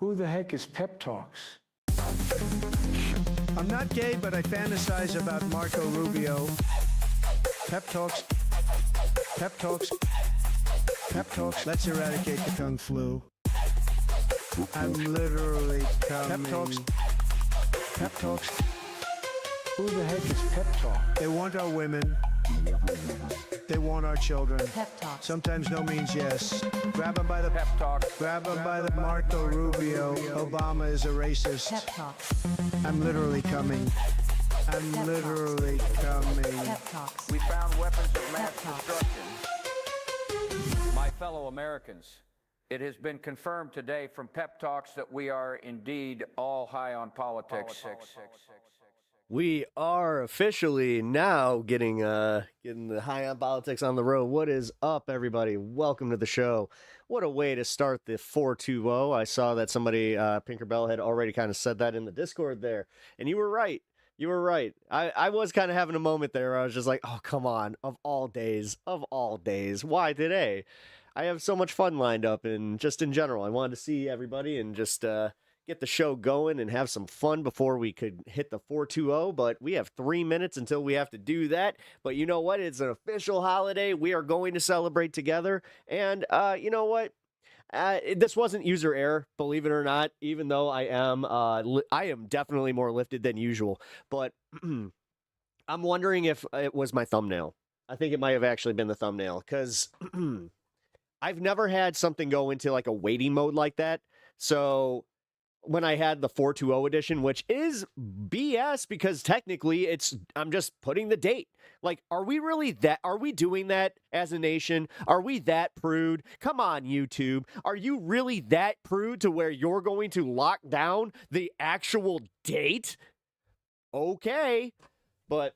Who the heck is Pep Talks? I'm not gay, but I fantasize about Marco Rubio. Pep Talks. Pep Talks. Pep Talks. Let's eradicate the Kung Flu. I'm literally coming. Pep Talks. Pep Talks. Who the heck is Pep Talk? They want our women. They want our children. Pep Talk. Sometimes no means yes. Grab them by the Pep Talk. Grab them by the Marco Rubio. Obama is a racist. Pep Talk. I'm literally coming. I'm Pep literally coming. Pep Talks. We found weapons of mass Pep Talks. destruction. My fellow Americans, it has been confirmed today from Pep Talks that we are indeed all high on politics. We are officially now getting the high on politics on the road. What is up, everybody? Welcome to the show. What a way to start the 420. I saw that somebody, Pinkerbell, had already kind of said that in the Discord there. And you were right. You were right. I was kind of having a moment there where I was just like, oh, come on. Of all days, why today? I have so much fun lined up, and just in general, I wanted to see everybody and just get the show going and have some fun before we could hit the 420, but we have 3 minutes until we have to do that. But you know what? It's an official holiday. We are going to celebrate together. And you know what? This wasn't user error, believe it or not, even though I am definitely more lifted than usual. But I'm wondering if it was my thumbnail. I think it might have actually been the thumbnail, because I've never had something go into like a waiting mode like that. So when I had the 420 edition, which is BS because technically I'm just putting the date. Like, are we doing that as a nation? Are we that prude? Come on, YouTube. Are you really that prude to where you're going to lock down the actual date? Okay. But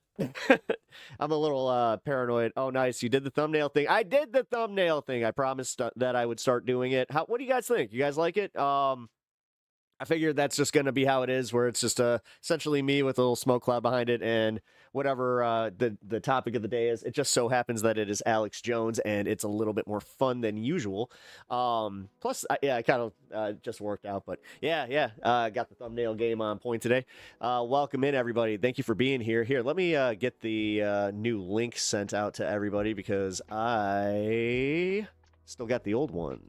I'm a little paranoid. Oh, nice. You did the thumbnail thing. I did the thumbnail thing. I promised that I would start doing it. What do you guys think? You guys like it? I figured that's just going to be how it is, where it's just essentially me with a little smoke cloud behind it, and whatever the topic of the day is. It just so happens that it is Alex Jones, and it's a little bit more fun than usual. Plus, yeah, I kind of just worked out, but yeah, got the thumbnail game on point today. Welcome in, everybody. Thank you for being here. Here, let me get the new link sent out to everybody because I still got the old one.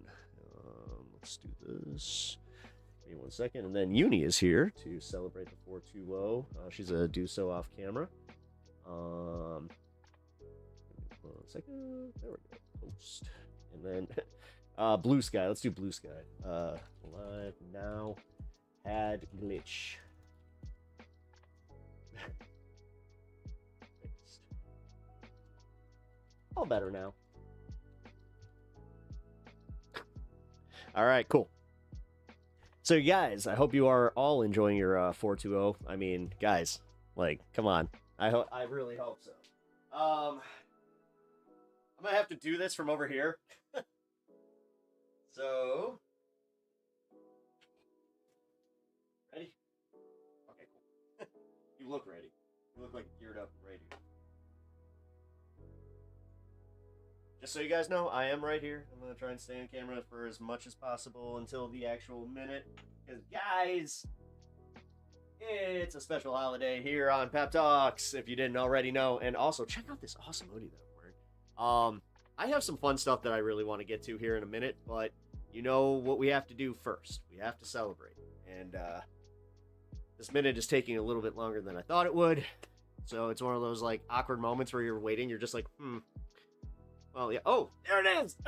Let's do this. 1 second, and then Uni is here to celebrate the 420. She's a do so off camera. 1 second. There we go. Post. And then Blue Sky. Let's do Blue Sky. Live now. Had glitch. Fixed. All better now. All right, cool. So, guys, I hope you are all enjoying your 420. I mean, guys, like, come on. I really hope so. I'm gonna have to do this from over here. So, ready? Okay, cool. You look ready. You look like geared up and ready. Just so you guys know, I am right here. I'm going to try and stay on camera for as much as possible until the actual minute. Because, guys, it's a special holiday here on Pep Talks, if you didn't already know. And also, check out this awesome hoodie that I'm wearing. I have some fun stuff that I really want to get to here in a minute, but you know what we have to do first. We have to celebrate. And this minute is taking a little bit longer than I thought it would. So it's one of those, like, awkward moments where you're waiting. You're just like, Well, yeah. Oh, there it is.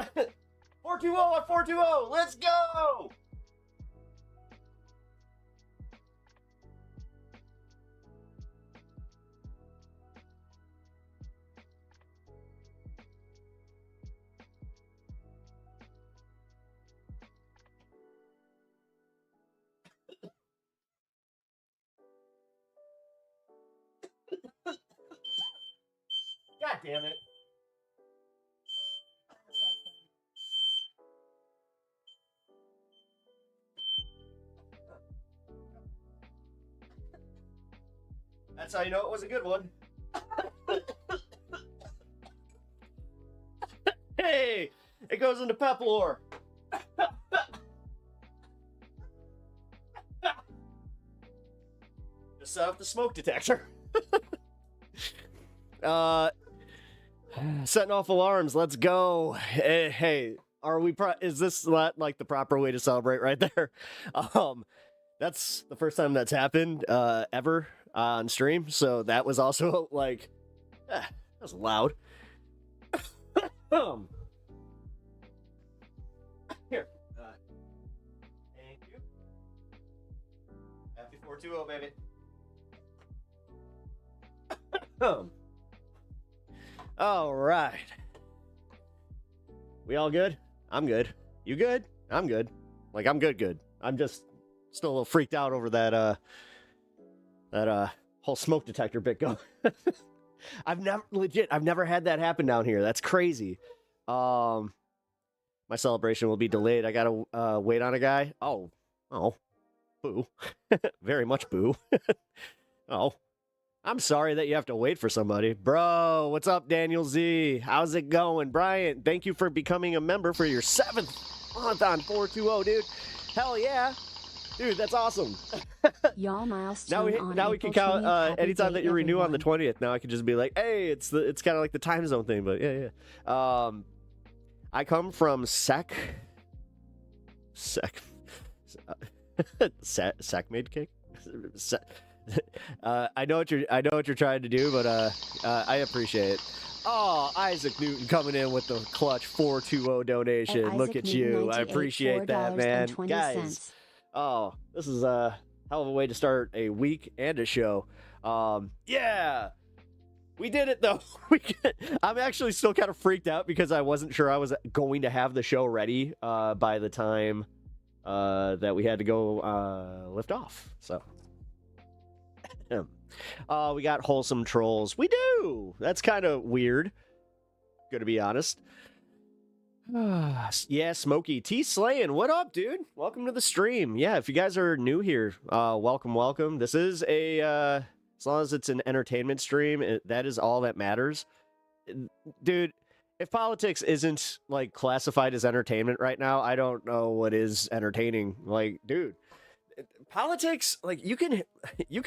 420 on 420. Let's go. God damn it. That's how you know it was a good one. Hey, it goes into pep lore. to set up the smoke detector. Setting off alarms. Let's go. Hey, are we? Is this not like the proper way to celebrate right there? That's the first time that's happened ever on stream. So that was also like, that was loud. Here. Thank you. Happy 420, baby. All right. We all good? I'm good. You good? I'm good. Like, I'm good. I'm just still a little freaked out over that whole smoke detector bit going. I've never had that happen down here. That's crazy. My celebration will be delayed. I gotta wait on a guy. Oh, boo. Very much boo. Oh, I'm sorry that you have to wait for somebody. Bro, what's up, Daniel Z? How's it going? Brian, thank you for becoming a member for your 7th month on 420, dude. Hell yeah. Dude, that's awesome. Y'all milestone now we can count anytime that you renew on the 20th. Now I can just be like, hey, it's kind of like the time zone thing, but yeah. I come from Sac made cake. I know what you're trying to do, but I appreciate it. Oh, Isaac Newton coming in with the clutch 420 donation. Look at you. I appreciate that, man. Guys. Oh, this is a hell of a way to start a week and a show. Yeah. We did it though. I'm actually still kind of freaked out because I wasn't sure I was going to have the show ready by the time that we had to go lift off. So we got wholesome trolls. We do. That's kind of weird. Gonna be honest. Yeah, Smokey T Slayin, what up, dude? Welcome to the stream. Yeah, if you guys are new here, welcome. This is a as long as it's an entertainment stream, that is all that matters. Dude, if politics isn't like classified as entertainment right now, I don't know what is entertaining. Like, dude, politics, like you can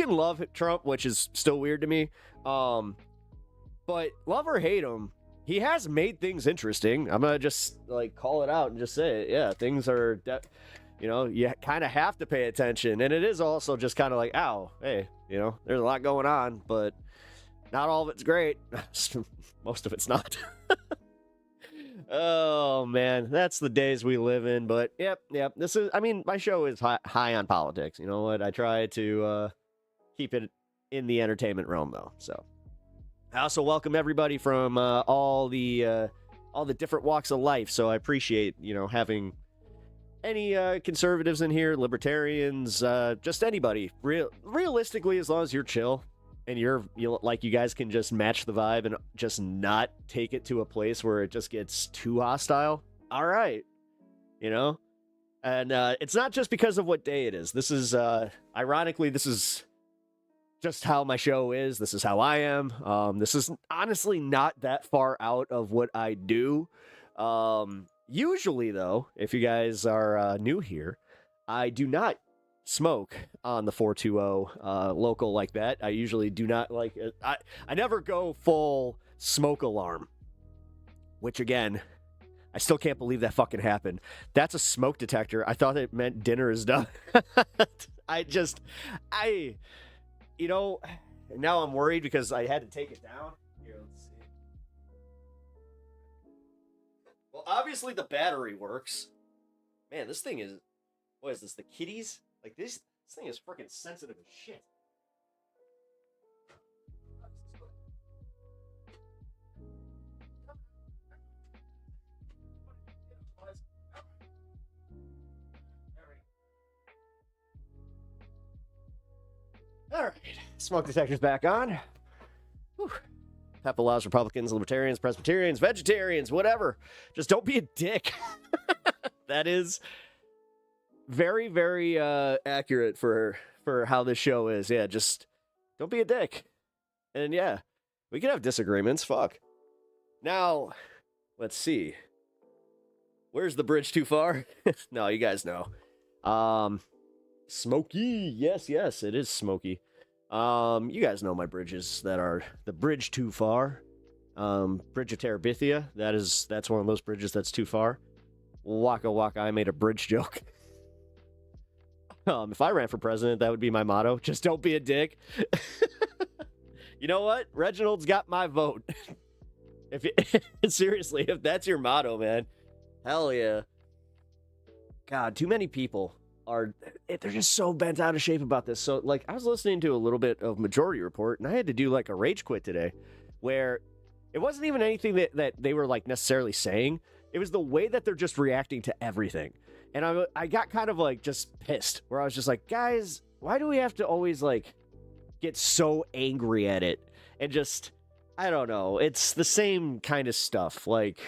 love Trump, which is still weird to me. But love or hate him, he has made things interesting. I'm gonna just like call it out and just say it. Yeah, things are, you kind of have to pay attention, and it is also just kind of like, ow, hey, there's a lot going on, but not all of it's great. Most of it's not. Oh man, that's the days we live in. But yep. This is, my show is high on politics. You know what? I try to keep it in the entertainment realm, though. So. I also welcome everybody from all the different walks of life. So I appreciate, having any conservatives in here, libertarians, just anybody. Realistically, as long as you're chill and you guys can just match the vibe and just not take it to a place where it just gets too hostile. All right, and it's not just because of what day it is. This is ironically, this is just how my show is. This is how I am. This is honestly not that far out of what I do. Usually, though, if you guys are new here, I do not smoke on the 420 local like that. I usually do not like it. I never go full smoke alarm, which again, I still can't believe that fucking happened. That's a smoke detector. I thought it meant dinner is done. Now I'm worried because I had to take it down. Here, let's see. Well, obviously the battery works. Man, this thing is... What is this, the kitties? Like, this thing is freaking sensitive as shit. All right, smoke detector's back on. Whew. PEP allows Republicans, Libertarians, Presbyterians, Vegetarians, whatever. Just don't be a dick. That is very, very accurate for how this show is. Yeah, just don't be a dick. And yeah, we can have disagreements. Fuck. Now, let's see. Where's the bridge too far? No, you guys know. Smoky. Yes, it is smoky. You guys know my bridges that are the bridge too far. Bridge of Terabithia, that's one of those bridges that's too far. Waka waka, I made a bridge joke. If I ran for president, that would be my motto. Just don't be a dick. You know what? Reginald's got my vote. Seriously, if that's your motto, man, hell yeah. God, too many people they're just so bent out of shape about this. So, like, I was listening to a little bit of Majority Report, and I had to do, like, a rage quit today, where it wasn't even anything that they were, like, necessarily saying. It was the way that they're just reacting to everything. And I got kind of, like, just pissed, where I was just like, guys, why do we have to always, like, get so angry at it? And just, I don't know, it's the same kind of stuff. Like,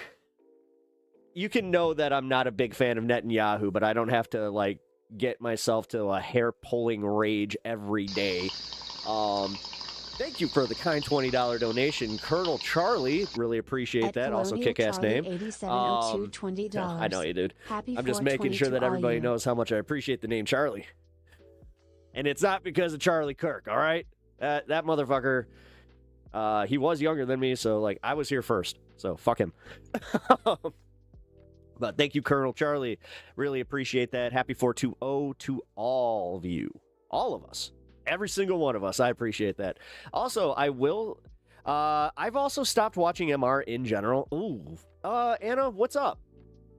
you can know that I'm not a big fan of Netanyahu, but I don't have to, like, get myself to a hair-pulling rage every day. Thank you for the kind $20 donation, Colonel Charlie. Really appreciate that. Also, kick-ass name. $8702, $20. I know you, dude. Happy I'm just making sure that everybody knows how much I appreciate the name Charlie. And it's not because of Charlie Kirk, all right? That motherfucker, he was younger than me, so, like, I was here first. So, fuck him. But thank you, Colonel Charlie. Really appreciate that. Happy 420 to all of you. All of us. Every single one of us. I appreciate that. Also, I've also stopped watching MR in general. Ooh. Anna, what's up?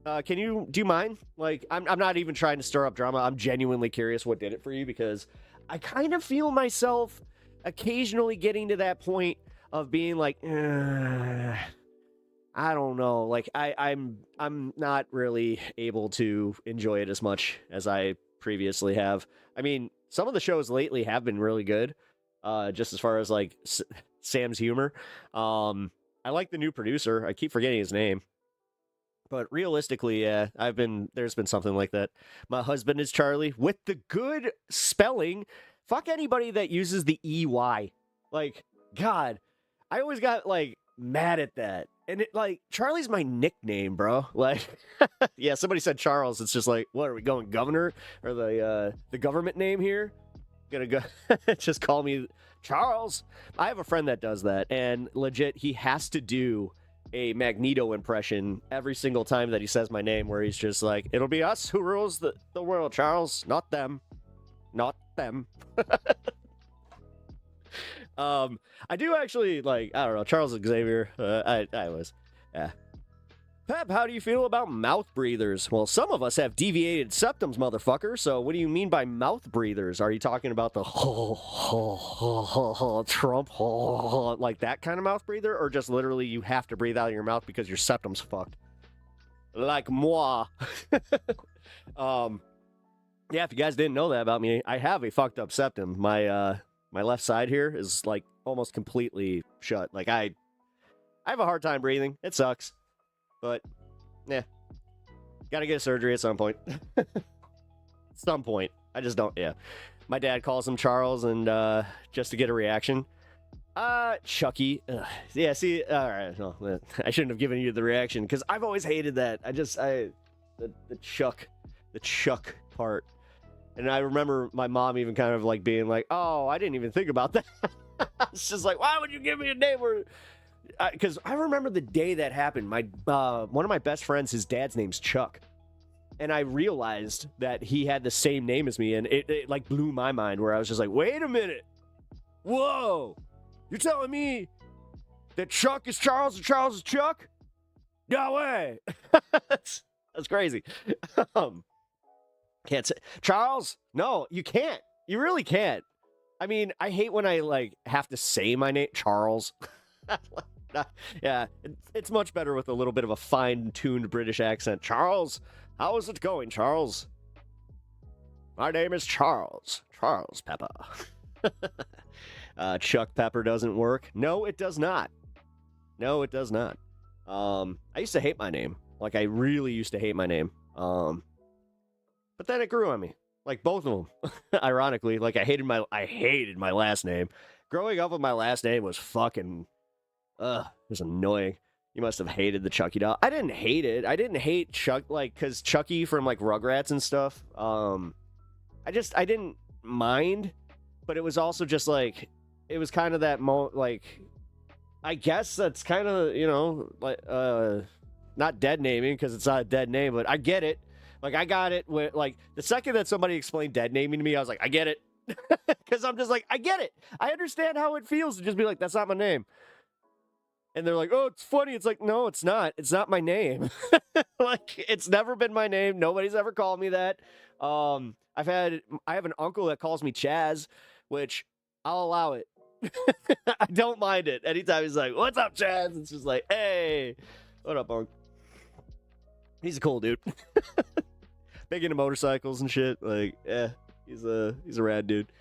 Do you mind? Like, I'm not even trying to stir up drama. I'm genuinely curious what did it for you, because I kind of feel myself occasionally getting to that point of being like, I don't know. Like, I'm not really able to enjoy it as much as I previously have. I mean, some of the shows lately have been really good, just as far as, like, Sam's humor. I like the new producer. I keep forgetting his name. But realistically, yeah, there's been something like that. My husband is Charlie with the good spelling. Fuck anybody that uses the EY. Like, God, I always got, like, mad at that. And it, like, Charlie's my nickname, bro. Like, yeah, somebody said Charles. It's just like, what are we going, governor, or the government name here? Gonna go just call me Charles. I have a friend that does that, and legit, he has to do a Magneto impression every single time that he says my name, where he's just like, it'll be us who rules the world, Charles, not them. Not them. I do actually, like, I don't know, Charles Xavier, I was, yeah. Pep, how do you feel about mouth breathers? Well, some of us have deviated septums, motherfucker, so what do you mean by mouth breathers? Are you talking about the Trump, like that kind of mouth breather, or just literally you have to breathe out of your mouth because your septum's fucked? Like moi. Yeah, if you guys didn't know that about me, I have a fucked up septum. My left side here is, like, almost completely shut. Like, I have a hard time breathing. It sucks. But, yeah. Gotta get a surgery at some point. Some point. I just don't, yeah. My dad calls him Charles, and just to get a reaction. Chucky. Ugh. Yeah, see, alright. No, I shouldn't have given you the reaction, because I've always hated that. The Chuck part. And I remember my mom even kind of, like, being like, oh, I didn't even think about that. It's just like, why would you give me a name where... Because I remember the day that happened. My one of my best friends, his dad's name's Chuck. And I realized that he had the same name as me, and it like, blew my mind, where I was just like, wait a minute. Whoa. You're telling me that Chuck is Charles and Charles is Chuck? No way. That's crazy. Can't say Charles. No, you can't. You really can't. I mean, I hate when I, like, have to say my name, Charles. Yeah, it's much better with a little bit of a fine-tuned British accent. Charles, how is it going, Charles? My name is Charles. Charles Pepper. Chuck Pepper doesn't work. No, it does not. No, it does not. I used to hate my name. Like, I really used to hate my name. But then it grew on me. Like, both of them. Ironically, like, I hated my last name. Growing up with my last name was fucking... it was annoying. You must have hated the Chucky doll. I didn't hate it. I didn't hate Chuck, like, because Chucky from, like, Rugrats and stuff. I didn't mind. but it was also just like, it was kind of that like, I guess that's kind of, you know, like, not dead naming, because it's not a dead name, but I get it. Like, I got it when, like, the second that somebody explained dead naming to me, I was like, I get it. Because I'm just like, I get it. I understand how it feels to just be like, that's not my name. And they're like, oh, it's funny. It's like, no, it's not. It's not my name. Like, it's never been my name. Nobody's ever called me that. I have an uncle that calls me Chaz, which I'll allow it. I don't mind it. Anytime he's like, what's up, Chaz? It's just like, hey, what up, Unc? He's a cool dude. Big into motorcycles and shit. Like, he's a rad dude.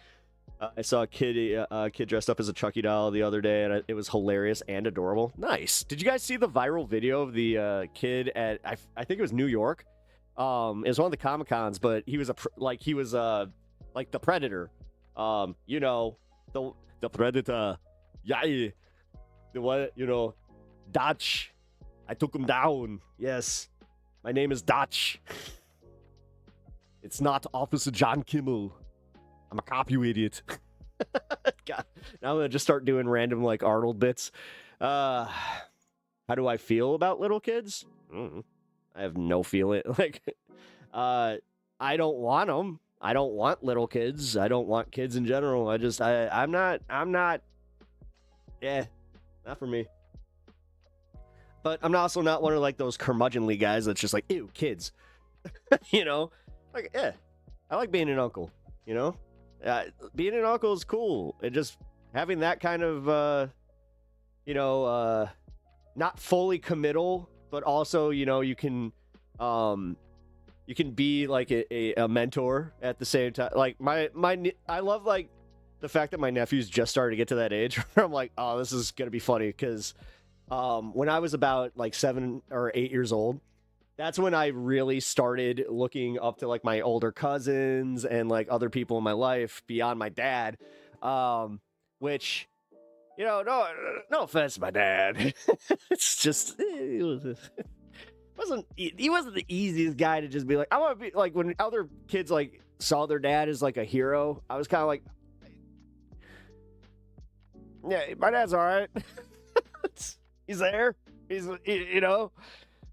I saw a kid dressed up as a Chucky doll the other day, and it was hilarious and adorable. Nice. Did you guys see the viral video of the kid at I think it was New York? It was one of the Comic-Cons, but he was like the Predator. You know, the Predator. Yeah, the what? You know, Dutch. I took him down. Yes, my name is Dutch. It's not Officer John Kimmel. I'm a cop, you idiot. God, now I'm gonna just start doing random like Arnold bits. How do I feel about little kids? I have no feeling. Like, I don't want them. I don't want little kids. I don't want kids in general. I'm not. Yeah, not for me. But I'm also not one of like those curmudgeonly guys that's just like, ew, kids. You know, like, I like being an uncle. You know. Being an uncle is cool, and just having that kind of, not fully committal, but also, you know, you can be like a mentor at the same time. Like I love like the fact that my nephew's just starting to get to that age where I'm like, oh, this is gonna be funny because, when I was about like 7 or 8 years old. That's when I really started looking up to like my older cousins and like other people in my life beyond my dad. Which, you know, no offense to my dad. It's just, he wasn't the easiest guy to just be like, I want to be like, when other kids like saw their dad as like a hero, I was kind of like, yeah, my dad's all right. He's there. You know.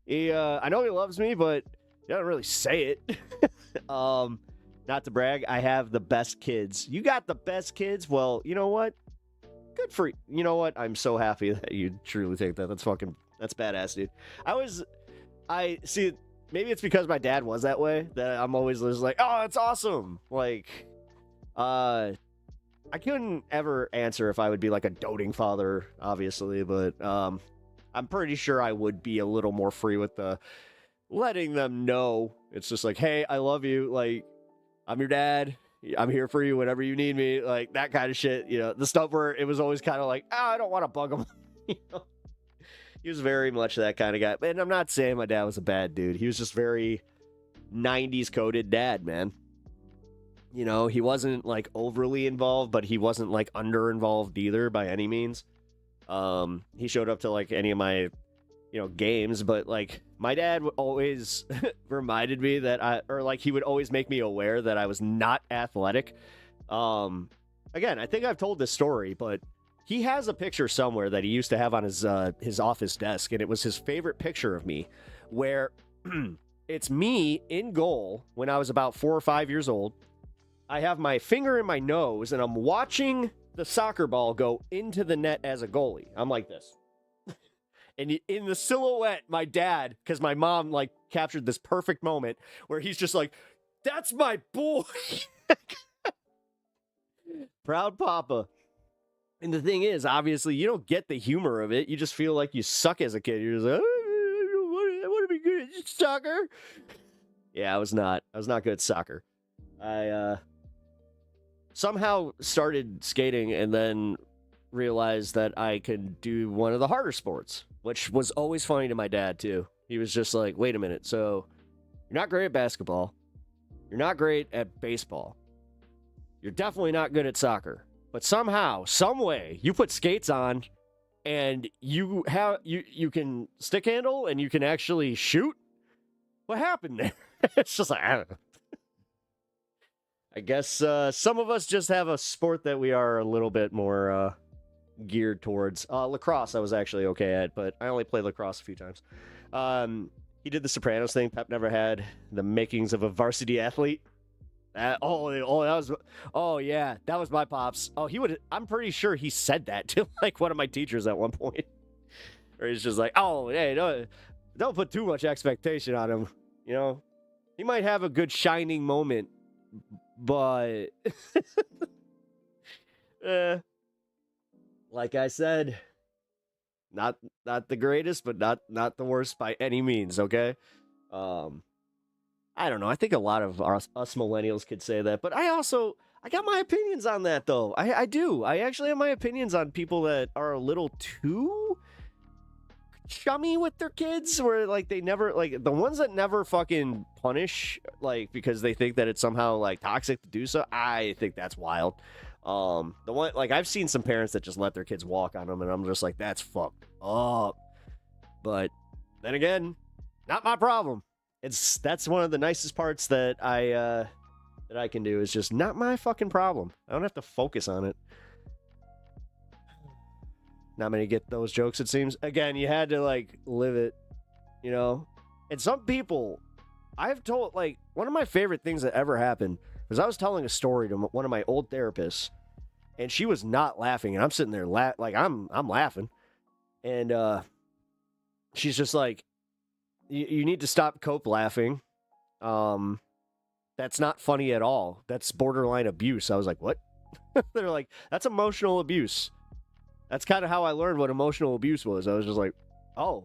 I know he loves me, but he doesn't really say it. Not to brag, I have the best kids. You got the best kids? Well, you know what? Good for you. You know what? I'm so happy that you truly think that. That's badass, dude. I see, maybe it's because my dad was that way, that I'm always just like, oh, that's awesome. Like, I couldn't ever answer if I would be like a doting father, obviously, but, I'm pretty sure I would be a little more free with the letting them know. It's just like, hey, I love you. Like, I'm your dad. I'm here for you whenever you need me. Like, that kind of shit. You know, the stuff where it was always kind of like, oh, I don't want to bug him. You know? He was very much that kind of guy. And I'm not saying my dad was a bad dude. He was just very 90s coded dad, man. You know, he wasn't like overly involved, but he wasn't like under involved either by any means. He showed up to like any of my, you know, games, but like my dad always reminded me that he would always make me aware that I was not athletic. Again, I think I've told this story, but he has a picture somewhere that he used to have on his office desk, and it was his favorite picture of me, where it's me in goal when I was about 4 or 5 years old. I have my finger in my nose, and I'm watching the soccer ball go into the net as a goalie. I'm like this. And in the silhouette, my dad, because my mom like captured this perfect moment where he's just like, that's my boy. Proud papa. And the thing is, obviously, you don't get the humor of it. You just feel like you suck as a kid. You're just like, oh, I want to be good at soccer. Yeah, I was not good at soccer. I somehow started skating and then realized that I could do one of the harder sports, which was always funny to my dad, too. He was just like, wait a minute, so you're not great at basketball. You're not great at baseball. You're definitely not good at soccer. But somehow, some way, you put skates on and you can stick handle and you can actually shoot. What happened there? It's just like, I don't know. I guess some of us just have a sport that we are a little bit more geared towards. Lacrosse, I was actually okay at, but I only played lacrosse a few times. He did the Sopranos thing. Pep never had the makings of a varsity athlete. That was my pops. Oh, he would. I'm pretty sure he said that to like one of my teachers at one point. Or he's just like, oh, hey, don't put too much expectation on him. You know, he might have a good shining moment, but like I said, not the greatest, but not the worst by any means. Okay, I don't know. I think a lot of us millennials could say that, but I got my opinions on that though. I do. I actually have my opinions on people that are a little too chummy with their kids, where like they never, like the ones that never fucking punish, like because they think that it's somehow like toxic to do so. I think that's wild. The one, like I've seen some parents that just let their kids walk on them, and I'm just like, that's fucked up. But then again, not my problem. That's one of the nicest parts that I can do, is just not my fucking problem. I don't have to focus on it. Not many get those jokes, it seems. Again, you had to like live it, you know? And some people, I've told, like, one of my favorite things that ever happened was I was telling a story to one of my old therapists, and she was not laughing, and I'm sitting there like I'm laughing. And she's just like, you need to stop cope laughing. That's not funny at all. That's borderline abuse. I was like, what? They're like, that's emotional abuse. That's kind of how I learned what emotional abuse was. I was just like, oh,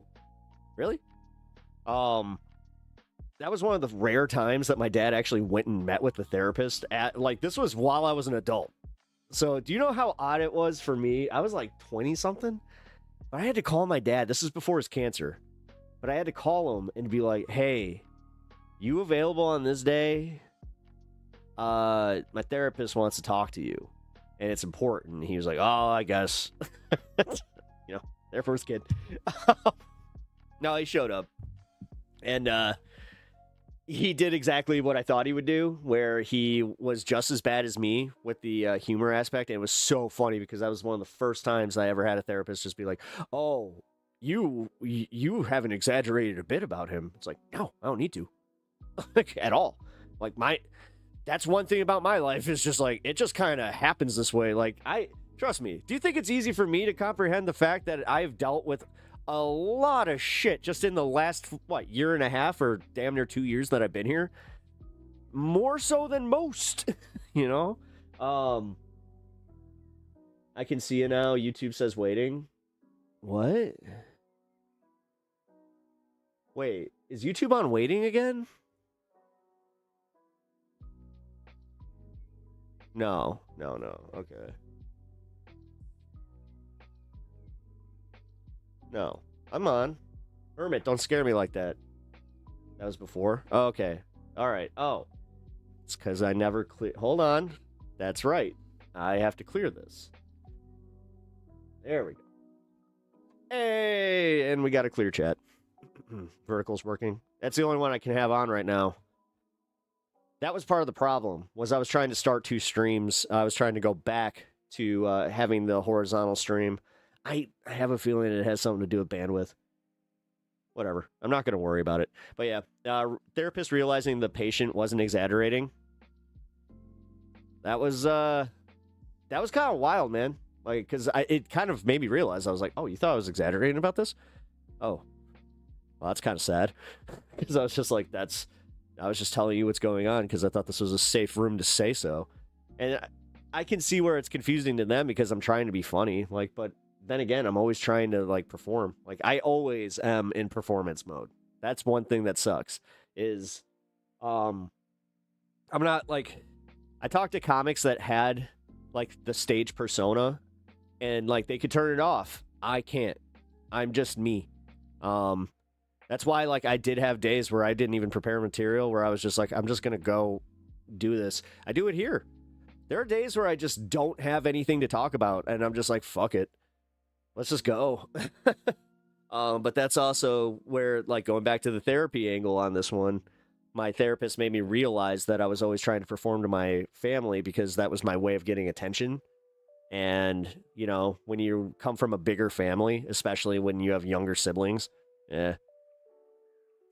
really? That was one of the rare times that my dad actually went and met with the therapist this was while I was an adult. So do you know how odd it was for me? I was like 20 something, but I had to call my dad. This is before his cancer, but I had to call him and be like, hey, you available on this day? My therapist wants to talk to you, and it's important. He was like, oh, I guess. You know, their first kid. No, he showed up. And he did exactly what I thought he would do, where he was just as bad as me with the humor aspect. And it was so funny because that was one of the first times I ever had a therapist just be like, oh, you haven't exaggerated a bit about him. It's like, no, I don't need to. At all. Like, that's one thing about my life, is just like, it just kind of happens this way. Like, trust me, do you think it's easy for me to comprehend the fact that I've dealt with a lot of shit just in the last, year and a half or damn near 2 years that I've been here? More so than most, you know? I can see it now. YouTube says waiting. What? Wait, is YouTube on waiting again? No. Okay. No, I'm on. Hermit, don't scare me like that. That was before. Oh, okay. All right. Oh, it's because I never clear. Hold on. That's right. I have to clear this. There we go. Hey, and we got a clear chat. Vertical's working. That's the only one I can have on right now. That was part of the problem, was I was trying to start 2 streams. I was trying to go back to having the horizontal stream. I have a feeling it has something to do with bandwidth. Whatever. I'm not going to worry about it. But yeah, therapist realizing the patient wasn't exaggerating. That was kind of wild, man. Like, because it kind of made me realize, I was like, oh, you thought I was exaggerating about this? Oh, well, that's kind of sad. Because I was just like, I was just telling you what's going on because I thought this was a safe room to say so. And I can see where it's confusing to them because I'm trying to be funny. Like, but then again, I'm always trying to like perform. Like, I always am in performance mode. That's one thing that sucks is, I'm not like, I talked to comics that had like the stage persona and like they could turn it off. I can't. I'm just me. That's why, like, I did have days where I didn't even prepare material, where I was just like, I'm just going to go do this. I do it here. There are days where I just don't have anything to talk about, and I'm just like, fuck it. Let's just go. But that's also where, like, going back to the therapy angle on this one, my therapist made me realize that I was always trying to perform to my family because that was my way of getting attention. And, you know, when you come from a bigger family, especially when you have younger siblings,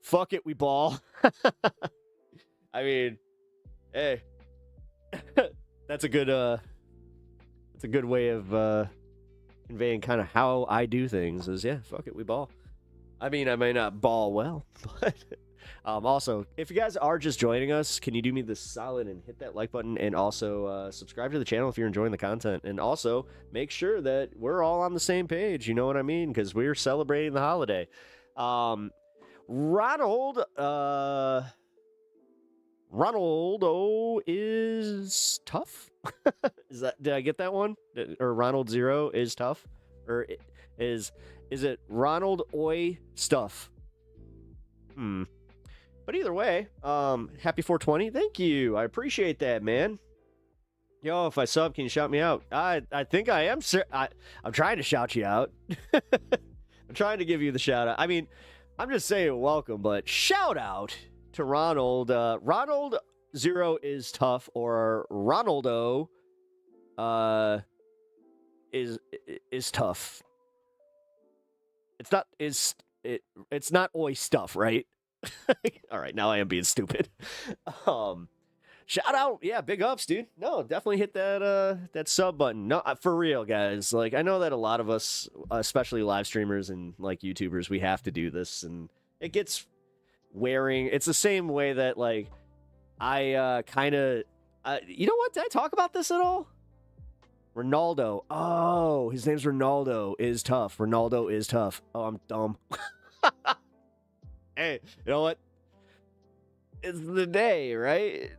fuck it, we ball. I mean, hey, that's a good way of conveying kind of how I do things is, yeah, fuck it, we ball. I mean, I may not ball well, but also, if you guys are just joining us, can you do me the solid and hit that like button and also subscribe to the channel if you're enjoying the content, and also make sure that we're all on the same page, you know what I mean, because we're celebrating the holiday. Ronaldo is tough. Did I get that one? Or Ronald Zero is tough? Or is it Ronald Oi stuff? But either way, happy 420. Thank you. I appreciate that, man. Yo, if I sub, can you shout me out? I think I am. I'm trying to shout you out. I'm trying to give you the shout out. I mean, I'm just saying welcome, but shout out to Ronald. Ronald Zero is tough, or Ronaldo is tough. It's not oi stuff, right? All right, now I am being stupid. Shout out, yeah, big ups, dude. No, definitely hit that sub button. No, for real, guys. Like, I know that a lot of us, especially live streamers and like YouTubers, we have to do this, and it gets wearing. It's the same way that like I kind of, you know what? Did I talk about this at all? Ronaldo. Oh, his name's Ronaldo. Is tough. Ronaldo is tough. Oh, I'm dumb. Hey, you know what? It's the day, right?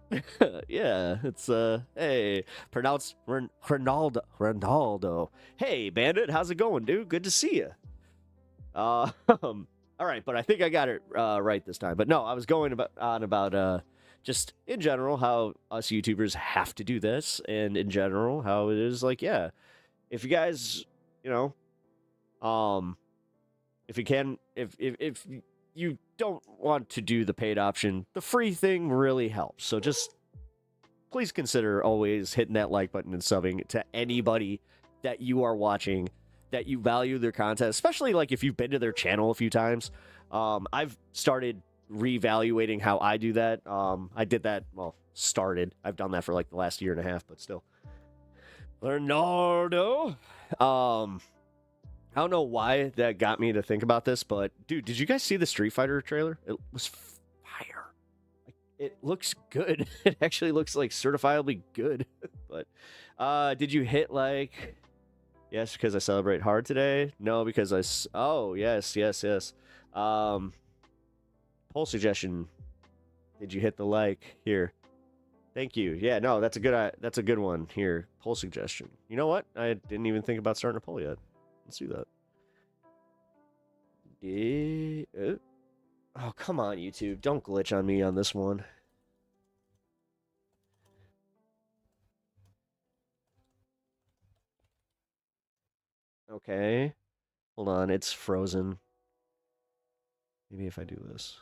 Yeah, it's hey, pronounce Ronaldo. Hey, Bandit, how's it going, dude? Good to see you. All right, but I think I got it right this time. But no, I was going about just in general how us YouTubers have to do this, and in general how it is like, yeah, if you guys, you know, if you can, if you don't want to do the paid option, the free thing really helps. So just please consider always hitting that like button and subbing to anybody that you are watching, that you value their content, especially like if you've been to their channel a few times. I've started reevaluating how I do that. I did that, I've done that for like the last year and a half, but still. Leonardo. I don't know why that got me to think about this, but dude, did you guys see the Street Fighter trailer? It was fire. It looks good. It actually looks like certifiably good. But did you hit like, yes, because I celebrate hard today? No, because oh, yes. Poll suggestion. Did you hit the like here? Thank you. Yeah, no, that's a good one here. Poll suggestion. You know what? I didn't even think about starting a poll yet. Let's do that. Oh, come on, YouTube. Don't glitch on me on this one. Okay. Hold on. It's frozen. Maybe if I do this.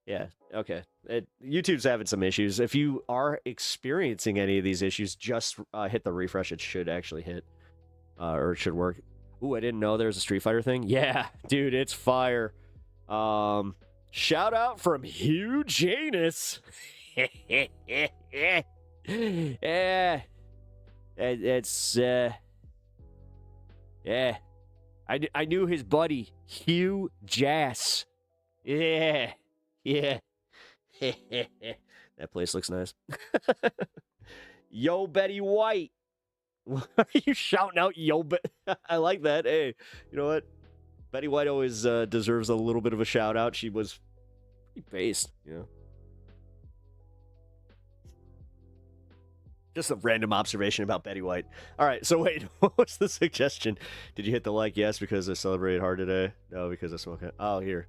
Yeah, okay. YouTube's having some issues. If you are experiencing any of these issues, just hit the refresh. It should actually hit. Or it should work. Ooh, I didn't know there was a Street Fighter thing. Yeah, dude, it's fire. Shout out from Hugh Janus. Yeah, it's yeah. I knew his buddy Hugh Jass. Yeah. That place looks nice. Yo, Betty White. Why are you shouting out yo? I like that. Hey, you know what? Betty White always deserves a little bit of a shout out. She was pretty based, you know. Just a random observation about Betty White. All right, so wait, what was the suggestion? Did you hit the like? Yes, because I celebrated hard today. No, because I smoke it. Oh, here.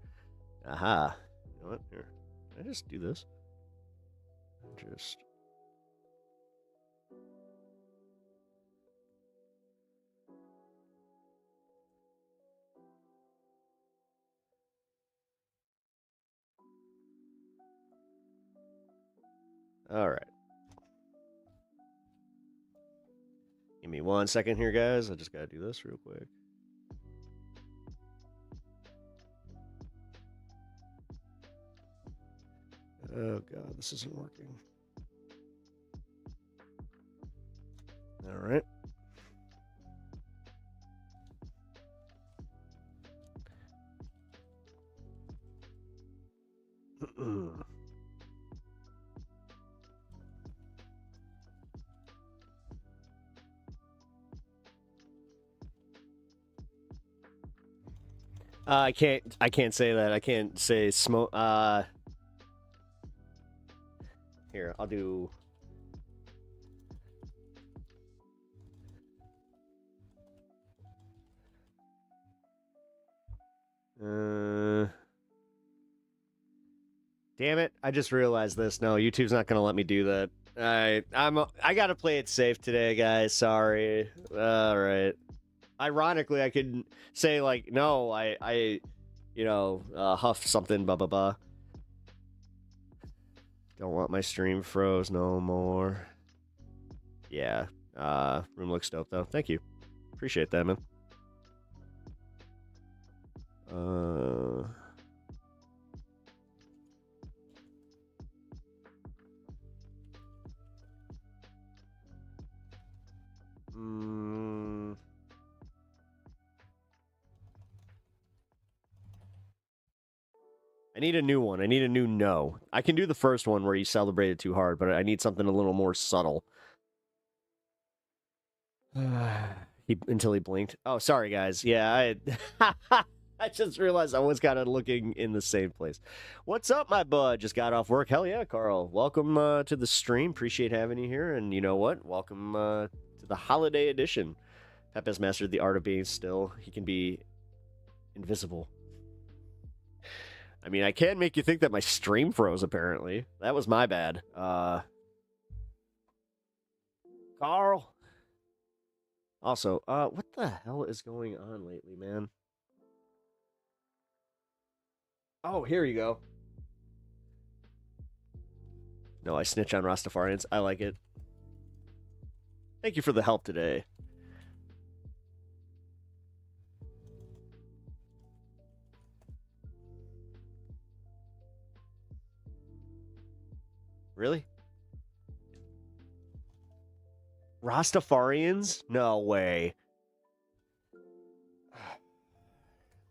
Aha. You know what? Here. Can I just do this? Just. All right. Give me 1 second here, guys. I just got to do this real quick. Oh, God, this isn't working. All right. I can't say that. I can't say smoke. Here, I'll do. Damn it! I just realized this. No, YouTube's not gonna let me do that. I gotta play it safe today, guys. Sorry. All right. Ironically, I could say like, no, I huff something, blah blah blah. Don't want my stream froze no more. Yeah. Room looks dope though. Thank you. Appreciate that, man. I need a new one. I need a new no. I can do the first one where you celebrated too hard, but I need something a little more subtle. Until he blinked. Oh, sorry, guys. Yeah, I just realized I was kind of looking in the same place. What's up, my bud? Just got off work. Hell yeah, Carl. Welcome to the stream. Appreciate having you here. And you know what? Welcome to the holiday edition. Pep has mastered the art of being still. He can be invisible. I mean, I can make you think that my stream froze, apparently. That was my bad. Carl. Also, what the hell is going on lately, man? Oh, here you go. No, I snitch on Rastafarians. I like it. Thank you for the help today. Really? Rastafarians? No way.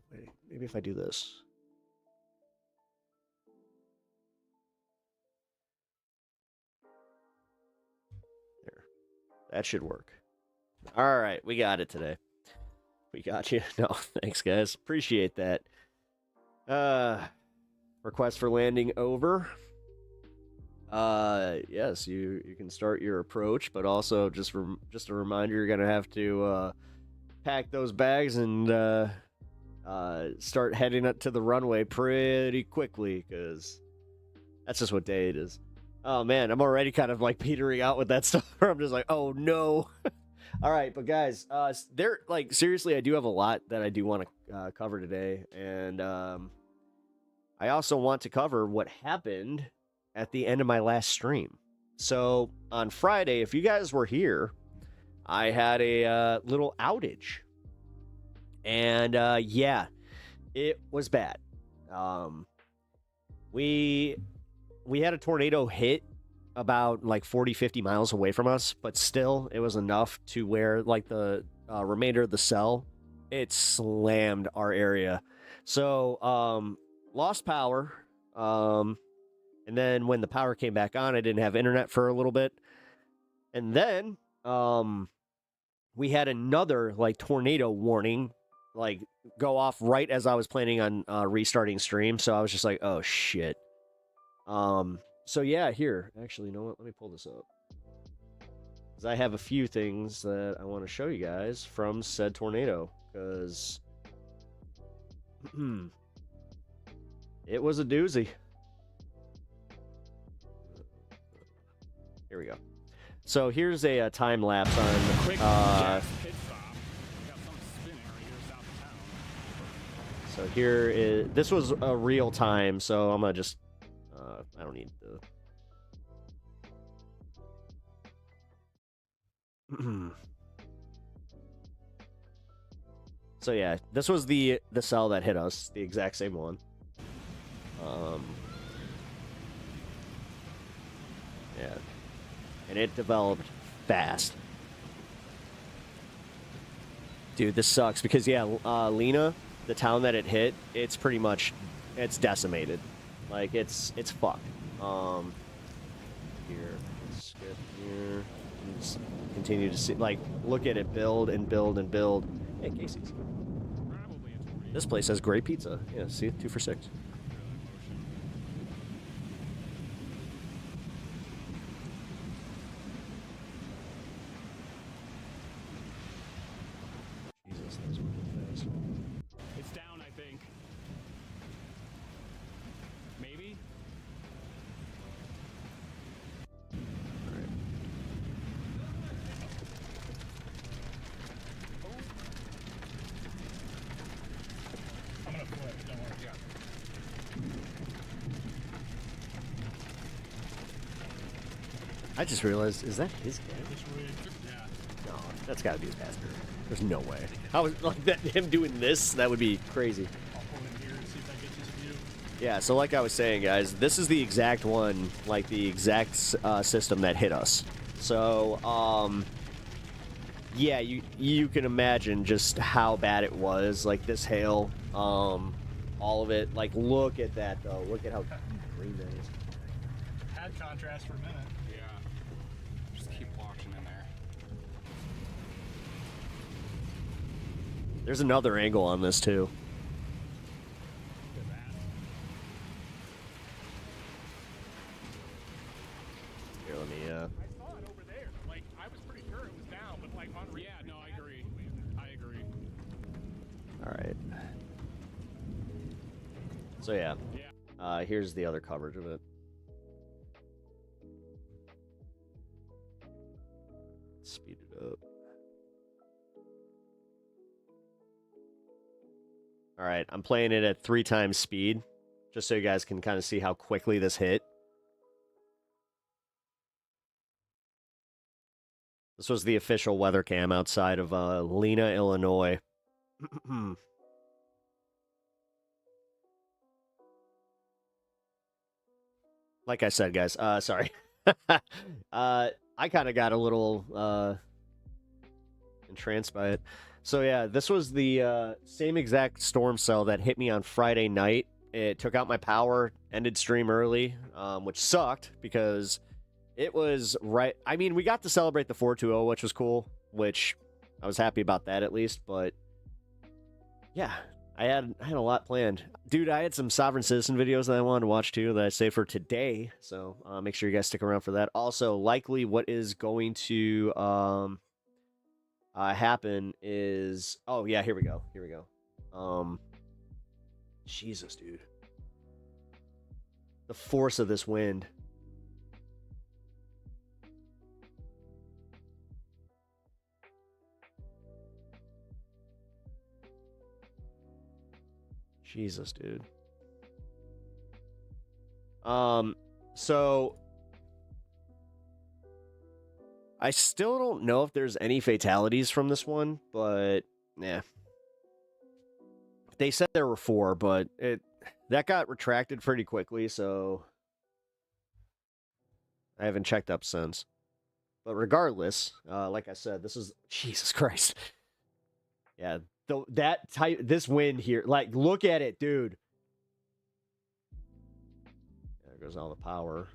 Wait, maybe if I do this. There. That should work. All right, we got it today. We got you. No, thanks, guys. Appreciate that. Request for landing over. Yes, you can start your approach, but also just a reminder, you're gonna have to pack those bags and start heading up to the runway pretty quickly, because that's just what day it is. Oh man, I'm already kind of like petering out with that stuff. I'm just like, oh no. All right, but guys, there, like, seriously, I do have a lot that I do want to cover today, and I also want to cover what happened at the end of my last stream. So on Friday, if you guys were here, I had a little outage, and yeah, it was bad. We had a tornado hit about like 40-50 miles away from us, but still it was enough to where like the remainder of the cell, it slammed our area. So lost power. And then when the power came back on, I didn't have internet for a little bit. And then we had another like tornado warning like go off right as I was planning on restarting stream. So I was just like, oh shit. So yeah, here, actually, you know what? Let me pull this up, because I have a few things that I want to show you guys from said tornado, because it was a doozy. Here we go. So here's a time lapse on so here is, this was a real time, so I'm gonna just I don't need to So yeah, this was the cell that hit us, the exact same one. Yeah, and it developed fast. Dude, this sucks because yeah, Lena, the town that it hit, it's pretty much, it's decimated. Like it's fucked. Here, let's skip here. Let's continue to see, like, look at it build and build and build. Hey, Casey's. This place has great pizza. Yeah, see, 2 for $6. Jesus, that was moving fast. It's down, I think. Maybe? I'm gonna flip, don't worry. Yeah. I just realized, is that his cat? Yeah. No, that's gotta be his passenger. There's no way. How is like that him doing this? That would be crazy. I'll pull in here and see if that gets his view. Yeah, so like I was saying, guys, this is the exact one, like the exact system that hit us. So, yeah, you can imagine just how bad it was. Like this hail, all of it. Like, look at that though. Look at how green that is. Had contrast for a minute. Yeah. Just keep watching in there. There's another angle on this too. Look at that. Here, let me. I saw it over there. Like, I was pretty sure it was down, but like on. Yeah, no, I agree. I agree. All right. So yeah. Yeah. Here's the other coverage of it. Speed it up. All right, I'm playing it at 3 times speed, just so you guys can kind of see how quickly this hit. This was the official weather cam outside of Lena, Illinois. Like I said, guys, sorry. I kind of got a little entranced by it. So yeah, this was the same exact storm cell that hit me on Friday night. It took out my power, ended stream early, which sucked because it was right. I mean, we got to celebrate the 420, which was cool, which I was happy about that at least. But yeah, I had a lot planned. Dude, I had some Sovereign Citizen videos that I wanted to watch too that I saved for today. So make sure you guys stick around for that. Also, likely what is going to happen is... Oh, yeah, here we go. Here we go. Jesus, dude. The force of this wind. Jesus, dude. So I still don't know if there's any fatalities from this one, but yeah. They said there were 4, but that got retracted pretty quickly, so I haven't checked up since. But regardless, like I said, this is Jesus Christ. Yeah, this wind here, like, look at it, dude. There goes all the power.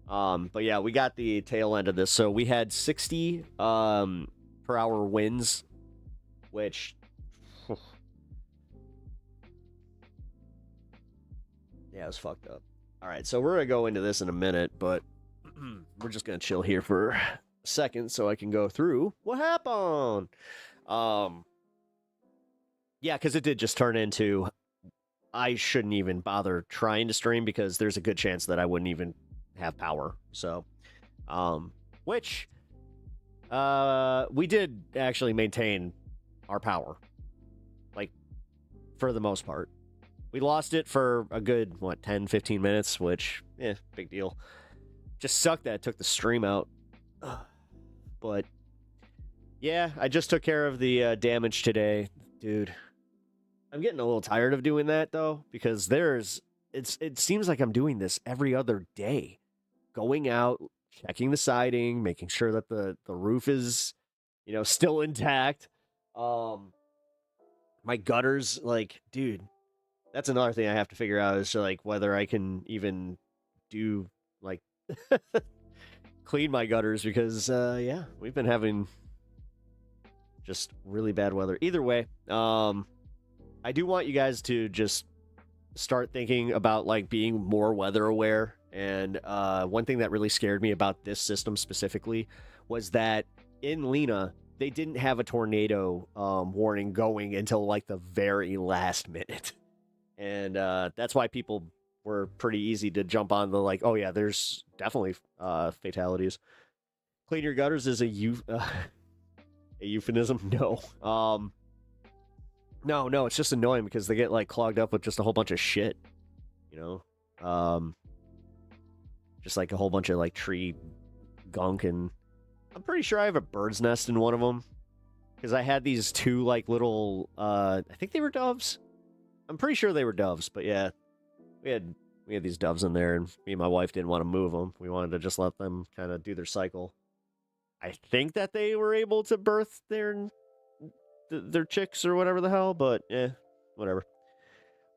But yeah, we got the tail end of this. So we had 60 per hour winds, which yeah, it was fucked up. All right, so we're gonna go into this in a minute, but we're just gonna chill here for a second so I can go through what happened. Yeah, because it did just turn into I shouldn't even bother trying to stream because there's a good chance that I wouldn't even have power. So which we did actually maintain our power, like, for the most part. We lost it for a good, 10, 15 minutes, which, big deal. Just sucked that it took the stream out. But, yeah, I just took care of the damage today. Dude, I'm getting a little tired of doing that, though, because it seems like I'm doing this every other day. Going out, checking the siding, making sure that the roof is, still intact. My gutters, dude, that's another thing I have to figure out is, whether I can even do, clean my gutters because, we've been having just really bad weather. Either way, I do want you guys to just start thinking about, being more weather aware. And one thing that really scared me about this system specifically was that in Lena, they didn't have a tornado warning going until, the very last minute. And that's why people were pretty easy to jump on the, oh, yeah, there's definitely fatalities. Clean your gutters is a euphemism? No. No, it's just annoying because they get, clogged up with just a whole bunch of shit, just, a whole bunch of, tree gunk, and I'm pretty sure I have a bird's nest in one of them because I had these two, little, I think they were doves. I'm pretty sure they were doves, but yeah, we had these doves in there, and me and my wife didn't want to move them. We wanted to just let them kind of do their cycle. I think that they were able to birth their chicks or whatever the hell, but whatever.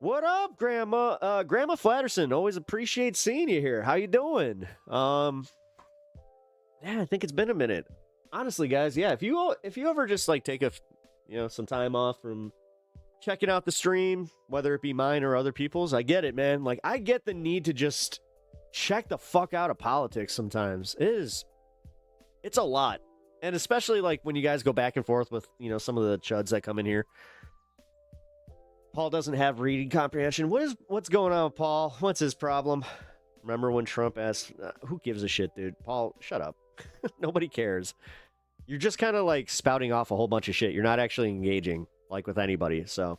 What up, Grandma? Grandma Flatterson, always appreciate seeing you here. How you doing? I think it's been a minute. Honestly, guys, yeah, if you ever just take some time off from checking out the stream, whether it be mine or other people's, I get it, man. I get the need to just check the fuck out of politics sometimes. It's a lot. And especially when you guys go back and forth with, some of the chuds that come in here. Paul doesn't have reading comprehension. What's going on with Paul? What's his problem? Remember when Trump asked, who gives a shit, dude? Paul, shut up. Nobody cares. You're just kind of spouting off a whole bunch of shit. You're not actually engaging with anybody. So,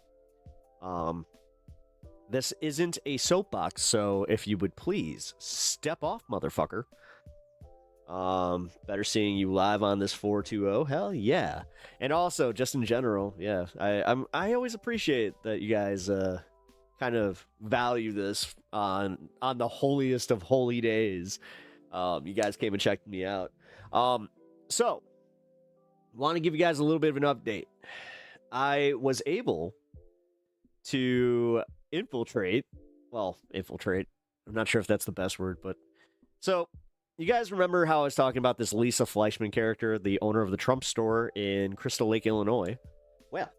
this isn't a soapbox. So if you would please step off, motherfucker. Better seeing you live on this 420. Hell yeah. And also, just in general, yeah, I always appreciate that you guys kind of value this on the holiest of holy days. You guys came and checked me out. So want to give you guys a little bit of an update. I was able to infiltrate. I'm not sure if that's the best word, but so you guys remember how I was talking about this Lisa Fleischman character, the owner of the Trump store in Crystal Lake, Illinois? Well,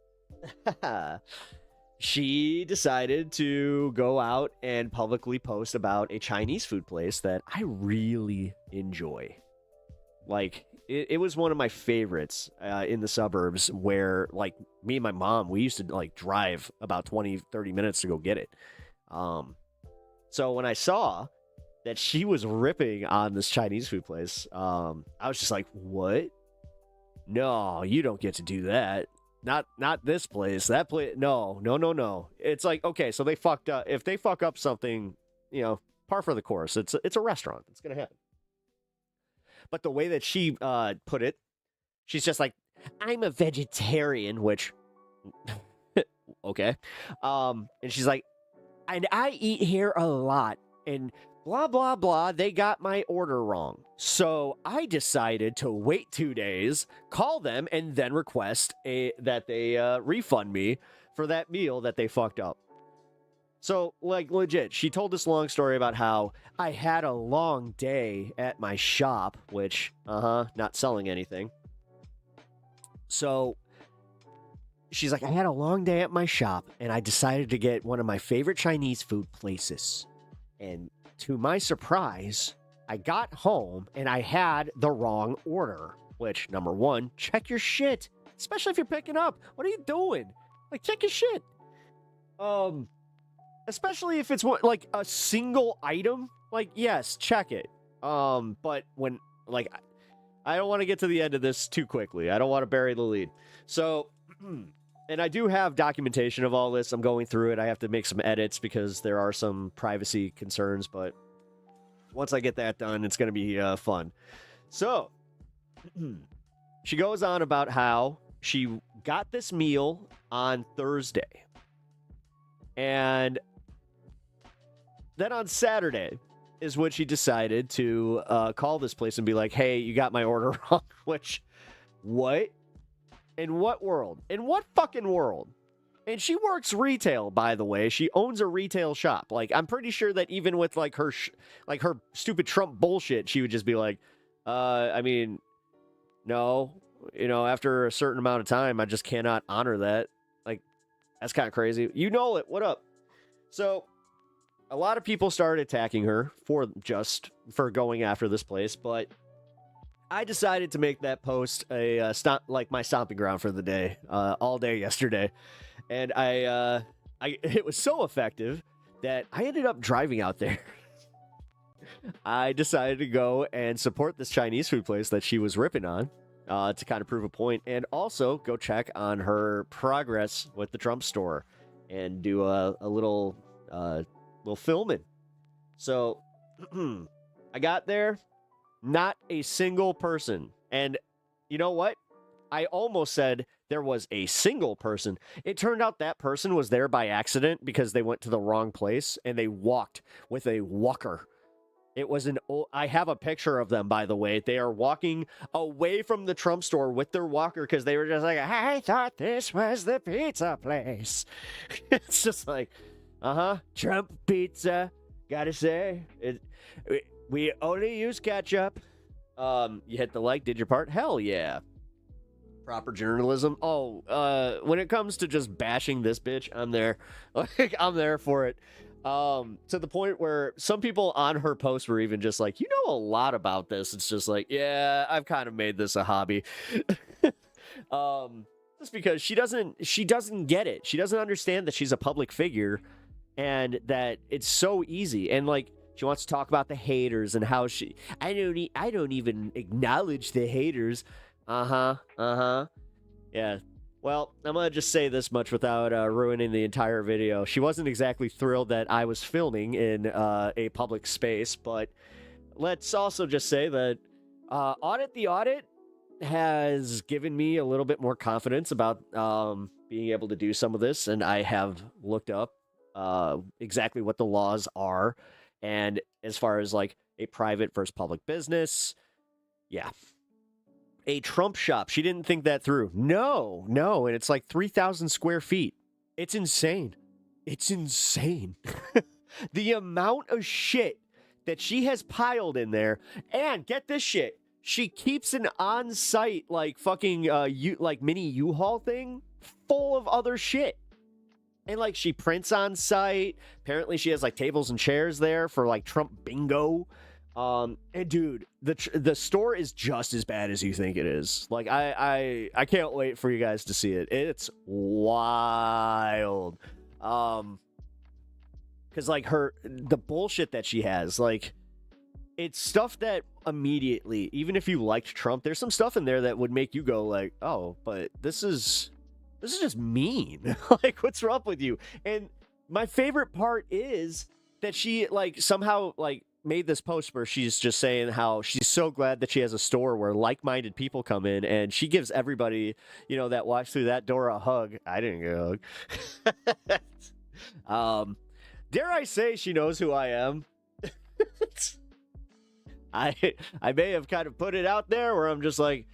she decided to go out and publicly post about a Chinese food place that I really enjoy. It was one of my favorites in the suburbs where, me and my mom, we used to, drive about 20, 30 minutes to go get it. So when I saw that she was ripping on this Chinese food place, I was just like, what? No, you don't get to do that. Not this place. That place. No. It's okay, so they fucked up. If they fuck up something, par for the course. It's a restaurant. It's going to happen. But the way that she put it, she's just like, I'm a vegetarian, which, okay. And she's like, and I eat here a lot, and blah, blah, blah, they got my order wrong. So I decided to wait 2 days, call them, and then request that they refund me for that meal that they fucked up. So, legit, she told this long story about how I had a long day at my shop, which, not selling anything. So, she's like, I had a long day at my shop, and I decided to get one of my favorite Chinese food places. And to my surprise, I got home, and I had the wrong order. Which, number one, check your shit. Especially if you're picking up. What are you doing? Check your shit. Especially if it's a single item, yes, check it. But when, I don't want to get to the end of this too quickly. I don't want to bury the lead. So, and I do have documentation of all this. I'm going through it. I have to make some edits because there are some privacy concerns, but once I get that done, it's going to be fun. So, she goes on about how she got this meal on Thursday. And then on Saturday is when she decided to call this place and be like, hey, you got my order wrong. Which, what? In what world? In what fucking world? And she works retail, by the way. She owns a retail shop. Like, I'm pretty sure that even with like her her stupid Trump bullshit, she would just be like, I mean, no, you know, after a certain amount of time, I just cannot honor that. Like, that's kind of crazy. You know it. What up? So, a lot of people started attacking her for going after this place, but I decided to make that post my stomping ground for the day, all day yesterday, and it was so effective that I ended up driving out there. I decided to go and support this Chinese food place that she was ripping on, to kind of prove a point, and also go check on her progress with the Trump store and do a little filming. So I got there. Not a single person. And you know what? I almost said there was a single person. It turned out that person was there by accident because they went to the wrong place and they walked with a walker. It was I have a picture of them, by the way. They are walking away from the Trump store with their walker because they were just like, I thought this was the pizza place. It's just like, Trump pizza. Gotta say, we only use ketchup. You hit the like, did your part? Hell yeah. Proper journalism. Oh, when it comes to just bashing this bitch, I'm there. Like, I'm there for it. To the point where some people on her post were even just like, you know a lot about this. It's just like, yeah, I've kind of made this a hobby. Just because she doesn't get it. She doesn't understand that she's a public figure and that it's so easy. And like, she wants to talk about the haters and how I don't even acknowledge the haters. Yeah. Well, I'm going to just say this much without ruining the entire video. She wasn't exactly thrilled that I was filming in a public space, but let's also just say that Audit the Audit has given me a little bit more confidence about being able to do some of this, and I have looked up exactly what the laws are. And as far as like a private versus public business, yeah. A Trump shop, she didn't think that through. No. And it's like 3,000 square feet. It's insane. It's insane. The amount of shit that she has piled in there. And get this shit. She keeps an on-site like fucking like mini U-Haul thing full of other shit. And, like, she prints on site. Apparently, she has, like, tables and chairs there for, like, Trump bingo. And, dude, the store is just as bad as you think it is. Like, I can't wait for you guys to see it. It's wild. Because, like, the bullshit that she has, like, it's stuff that immediately, even if you liked Trump, there's some stuff in there that would make you go, like, oh, but this is just mean. Like, what's wrong with you? And my favorite part is that she, like, somehow, like, made this post where she's just saying how she's so glad that she has a store where like-minded people come in, and she gives everybody, you know, that walks through that door a hug. I didn't get a hug. Dare I say she knows who I am? I may have kind of put it out there where I'm just like,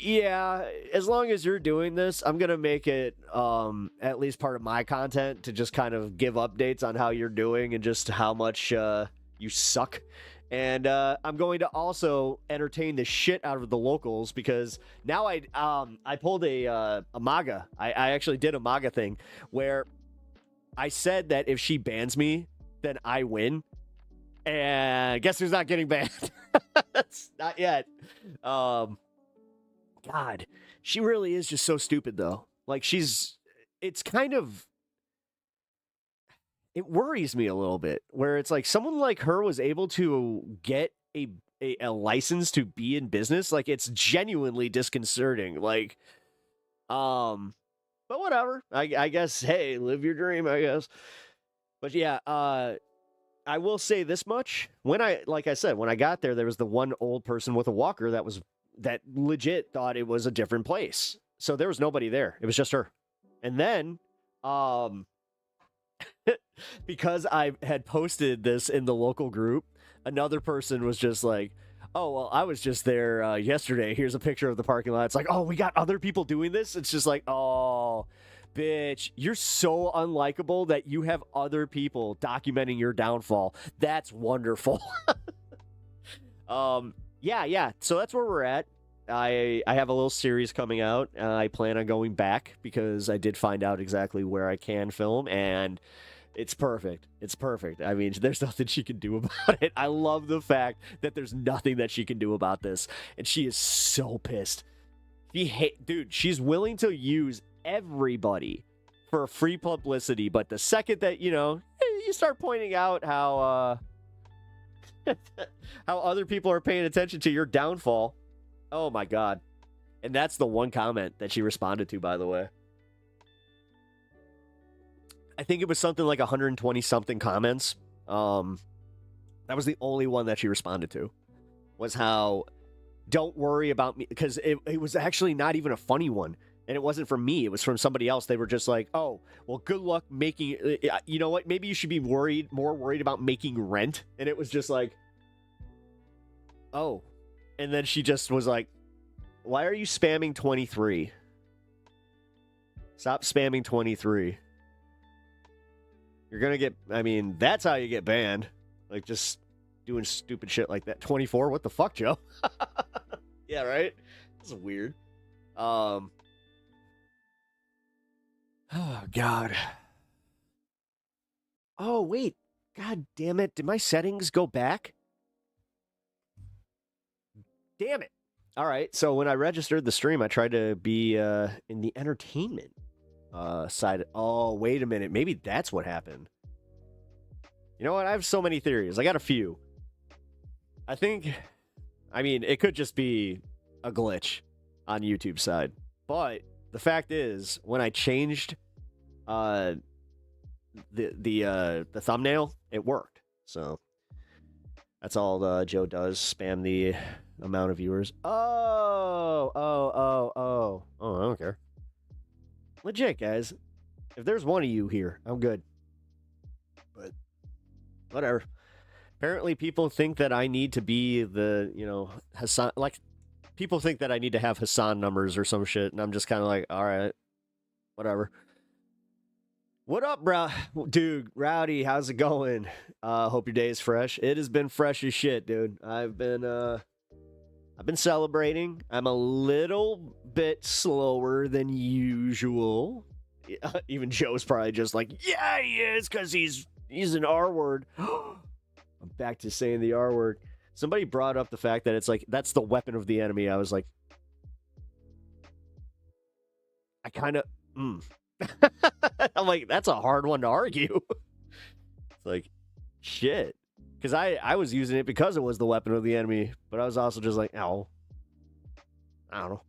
yeah, as long as you're doing this, I'm going to make it at least part of my content to just kind of give updates on how you're doing and just how much you suck. And I'm going to also entertain the shit out of the locals because now I pulled a MAGA. I actually did a MAGA thing where I said that if she bans me, then I win. And guess who's not getting banned? Not yet. God, she really is just so stupid, though. Like, it's kind of, it worries me a little bit, where it's like someone like her was able to get a license to be in business. Like, it's genuinely disconcerting. Like, But whatever. I guess, hey, live your dream, I guess. But yeah, I will say this much. Like I said, when I got there was the one old person with a walker that legit thought it was a different place. So there was nobody there. It was just her. And then, because I had posted this in the local group, another person was just like, oh, well, I was just there yesterday. Here's a picture of the parking lot. It's like, oh, we got other people doing this? It's just like, oh, bitch, you're so unlikable that you have other people documenting your downfall. That's wonderful. Yeah. So that's where we're at. I have a little series coming out. I plan on going back because I did find out exactly where I can film, and it's perfect. It's perfect. I mean, there's nothing she can do about it. I love the fact that there's nothing that she can do about this, and she is so pissed. Dude, she's willing to use everybody for free publicity, but the second that, you start pointing out how how other people are paying attention to your downfall, oh my God. And that's the one comment that she responded to, by the way. I think it was something like 120 something comments. That was the only one that she responded to, was how, don't worry about me, because it was actually not even a funny one. And it wasn't from me. It was from somebody else. They were just like, oh, well, good luck making, you know what? Maybe you should be more worried about making rent. And it was just like, oh. And then she just was like, why are you spamming 23? Stop spamming 23. You're going to get, that's how you get banned. Like, just doing stupid shit like that. 24? What the fuck, Joe? Yeah, right? This is weird. Oh, God. Oh, wait. God damn it. Did my settings go back? Damn it. All right. So when I registered the stream, I tried to be in the entertainment side. Oh, wait a minute. Maybe that's what happened. You know what? I have so many theories. I got a few. It could just be a glitch on YouTube side. But the fact is, when I changed the thumbnail, it worked. So that's all Joe does, spam the amount of viewers. Oh, I don't care. Legit, guys. If there's one of you here, I'm good. But whatever. Apparently people think that I need to be the, Hassan, like, people think that I need to have Hassan numbers or some shit, and I'm just kind of like, all right, whatever. What up, bro? Dude, Rowdy, how's it going? Hope your day is fresh. It has been fresh as shit, dude. I've been celebrating. I'm a little bit slower than usual. Even Joe's probably just like, yeah, he is, because he's an R word. I'm back to saying the R word. Somebody brought up the fact that it's like, that's the weapon of the enemy. I was like, I'm like, that's a hard one to argue. It's like, shit. Because I was using it because it was the weapon of the enemy, but I was also just like, ow. I don't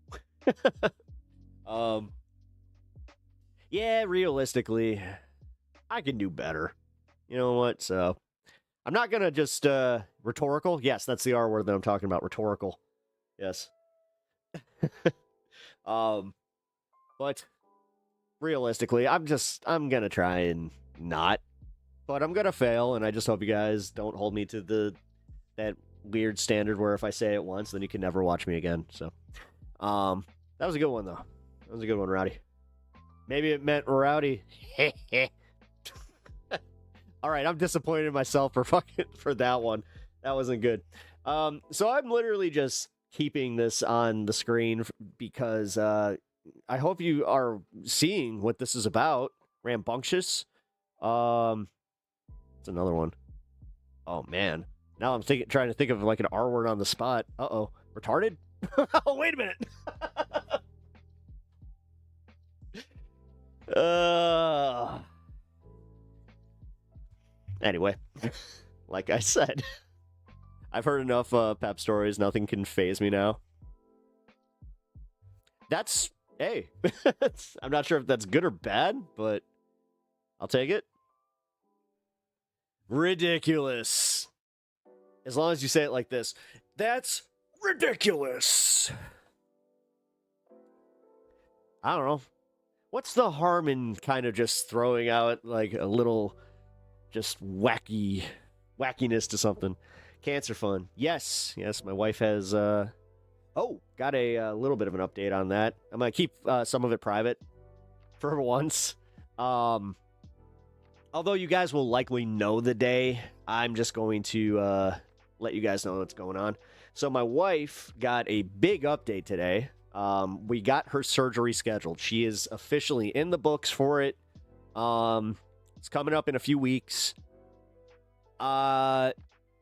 know. Yeah, realistically, I can do better. You know what? So I'm not gonna just rhetorical. Yes, that's the R word that I'm talking about. Rhetorical. Yes. But realistically, I'm gonna try and not. But I'm gonna fail, and I just hope you guys don't hold me to that weird standard where if I say it once, then you can never watch me again. So, that was a good one though. That was a good one, Rowdy. Maybe it meant Rowdy. All right, I'm disappointed in myself for that one. That wasn't good. So I'm literally just keeping this on the screen because I hope you are seeing what this is about. Rambunctious. It's another one. Oh man. Now I'm trying to think of like an R word on the spot. Uh-oh. Retarded? Oh, wait a minute. Anyway, like I said, I've heard enough pep stories. Nothing can faze me now. That's hey, I'm not sure if that's good or bad, but I'll take it. Ridiculous. As long as you say it like this. That's ridiculous. I don't know. What's the harm in kind of just throwing out like a little just wackiness to something? Cancer fun. Yes, my wife has got a little bit of an update on that. I'm going to keep some of it private for once. Although you guys will likely know the day, I'm just going to let you guys know what's going on. So my wife got a big update today. We got her surgery scheduled. She is officially in the books for it. It's coming up in a few weeks.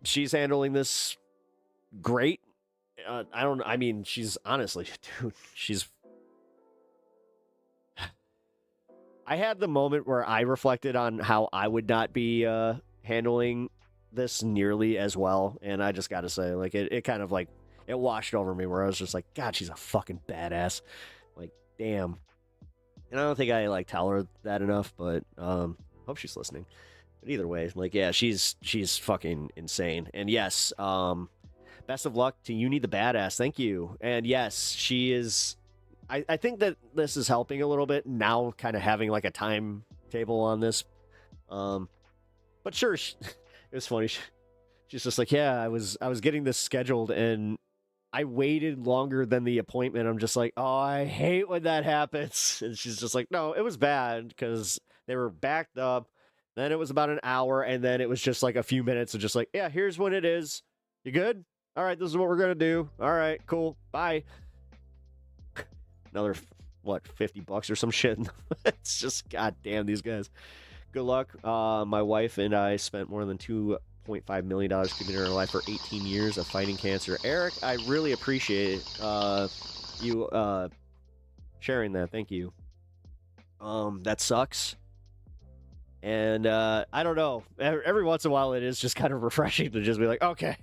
She's handling this great. She's honestly, dude, I had the moment where I reflected on how I would not be handling this nearly as well, and I just gotta say, like, it kind of like it washed over me where I was just like, God, she's a fucking badass. Like, damn. And I don't think I like tell her that enough, but hope she's listening. But either way, like, yeah, she's fucking insane. And yes, best of luck to You Need the Badass. Thank you. And yes, she is. I think that this is helping a little bit now, kind of having like a timetable on this. But sure, it was funny. She's just like, yeah, I was getting this scheduled and I waited longer than the appointment. I'm just like, oh, I hate when that happens. And she's just like, no, it was bad because they were backed up. Then it was about an hour, and then it was just like a few minutes of just like, yeah, here's when it is. You good? All right, this is what we're going to do. All right, cool. Bye. Another, $50 or some shit? It's just, goddamn, these guys. Good luck. My wife and I spent more than $2.5 million keeping her alive for 18 years of fighting cancer. Eric, I really appreciate you sharing that. Thank you. That sucks. And I don't know. Every once in a while, it is just kind of refreshing to just be like, okay,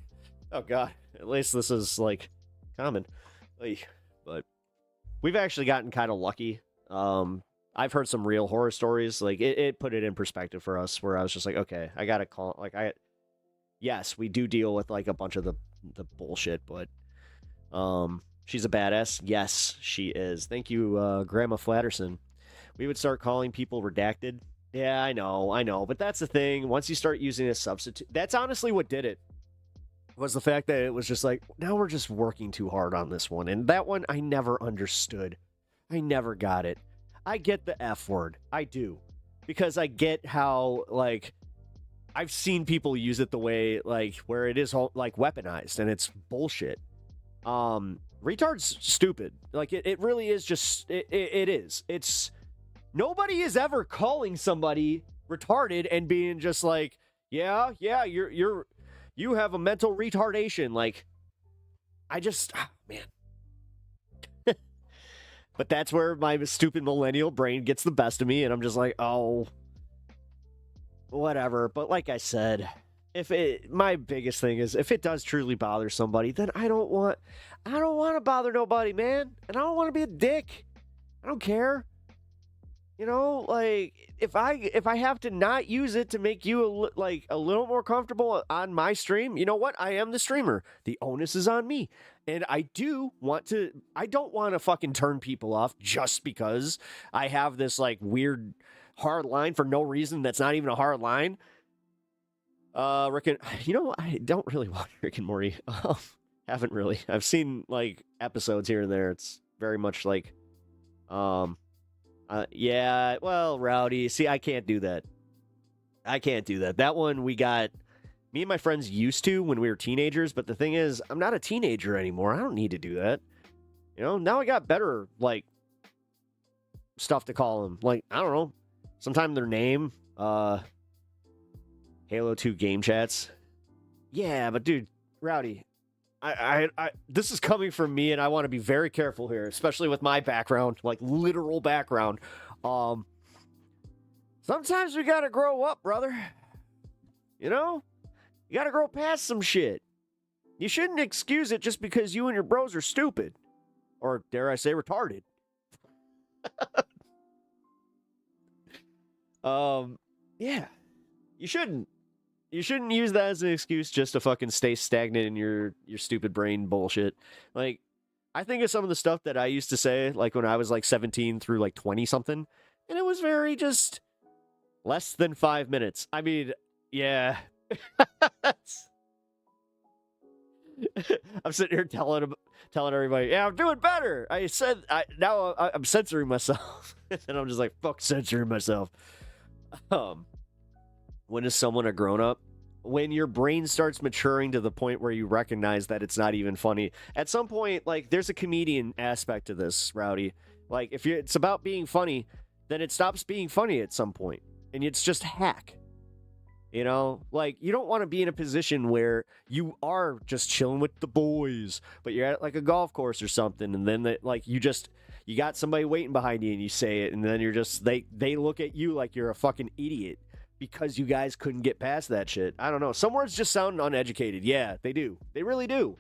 oh god, at least this is like common. But we've actually gotten kind of lucky. I've heard some real horror stories. Like it put it in perspective for us, where I was just like, okay, I gotta call. Yes, we do deal with like a bunch of the bullshit, but she's a badass. Yes, she is. Thank you, Grandma Flatterson. We would start calling people redacted. Yeah, I know. But that's the thing. Once you start using a substitute, that's honestly what did it. Was the fact that it was just like, now we're just working too hard on this one. And that one, I never understood. I never got it. I get the F word. I do. Because I get how, like, I've seen people use it the way, like, where it is, like, weaponized. And it's bullshit. Retard's stupid. Like, it really is just, it is. It's... Nobody is ever calling somebody retarded and being just like, yeah, you have a mental retardation. Like, man. But that's where my stupid millennial brain gets the best of me, and I'm just like, oh, whatever. But like I said, my biggest thing is if it does truly bother somebody, then I don't want to bother nobody, man, and I don't want to be a dick. I don't care. You know, like, if I have to not use it to make you a little more comfortable on my stream, you know what? I am the streamer. The onus is on me. And I don't want to fucking turn people off just because I have this, like, weird hard line for no reason that's not even a hard line. Rick and... You know, I don't really watch Rick and Morty. Haven't really. I've seen, like, episodes here and there. It's very much like... yeah, well, Rowdy, see, I can't do that. That one me and my friends used to when we were teenagers, but the thing is, I'm not a teenager anymore. I don't need to do that. You know, now I got better, like, stuff to call them. Like, I don't know, sometime their name, Halo 2 game chats. Yeah, but dude, Rowdy, I this is coming from me, and I want to be very careful here, especially with my background, like literal background. Sometimes we gotta grow up, brother. You know, you gotta grow past some shit. You shouldn't excuse it just because you and your bros are stupid, or dare I say, retarded. Yeah, you shouldn't. You shouldn't use that as an excuse just to fucking stay stagnant in your stupid brain bullshit. Like, I think of some of the stuff that I used to say, like when I was like 17 through like 20 something, and it was very just less than 5 minutes. I mean, yeah. I'm sitting here telling everybody, yeah, I'm doing better. Now I'm censoring myself, and I'm just like, fuck censoring myself. When is someone a grown up? When your brain starts maturing to the point where you recognize that it's not even funny. At some point, like, there's a comedian aspect to this, Rowdy. Like, if it's about being funny, then it stops being funny at some point, and it's just hack. You know, like, you don't want to be in a position where you are just chilling with the boys, but you're at like a golf course or something, and then you got somebody waiting behind you, and you say it, and then you're just they look at you like you're a fucking idiot because you guys couldn't get past that shit. I don't know. Some words just sound uneducated. Yeah, they do. They really do.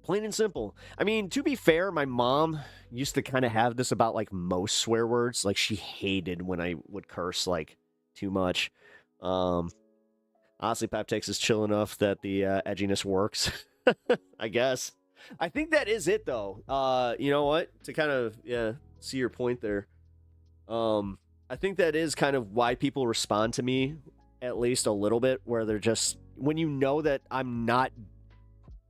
Plain and simple. I mean, to be fair, my mom used to kind of have this about like most swear words. Like, she hated when I would curse like too much. Honestly, Pep Takes is chill enough that the edginess works. I guess. I think that is it, though. You know what? To kind of see your point there. I think that is kind of why people respond to me, at least a little bit, where they're just, when you know that I'm not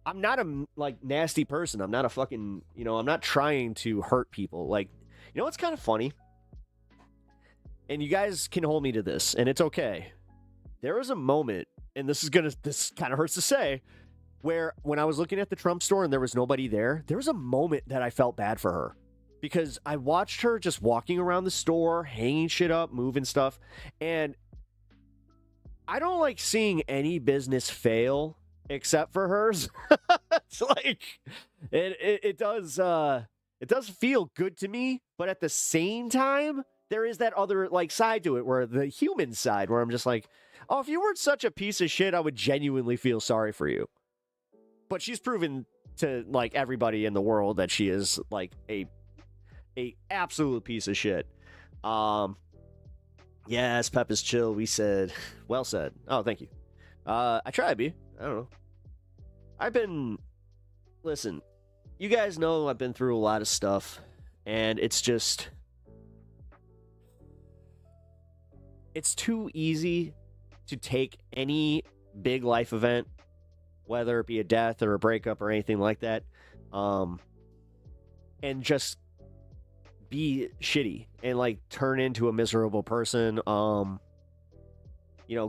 a like nasty person. I'm not a fucking, I'm not trying to hurt people. Like, you know what's kind of funny? And you guys can hold me to this, and it's okay. There was a moment, and this kind of hurts to say, where when I was looking at the Trump store and there was nobody there was a moment that I felt bad for her. Because I watched her just walking around the store, hanging shit up, moving stuff. And I don't like seeing any business fail except for hers. It's like, it does feel good to me. But at the same time, there is that other like side to it, where the human side, where I'm just like, oh, if you weren't such a piece of shit, I would genuinely feel sorry for you. But she's proven to like everybody in the world that she is like a absolute piece of shit. Yes, Pep is chill. We said, well said. Oh, thank you. I try to be. I don't know. Listen, you guys know I've been through a lot of stuff, and it's too easy to take any big life event, whether it be a death or a breakup or anything like that, and just be shitty and like turn into a miserable person,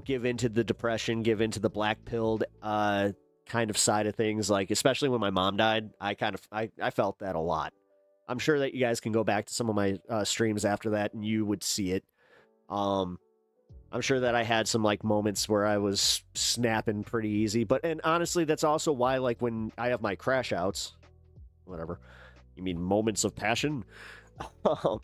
give into the depression, give into the black pilled kind of side of things. Like, especially when my mom died, I felt that a lot. I'm sure that you guys can go back to some of my streams after that and you would see it. I'm sure that I had some like moments where I was snapping pretty easy, and honestly, that's also why, like, when I have my crash outs, whatever, you mean moments of passion? Although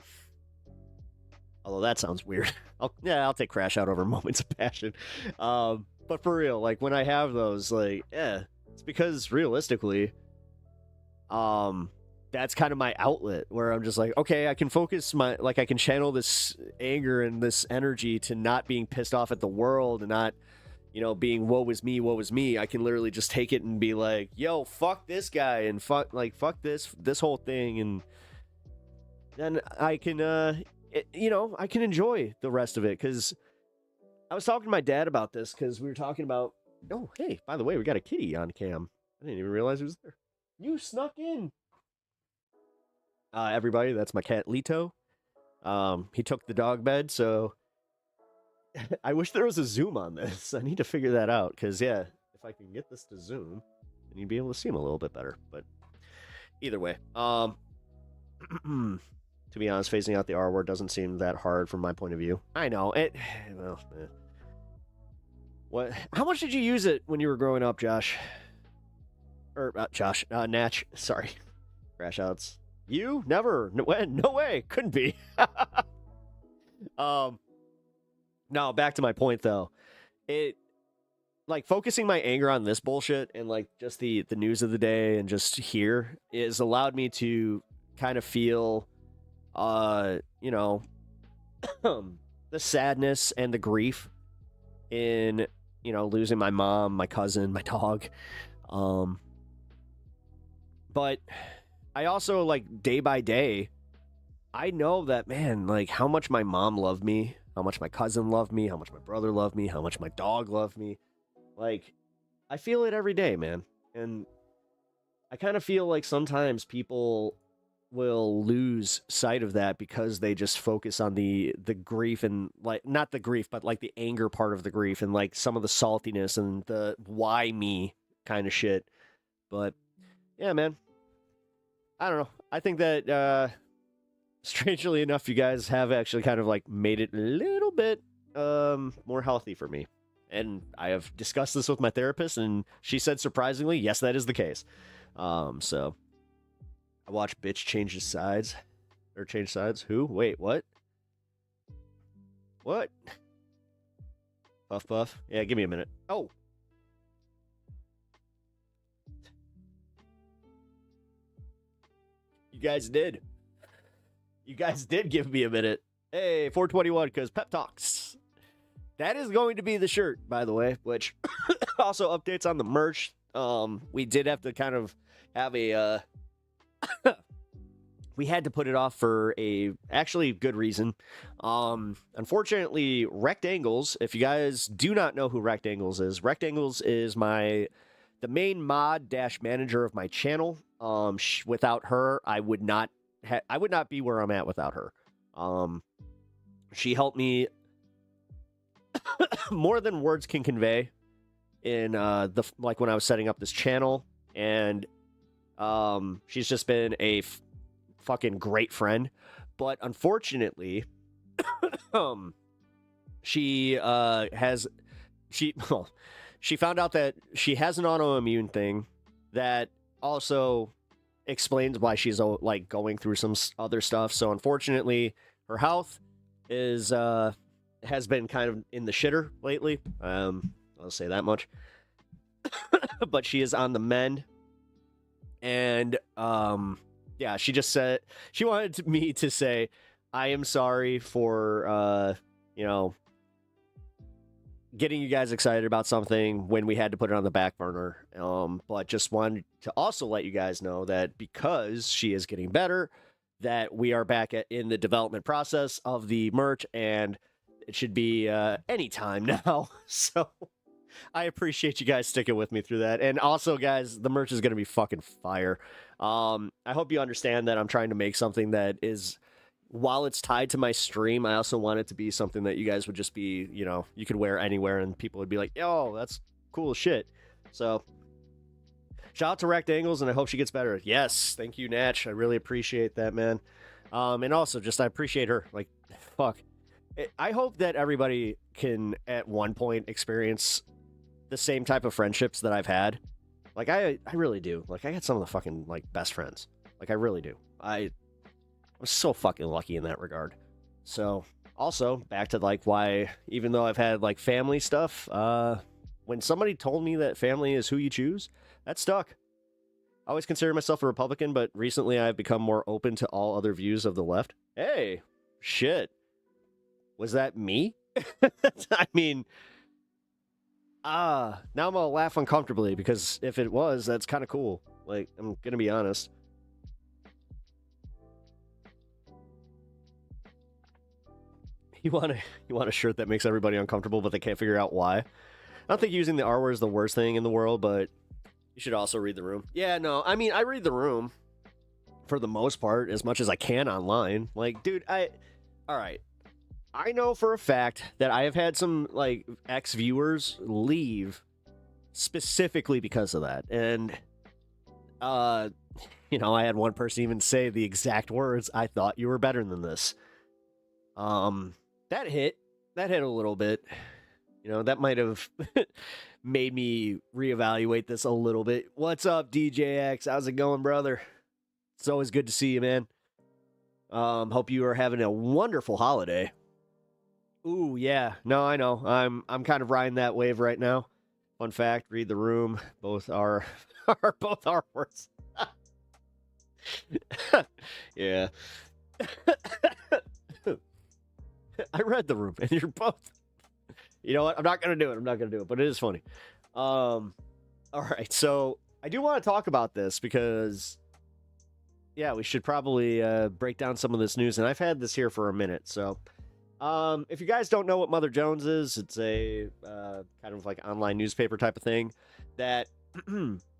that sounds weird. I'll take crash out over moments of passion. But for real, like, when I have those, like, it's because realistically, that's kind of my outlet, where I'm just like, okay, I can focus I can channel this anger and this energy to not being pissed off at the world and not, being woe is me. I can literally just take it and be like, yo, fuck this guy and fuck this whole thing, and then I can, I can enjoy the rest of it. Because I was talking to my dad about this, because we were talking about, oh, hey, by the way, we got a kitty on cam. I didn't even realize it was there. You snuck in. Everybody, that's my cat, Lito. He took the dog bed, so I wish there was a zoom on this. I need to figure that out, because, yeah, if I can get this to zoom, then you'd be able to see him a little bit better. But either way, to be honest, phasing out the R word doesn't seem that hard from my point of view. I know it. Well, what? How much did you use it when you were growing up, Josh? Natch. Sorry, crash outs. You never? No way. Couldn't be. No, back to my point though. It, like, focusing my anger on this bullshit and like just the news of the day and just here is allowed me to kind of feel you know, the sadness and the grief in, you know, losing my mom, my cousin, my dog. But I also, like, day by day, I know that, man, like, how much my mom loved me, how much my cousin loved me, how much my brother loved me, how much my dog loved me. Like, I feel it every day, man. And I kind of feel like sometimes people will lose sight of that because they just focus on the grief and, like, not the grief, but like the anger part of the grief and like some of the saltiness and the why me kind of shit. But yeah, man, I don't know. I think that strangely enough, you guys have actually kind of like made it a little bit more healthy for me. And I have discussed this with my therapist, and she said surprisingly, yes, that is the case. So I watched bitch change sides. Or change sides? Who? Wait, what? What? Puff puff. Yeah, give me a minute. Oh. You guys did. You guys did give me a minute. Hey, 421, because pep talks. That is going to be the shirt, by the way, which also updates on the merch. We did have to kind of have a, we had to put it off for a actually good reason. Unfortunately, Rectangles, if you guys do not know who Rectangles is the main mod dash manager of my channel. Without her, I would not be where I'm at without her. She helped me more than words can convey in like when I was setting up this channel, and she's just been a fucking great friend. But unfortunately, she found out that she has an autoimmune thing that also explains why she's like going through some other stuff. So unfortunately, her health has been kind of in the shitter lately. I'll say that much. But she is on the mend. And yeah, she just said she wanted me to say, I am sorry for getting you guys excited about something when we had to put it on the back burner. But just wanted to also let you guys know that because she is getting better, that we are back in the development process of the merch, and it should be any time now. So I appreciate you guys sticking with me through that. And also, guys, the merch is going to be fucking fire. I hope you understand that I'm trying to make something that is, while it's tied to my stream, I also want it to be something that you guys would just be, you could wear anywhere and people would be like, yo, that's cool as shit. So shout out to Rectangles, and I hope she gets better. Yes, thank you, Natch. I really appreciate that, man. And also, just I appreciate her. Like, fuck. I hope that everybody can, at one point, experience the same type of friendships that I've had. Like, I really do. Like, I got some of the fucking, like, best friends. Like, I really do. I'm so fucking lucky in that regard. So, also, back to, like, why, even though I've had, like, family stuff, when somebody told me that family is who you choose, that stuck. I always consider myself a Republican, but recently I've become more open to all other views of the left. Hey, shit. Was that me? I mean, now I'm gonna laugh uncomfortably, because if it was, that's kind of cool. Like, I'm gonna be honest. You want a shirt that makes everybody uncomfortable, but they can't figure out why. I don't think using the R word is the worst thing in the world, but you should also read the room. Yeah, no, I mean, I read the room for the most part, as much as I can online. Like, dude, all right. I know for a fact that I have had some, like, ex-viewers leave specifically because of that. And, I had one person even say the exact words, I thought you were better than this. That hit a little bit. That might have made me reevaluate this a little bit. What's up, DJX? How's it going, brother? It's always good to see you, man. Hope you are having a wonderful holiday. Ooh, yeah. No, I know. I'm kind of riding that wave right now. Fun fact, read the room. Both are both our words. Yeah. I read the room, and you're both. You know what? I'm not gonna do it. But it is funny. All right, so I do want to talk about this because, yeah, we should probably break down some of this news, and I've had this here for a minute. So, if you guys don't know what Mother Jones is, it's a kind of like online newspaper type of thing that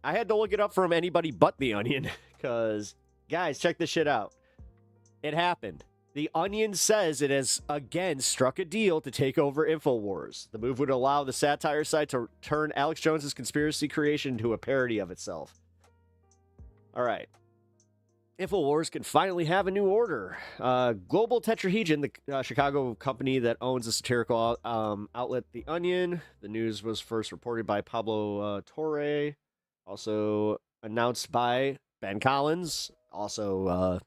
I had to look it up from anybody but The Onion because, guys, check this shit out. It happened. The Onion says it has again struck a deal to take over Infowars. The move would allow the satire site to turn Alex Jones's conspiracy creation into a parody of itself. All right. Infowars can finally have a new order. Global Tetrahedron, the Chicago company that owns the satirical outlet The Onion. The news was first reported by Pablo Torre, also announced by Ben Collins, also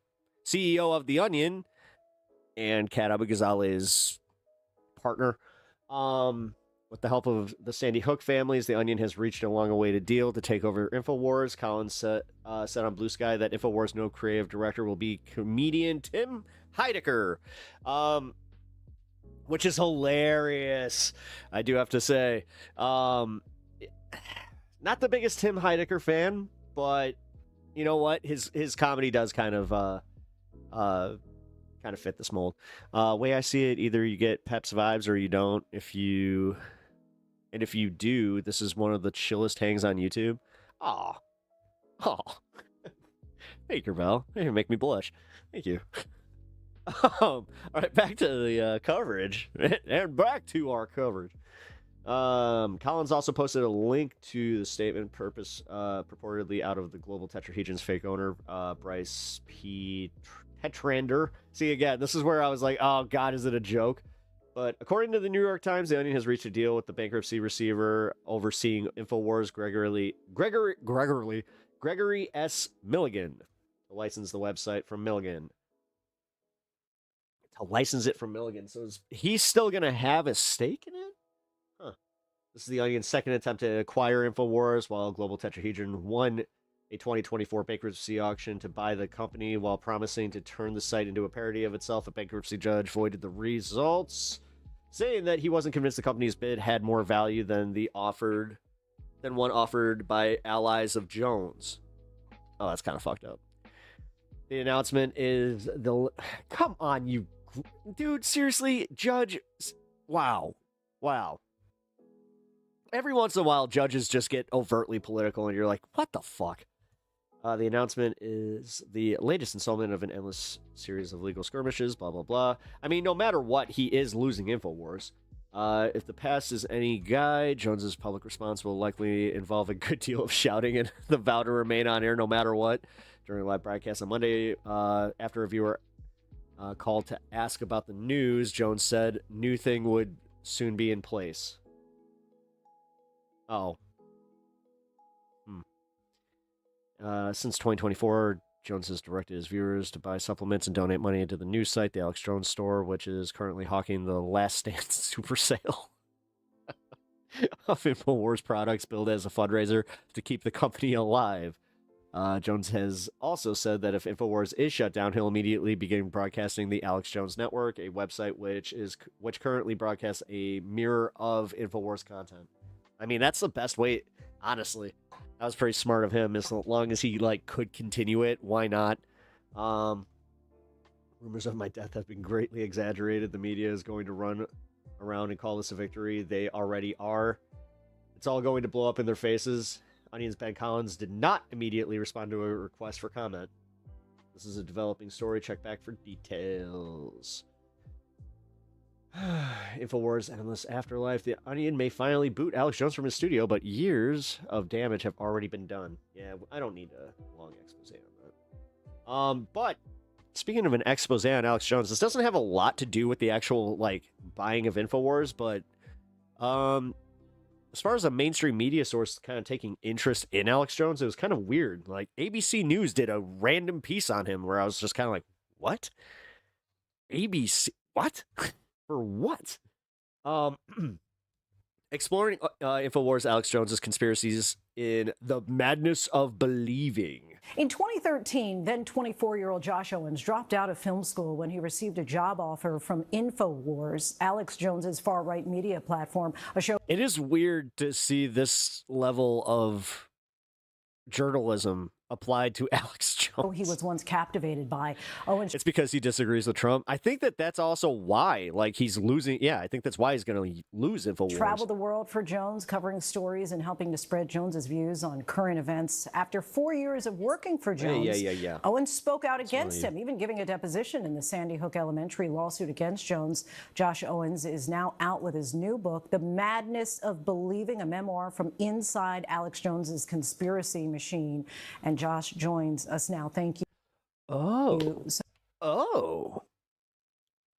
CEO of The Onion, and Kat Abou-Ghazaleh's partner. With the help of the Sandy Hook families, The Onion has reached a long-awaited deal to take over Infowars. Collins said on Blue Sky that Infowars' no creative director will be comedian Tim Heidecker, which is hilarious, I do have to say. Not the biggest Tim Heidecker fan, but you know what? His comedy does kind of fit this mold. Way I see it, either you get Pep's vibes or you don't. If you do, this is one of the chillest hangs on YouTube. Oh, Baker Bell, you make me blush. Thank you. All right, back to the coverage, and back to our coverage. Collins also posted a link to the statement purportedly out of the Global Tetrahedron's fake owner, Bryce P. Tetrander. See, again, this is where I was like, oh, God, is it a joke? But according to the New York Times, The Onion has reached a deal with the bankruptcy receiver overseeing Infowars, Gregory S. Milligan, to license the website from Milligan. So is he still going to have a stake in it? Huh. This is The Onion's second attempt to acquire Infowars, while Global Tetrahedron won a 2024 bankruptcy auction to buy the company while promising to turn the site into a parody of itself. A bankruptcy judge voided the results, saying that he wasn't convinced the company's bid had more value than one offered by allies of Jones. Oh, that's kind of fucked up. The announcement is come on, you dude, seriously, judge. Wow. Every once in a while, judges just get overtly political, and you're like, what the fuck? The announcement is the latest installment of an endless series of legal skirmishes, blah, blah, blah. I mean, no matter what, he is losing Infowars. If the past is any guide, Jones's public response will likely involve a good deal of shouting and the vow to remain on air no matter what. During a live broadcast on Monday, after a viewer called to ask about the news, Jones said new thing would soon be in place. Oh. Since 2024, Jones has directed his viewers to buy supplements and donate money into the news site, the Alex Jones store, which is currently hawking the Last Stand super sale of Infowars products billed as a fundraiser to keep the company alive. Jones has also said that if Infowars is shut down, he'll immediately begin broadcasting the Alex Jones Network, a website which currently broadcasts a mirror of Infowars content. I mean, that's the best way, honestly. That was pretty smart of him. As long as he could continue it, why not? Rumors of my death have been greatly exaggerated. The media is going to run around and call this a victory. They already are. It's all going to blow up in their faces. Onion's Ben Collins did not immediately respond to a request for comment. This is a developing story. Check back for details. Infowars Endless Afterlife. The Onion may finally boot Alex Jones from his studio, but years of damage have already been done. Yeah, I don't need a long expose on that. But speaking of an expose on Alex Jones, this doesn't have a lot to do with the actual buying of Infowars, but as far as a mainstream media source kind of taking interest in Alex Jones, it was kind of weird. ABC News did a random piece on him where I was just kind of like, what? ABC? What? For what? Exploring Infowars Alex Jones's conspiracies in The Madness of Believing. In 2013, then 24-year-old Josh Owens dropped out of film school when he received a job offer from Infowars, Alex Jones's far-right media platform, a show. It is weird to see this level of journalism applied to Alex Jones. He was once captivated by. Owens. It's because he disagrees with Trump. I think that that's also why, like, he's losing. Yeah, I think that's why he's going to lose Infowars. Traveled the world for Jones, covering stories and helping to spread Jones's views on current events. After 4 years of working for Jones, Owens spoke out against him, even giving a deposition in the Sandy Hook Elementary lawsuit against Jones. Josh Owens is now out with his new book, The Madness of Believing, a memoir from inside Alex Jones's conspiracy machine. And Josh joins us now. Thank you. Oh.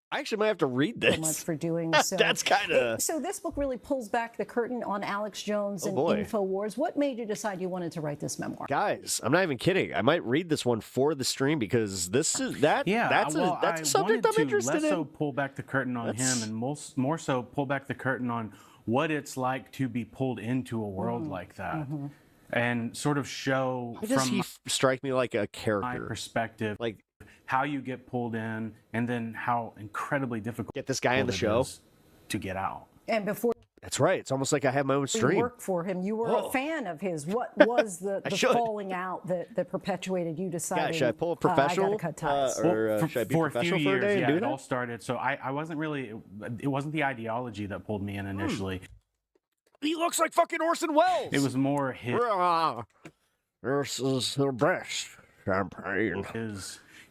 I actually might have to read this. So much for doing so. That's kind of. So this book really pulls back the curtain on Alex Jones and Infowars. What made you decide you wanted to write this memoir? Guys, I'm not even kidding. I might read this one for the stream because this is that's a subject I'm interested in. Less so pull back the curtain on him and more so pull back the curtain on what it's like to be pulled into a world like that. And sort of show Why does he strike me like a character? My perspective, like how you get pulled in, and then how incredibly difficult get this guy on the show to get out. And before that's right, it's almost like I have my own stream. You worked for him. You were a fan of his. What was the falling out that perpetually you deciding? God, should I pull a professional? I gotta cut ties. Should I be for a professional few for years, a day and do it that? all started. So I wasn't really. It wasn't the ideology that pulled me in initially. He looks like fucking Orson Welles. It was more his. This is the best champagne.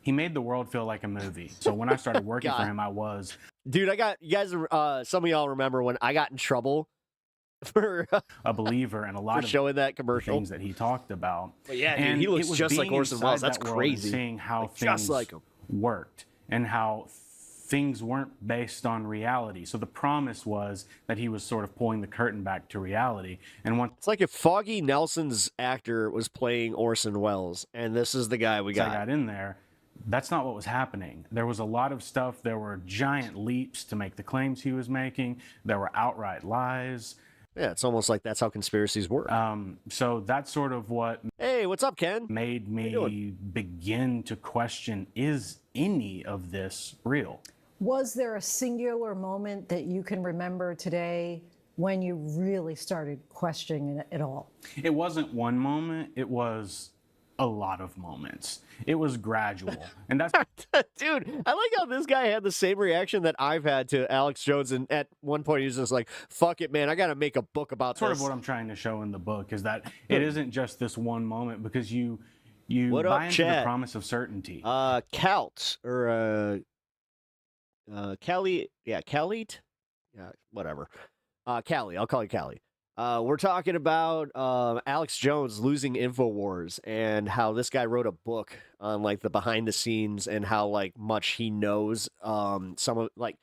He made the world feel like a movie. So when I started working for him, I was. Dude, you guys, some of y'all remember when I got in trouble for a believer and a lot of showing that commercial things that he talked about. But yeah, dude, he looks just like Orson Welles. That's crazy. Seeing how like, things just like him. Worked and how things weren't based on reality. So the promise was that he was sort of pulling the curtain back to reality. And once it's like if Foggy Nelson's actor was playing Orson Welles, and this is the guy we got. I got in there. That's not what was happening. There was a lot of stuff. There were giant leaps to make the claims he was making. There were outright lies. Yeah, it's almost like that's how conspiracies work. So that's sort of what. Hey, what's up, Ken? Made me begin to question: is any of this real? Was there a singular moment that you can remember today when you really started questioning it all? It wasn't one moment. It was a lot of moments. It was gradual. And that's dude, I like how this guy had the same reaction that I've had to Alex Jones, and at one point he was just like, fuck it, man, I gotta make a book about sort this. Of what I'm trying to show in the book is that it isn't just this one moment, because you what buy up, into Chad? The promise of certainty. Calt or Callie, whatever. Callie, I'll call you Callie. We're talking about Alex Jones losing Infowars and how this guy wrote a book on like the behind the scenes and how like much he knows. Some of like,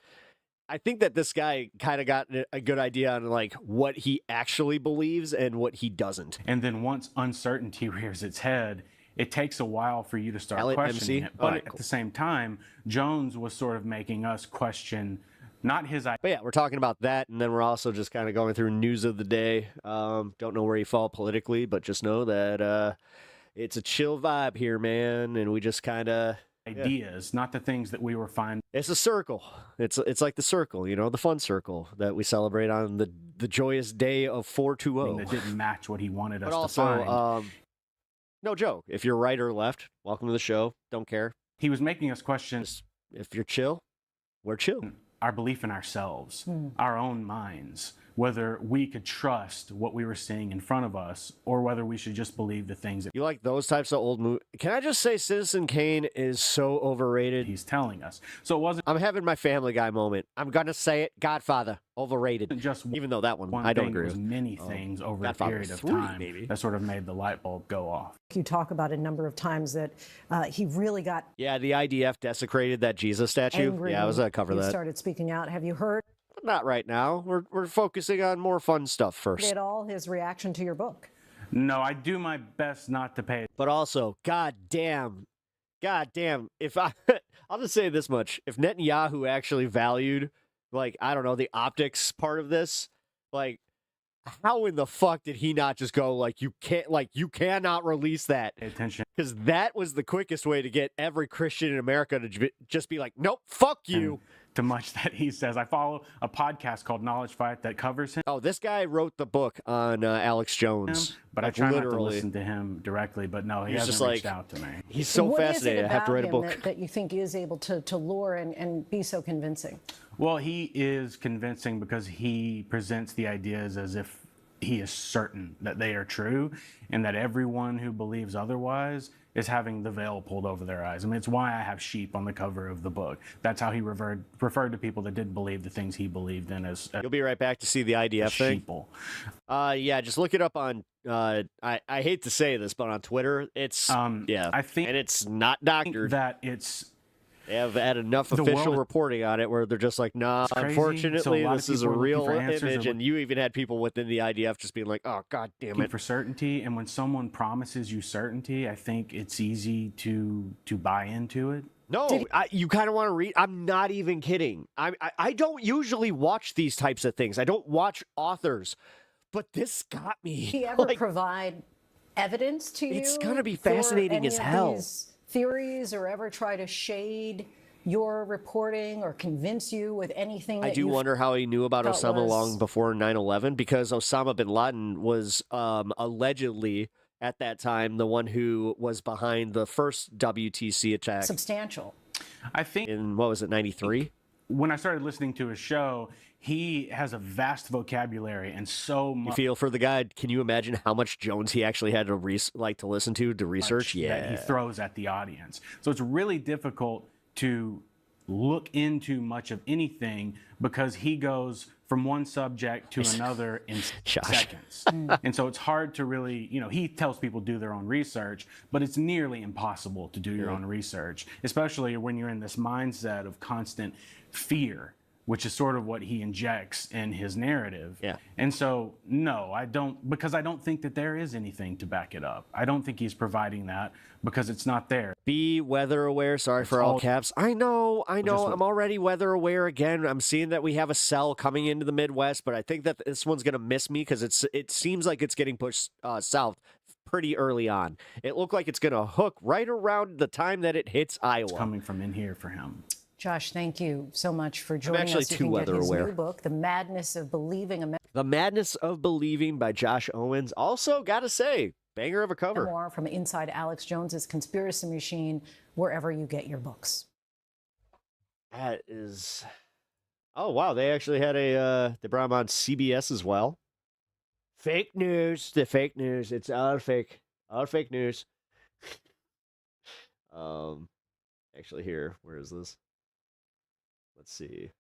I think that this guy kind of got a good idea on like what he actually believes and what he doesn't. And then once uncertainty rears its head, it takes a while for you to start questioning it. But at the same time, Jones was sort of making us question not his idea. But yeah, we're talking about that, and then we're also just kind of going through news of the day. Don't know where you fall politically, but just know that it's a chill vibe here, man, and we just kind of ideas, not the things that we were finding. It's a circle. It's like the circle, you know, the fun circle that we celebrate on the joyous day of 420. That didn't match what he wanted us also, to find. No joke. If you're right or left, welcome to the show. Don't care. He was making us question. If you're chill, we're chill. Our belief in ourselves, our own minds, whether we could trust what we were seeing in front of us or whether we should just believe the things that you like those types of old movies. Can I just say Citizen Kane is so overrated? He's telling us. So it wasn't. I'm having my Family Guy moment. I'm going to say it. Godfather, overrated. Just even though that one I don't agree with. Many things over Godfather a period of 3, time baby. That sort of made the light bulb go off. You talk about a number of times that he really got the IDF desecrated that Jesus statue. Angry. Yeah, I was going to cover that. Started speaking out. Have you heard? Not right now. We're focusing on more fun stuff first. At all his reaction to your book? No, I do my best not to pay. But also, goddamn, if I'll just say this much: if Netanyahu actually valued, like, I don't know, the optics part of this, like, how in the fuck did he not just go like, you cannot release that? Pay attention. Because that was the quickest way to get every Christian in America to just be like, nope, fuck you. To much that he says. I follow a podcast called Knowledge Fight that covers him. Oh, this guy wrote the book on Alex Jones. But I try not to listen to him directly. But no, he hasn't just reached like, out to me. He's so fascinating. I have to write a book. That you think is able to lure and be so convincing? Well, he is convincing because he presents the ideas as if he is certain that they are true and that everyone who believes otherwise is having the veil pulled over their eyes. I mean, it's why I have sheep on the cover of the book. That's how he referred to people that did believe the things he believed in as You'll be right back to see the IDF thing. Sheeple. Yeah, just look it up on, I hate to say this, but on Twitter, it's, I think, and it's not doctored. That it's, they have had enough official reporting on it where they're just like, nah, unfortunately, this is a real image. And you even had people within the IDF just being like, oh, God damn it. For certainty. And when someone promises you certainty, I think it's easy to buy into it. No, you kind of want to read. I'm not even kidding. I don't usually watch these types of things. I don't watch authors. But this got me. Did he ever provide evidence to you? It's going to be fascinating as hell. Theories, or ever try to shade your reporting or convince you with anything that I do wonder how he knew about Osama long before 9/11, because Osama bin Laden was allegedly at that time the one who was behind the first WTC attack. Substantial. I think in, what was it, 93? When I started listening to his show, he has a vast vocabulary and so much. You feel for the guy. Can you imagine how much Jones he actually had to listen to research? Yeah, that he throws at the audience. So it's really difficult to look into much of anything because he goes from one subject to another in seconds. And so it's hard to really, he tells people do their own research, but it's nearly impossible to do your own research, especially when you're in this mindset of constant fear, which is sort of what he injects in his narrative. Yeah. And so, no, I don't, because I don't think that there is anything to back it up. I don't think he's providing that because it's not there. Be weather aware. Sorry for all caps. I know. I'm already weather aware again. I'm seeing that we have a cell coming into the Midwest, but I think that this one's going to miss me because it seems like it's getting pushed south pretty early on. It looked like it's going to hook right around the time that it hits Iowa. It's coming from in here for him. Josh, thank you so much for joining us. I'm actually too weather aware. New book, The Madness of Believing. The Madness of Believing by Josh Owens. Also, gotta say, banger of a cover. More from inside Alex Jones's conspiracy machine, wherever you get your books. That is... Oh, wow. They actually had they brought him on CBS as well. Fake news. The fake news. It's all fake. All fake news. Actually, here. Where is this? Let's see.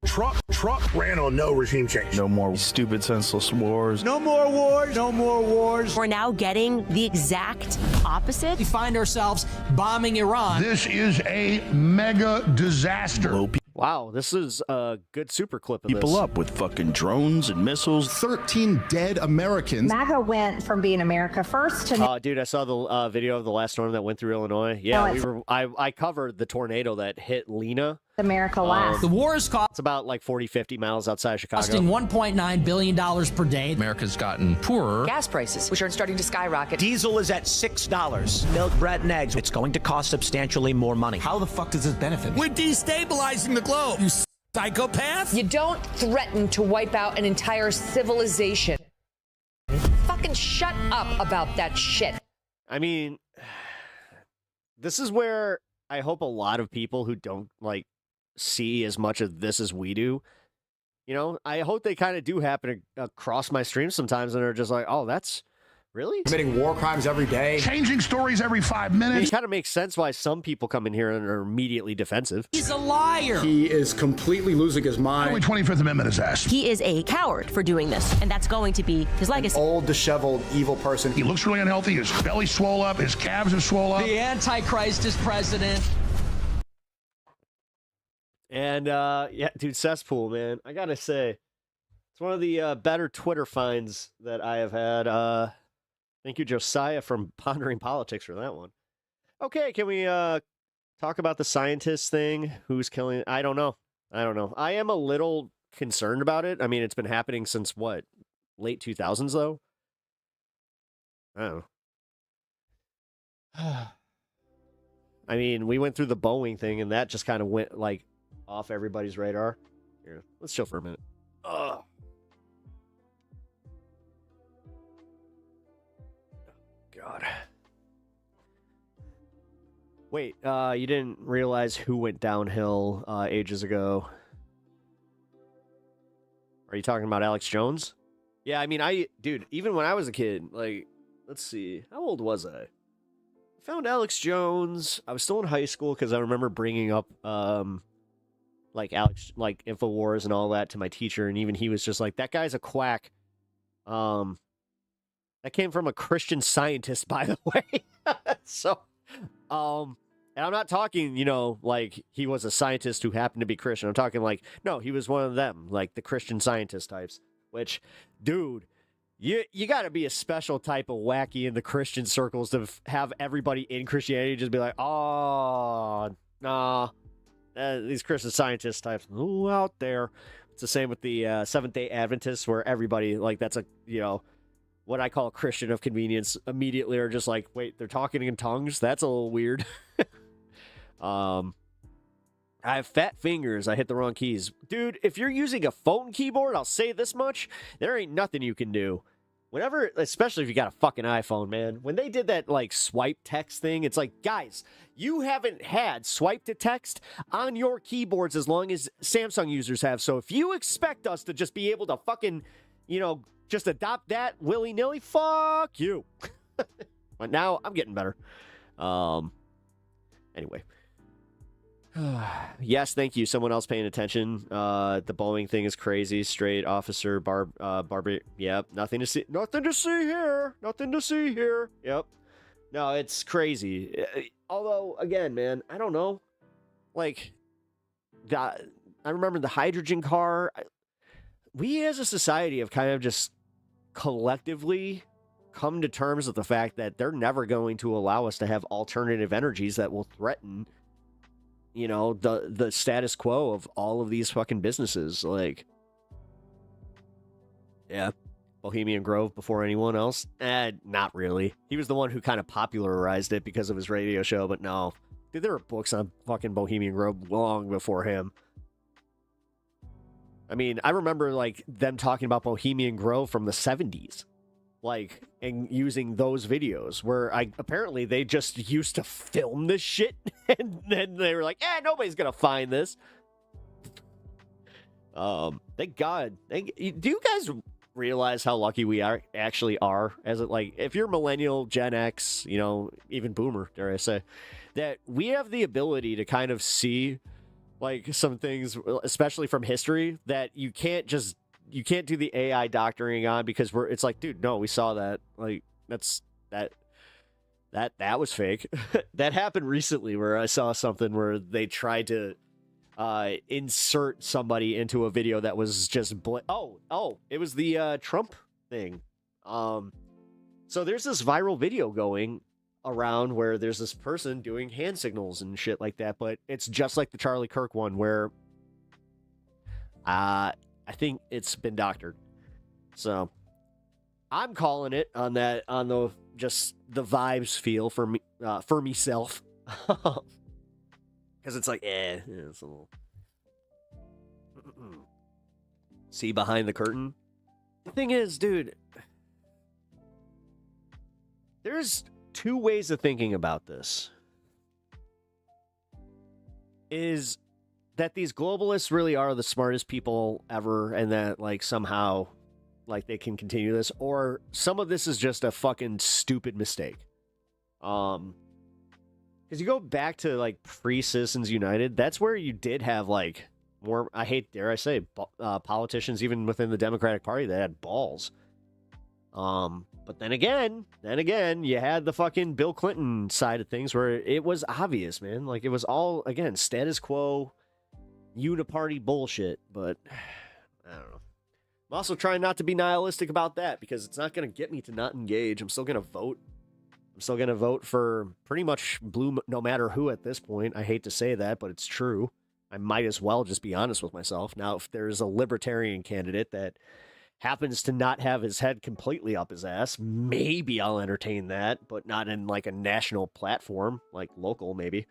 Trump ran on no regime change. No more stupid, senseless wars. No more wars. No more wars. We're now getting the exact opposite. We find ourselves bombing Iran. This is a mega disaster. Wow, this is a good super clip of this. People up with fucking drones and missiles. 13 dead Americans. MAGA went from being America first to... dude, I saw the video of the last storm that went through Illinois. Yeah, I covered the tornado that hit Lena. America last. The war is It's about like 40, 50 miles outside of Chicago. Costing $1.9 billion per day. America's gotten poorer. Gas prices, which are starting to skyrocket. Diesel is at $6. Milk, bread, and eggs. It's going to cost substantially more money. How the fuck does this benefit? We're destabilizing the globe, you psychopath. You don't threaten to wipe out an entire civilization. Fucking shut up about that shit. I mean, this is where I hope a lot of people who don't see as much of this as we do, I hope they kind of do happen to cross my stream sometimes and are just like, oh, that's really committing war crimes every day, changing stories every 5 minutes. It kind of makes sense why some people come in here and are immediately defensive. He's a liar. He is completely losing his mind. Only 25th Amendment is asked. He is a coward for doing this, and that's going to be his legacy. An old, disheveled, evil person. He looks really unhealthy. His belly's swole up. His calves are swole up. The Antichrist is president. And, yeah, dude, cesspool, man. I gotta say, it's one of the better Twitter finds that I have had. Thank you, Josiah, from Pondering Politics for that one. Okay, can we talk about the scientist thing? Who's killing? I don't know. I am a little concerned about it. I mean, it's been happening since, what, late 2000s, though. I don't know. I mean, we went through the Boeing thing, and that just kind of went, like, off everybody's radar. Here, let's chill for a minute. Ugh. God. Wait, you didn't realize who went downhill ages ago? Are you talking about Alex Jones? Yeah, I mean, dude, even when I was a kid, like, let's see, how old was I? I found Alex Jones. I was still in high school because I remember bringing up, like Infowars and all that to my teacher, and even he was just like, that guy's a quack. That came from a Christian Scientist, by the way. So, and I'm not talking, you know, like he was a scientist who happened to be Christian. I'm talking like, no, he was one of them, like the Christian Scientist types, which, dude, you got to be a special type of wacky in the Christian circles to have everybody in Christianity just be like, oh, nah, these Christian Scientist types, ooh, out there. It's the same with the Seventh-day Adventists, where everybody, like, that's a, you know, what I call a Christian of convenience, immediately are just like, wait, they're talking in tongues? That's a little weird. I have fat fingers. I hit the wrong keys. Dude, if you're using a phone keyboard, I'll say this much, there ain't nothing you can do. Whenever, especially if you got a fucking iPhone, man, when they did that, like, swipe text thing, it's like, guys, you haven't had swipe to text on your keyboards as long as Samsung users have. So if you expect us to just be able to fucking, you know, just adopt that willy-nilly, fuck you. But now I'm getting better. Anyway. Yes, thank you. Someone else paying attention. The Boeing thing is crazy. Straight officer, Barbie. Yep, nothing to see. Nothing to see here. Nothing to see here. Yep. No, it's crazy. Although, again, man, I don't know. Like, I remember the hydrogen car. We as a society have kind of just collectively come to terms with the fact that they're never going to allow us to have alternative energies that will threaten, you know, the status quo of all of these fucking businesses. Like, yeah, Bohemian Grove before anyone else? Not really. He was the one who kind of popularized it because of his radio show, but no. Dude, there were books on fucking Bohemian Grove long before him. I mean, I remember, like, them talking about Bohemian Grove from the 70s. Like, and using those videos where apparently they just used to film this shit, and then they were like, nobody's gonna find this. Thank God. Do you guys realize how lucky we actually are? As it, like, if you're millennial, Gen X, you know, even boomer, dare I say, that we have the ability to kind of see, like, some things, especially from history, that you can't do the AI doctoring on, because it's like, dude, no, we saw that. Like, that was fake. That happened recently where I saw something where they tried to insert somebody into a video that was just it was the Trump thing. So there's this viral video going around where there's this person doing hand signals and shit like that, but it's just like the Charlie Kirk one where I think it's been doctored. So I'm calling it on that, on the just the vibes feel for me, for myself. Because it's like, it's a little see behind the curtain. The thing is, dude, there's two ways of thinking about this. Is that these globalists really are the smartest people ever, and that, like, somehow, like, they can continue this, or some of this is just a fucking stupid mistake. Because you go back to, like, pre-Citizens United, that's where you did have, like, more, dare I say, politicians even within the Democratic Party that had balls. But then again, you had the fucking Bill Clinton side of things where it was obvious, man. Like, it was all, again, status quo, uniparty bullshit. But I don't know. I'm also trying not to be nihilistic about that, because it's not going to get me to not engage. I'm still going to vote. I'm still going to vote for pretty much blue no matter who at this point. I hate to say that, but it's true. I might as well just be honest with myself. Now, if there's a libertarian candidate that happens to not have his head completely up his ass, maybe I'll entertain that, but not in like a national platform, like local maybe.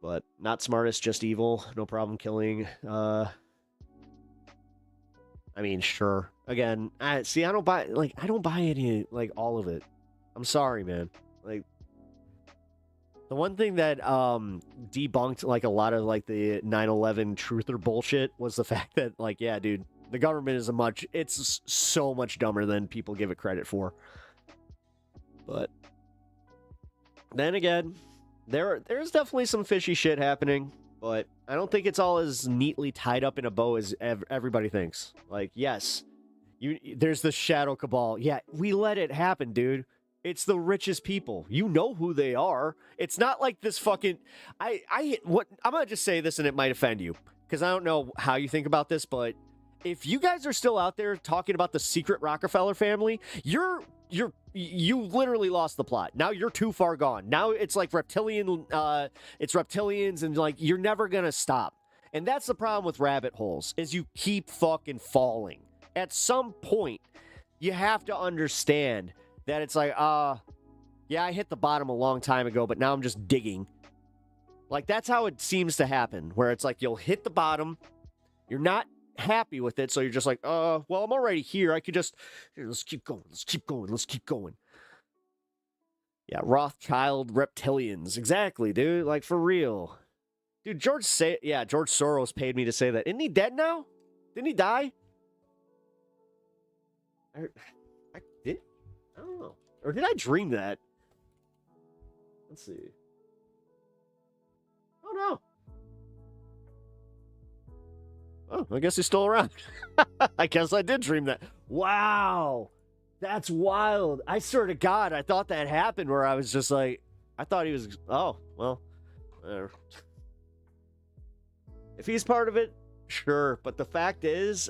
But not smartest, just evil, no problem killing. I mean, sure. Again, I don't buy any, like, all of it. I'm sorry, man. Like, the one thing that debunked, like, a lot of, like, the 9/11 truther bullshit was the fact that, like, yeah, dude, the government is it's so much dumber than people give it credit for. But then again, there's definitely some fishy shit happening, but I don't think it's all as neatly tied up in a bow as everybody thinks. Like, yes, there's the shadow cabal. Yeah, we let it happen, dude. It's the richest people. You know who they are. It's not like this fucking... I'm gonna just say this and it might offend you, because I don't know how you think about this, but if you guys are still out there talking about the secret Rockefeller family, you literally lost the plot. Now you're too far gone. Now it's like it's reptilians, and like you're never gonna stop. And that's the problem with rabbit holes, is you keep fucking falling. At some point, you have to understand that it's like, yeah, I hit the bottom a long time ago, but now I'm just digging. Like, that's how it seems to happen, where it's like you'll hit the bottom, you're not happy with it, so you're just like, well, I'm already here. I could just, let's keep going. Yeah, Rothschild reptilians. Exactly, dude. Like, for real. Dude, George Soros paid me to say that. Isn't he dead now? Didn't he die? I don't know. Or did I dream that? Let's see. Oh, no. Oh, I guess he's still around. I guess I did dream that. Wow. That's wild. I swear to God, I thought that happened where I was just like, I thought he was, oh, well, whatever. If he's part of it, sure. But the fact is,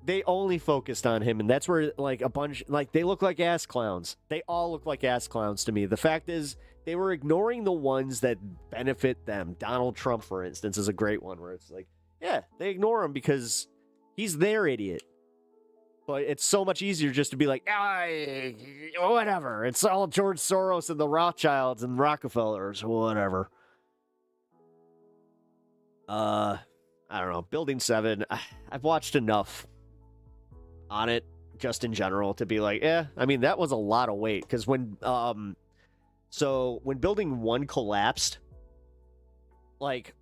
they only focused on him, and that's where, like, a bunch, like, they look like ass clowns. They all look like ass clowns to me. The fact is, they were ignoring the ones that benefit them. Donald Trump, for instance, is a great one where it's like, yeah, they ignore him because he's their idiot. But it's so much easier just to be like, whatever. It's all George Soros and the Rothschilds and Rockefellers, whatever. I don't know. Building 7, I've watched enough on it, just in general, to be like, I mean, that was a lot of weight. Because when Building 1 collapsed, like,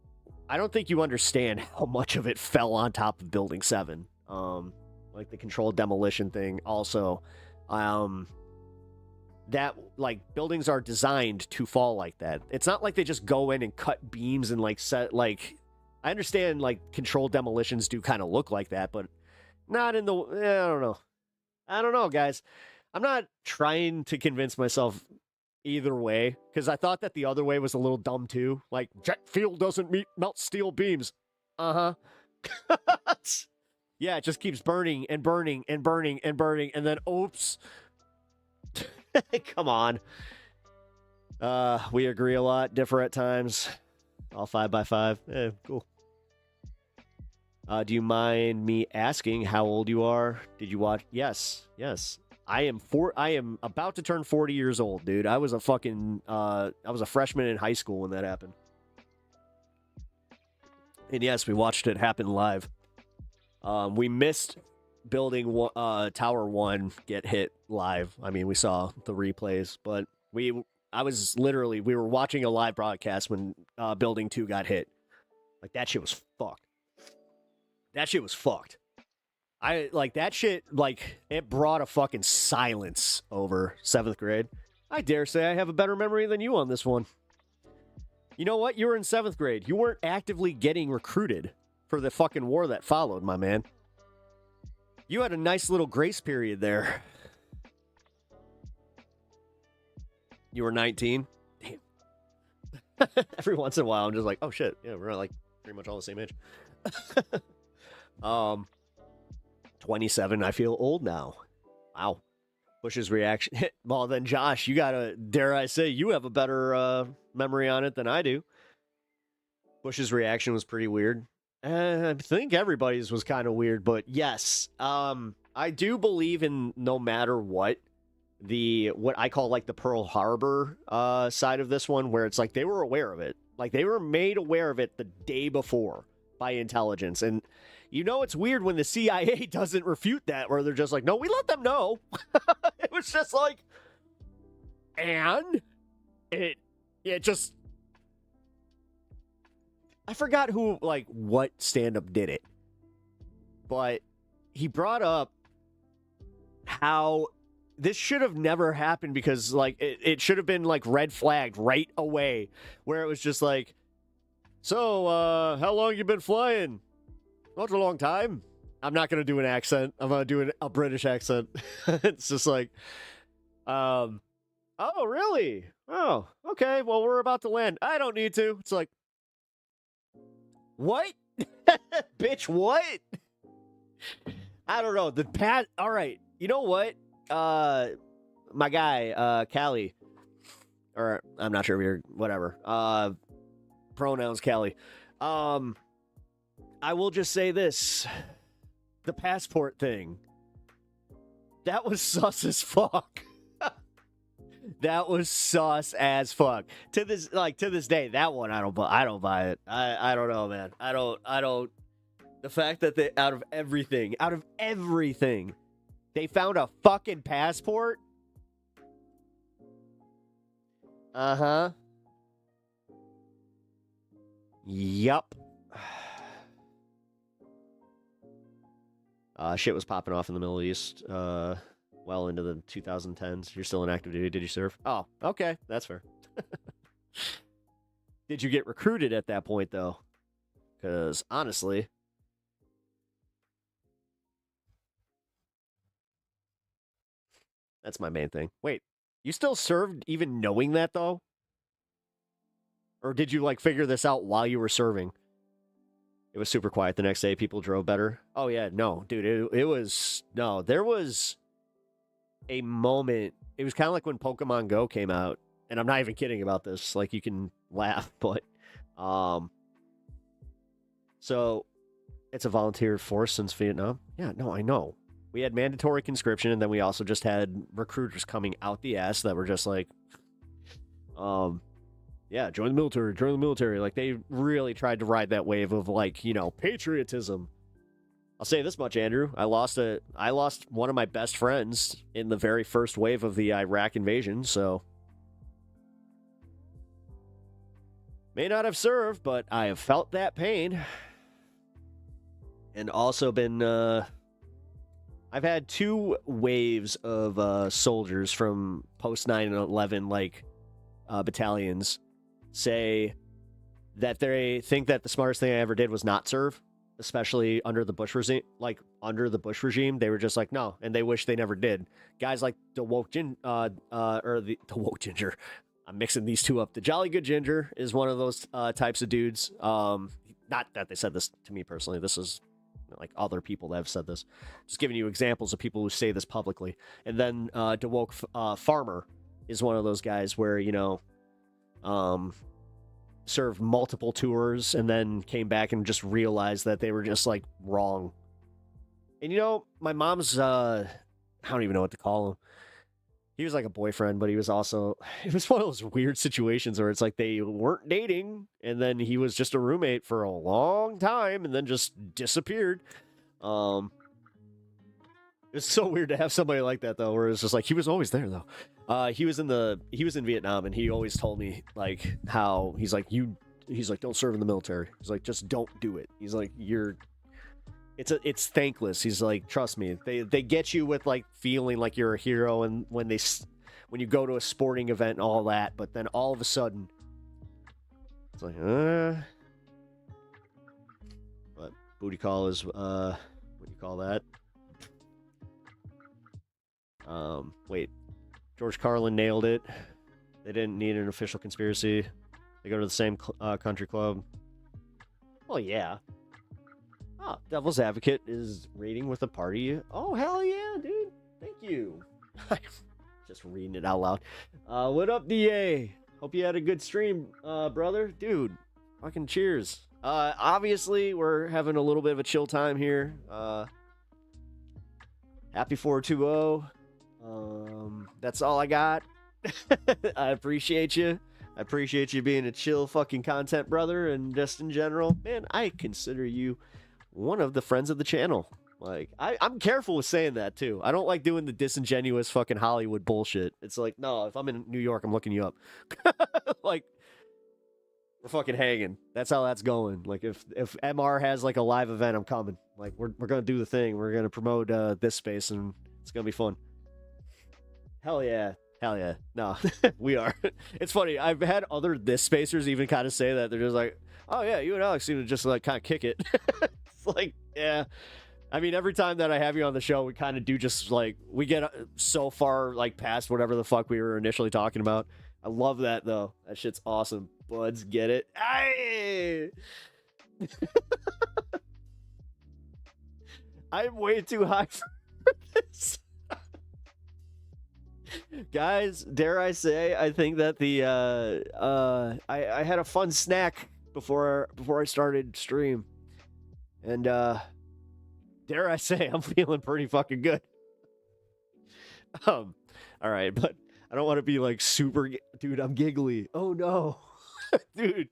I don't think you understand how much of it fell on top of Building 7. Like the controlled demolition thing also. That, like, buildings are designed to fall like that. It's not like they just go in and cut beams and, like, set, like... I understand, like, controlled demolitions do kind of look like that, but not in the... I don't know, guys. I'm not trying to convince myself either way, because I thought that the other way was a little dumb, too. Like, jet fuel doesn't melt steel beams. Uh-huh. Yeah, it just keeps burning and burning and burning and burning, and then, oops. Come on. We agree a lot, differ at times. All 5x5. Cool. Do you mind me asking how old you are? Did you watch? Yes. I am about to turn 40 years old, dude. I was a freshman in high school when that happened. And yes, we watched it happen live. We missed Building Tower 1 get hit live. I mean, we saw the replays, but we were watching a live broadcast when Building 2 got hit. Like, that shit was fucked. That shit, like, it brought a fucking silence over 7th grade. I dare say I have a better memory than you on this one. You know what? You were in 7th grade. You weren't actively getting recruited for the fucking war that followed, my man. You had a nice little grace period there. You were 19? Damn. Every once in a while, I'm just like, oh shit, yeah, we're like pretty much all the same age. 27, I feel old now. Wow. Bush's reaction. Well, then, Josh, you gotta, dare I say, you have a better memory on it than I do. Bush's reaction was pretty weird. I think everybody's was kind of weird, but yes. I do believe in no matter what I call like the Pearl Harbor side of this one, where it's like they were aware of it. Like they were made aware of it the day before by intelligence. And you know it's weird when the CIA doesn't refute that, where they're just like, no, we let them know. It was just like, and it just, I forgot who, like, what stand-up did it. But he brought up how this should have never happened because, like, it should have been, like, red flagged right away. Where it was just like, so, how long you been flying? Not a long time. I'm not going to do an accent. I'm going to do a British accent. It's just like, oh, really? Oh, okay. Well, we're about to land. I don't need to. It's like, what? Bitch, what? I don't know. All right. You know what? My guy, Callie, or I'm not sure if you're, whatever. Pronouns Callie. I will just say this. The passport thing. That was sus as fuck. That was sus as fuck. To this day, that one I don't buy it. I don't know, man. I don't. The fact that they out of everything, they found a fucking passport. Uh-huh. Yup. Shit was popping off in the Middle East, well into the 2010s. You're still in active duty. Did you serve? Oh, okay. That's fair. Did you get recruited at that point, though? Because, honestly, that's my main thing. Wait, you still served even knowing that, though? Or did you, like, figure this out while you were serving? It was super quiet the next day. People drove better. Oh, yeah. No, dude, it was... No, there was a moment. It was kind of like when Pokemon Go came out. And I'm not even kidding about this. Like, you can laugh, but... So, it's a volunteer force since Vietnam. Yeah, no, I know. We had mandatory conscription, and then we also just had recruiters coming out the ass that were just like... Yeah, join the military. Like, they really tried to ride that wave of, like, you know, patriotism. I'll say this much, Andrew. I lost one of my best friends in the very first wave of the Iraq invasion, so... May not have served, but I have felt that pain. And also been, I've had 2 waves of soldiers from post 9/11, like, battalions say that they think that the smartest thing I ever did was not serve, especially under the Bush regime. Like, under the Bush regime, they were just like, no, and they wish they never did. Guys like the woke ginger. I'm mixing these two up. The Jolly Good Ginger is one of those types of dudes. Not that they said this to me personally. This is like other people that have said this. Just giving you examples of people who say this publicly. And then the woke farmer is one of those guys where, you know, served multiple tours and then came back and just realized that they were just, like, wrong. And, you know, my mom's, I don't even know what to call him. He was like a boyfriend, but he was also, it was one of those weird situations where it's like they weren't dating, and then he was just a roommate for a long time and then just disappeared. It's so weird to have somebody like that, though, where it's just like, he was always there, though. He was in Vietnam, and he always told me, like, how he's like, don't serve in the military. He's like, just don't do it. He's like, it's thankless. He's like, trust me, they get you with, like, feeling like you're a hero, and when you go to a sporting event and all that, but then all of a sudden, it's like, what booty call is, what do you call that? Wait, George Carlin nailed it. They didn't need an official conspiracy. They go to the same country club. Well, yeah. Oh, Devil's Advocate is raiding with a party. Oh, hell yeah, dude. Thank you. Just reading it out loud. What up, DA? Hope you had a good stream, brother. Dude, fucking cheers. Obviously, we're having a little bit of a chill time here. Happy 420. That's all I got. I appreciate you. I appreciate you being a chill fucking content brother, and just in general, man, I consider you one of the friends of the channel. Like, I'm careful with saying that, too. I don't like doing the disingenuous fucking Hollywood bullshit. It's like, no, if I'm in New York, I'm looking you up. Like, we're fucking hanging. That's how that's going. Like, if MR has, like, a live event, I'm coming. Like, we're going to do the thing. We're going to promote this space, and it's going to be fun. Hell yeah. Hell yeah. No, we are. It's funny. I've had other this spacers even kind of say that. They're just like, oh, yeah, you and Alex seem to just, like, kind of kick it. It's like, yeah. I mean, every time that I have you on the show, we kind of do just, like, we get so far, like, past whatever the fuck we were initially talking about. I love that, though. That shit's awesome. Buds, get it? Aye! I'm way too high for this. Guys, dare I say, I think that I had a fun snack before I started stream. And, dare I say, I'm feeling pretty fucking good. All right, but I don't want to be like super, dude, I'm giggly. Oh no. Dude.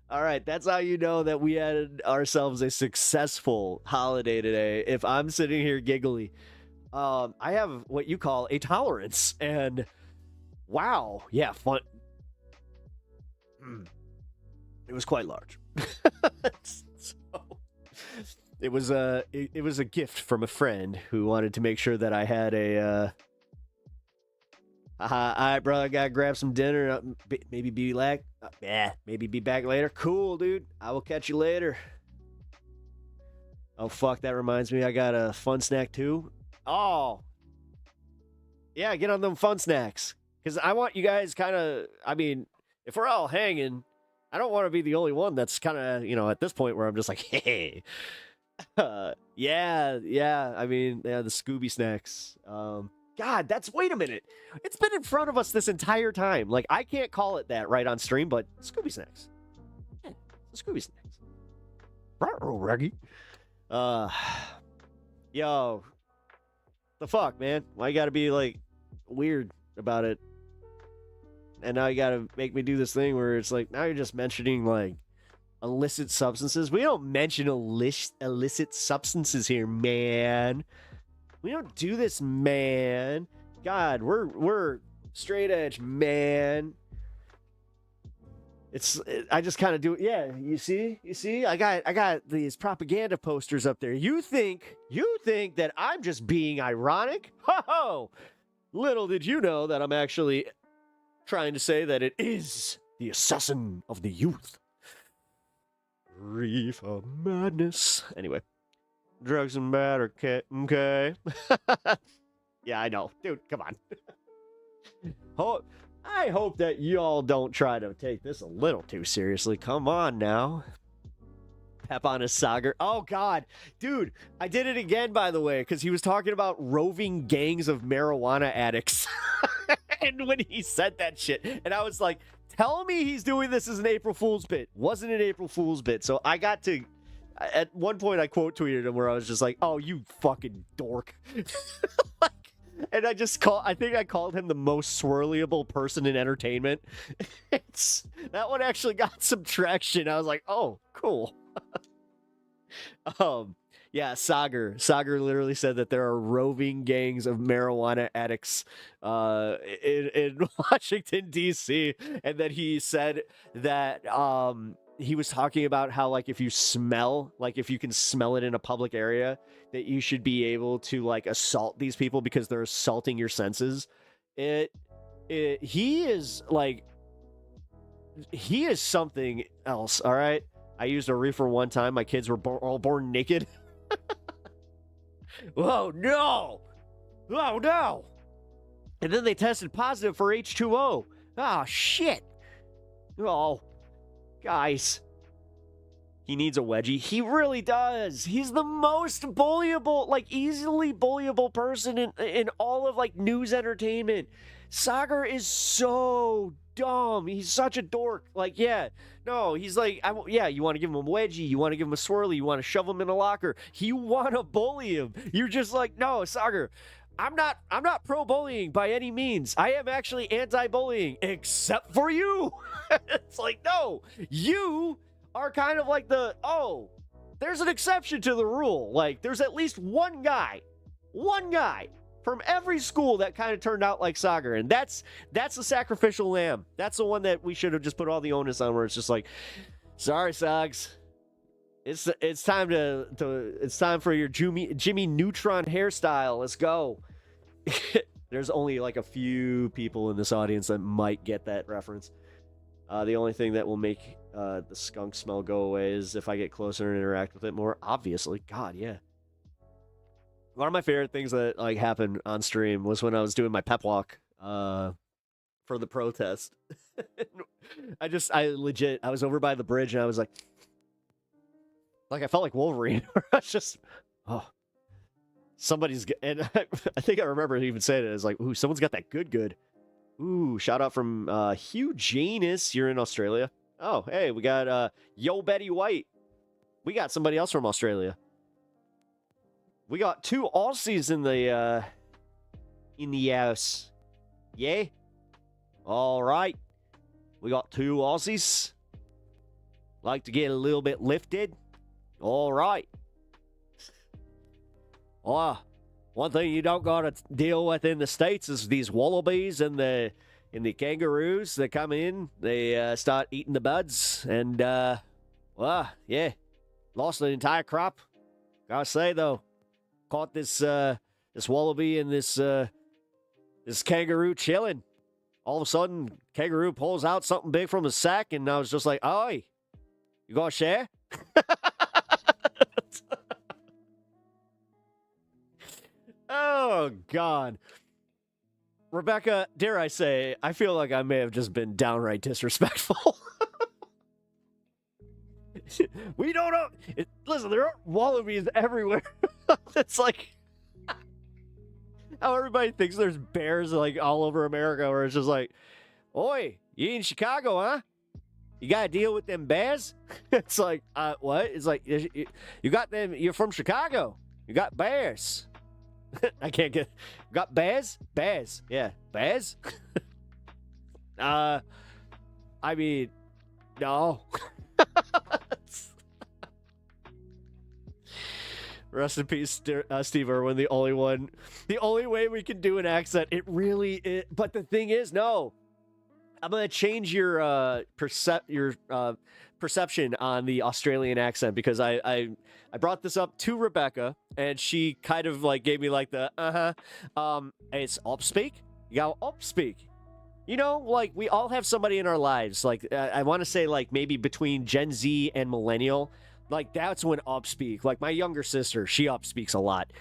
All right, that's how you know that we had ourselves a successful holiday today. If I'm sitting here giggly, I have what you call a tolerance, and wow, yeah, fun. It was quite large. It was a gift from a friend who wanted to make sure that I had a all right, bro, I gotta grab some dinner. Maybe be back. Maybe be back later. Cool, dude. I will catch you later. Oh fuck, that reminds me, I got a fun snack too. Oh, yeah, get on them fun snacks, because I want you guys kind of. I mean, if we're all hanging, I don't want to be the only one that's kind of, you know, at this point where I'm just like, hey. Yeah. I mean, yeah, the Scooby snacks. God, wait a minute. It's been in front of us this entire time. Like, I can't call it that right on stream, but Scooby snacks. Yeah, the Scooby snacks. Ruh-roh, Reggie. Yo, the fuck, man? Why you gotta be like weird about it? And now you gotta make me do this thing where it's like, now you're just mentioning like illicit substances. We don't mention illicit substances here, man. We don't do this, man. God, we're straight edge, man. I just kind of do it. Yeah, you see, I got these propaganda posters up there. You think that I'm just being ironic? Ho ho! Little did you know that I'm actually trying to say that it is the assassin of the youth. Reefer madness. Anyway, drugs and batter, okay. Yeah, I know, dude. Come on. I hope that y'all don't try to take this a little too seriously. Come on now. Pep on a Sagar. Oh, God. Dude, I did it again, by the way, because he was talking about roving gangs of marijuana addicts. And when he said that shit, and I was like, tell me he's doing this as an April Fool's bit. Wasn't an April Fool's bit. So I got to, at one point I quote tweeted him where I was just like, oh, you fucking dork. And I think I called him the most swirlyable person in entertainment. That one actually got some traction. I was like, oh, cool. Yeah, Sagar literally said that there are roving gangs of marijuana addicts in Washington, D.C. And then he said that he was talking about how, like, if you can smell it in a public area, that you should be able to, like, assault these people because they're assaulting your senses. He is something else, all right? I used a reefer one time. My kids were all born naked. Oh, no! Oh, no! And then they tested positive for H2O. Oh, shit! Oh, guys. He needs a wedgie. He really does. He's the most bullyable, like, easily bullyable person in all of, like, news entertainment. Sagar is so dumb. He's such a dork. Like, yeah, no, he's like, yeah, you want to give him a wedgie, you want to give him a swirly, you want to shove him in a locker, you want to bully him. You're just like, no, Sagar, I'm not pro-bullying by any means. I am actually anti-bullying, except for you. It's like, no, you are kind of like there's an exception to the rule. Like, there's at least one guy from every school that kind of turned out like Sagar, and that's the sacrificial lamb. That's the one that we should have just put all the onus on, where it's just like, sorry, Sags, it's time it's time for your Jimmy Neutron hairstyle. Let's go. There's only like a few people in this audience that might get that reference. The only thing that will make the skunk smell go away is if I get closer and interact with it more. Obviously, God, yeah. One of my favorite things that like happened on stream was when I was doing my pep walk for the protest. I was over by the bridge and I was like I felt like Wolverine. I was just, and I think I remember even saying it. It's like, ooh, someone's got that good. Ooh, shout out from Hugh Janus. You're in Australia. Oh, hey, we got Yo Betty White. We got somebody else from Australia. We got 2 Aussies in the house. Yeah? All right. We got 2 Aussies. Like to get a little bit lifted. All right. One thing you don't got to deal with in the States is these wallabies and the kangaroos that come in. They start eating the buds. And, yeah. Lost an entire crop. Gotta say, though. Caught this wallaby and this kangaroo chilling. All of a sudden, kangaroo pulls out something big from his sack, and I was just like, "Oi, you gonna share?" Oh God, Rebecca, dare I say, I feel like I may have just been downright disrespectful. We don't know. Listen, there are wallabies everywhere. It's like how everybody thinks there's bears like all over America, where it's just like, oi, you in Chicago, huh? You got to deal with them bears? It's like, what? It's like, you got them, you're from Chicago. You got bears. I can't get, got bears? Bears. Yeah, bears? I mean, no. Rest in peace, Steve Irwin, the only way we can do an accent. It really is. But the thing is, no. I'm going to change your perception on the Australian accent, because I brought this up to Rebecca, and she kind of like gave me like the, it's upspeak. You got upspeak. You know, like, we all have somebody in our lives. Like, I want to say, like, maybe between Gen Z and millennial. Like, that's when upspeak. Like, my younger sister, she upspeaks a lot.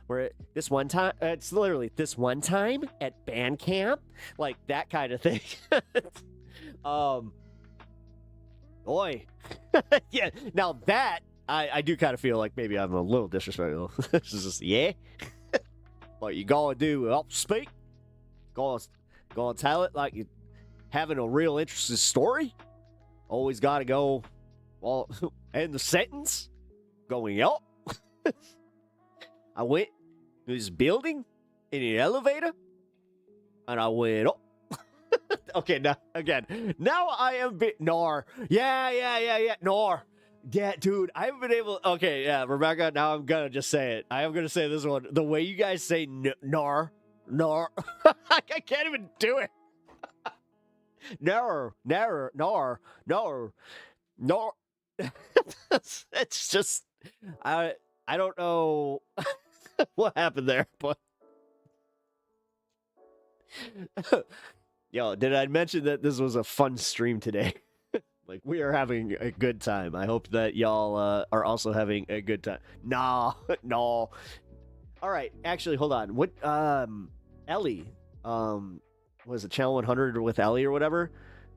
Where this one time, it's literally this one time at band camp. Like, that kind of thing. Boy. Yeah, now that, I do kind of feel like maybe I'm a little disrespectful. This is just, yeah. What you gonna do, upspeak? Gonna tell it like you're having a real interesting story? Always gotta go, well, in the sentence, going up. I went to this building in an elevator, and I went up. Okay, now, again, now I am Nor. Yeah, Nor. Yeah, dude, I haven't been able, okay, yeah, Rebecca, now I'm gonna just say it. I am gonna say this one. The way you guys say Nor. I can't even do it. Nor. It's just, I don't know what happened there, but yo, did I mention that this was a fun stream today? Like, we are having a good time. I hope that y'all are also having a good time. No. All right, actually, hold on. What, Ellie, was it Channel 100 with Ellie or whatever?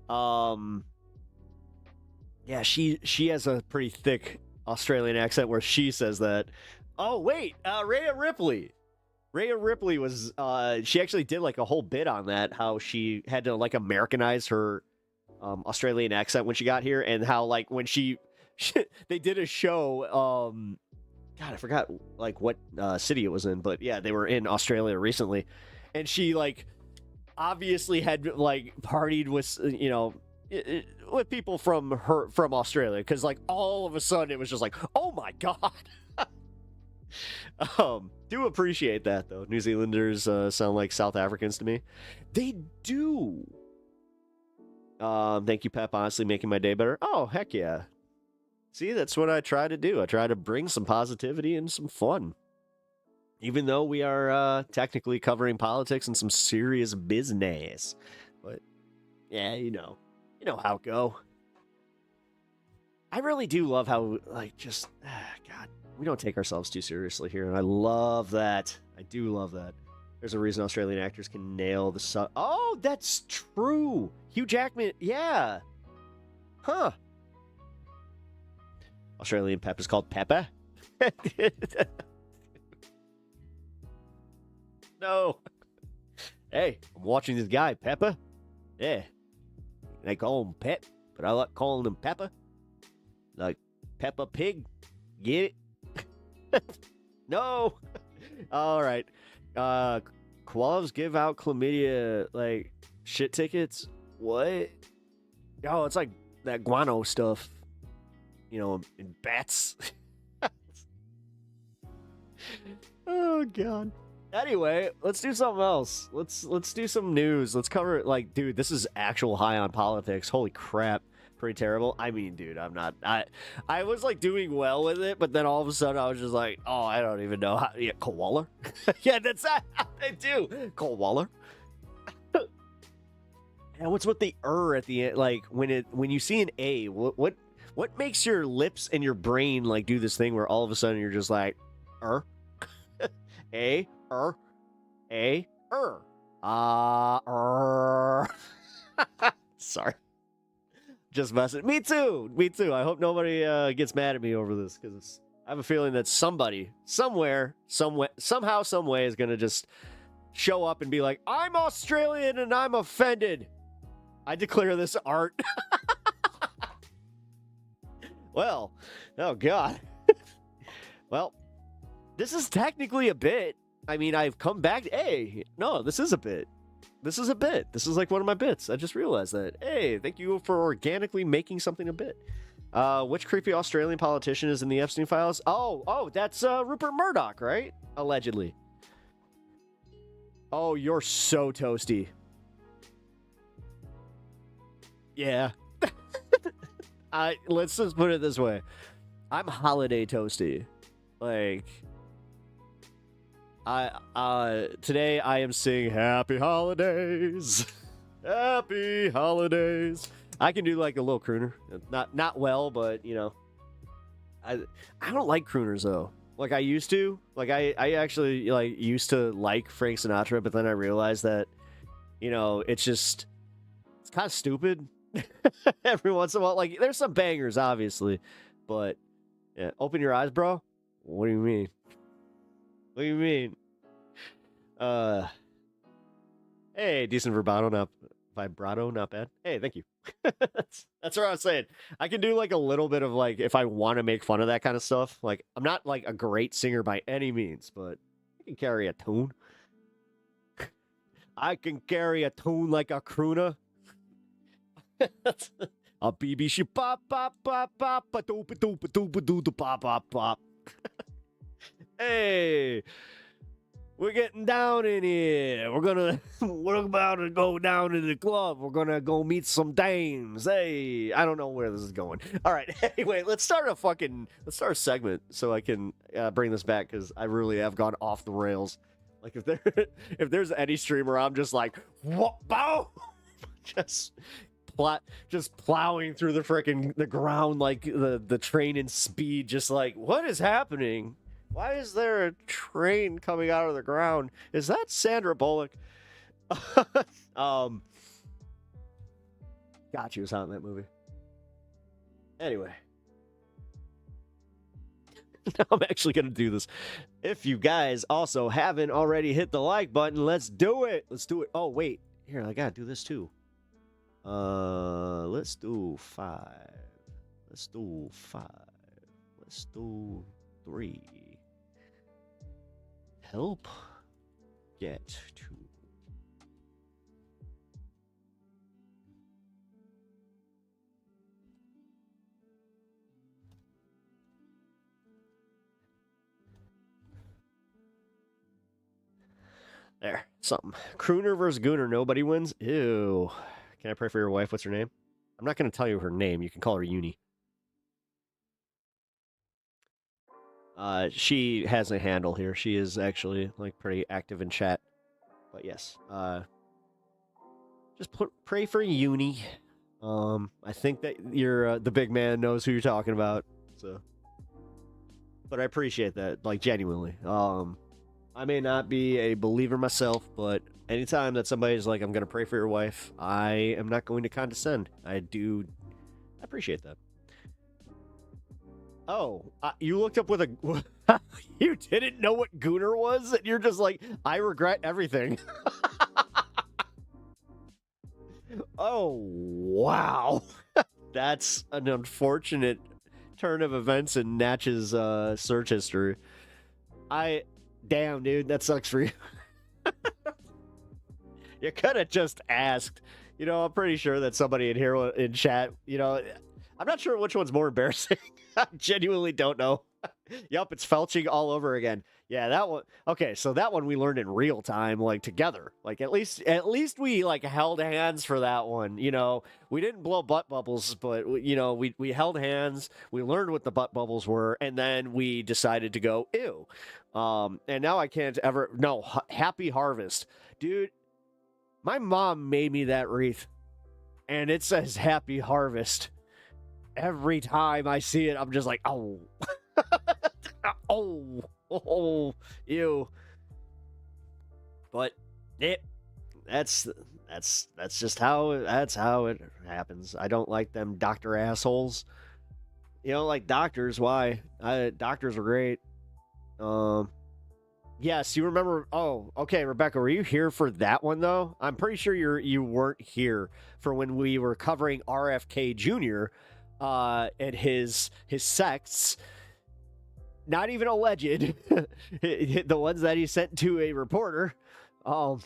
Yeah, she has a pretty thick Australian accent where she says that. Oh, wait, Rhea Ripley. Rhea Ripley was, she actually did like a whole bit on that, how she had to like Americanize her Australian accent when she got here, and how like when they did a show, God, I forgot like what city it was in, but yeah, they were in Australia recently, and she like obviously had like partied with, you know, with people from Australia, because like all of a sudden it was just like, oh my God. Do appreciate that though. New Zealanders sound like South Africans to me. They do. Thank you, Pep. Honestly, making my day better. Oh, heck yeah. See, that's what I try to do. I try to bring some positivity and some fun. Even though we are technically covering politics and some serious business. But, yeah, you know how it go. I really do love how, like, just, God, we don't take ourselves too seriously here, and I love that. I do love that. There's a reason Australian actors can nail the Oh, that's true. Hugh Jackman, yeah. Huh. Australian pep is called Peppa. No. Hey, I'm watching this guy, Peppa. Yeah. They call him Pep, but I like calling him Peppa. Like Peppa Pig. Get it? No. All right. Koalas give out chlamydia, like, shit tickets? What? Oh, it's like that guano stuff. You know, in bats. Oh, God. Anyway, let's do something else. Let's do some news. Let's cover, like, dude, this is actual high on politics. Holy crap. Pretty terrible. I mean, dude, I'm not. I was like doing well with it, but then all of a sudden I was just like, oh, I don't even know how. Yeah, koala. Yeah, that's that. I do. Koala. And what's with the at the end? Like when you see an A, what makes your lips and your brain like do this thing where all of a sudden you're just like, A, A, Sorry. Just messing. Me too. I hope nobody gets mad at me over this, because I have a feeling that somebody, somewhere, somehow, some way is going to just show up and be like, I'm Australian and I'm offended. I declare this art. Well, oh God. Well, this is technically a bit. I mean, I've come back. Hey, no, this is a bit. This is a bit. This is like one of my bits. I just realized that. Hey, thank you for organically making something a bit. Which creepy Australian politician is in the Epstein files? Oh, that's Rupert Murdoch, right? Allegedly. Oh, you're so toasty. Yeah. Let's just put it this way. I'm holiday toasty. Like, today I am singing Happy Holidays. Happy Holidays. I can do like a little crooner. Not well, but you know. I don't like crooners though. Like I used to. Like I actually like used to like Frank Sinatra, but then I realized that, you know, it's kind of stupid. Every once in a while, like there's some bangers obviously, but yeah, open your eyes, bro. What do you mean? What do you mean? Hey, decent vibrato, not bad. Hey, thank you. That's what I was saying. I can do like a little bit of like, if I want to make fun of that kind of stuff. Like, I'm not like a great singer by any means, but I can carry a tune. I can carry a tune like a crooner. A BB she pop pop pop pop ba doop doop doop doop pop pop pop. Hey, we're getting down in here. We're about to go down to the club. We're gonna go meet some dames. Hey, I don't know where this is going. All right. Anyway, let's start a segment so I can bring this back, because I really have gone off the rails. Like if there's any streamer, I'm just like, what? Bow. Just plowing through the ground like the train in Speed, just like, what is happening? Why is there a train coming out of the ground? Is that Sandra Bullock? God, she was hot in that movie. Anyway. I'm actually going to do this. If you guys also haven't already hit the like button, let's do it. Let's do it. Oh, wait. Here, I got to do this too. Let's do 5. Let's do 5. Let's do 3. Help get to. There, something. Crooner versus Gooner, nobody wins. Ew. Can I pray for your wife? What's her name? I'm not going to tell you her name. You can call her Uni. She has a handle here. She is actually like pretty active in chat. But yes, just pray for Uni. I think that you're the big man knows who you're talking about. So, but I appreciate that, like genuinely. I may not be a believer myself, but anytime that somebody's like, I'm going to pray for your wife, I am not going to condescend. I appreciate that. Oh, you looked up with a... You didn't know what Gooner was? And you're just like, I regret everything. Oh, wow. That's an unfortunate turn of events in Natch's search history. Damn, dude, that sucks for you. You could have just asked. You know, I'm pretty sure that somebody in here in chat, you know, I'm not sure which one's more embarrassing. I genuinely don't know. Yup, it's felching all over again. Yeah, that one. Okay, so that one we learned in real time, like together. Like at least we like held hands for that one. You know, we didn't blow butt bubbles, but you know, we held hands. We learned what the butt bubbles were, and then we decided to go ew. And now I can't ever. No, happy harvest, dude. My mom made me that wreath, and it says happy harvest. Every time I see it, I'm just like, oh, oh, ew. But that's just how it happens. I don't like them doctor assholes. You know, like doctors. Why? Doctors are great. Yes, you remember. Oh, okay, Rebecca, were you here for that one though? I'm pretty sure you weren't here for when we were covering RFK Jr. And his sects. Not even alleged. The ones that he sent to a reporter. That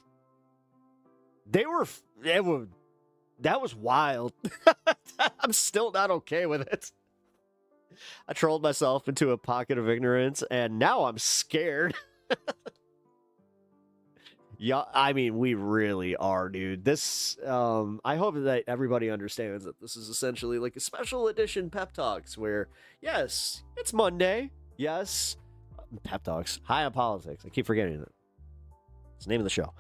was wild. I'm still not okay with it. I trolled myself into a pocket of ignorance, and now I'm scared. Yeah, I mean, we really are, dude. This, I hope that everybody understands that this is essentially like a special edition Pep Talks where, yes, it's Monday. Yes, Pep Talks. High on Politics. I keep forgetting it. It's the name of the show.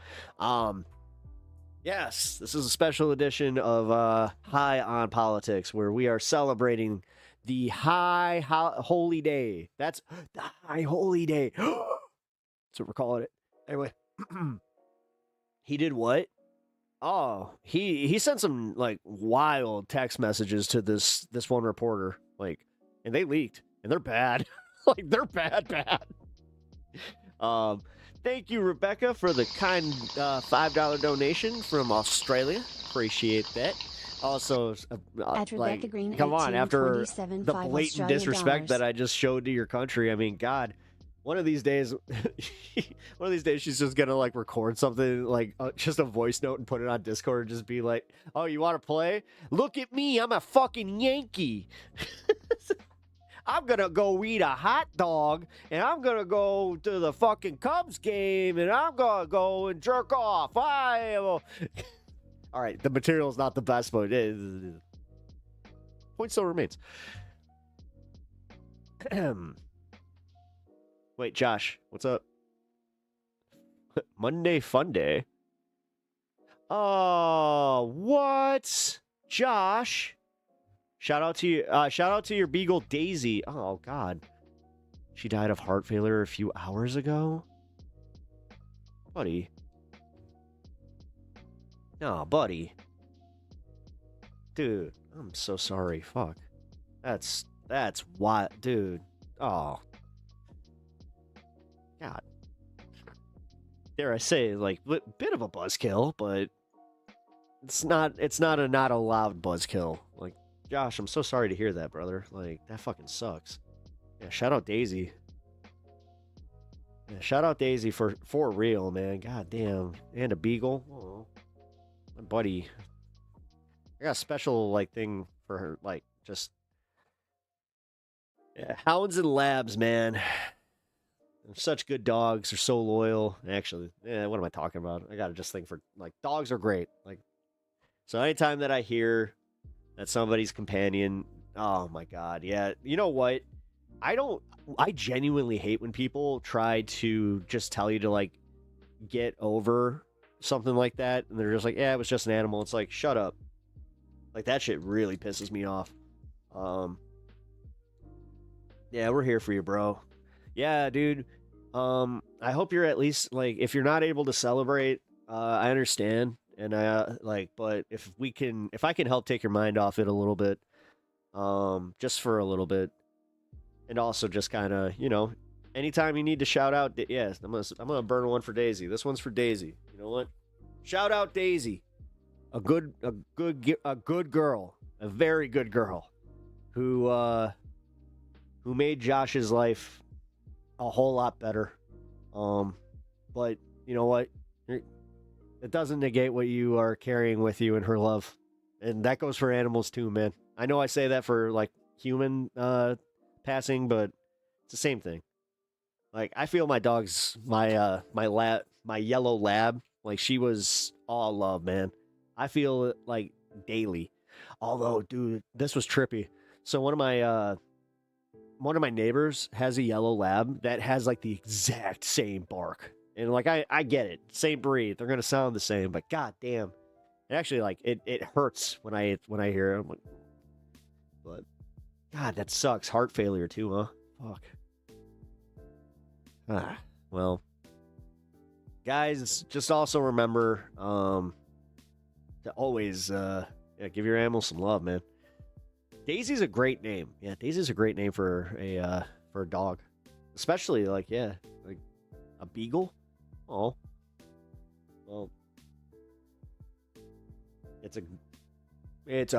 Yes, this is a special edition of High on Politics where we are celebrating the holy day. That's the high holy day. That's what we're calling it. Anyway, he did what? Oh, he sent some like wild text messages to this one reporter, like, and they leaked, and they're bad. Like they're bad. Thank you, Rebecca, for the kind $5 donation from Australia. Appreciate that. Also, like, Green, come on, after the blatant disrespect that I just showed to your country, I mean, God, one of these days, she's just gonna like record something like just a voice note and put it on Discord and just be like, "Oh, you want to play? Look at me, I'm a fucking Yankee." I'm going to go eat a hot dog, and I'm going to go to the fucking Cubs game, and I'm going to go and jerk off. All right, the material is not the best, but point still remains. Wait, Josh, what's up? Monday Fun Day? Oh, what? Josh? Shout out to you. Shout out to your beagle Daisy. Oh God, she died of heart failure a few hours ago. Buddy. No, buddy. Dude, I'm so sorry. Fuck. That's what, dude. Oh, dare I say, like, bit of a buzzkill, but it's not a not allowed buzzkill. Like, Josh, I'm so sorry to hear that, brother. Like, that fucking sucks. Yeah, shout out Daisy. Yeah, shout out Daisy for real, man. God damn. And a beagle. Oh, my buddy. I got a special, like, thing for her, like, just... Yeah, hounds and labs, man. They're such good dogs. They're so loyal. Actually, what am I talking about? I got to just think for, like, dogs are great. Like, so anytime that I hear that somebody's companion, oh my God, yeah. You know what? I genuinely hate when people try to just tell you to, like, get over something like that. And they're just like, yeah, it was just an animal. It's like, shut up. Like, that shit really pisses me off. Yeah, we're here for you, bro. Yeah, dude. I hope you're at least, like, if you're not able to celebrate, I understand. And but if I can help take your mind off it a little bit, just for a little bit, and also just kind of, you know, anytime you need to shout out, yes, I'm gonna burn one for Daisy. This one's for Daisy. You know what? Shout out Daisy, a good girl, a very good girl, who made Josh's life a whole lot better. But you know what? It doesn't negate what you are carrying with you in her love. And that goes for animals too, man. I know I say that for, like, human passing, but it's the same thing. Like, I feel my dog's my yellow lab, like, she was all love, man. I feel it, like, daily. Although, dude, this was trippy. So one of my neighbors has a yellow lab that has, like, the exact same bark. And, like, I get it. Same breed. They're going to sound the same. But, god damn. It actually, like, it hurts when I hear it. But, god, that sucks. Heart failure, too, huh? Fuck. Well. Guys, just also remember to always give your animals some love, man. Daisy's a great name. Yeah, Daisy's a great name for a dog. Especially, like, yeah, like a beagle. Oh. Well, it's a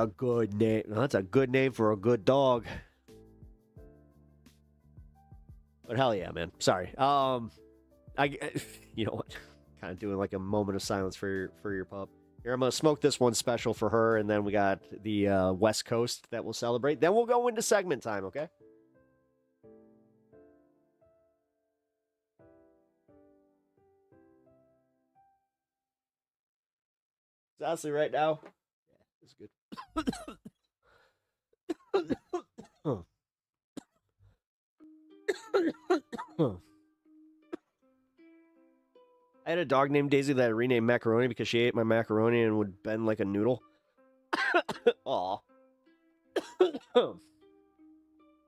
good name. That's a good name for a good dog. But hell yeah, man. Sorry. You know what? Kind of doing like a moment of silence for your pup. Here, I'm gonna smoke this one special for her, and then we got the West Coast that we'll celebrate. Then we'll go into segment time, okay? Honestly, right now, yeah, it's good. I had a dog named Daisy that I renamed Macaroni because she ate my macaroni and would bend like a noodle. Aw.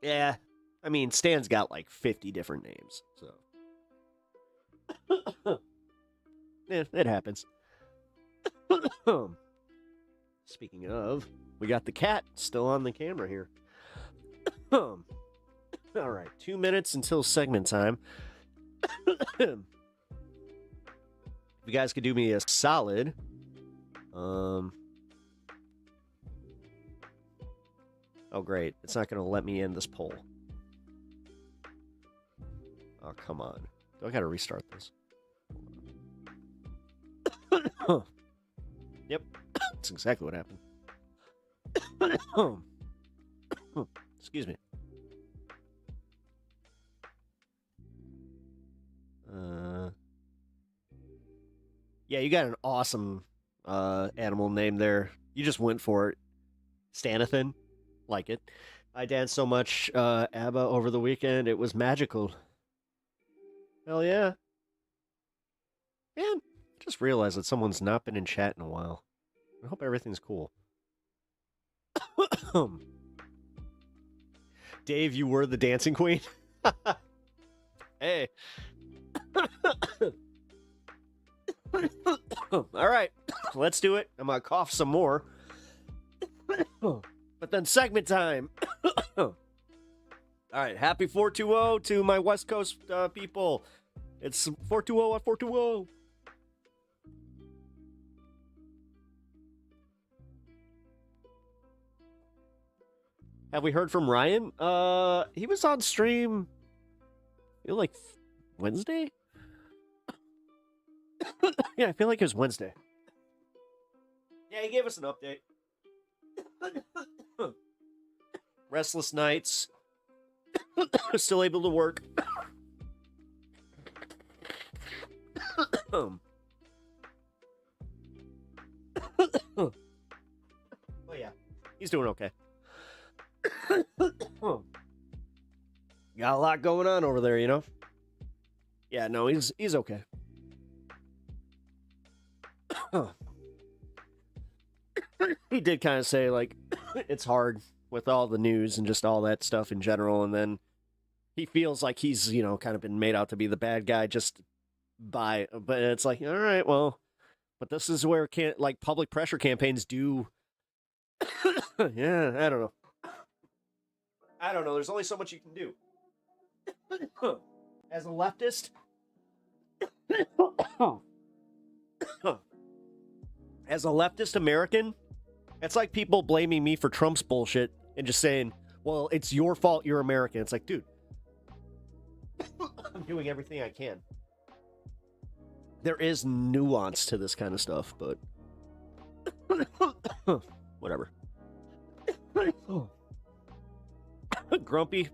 Yeah. I mean, Stan's got like 50 different names, so. Yeah, it happens. Speaking of, we got the cat still on the camera here. All right, 2 minutes until segment time. If you guys could do me a solid, oh great, it's not going to let me end this poll. Oh, come on. Do I got to restart this? Yep, that's exactly what happened. Excuse me. Yeah, you got an awesome animal name there. You just went for it. Stanathan. Like it. I danced so much ABBA over the weekend. It was magical. Hell yeah. Man, just realized that someone's not been in chat in a while. I hope everything's cool. Dave, you were the dancing queen? Hey. All right, let's do it. I'm gonna cough some more. But then segment time. All right, happy 420 to my West Coast people. It's 420 on 420. Have we heard from Ryan? He was on stream, I feel like Wednesday? Yeah, I feel like it was Wednesday. Yeah, he gave us an update. Restless nights. Still able to work. Oh yeah, he's doing okay. Got a lot going on over there, you know? Yeah, no, he's okay. He did kind of say, like, it's hard with all the news and just all that stuff in general, and then he feels like he's, you know, kind of been made out to be the bad guy just by, but it's like, all right, well, but this is where like public pressure campaigns do. Yeah, I don't know. There's only so much you can do. As a leftist, as a leftist American, it's like people blaming me for Trump's bullshit and just saying, well, it's your fault, you're American. It's like, dude, I'm doing everything I can. There is nuance to this kind of stuff, but whatever. Grumpy,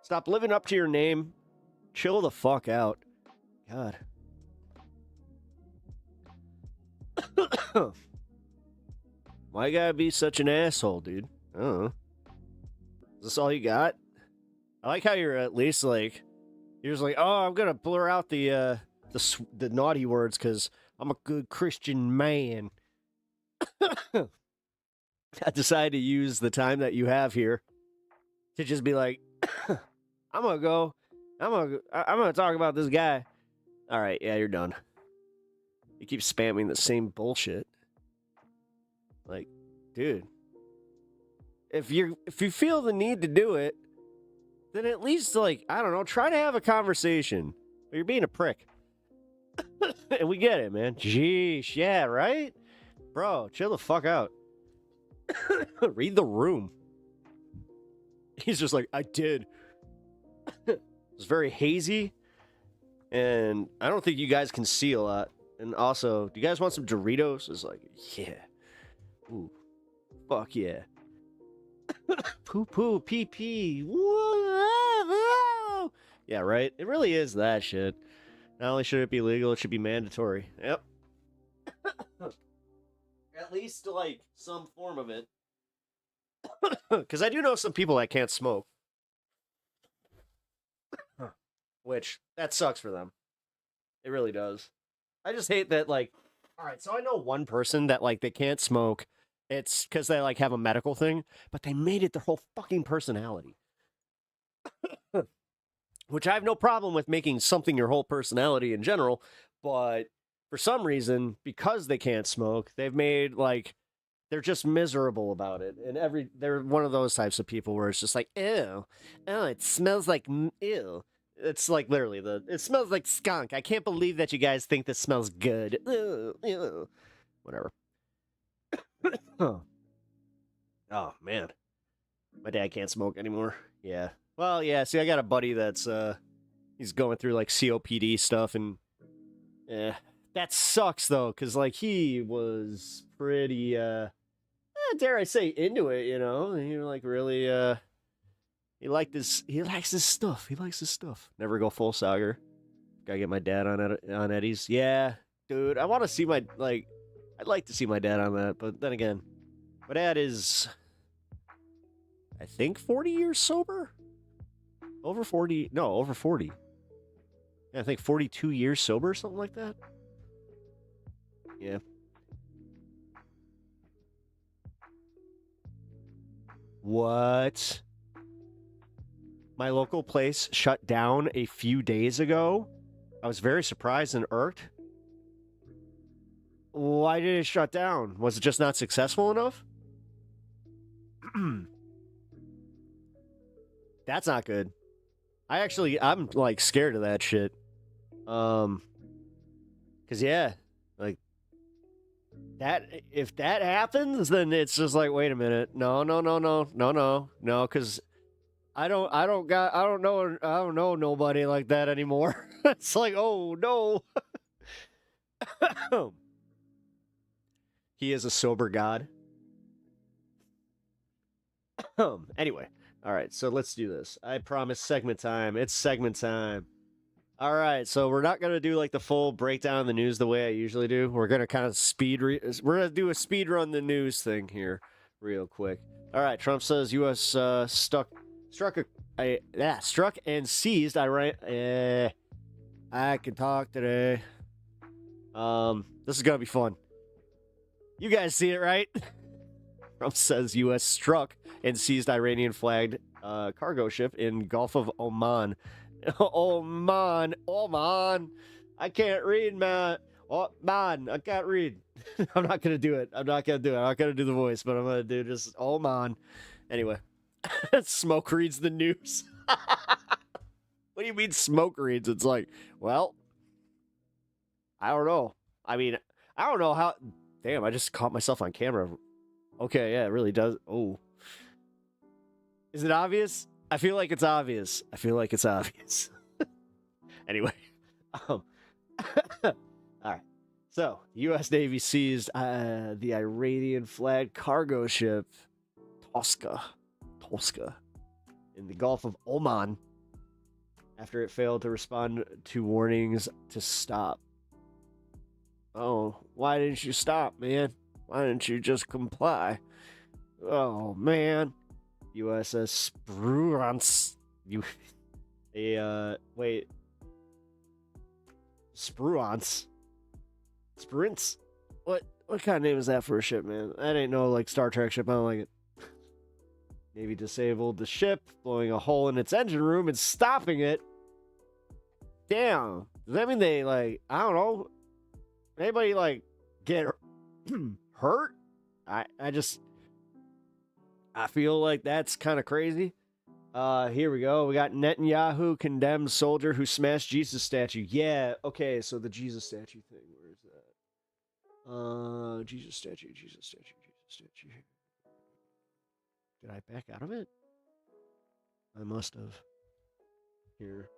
stop living up to your name. Chill the fuck out. God. Why you gotta be such an asshole, dude? I don't know. Is this all you got? I like how you're at least like, you're just like, oh, I'm gonna blur out the naughty words because I'm a good Christian man. I decided to use the time that you have here to just be like, I'm gonna talk about this guy. All right, yeah, you're done. You keep spamming the same bullshit. Like, dude, if you feel the need to do it, then at least, like, I don't know, try to have a conversation. But you're being a prick. And we get it, man. Jeesh, yeah, right? Bro, chill the fuck out. Read the room. He's just like, I did. It's very hazy. And I don't think you guys can see a lot. And also, do you guys want some Doritos? It's like, yeah. Ooh. Fuck yeah. Poo poo, pee pee. Whoa. Yeah, right? It really is that shit. Not only should it be legal, it should be mandatory. Yep. At least, like, some form of it. Because I do know some people that can't smoke. Which, that sucks for them. It really does. I just hate that, like, alright, so I know one person that, like, they can't smoke. It's because they, like, have a medical thing, but they made it their whole fucking personality. Which I have no problem with making something your whole personality in general, but for some reason, because they can't smoke, they've made, like, they're just miserable about it. And they're one of those types of people where it's just like, ew, oh, it smells like, ew. It's like literally it smells like skunk. I can't believe that you guys think this smells good. Ew, ew. Whatever. Oh, man. My dad can't smoke anymore. Yeah. Well, yeah, see, I got a buddy that's, he's going through, like, COPD stuff, and, that sucks, though, because, like, he was pretty, dare I say, into it, you know? He, like, really, he likes his stuff. Never go full Sauger. Gotta get my dad on Eddie's. Yeah, dude, I want to see I'd like to see my dad on that, but then again, my dad is, I think, 40 years sober? Over 40. Yeah, I think 42 years sober, something like that. Yeah. What? My local place shut down a few days ago. I was very surprised and irked. Why did it shut down? Was it just not successful enough? That's not good. I'm like scared of that shit. 'Cause yeah, like if that happens, then it's just like, wait a minute, no, because I don't know nobody like that anymore. It's like, oh no. He is a sober god. Anyway, all right, so let's do this. I promise segment time. It's segment time. All right, so we're not going to do like the full breakdown of the news the way I usually do. We're going to kind of we're going to do a speed run the news thing here real quick. All right, Trump says U.S. struck and seized Iran. I can talk today. This is going to be fun. You guys see it, right? Trump says U.S. struck and seized Iranian-flagged cargo ship in Gulf of Oman. Oman. I can't read, man. Oh, man, I can't read. I'm not going to do it. I'm not going to do the voice, but I'm going to do just Oman. Anyway, Smoke reads the news. What do you mean Smoke reads? It's like, well, I don't know. I mean, I don't know how. Damn, I just caught myself on camera. Okay, yeah, it really does. Oh. Is it obvious? I feel like it's obvious. Anyway. All right. So, U.S. Navy seized the Iranian-flagged cargo ship Tosca in the Gulf of Oman after it failed to respond to warnings to stop. Oh, why didn't you stop, man? Why didn't you just comply? Oh, man. USS Spruance. Spruance? What kind of name is that for a ship, man? That ain't no, like, Star Trek ship. I don't like it. Navy disabled the ship, blowing a hole in its engine room and stopping it. Damn. Does that mean they, like, I don't know, anybody, like, get hurt? I feel like that's kind of crazy. Here we go. We got Netanyahu condemns soldier who smashed Jesus statue. Yeah, okay, so the Jesus statue thing. Where is that? Jesus statue. Did I back out of it? I must have. Here.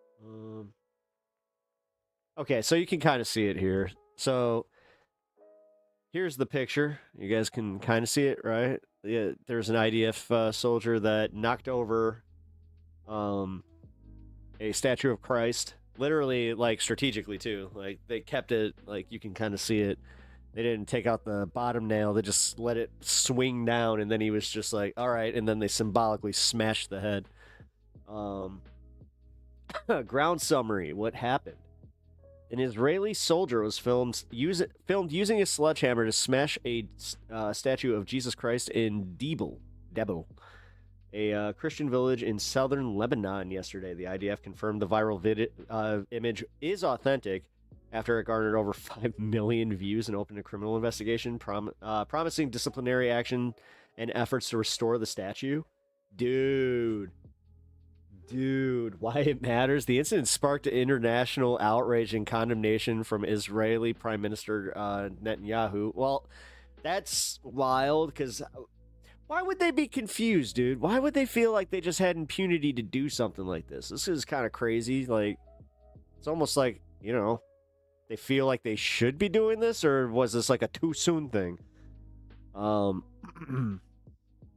Okay, so you can kind of see it here. So here's the picture. You guys can kind of see it, right? Yeah, there's an IDF soldier that knocked over a statue of Christ. Literally, like, strategically, too. Like, they kept it, like, you can kind of see it. They didn't take out the bottom nail. They just let it swing down, and then he was just like, all right, and then they symbolically smashed the head. Ground summary. What happened? An Israeli soldier was filmed using a sledgehammer to smash a statue of Jesus Christ in Debel, a Christian village in southern Lebanon yesterday. The IDF confirmed the viral image is authentic after it garnered over 5 million views and opened a criminal investigation, promising disciplinary action and efforts to restore the statue. Dude, why it matters? The incident sparked international outrage and condemnation from Israeli Prime Minister Netanyahu. Well, that's wild, because why would they be confused, dude? Why would they feel like they just had impunity to do something like this? This is kind of crazy. Like, it's almost like, you know, they feel like they should be doing this, or was this like a too soon thing?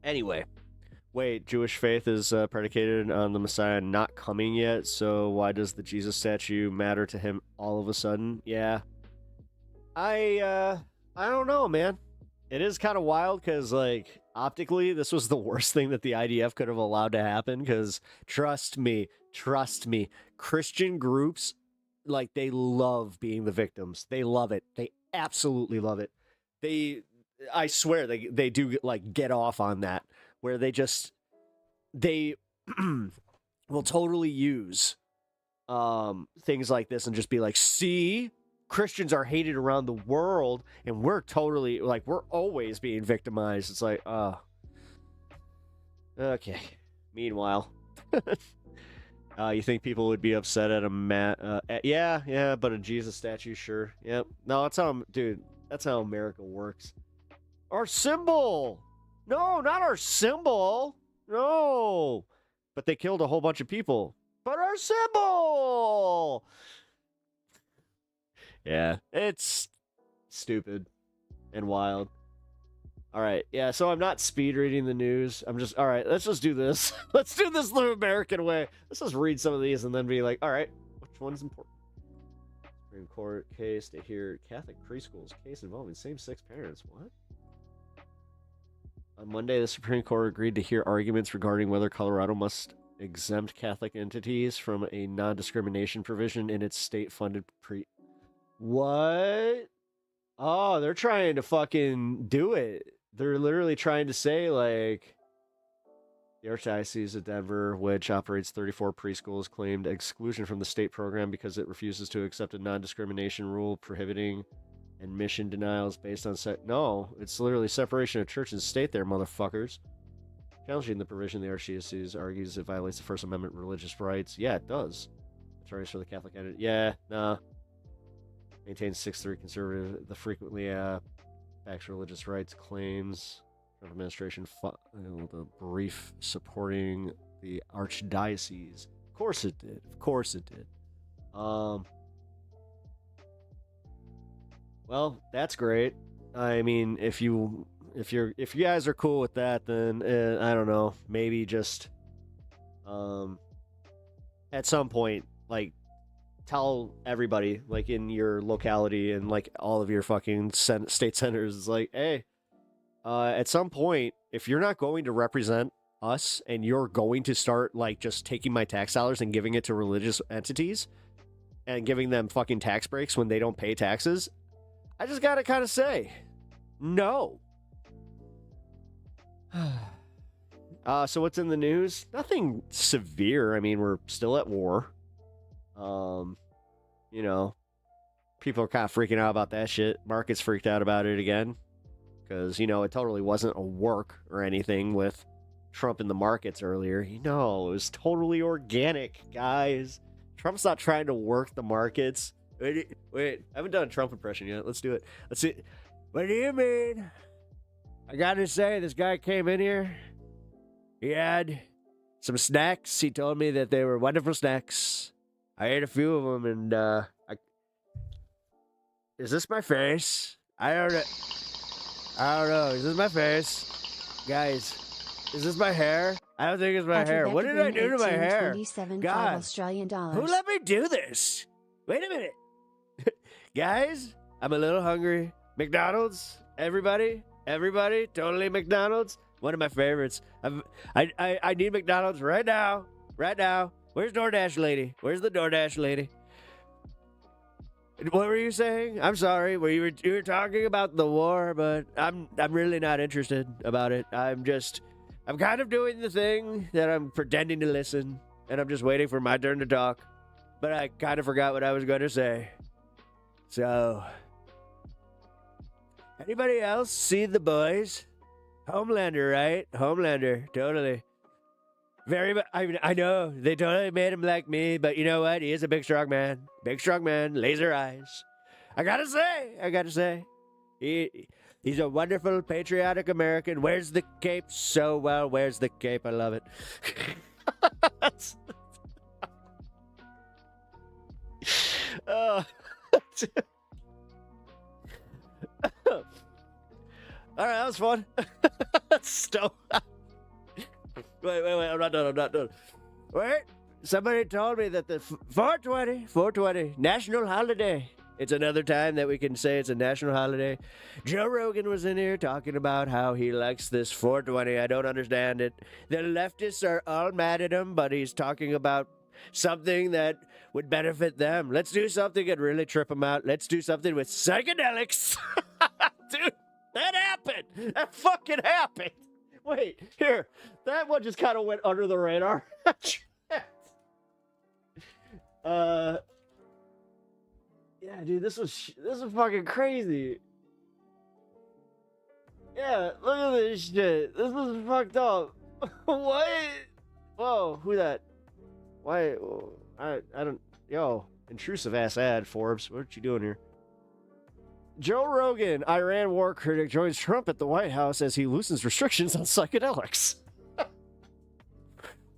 Anyway. Wait, Jewish faith is predicated on the Messiah not coming yet, so why does the Jesus statue matter to him all of a sudden? Yeah. I don't know, man. It is kind of wild, because, like, optically, this was the worst thing that the IDF could have allowed to happen, because trust me, Christian groups, like, they love being the victims. They love it. They absolutely love it. I swear, they do, like, get off on that, where they will totally use things like this and just be like, see, Christians are hated around the world, and we're totally, like, we're always being victimized. It's like, okay. Meanwhile, you think people would be upset at a yeah, but a Jesus statue, sure. Yep. No, that's how dude, That's how America works. Our symbol! No, not our symbol! No! But they killed a whole bunch of people. But our symbol! Yeah, it's stupid and wild. All right, yeah, so I'm not speed reading the news. I'm just, all right, let's just do this. Let's do this the American way. Let's just read some of these and then be like, all right, which one's important? Supreme Court case to hear Catholic preschool's case involving same-sex parents. What? On Monday, the Supreme Court agreed to hear arguments regarding whether Colorado must exempt Catholic entities from a non-discrimination provision in its state-funded What? Oh, they're trying to fucking do it. They're literally trying to say, like, the Archdiocese of Denver, which operates 34 preschools, claimed exclusion from the state program because it refuses to accept a non-discrimination rule prohibiting admission denials based on No, it's literally separation of church and state there, motherfuckers. Challenging the provision, the Archdiocese argues it violates the First Amendment religious rights. Yeah, it does. Attorneys for the Catholic entity. Yeah, nah. Maintains 6'3" conservative, the frequently backs religious rights claims. Trump administration the brief supporting the Archdiocese. Of course it did. Of course it did. Well, that's great. I mean, if you guys are cool with that, then I don't know. Maybe just at some point, like, tell everybody, like, in your locality and like all of your fucking state senators, is like, hey, at some point, if you're not going to represent us and you're going to start like just taking my tax dollars and giving it to religious entities and giving them fucking tax breaks when they don't pay taxes, I just gotta kind of say no. So what's in the news? Nothing severe. I mean, we're still at war. You know, people are kind of freaking out about that shit. Market's freaked out about it again because, you know, it totally wasn't a work or anything with Trump in the markets earlier. You know, it was totally organic, guys. Trump's not trying to work the markets. Wait, I haven't done a Trump impression yet. Let's do it. Let's see. What do you mean? I gotta say, this guy came in here. He had some snacks. He told me that they were wonderful snacks. I ate a few of them, and is this my face? I don't know. Is this my face? Guys, is this my hair? I don't think it's my hair. What did I do to my hair? God, Australian dollars. who let me do this? Wait a minute. Guys, I'm a little hungry. McDonald's, everybody, totally McDonald's. One of my favorites. I need McDonald's right now. Where's DoorDash lady? Where's the DoorDash lady? What were you saying? I'm sorry. You were talking about the war, but I'm really not interested about it. I'm kind of doing the thing that I'm pretending to listen, and I'm just waiting for my turn to talk. But I kind of forgot what I was going to say. So, anybody else see The Boys? Homelander, right? Homelander, totally. I know, they totally made him like me, but you know what? He is a big, strong man. Big, strong man, laser eyes. I gotta say. He's a wonderful, patriotic American. Wears the cape so well. Wears the cape. I love it. All right, that was fun. Wait, I'm not done. Wait, somebody told me that the 420, national holiday. It's another time that we can say it's a national holiday. Joe Rogan was in here talking about how he likes this 420. I don't understand it. The leftists are all mad at him, but he's talking about something that would benefit them. Let's do something and really trip them out. Let's do something with psychedelics. Dude, that happened. That fucking happened. Wait, here. That one just kind of went under the radar. Yeah, dude, this was fucking crazy. Yeah, look at this shit. This is fucked up. What? Whoa, who that? Why? I don't. Yo, intrusive ass ad, Forbes. What you doing here? Joe Rogan, Iran war critic, joins Trump at the White House as he loosens restrictions on psychedelics.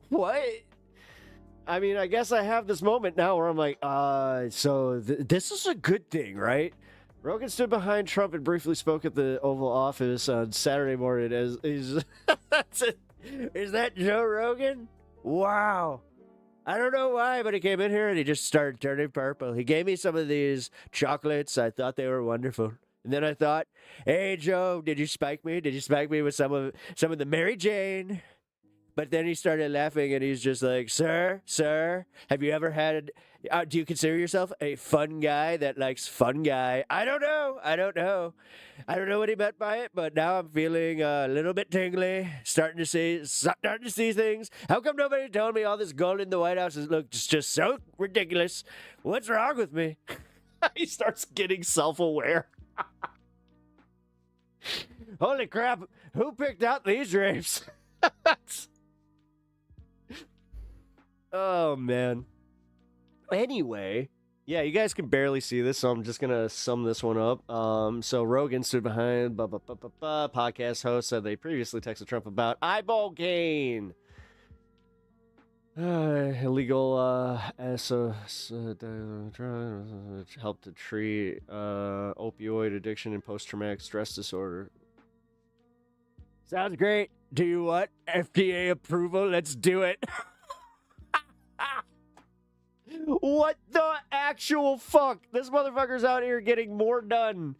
What? I mean, I guess I have this moment now where I'm like, this is a good thing, right? Rogan stood behind Trump and briefly spoke at the Oval Office on Saturday morning as is that Joe Rogan? Wow. I don't know why, but he came in here and he just started turning purple. He gave me some of these chocolates. I thought they were wonderful. And then I thought, hey, Joe, did you spike me? Did you spike me with some of the Mary Jane? But then he started laughing and he's just like, sir, have you ever had, do you consider yourself a fun guy that likes fun guy? I don't know. I don't know what he meant by it, but now I'm feeling a little bit tingly, starting to see things. How come nobody told me all this gold in the White House looks just so ridiculous? What's wrong with me? He starts getting self-aware. Holy crap, who picked out these drapes? Oh, man. Anyway, yeah, you guys can barely see this, so I'm just going to sum this one up. So Rogan stood behind podcast host said they previously texted Trump about eyeball gain. Illegal help to treat opioid addiction and post-traumatic stress disorder. Sounds great. Do you want FDA approval? Let's do it. What the actual fuck? This motherfucker's out here getting more done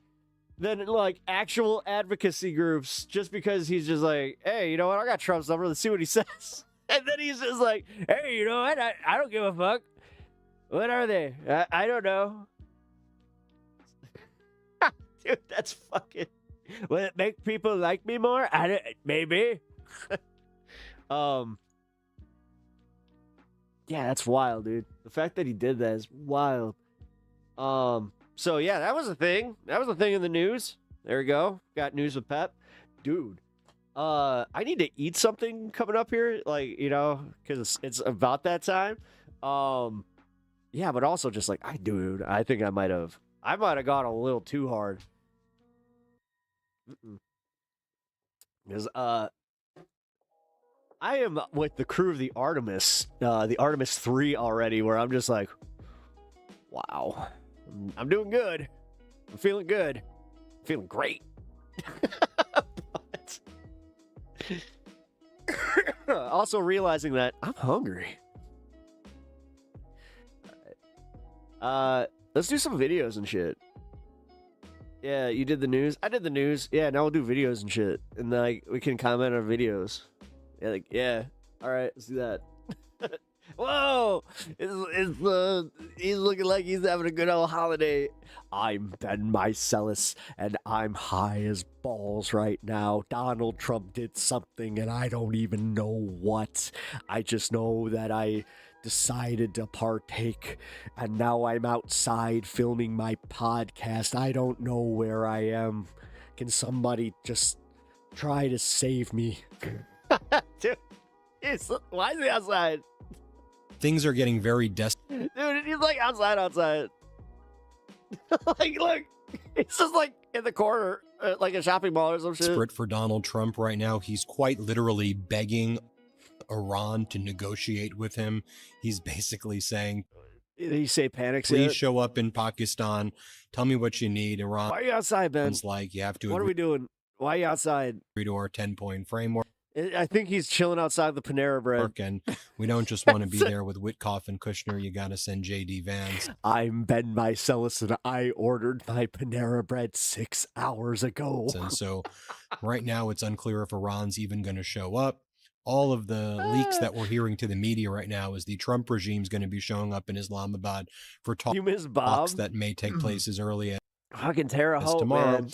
than like actual advocacy groups just because he's just like, hey, you know what? I got Trump's number. Let's see what he says. And then he's just like, hey, you know what? I don't give a fuck. What are they? I don't know. Dude, that's fucking... Will it make people like me more? Maybe. Yeah, that's wild, dude. The fact that he did that is wild. So yeah, that was a thing. That was a thing in the news. There we go. Got news with Pep. Dude, I need to eat something coming up here, like, you know, because it's about that time. Yeah, but also just like, I think I might have gone a little too hard. Because I am with the crew of the Artemis 3 already, where I'm just like, wow, I'm doing good. I'm feeling good. I'm feeling great. But also realizing that I'm hungry. Let's do some videos and shit. Yeah, you did the news. I did the news. Yeah, now we'll do videos and shit, and like we can comment on videos. Yeah, like, yeah. All right, let's do that. Whoa! He's looking like he's having a good old holiday. I'm Ben Mycelis, and I'm high as balls right now. Donald Trump did something, and I don't even know what. I just know that I decided to partake, and now I'm outside filming my podcast. I don't know where I am. Can somebody just try to save me? Dude, why is he outside? Things are getting very desperate. Dude, he's like outside. Like, look, it's just like in the corner, like a shopping mall or some shit. Desperate for Donald Trump right now. He's quite literally begging Iran to negotiate with him. He's basically saying, did he say panics? Please show up in Pakistan. Tell me what you need. Iran. Why are you outside, Ben? It's like you have to. What are we doing? Why are you outside? Agree to our 10-point framework. I think he's chilling outside the Panera Bread. And we don't just want to be there with Witkoff and Kushner. You got to send J.D. Vance. I'm Ben Mycelis, and I ordered my Panera Bread 6 hours ago. And so right now it's unclear if Iran's even going to show up. All of the leaks that we're hearing to the media right now is the Trump regime's going to be showing up in Islamabad for talks that may take place as early as fucking Terre Haute, tomorrow. Man.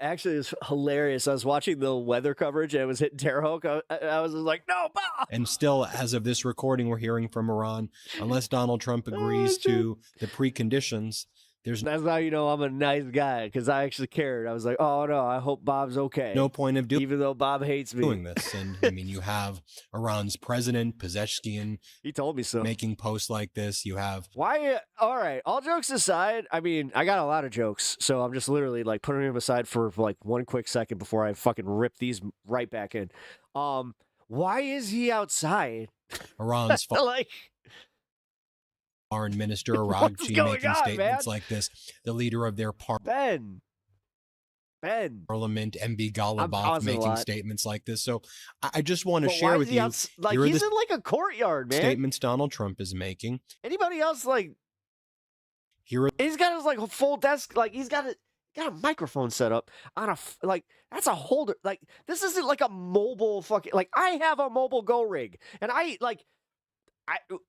Actually, it's hilarious. I was watching the weather coverage and it was hitting Terre Haute. I was just like, no, bah! And still, as of this recording, we're hearing from Iran, unless Donald Trump agrees to the preconditions, That's how you know I'm a nice guy, because I actually cared. I was like, oh no, I hope Bob's okay. no point of even though Bob hates me. doing this. And I mean, you have Iran's president, Pezeshkian, He told me so. making posts like this. You have Why? All right. All jokes aside, I mean, I got a lot of jokes, so I'm just literally like putting them aside for like one quick second before I fucking rip these right back in. Why is he outside? Iran's like, foreign minister What's Aragchi going making on, statements man? like this. The leader of their Ben, parliament, MB Ghalibaf, pausing a making lot. statements like this. So I just want to but why share is with he you like here are he's the in like a courtyard, man. statements Donald Trump is making. Anybody else like? Here are He's got his like a full desk, like he's got a microphone set up on like that's a holder. Like this isn't like a mobile fucking like I have a mobile Go rig and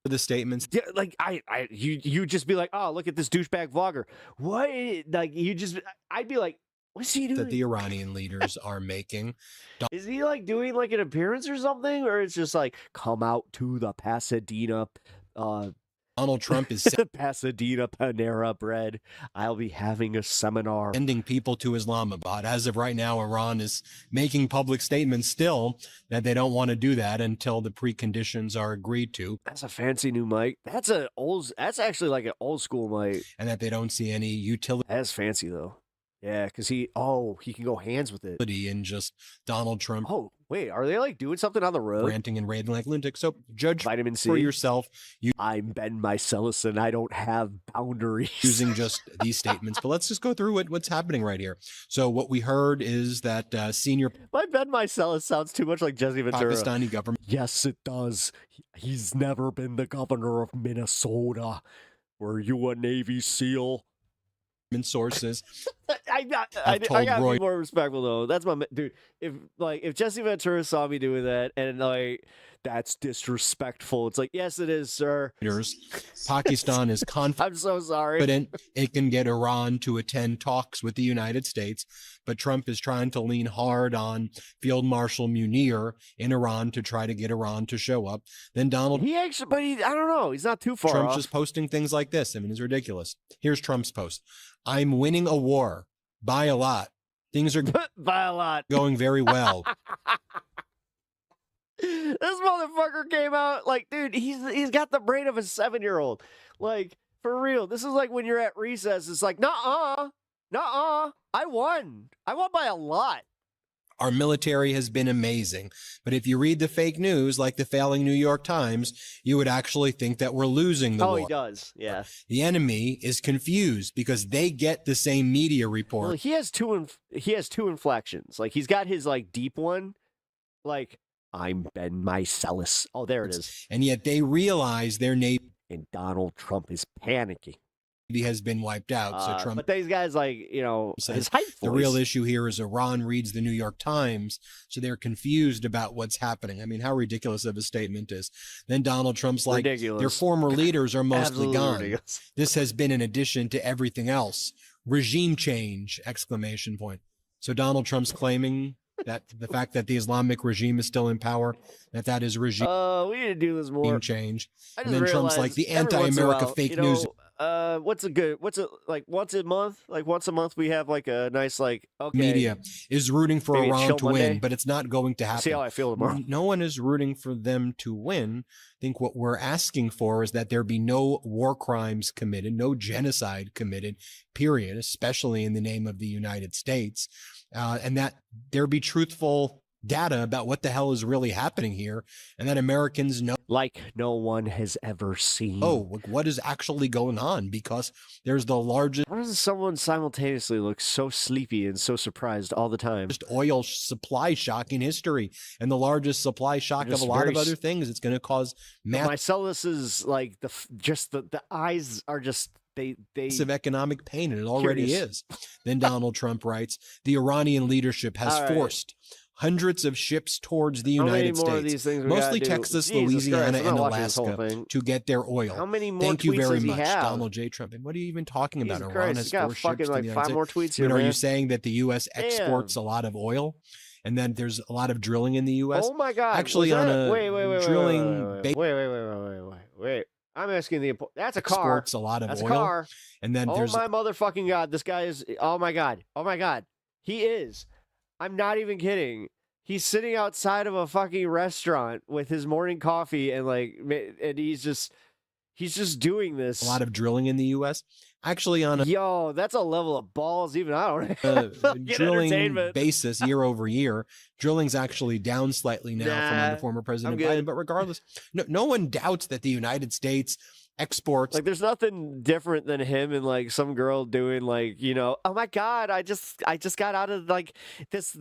the statements. Yeah, like you just be like, oh, look at this douchebag vlogger. What? Like I'd be like, what's he doing? That the Iranian leaders are making. Is he like doing like an appearance or something, or it's just like come out to the Pasadena, Donald Trump is Pasadena Panera Bread. I'll be having a seminar. sending people to Islamabad. As of right now, Iran is making public statements still that they don't want to do that until the preconditions are agreed to. That's a fancy new mic. That's actually like an old school mic. And that they don't see any utility. That's fancy though. Yeah, because he can go hands with it. In just Donald Trump. Oh, wait, are they like doing something on the road? Ranting and raving like lunatic. So judge Vitamin C for yourself. I'm Ben Mycelis and I don't have boundaries. Using just these statements. But let's just go through what's happening right here. So what we heard is that senior My Ben Mycelis sounds too much like Jesse Ventura. Pakistani government. Yes, it does. He's never been the governor of Minnesota. Were you a Navy SEAL? Sources. I gotta be more respectful though. That's my dude. If Jesse Ventura saw me doing that and like that's disrespectful, it's like yes, it is, sir. Pakistan is confident. I'm so sorry. It can get Iran to attend talks with the United States, but Trump is trying to lean hard on Field Marshal Munir in Iran to try to get Iran to show up. Then Donald. I don't know. He's not too far Trump's off. just posting things like this. I mean, it's ridiculous. Here's Trump's post. I'm winning a war by a lot. Things are by a lot going very well. This motherfucker came out like, dude, he's got the brain of a 7-year-old. Like, for real. This is like when you're at recess. It's like, nuh-uh. I won by a lot. Our military has been amazing. But if you read the fake news, like the failing New York Times, you would actually think that we're losing the war. Oh, he does. Yeah. The enemy is confused because they get the same media report. Well, he has two inflections. Like, he's got his, like, deep one. Like, I'm Ben Mycelis. Oh, there it is. And yet they realize their Navy. And Donald Trump is panicking. Has been wiped out. So Trump. But these guys, like, says his hype voice. The real issue here is Iran reads the New York Times, so they're confused about what's happening. I mean, how ridiculous of a statement is. Then Donald Trump's like, ridiculous. Their former leaders are mostly Absolutely gone. ridiculous. This has been in addition to everything else. Regime change! ! So Donald Trump's claiming that the fact that the Islamic regime is still in power, that is regime we need to do this more. change. I And just then Trump's like the anti-America fake news. What's it like once a month? Like once a month we have like a nice like okay. Media is rooting for Maybe a Iran chill to Monday. win, but it's not going to happen. See how I feel tomorrow. No one is rooting for them to win. I think what we're asking for is that there be no war crimes committed, no genocide committed, period, especially in the name of the United States, and that there be truthful data about what the hell is really happening here, and that Americans know. Like no one has ever seen. Oh, what is actually going on? Because there's the largest. How does someone simultaneously look so sleepy and so surprised all the time? Oil supply shock in history, and the largest supply shock of a lot of other things. It's going to cause Mycelis is like the eyes are just they massive economic pain, and it already is. Then Donald Trump writes, the Iranian leadership has forced hundreds of ships towards the United States, mostly Texas, Louisiana, and Alaska, to get their oil. How many more Thank you tweets very does he much, have? Donald J. Trump. And what are you even talking about? Jesus Iran Christ, has he's got 4 fucking ships to like the 5 United more States. tweets here, Are you man. saying that the U.S. exports a lot of oil, and then there's a lot of drilling in the U.S.? Oh my God! Actually, on a wait, drilling. wait. I'm asking that's a car. Exports a lot of that's oil. A car. And then there's my motherfucking God. This guy is, oh my God. Oh my God. He is. I'm not even kidding. He's sitting outside of a fucking restaurant with his morning coffee and he's just doing this. A lot of drilling in the U.S. Actually, on a that's a level of balls even I don't drilling basis year over year. Drilling's actually down slightly now from under former President Biden. But regardless, no one doubts that the United States exports. Like, there's nothing different than him and like some girl doing oh my God, I just got out of like this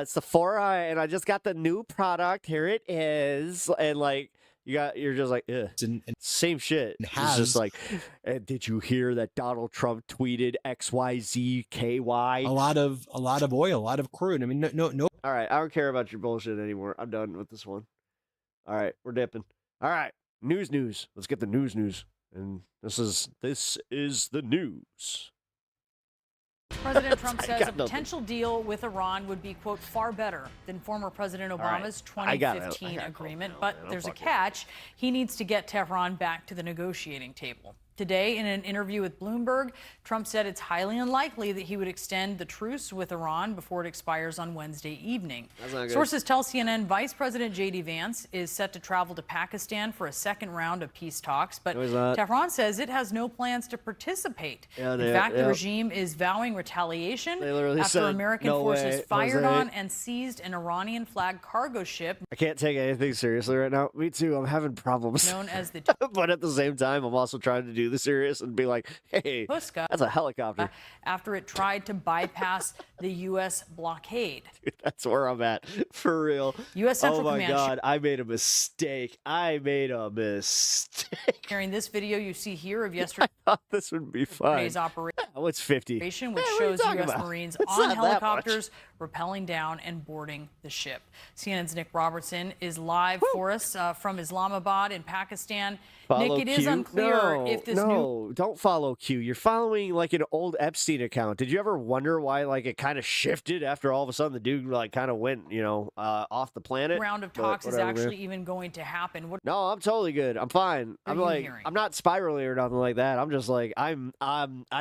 Sephora and I just got the new product. Here it is, and like. You're just like, ugh. Same shit. It's just like, did you hear that Donald Trump tweeted XYZKY? A lot of oil, a lot of crude. I mean, no. All right, I don't care about your bullshit anymore. I'm done with this one. All right, we're dipping. All right, news. Let's get the news. And this is the news. President Trump says a potential deal with Iran would be, quote, far better than former President Obama's 2015 agreement. But there's a catch. He needs to get Tehran back to the negotiating table. Today, in an interview with Bloomberg, Trump said it's highly unlikely that he would extend the truce with Iran before it expires on Wednesday evening. Sources tell CNN Vice President J.D. Vance is set to travel to Pakistan for a second round of peace talks, but Tehran says it has no plans to participate. In fact, the regime is vowing retaliation after American forces fired on and seized an Iranian flag cargo ship. I can't take anything seriously right now. Me too. I'm having problems. Known as the but at the same time, I'm also trying to do the serious and be like, hey, that's a helicopter. After it tried to bypass the U.S. blockade. Dude, that's where I'm at. For real. U.S. Central Command. Command. Oh my God, I made a mistake. Sharing this video you see here of yesterday. I thought this would be fun. What's 50? Which shows U.S. Marines on helicopters rappelling down and boarding the ship. CNN's Nick Robertson is live for us from Islamabad in Pakistan. Nick, it is unclear if this don't follow Q. You're following like an old Epstein account. Did you ever wonder why like it kind of shifted after all of a sudden the dude like kind of went, off the planet? Round of talks is actually even going to happen. No, I'm totally good. I'm fine. I'm not spiraling or nothing like that. I'm just like I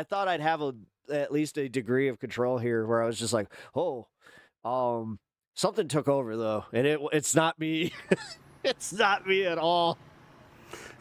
thought I'd have at least a degree of control here where I was just like, something took over though, and it's not me. It's not me at all.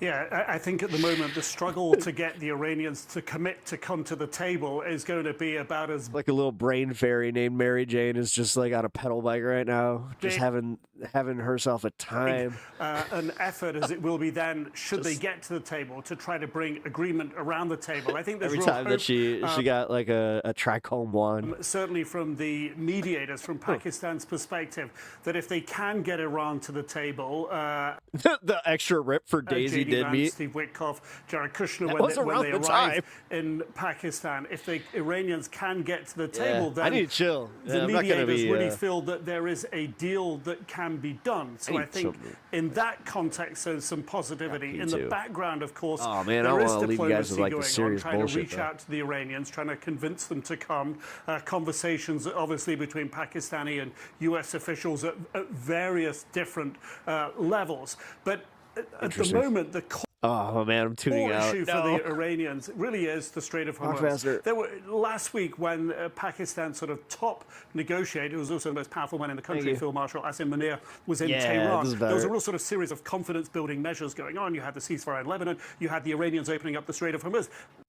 Yeah, I think at the moment the struggle to get the Iranians to commit to come to the table is going to be about as like a little brain fairy named Mary Jane is just like on a pedal bike right now, just having herself a time. An effort as it will be then, should they get to the table, to try to bring agreement around the table. I think there's every real time hope, that she got like a trichome wand. Certainly from the mediators, from Pakistan's perspective, that if they can get Iran to the table, the extra rip for Daisy did meet Steve Witkoff, Jared Kushner, when they arrive in Pakistan. If the Iranians can get to the table, then I need to chill. The mediators really feel that there is a deal that can be done. So I think in that context, there's some positivity. In the background, of course, there is diplomacy going on, trying to reach out to the Iranians, trying to convince them to come. Conversations, obviously, between Pakistani and U.S. officials at various different levels. But at the moment, the oh man, I'm tuning out. issue for the Iranians really is the Strait of Hormuz. There were last week when Pakistan's sort of top negotiator, who was also the most powerful man in the country, Field Marshal Asim Munir, was in Tehran. There was a real sort of series of confidence-building measures going on. You had the ceasefire in Lebanon. You had the Iranians opening up the Strait of Hormuz.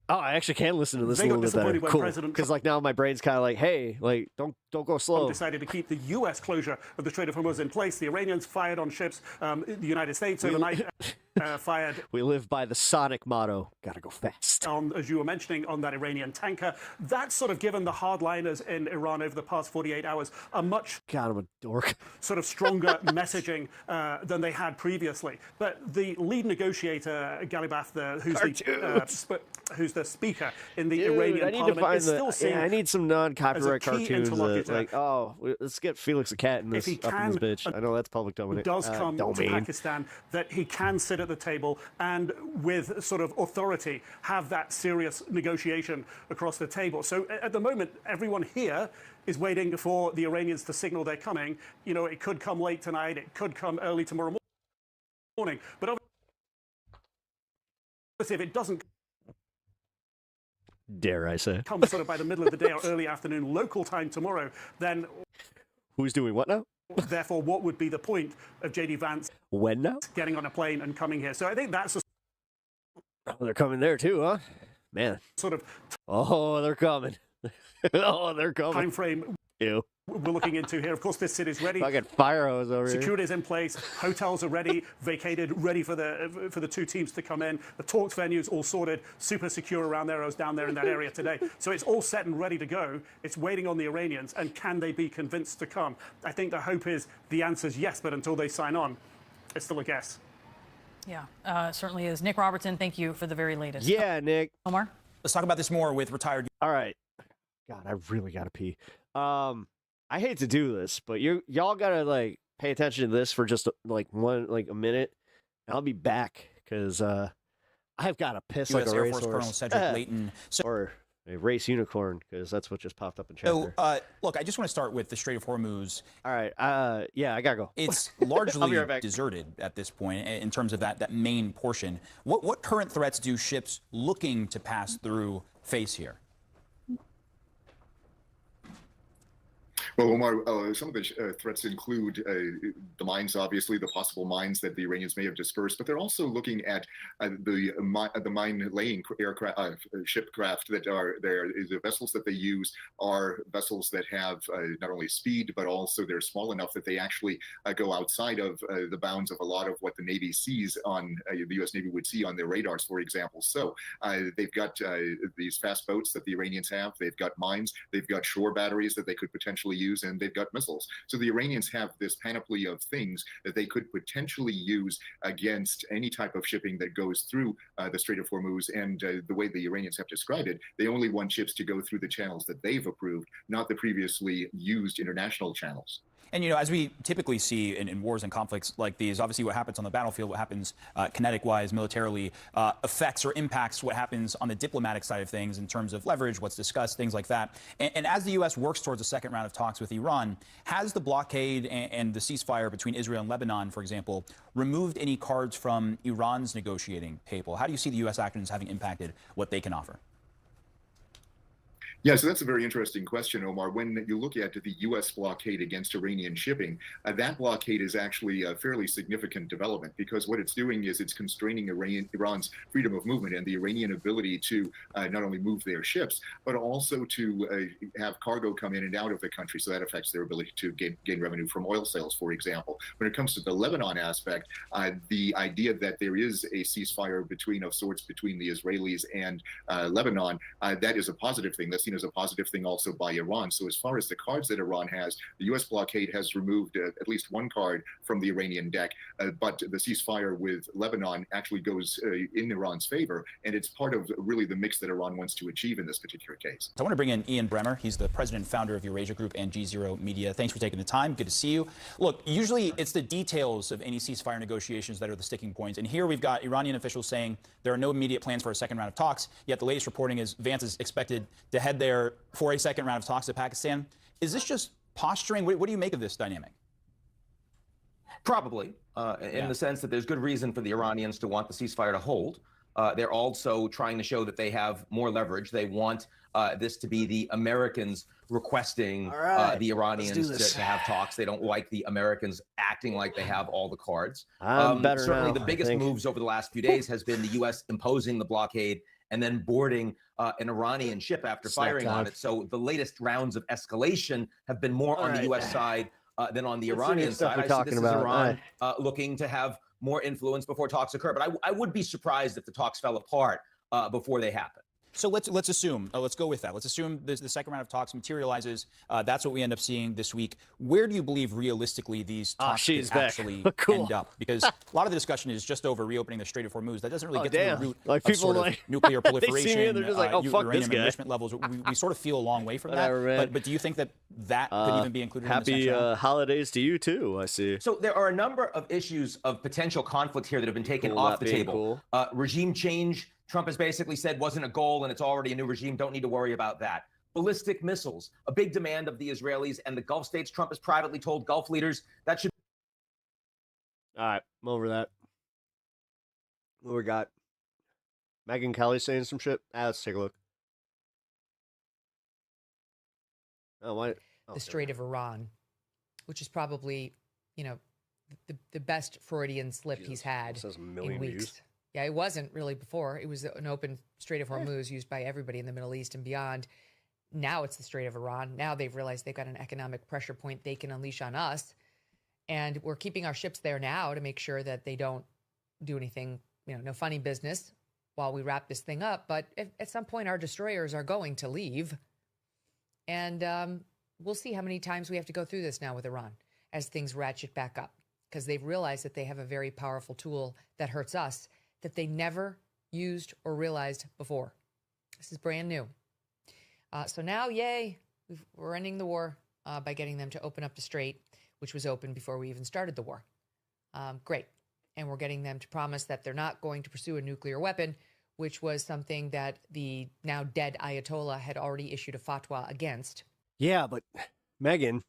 Oh, I actually can listen to this a little bit better. Cool. Because like now my brain's kind of like, hey, like don't go slow. Decided to keep the U.S. closure of the Strait of Hormuz in place. The Iranians fired on ships. The United States overnight fired. We live by the Sonic motto: gotta go fast. As you were mentioning, on that Iranian tanker, that's sort of given the hardliners in Iran over the past 48 hours a much I'm a dork. Sort of stronger messaging than they had previously. But the lead negotiator, Galibaf, who's the speaker in the Iranian parliament, is still seen. I need some non-copyright cartoons. Like, let's get Felix the Cat in this bitch. I know that's public domain. It does come to Pakistan that he can sit at the table and with sort of authority have that serious negotiation across the table. So at the moment, everyone here is waiting for the Iranians to signal they're coming. It could come late tonight, it could come early tomorrow morning. But If it doesn't Dare I say? come sort of by the middle of the day or early afternoon local time tomorrow, then Who's doing what now? therefore, what would be the point of J.D. Vance When now? getting on a plane and coming here? So I think that's a Oh, they're coming there too, huh? Man. sort of Oh, they're coming. Oh, they're coming. time frame Ew. we're looking into here. Of course, this city's ready. Fucking fire hose over here. Security is in place. Hotels are ready, vacated, ready for the two teams to come in. The talks venues all sorted, super secure around there. I was down there in that area today. So it's all set and ready to go. It's waiting on the Iranians, and can they be convinced to come? I think the hope is the answer is yes, but until they sign on, it's still a guess. Yeah, certainly is. Nick Robertson, thank you for the very latest. Yeah, Nick. Omar? Let's talk about this more with retired. All right. God, I really gotta pee. I hate to do this, but y'all gotta like pay attention to this for just a minute. And I'll be back because I've got to piss US like a Air Force racehorse. Colonel Cedric Layton. Or a race unicorn, because that's what just popped up in chat. So, look, I just want to start with the Strait of Hormuz. All right. Yeah, I gotta go. It's I'll largely be right back. deserted at this point in terms of that main portion. What current threats do ships looking to pass through face here? Well, Omar, some of the threats include the mines, obviously, the possible mines that the Iranians may have dispersed, but they're also looking at the mine-laying shipcraft that are there. The vessels that they use are vessels that have not only speed, but also they're small enough that they actually go outside of the bounds of a lot of what the Navy sees on, the U.S. Navy would see on their radars, for example. So they've got these fast boats that the Iranians have. They've got mines. They've got shore batteries that they could potentially use, and they've got missiles. So the Iranians have this panoply of things that they could potentially use against any type of shipping that goes through the Strait of Hormuz. And the way the Iranians have described it, they only want ships to go through the channels that they've approved, not the previously used international channels. And, you know, as we typically see in wars and conflicts like these, obviously what happens on the battlefield, what happens kinetic-wise, militarily, affects or impacts what happens on the diplomatic side of things in terms of leverage, what's discussed, things like that. And as the U.S. works towards a second round of talks with Iran, has the blockade and the ceasefire between Israel and Lebanon, for example, removed any cards from Iran's negotiating table? How do you see the U.S. actions having impacted what they can offer? Yeah, so that's a very interesting question, Omar. When you look at the U.S. blockade against Iranian shipping, that blockade is actually a fairly significant development, because what it's doing is it's constraining Iran's freedom of movement and the Iranian ability to not only move their ships, but also to have cargo come in and out of the country. So that affects their ability to gain revenue from oil sales, for example. When it comes to the Lebanon aspect, the idea that there is a ceasefire of sorts between the Israelis and Lebanon, that is a positive thing. That's seen as a positive thing also by Iran. So as far as the cards that Iran has, the U.S. blockade has removed at least one card from the Iranian deck, but the ceasefire with Lebanon actually goes in Iran's favor, and it's part of really the mix that Iran wants to achieve in this particular case. I want to bring in Ian Bremmer. He's the president and founder of Eurasia Group and G0 Media. Thanks for taking the time. Good to see you. Look, usually it's the details of any ceasefire negotiations that are the sticking points. And here we've got Iranian officials saying there are no immediate plans for a second round of talks, yet the latest reporting is Vance is expected to head there for a second round of talks to Pakistan. Is this just posturing? What do you make of this dynamic? Probably, in the sense that there's good reason for the Iranians to want the ceasefire to hold. They're also trying to show that they have more leverage. They want this to be the Americans requesting the Iranians to have talks. They don't like the Americans acting like they have all the cards. Certainly the biggest moves over the last few days has been the U.S. imposing the blockade and then boarding an Iranian ship after firing on it. So the latest rounds of escalation have been more on the U.S. side than on the Iranian side. I see this as Iran looking to have more influence before talks occur. But I would be surprised if the talks fell apart before they happen. So let's assume, let's go with that. Let's assume the second round of talks materializes. That's what we end up seeing this week. Where do you believe realistically these talks could actually end up? Because a lot of the discussion is just over reopening the Strait of Hormuz. That doesn't really get to the root of sort of nuclear proliferation, they're just like, oh, fuck uranium this guy. enrichment levels. We sort of feel a long way from that. But do you think that could even be included in the Happy holidays to you too, I see. So there are a number of issues of potential conflict here that have been taken off the table. Regime change, Trump has basically said wasn't a goal, and it's already a new regime. Don't need to worry about that. Ballistic missiles, a big demand of the Israelis and the Gulf states. Trump has privately told Gulf leaders that should. All right, I'm over that. What we got? Megyn Kelly saying some shit. Let's take a look. Oh, why? The Strait of Iran, which is probably, the best Freudian slip he's had in weeks. Views. Yeah, it wasn't really before. It was an open Strait of Hormuz used by everybody in the Middle East and beyond. Now it's the Strait of Iran. Now they've realized they've got an economic pressure point they can unleash on us. And we're keeping our ships there now to make sure that they don't do anything, no funny business while we wrap this thing up. But at some point, our destroyers are going to leave. And we'll see how many times we have to go through this now with Iran as things ratchet back up, because they've realized that they have a very powerful tool that hurts us that they never used or realized before. This is brand new. So now, yay, we're ending the war by getting them to open up the strait, which was open before we even started the war. Great. And we're getting them to promise that they're not going to pursue a nuclear weapon, which was something that the now dead Ayatollah had already issued a fatwa against. Yeah, but Megan,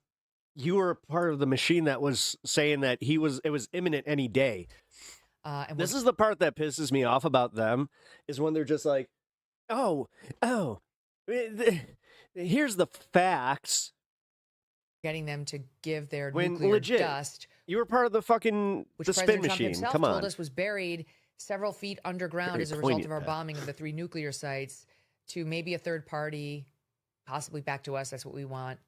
you were a part of the machine that was saying that it was imminent any day. And this is the part that pisses me off about them, is when they're just like, here's the facts. Getting them to give their when nuclear legit, dust. You were part of the fucking which the spin President Trump machine. himself Come on. told us was buried several feet underground Very as a result poignant, of our that. bombing of the 3 nuclear sites to maybe a third party, possibly back to us. That's what we want.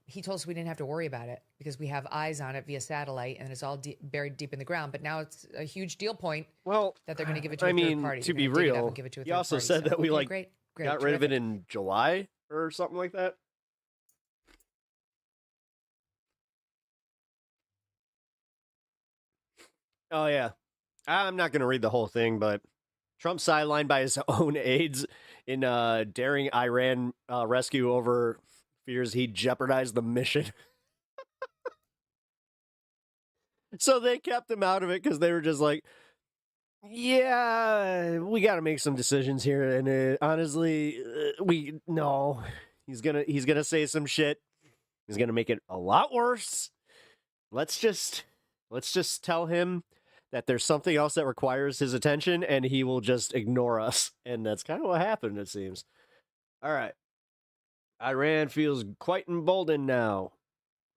He told us we didn't have to worry about it because we have eyes on it via satellite and it's all buried deep in the ground. But now it's a huge deal point that they're going to give it to a third party. To They're be gonna dig it up real, and give it to a he third also party. said So, that we okay, great, got rid of it terrific. in July or something like that. Oh, yeah. I'm not going to read the whole thing, but Trump sidelined by his own aides in daring Iran rescue over fears he'd jeopardize the mission. So they kept him out of it because they were just like, yeah, we got to make some decisions here. And honestly, he's gonna say some shit. He's going to make it a lot worse. Let's just tell him that there's something else that requires his attention and he will just ignore us. And that's kind of what happened, it seems. All right. Iran feels quite emboldened now.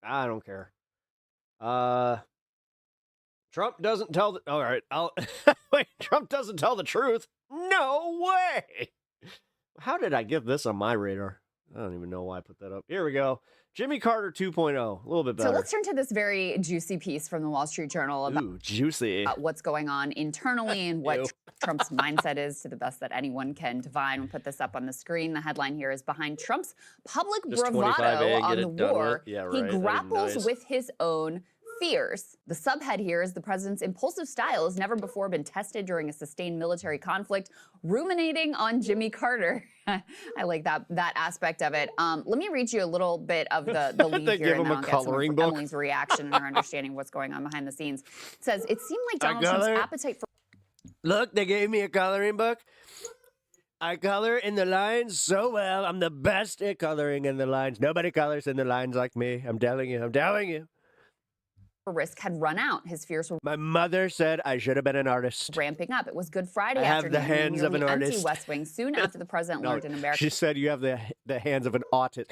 I don't care. Trump doesn't tell the... All right. Wait, Trump doesn't tell the truth? No way! How did I get this on my radar? I don't even know why I put that up. Here we go. Jimmy Carter 2.0, a little bit better. So let's turn to this very juicy piece from the Wall Street Journal about juicy. What's going on internally and what Trump's mindset is, to the best that anyone can divine. We'll put this up on the screen. The headline here is behind Trump's public bravado on the war. He grapples with his own fears. The subhead here is the president's impulsive style has never before been tested during a sustained military conflict, ruminating on Jimmy Carter. I like that aspect of it. Let me read you a little bit of the lead They here, give and him then a I'll get some coloring of book. Emily's reaction and her understanding of what's going on behind the scenes. It says, it seemed like Donald Trump's appetite for... Look, they gave me a coloring book. I color in the lines so well. I'm the best at coloring in the lines. Nobody colors in the lines like me. I'm telling you. risk had run out. His fears were... My mother said I should have been an artist. ...ramping up. It was Good Friday I have afternoon. the hands of an nearly artist. empty West Wing soon after the president learned an American... She said you have the hands of an autist.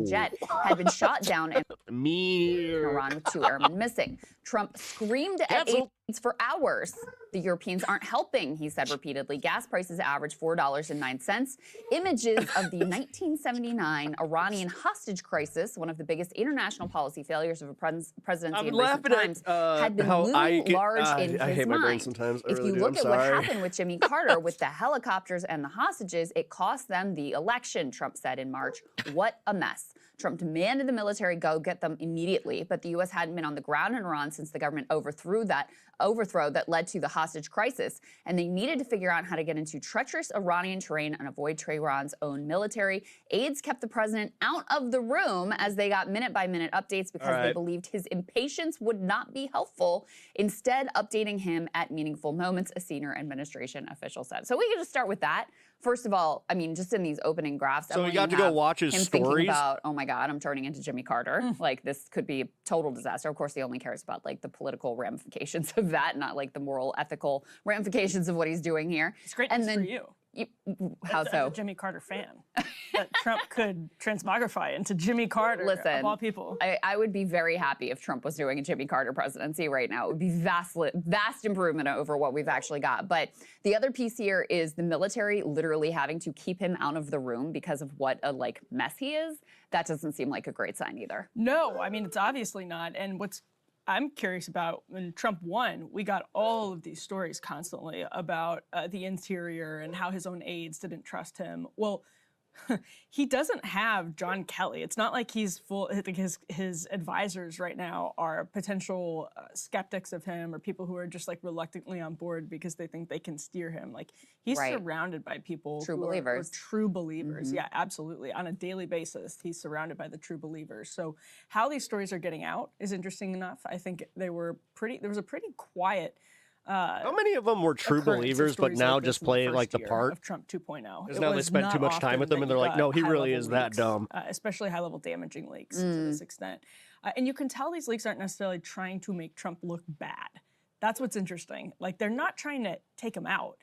jet had been shot down in Iran with 2 airmen missing. Trump screamed at aides for hours. The Europeans aren't helping, he said repeatedly. Gas prices averaged $4.09. Images of the 1979 Iranian hostage crisis, one of the biggest international policy failures of a presidency in recent times, had been looming large in his mind. If you look at what happened with Jimmy Carter, with the helicopters and the hostages, it cost them the election, Trump said in March. What a mess. Trump demanded the military go get them immediately, but the U.S. hadn't been on the ground in Iran since the government overthrow that led to the hostage crisis, and they needed to figure out how to get into treacherous Iranian terrain and avoid Tehran's own military. Aides kept the president out of the room as they got minute-by-minute updates because they believed his impatience would not be helpful, instead updating him at meaningful moments, a senior administration official said. So we can just start with that. First of all, I mean, just in these opening graphs, so we got to go watch his stories. About, oh my my God, I'm turning into Jimmy Carter. Like, this could be a total disaster. Of course, he only cares about like the political ramifications of that, not like the moral, ethical ramifications of what he's doing here. It's great and news then, for you. How as so? a Jimmy Carter fan, that Trump could transmogrify into Jimmy Carter, Listen, of all people. I would be very happy if Trump was doing a Jimmy Carter presidency right now. It would be vast improvement over what we've actually got. But the other piece here is the military literally having to keep him out of the room because of what a like mess he is. That doesn't seem like a great sign either. No, I mean, it's obviously not. And what's I'm curious about, when Trump won, we got all of these stories constantly about the interior and how his own aides didn't trust him. Well, he doesn't have John Kelly. It's not like he's full. I think his advisors right now are potential skeptics of him or people who are just like reluctantly on board because they think they can steer him. Like, he's surrounded by people True who believers. are true believers. Yeah, absolutely. On a daily basis, he's surrounded by the true believers. So how these stories are getting out is interesting enough. I think there was a pretty quiet. How many of them were true believers, but now just play like the part of Trump 2.0? Because now they spend too much time with them, and they're like, no, he really is that dumb. Especially high-level damaging leaks to this extent. And you can tell these leaks aren't necessarily trying to make Trump look bad. That's what's interesting. Like, they're not trying to take him out.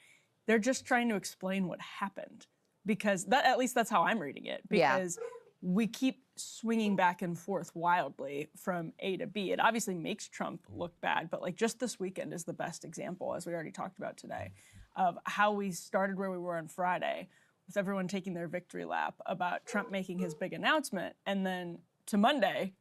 They're just trying to explain what happened. Because at least that's how I'm reading it. Because we keep swinging back and forth wildly from A to B. It obviously makes Trump look bad, but like just this weekend is the best example, as we already talked about today, of how we started where we were on Friday, with everyone taking their victory lap about Trump making his big announcement. And then to Monday,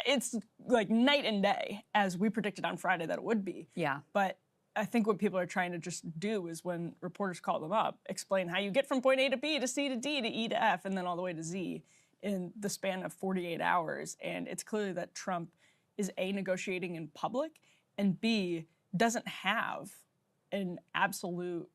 it's like night and day, as we predicted on Friday that it would be. Yeah. But I think what people are trying to just do is, when reporters call them up, explain how you get from point A to B to C to D to E to F and then all the way to Z in the span of 48 hours. And it's clearly that Trump is A, negotiating in public, and B, doesn't have an absolute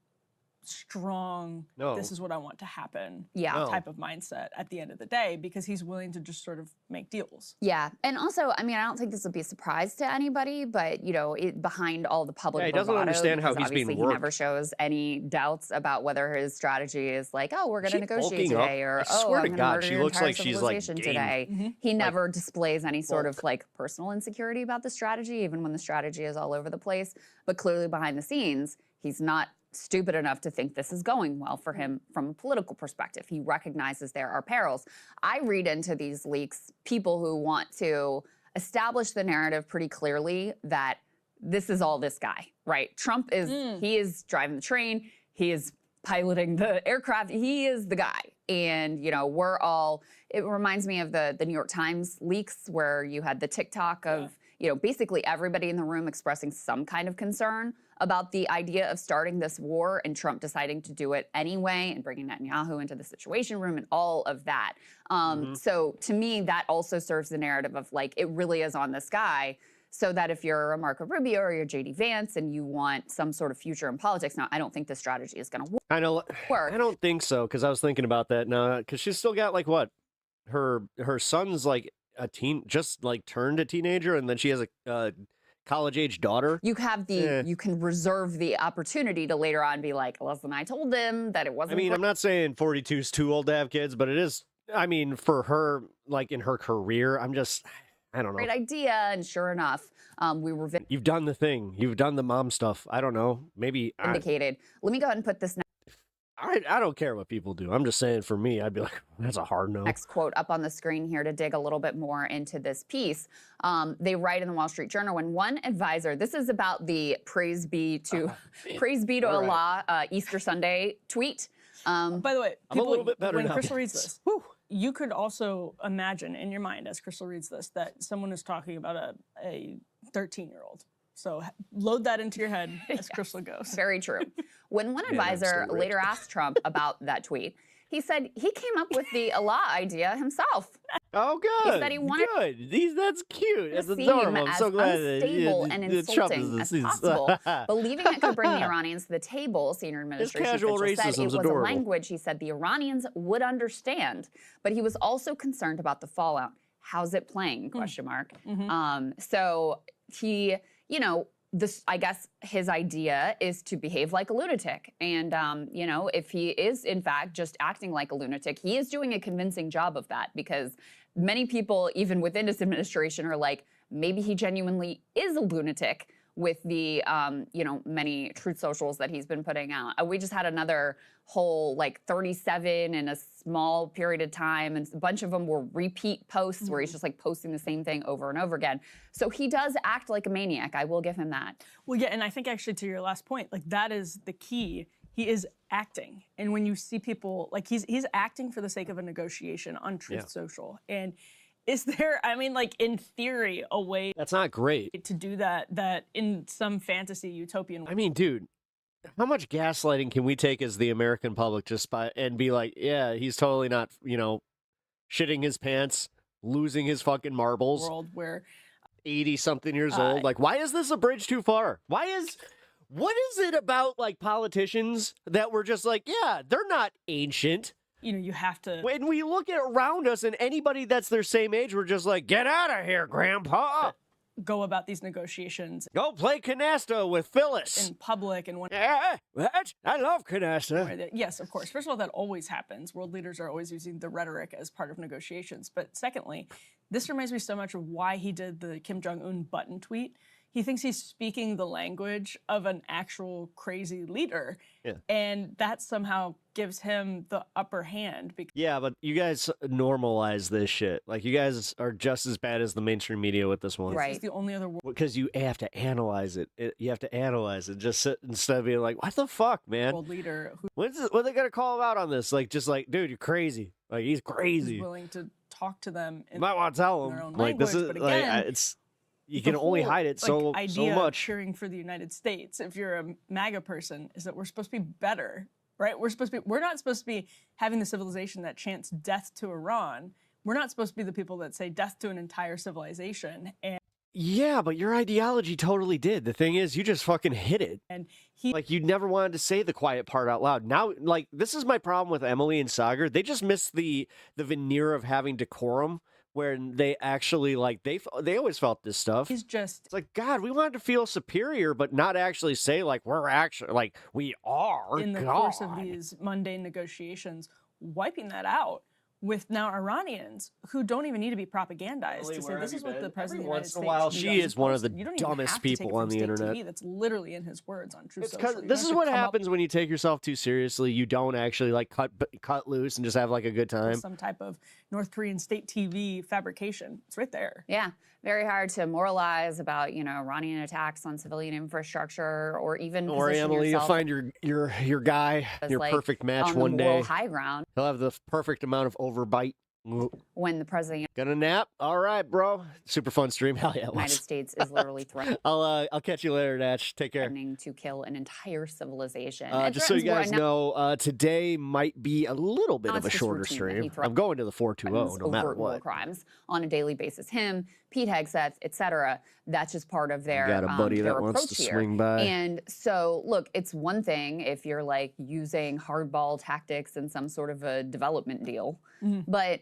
strong, this is what I want to happen type of mindset at the end of the day, because he's willing to just sort of make deals. Yeah, and also, I mean, I don't think this will be a surprise to anybody, but, you know, behind all the public he doesn't understand how he's being worked. He never shows any doubts about whether his strategy is like, oh, we're going to negotiate today, or oh, I'm going to murder your entire civilization today. He never displays any sort of like personal insecurity about the strategy, even when the strategy is all over the place. But clearly behind the scenes, he's not stupid enough to think this is going well for him from a political perspective. He recognizes there are perils. I read into these leaks people who want to establish the narrative pretty clearly that this is all this guy, right? Trump is, he is driving the train, he is piloting the aircraft, he is the guy. And, you know, we're all, it reminds me of the New York Times leaks where you had the TikTok of, you know, basically everybody in the room expressing some kind of concern about the idea of starting this war, and Trump deciding to do it anyway and bringing Netanyahu into the Situation Room and all of that. So to me, that also serves the narrative of like, it really is on this guy, so that if you're a Marco Rubio or you're JD Vance and you want some sort of future in politics, now I don't think this strategy is going to work. I don't think so, because I was thinking about that now, because she's still got like what? Her son's like a teen, just like turned a teenager, and then she has a college-age daughter. You have the, you can reserve the opportunity to later on be like, listen, I told them that it wasn't. I mean, I'm not saying 42 is too old to have kids, but it is, I mean, for her, like in her career, I don't know. Great idea, and sure enough, we were You've done the thing. You've done the mom stuff. I don't know. Maybe indicated. Let me go ahead and put this I don't care what people do. I'm just saying, for me, I'd be like, that's a hard no. next quote up on the screen here to dig a little bit more into this piece. They write in the Wall Street Journal, when one advisor, this is about the praise be to Allah Easter Sunday tweet. By the way, I'm a little bit better when now. Crystal reads this, you could also imagine in your mind, as Crystal reads this, that someone is talking about a 13-year-old. So load that into your head as Crystal goes. Very true. When one advisor later asked Trump about that tweet, he said he came up with the Allah idea himself. Oh, good. He said he wanted that's cute. It's adorable. I'm so glad unstable and insulting as possible, believing it could bring the Iranians to the table. Senior administration officials said it was adorable. a language he said the Iranians would understand, but he was also concerned about the fallout. How's it playing? Question mark. So he, you know, this, I guess his idea is to behave like a lunatic. And, you know, if he is in fact just acting like a lunatic, he is doing a convincing job of that, because many people, even within his administration, are like, maybe he genuinely is a lunatic with the, many truth socials that he's been putting out. We just had another whole 37 in a small period of time, and a bunch of them were repeat posts where he's just posting the same thing over and over again. So he does act like a maniac. I will give him that. Well, yeah, and I think actually to your last point, that is the key. He is acting, and when you see people he's acting for the sake of a negotiation on Truth Social, and is there, in theory, a way that's not great to do that in some fantasy utopian way? Dude, how much gaslighting can we take as the American public and be like, yeah, he's totally not, shitting his pants, losing his fucking marbles. World where 80-something years old. Why is this a bridge too far? What is it about politicians that we're just yeah, they're not ancient. You have to. When we look around us and anybody that's their same age, we're just get out of here, Grandpa. Go about these negotiations. Go play canasta with Phyllis. In public and when. What? I love canasta. Yes, of course. First of all, that always happens. World leaders are always using the rhetoric as part of negotiations. But secondly, this reminds me so much of why he did the Kim Jong-un button tweet. He thinks he's speaking the language of an actual crazy leader. Yeah. And that somehow gives him the upper hand. Yeah, but you guys normalize this shit. You guys are just as bad as the mainstream media with this one. Right. It's the only other word. Because you have to analyze it. You have to analyze it. Just sit instead of being what the fuck, man? World leader. What are they going to call him out on this? Dude, you're crazy. He's crazy. He's willing to talk to them in, you might want to tell in their him. own language. This is, but again, it's... You can only hide it so much. Cheering for the United States, if you're a MAGA person, is that we're supposed to be better, right? We're not supposed to be having the civilization that chants death to Iran. We're not supposed to be the people that say death to an entire civilization. And yeah, but your ideology totally did. The thing is, you just fucking hit it. And you never wanted to say the quiet part out loud. Now, this is my problem with Emily and Sagar. They just miss the veneer of having decorum. Where they actually they always felt this stuff. He's just it's God, we wanted to feel superior, but not actually say we're actually we are in the course of these mundane negotiations, wiping that out with now Iranians who don't even need to be propagandized to say this is what the president of the United States. Once in a while, she is one of the dumbest people on the internet. TV. That's literally in his words on Truth Social. This is what happens when you take yourself too seriously. You don't actually cut loose and just have a good time. Some type of North Korean state TV fabrication. It's right there. Yeah, very hard to moralize about Iranian attacks on civilian infrastructure or even. Or Emily, you'll find your guy, your perfect match one day. High ground. He'll have the perfect amount of overbite. When the president gonna nap? All right, bro. Super fun stream. Hell yeah, it was. United States is literally threatening. I'll catch you later, Natch. Take care. Threatening to kill an entire civilization. Just so you guys know, today might be a little bit of a shorter stream. I'm going to the 420 no matter what. Crimes on a daily basis. Him, Pete Hegseth, etc. That's just part of their got a buddy that wants to swing by. And so, look, it's one thing if you're using hardball tactics in some sort of a development deal, but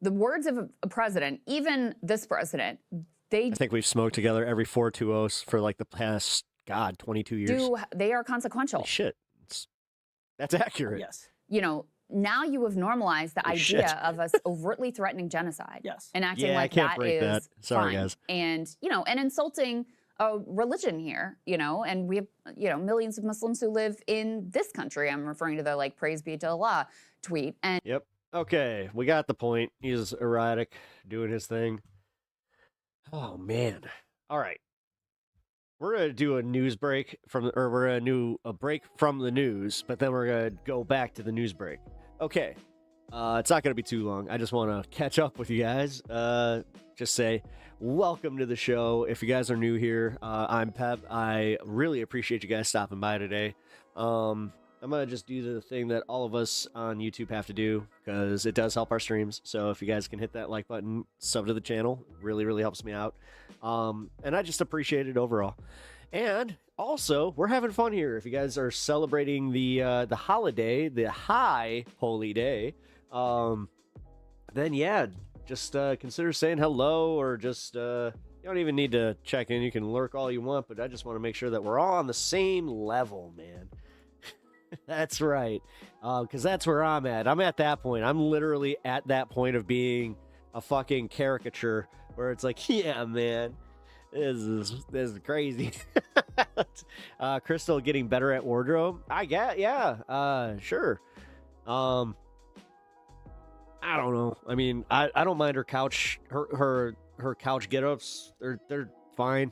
the words of a president, even this president, I think we've smoked together every 420s for the past 22 years. They are consequential. Shit, that's accurate. Yes. Now you have normalized the idea of us overtly threatening genocide. Yes. And acting I can't break that. Sorry, fine. Guys. And and insulting a religion here. And we have millions of Muslims who live in this country. I'm referring to the praise be to Allah tweet. And yep. Okay, we got the point. He's erratic, doing his thing. Oh, man. All right. We're going to do a news break we're going to do a break from the news, but then we're going to go back to the news break. Okay. It's not going to be too long. I just want to catch up with you guys. Just say welcome to the show. If you guys are new here, I'm Pep. I really appreciate you guys stopping by today. I'm going to just do the thing that all of us on YouTube have to do because it does help our streams. So if you guys can hit that like button, sub to the channel, really, really helps me out. And I just appreciate it overall. And also, we're having fun here. If you guys are celebrating the holiday, the high holy day, then yeah, just consider saying hello or just... you don't even need to check in. You can lurk all you want, but I just want to make sure that we're all on the same level, man. That's right. Because that's where I'm at. I'm at that point. I'm literally at that point of being a fucking caricature where it's like, yeah, man, this is crazy. Crystal getting better at wardrobe. I get, yeah, sure. I don't know. I mean, I don't mind her couch, her couch get-ups. They're fine.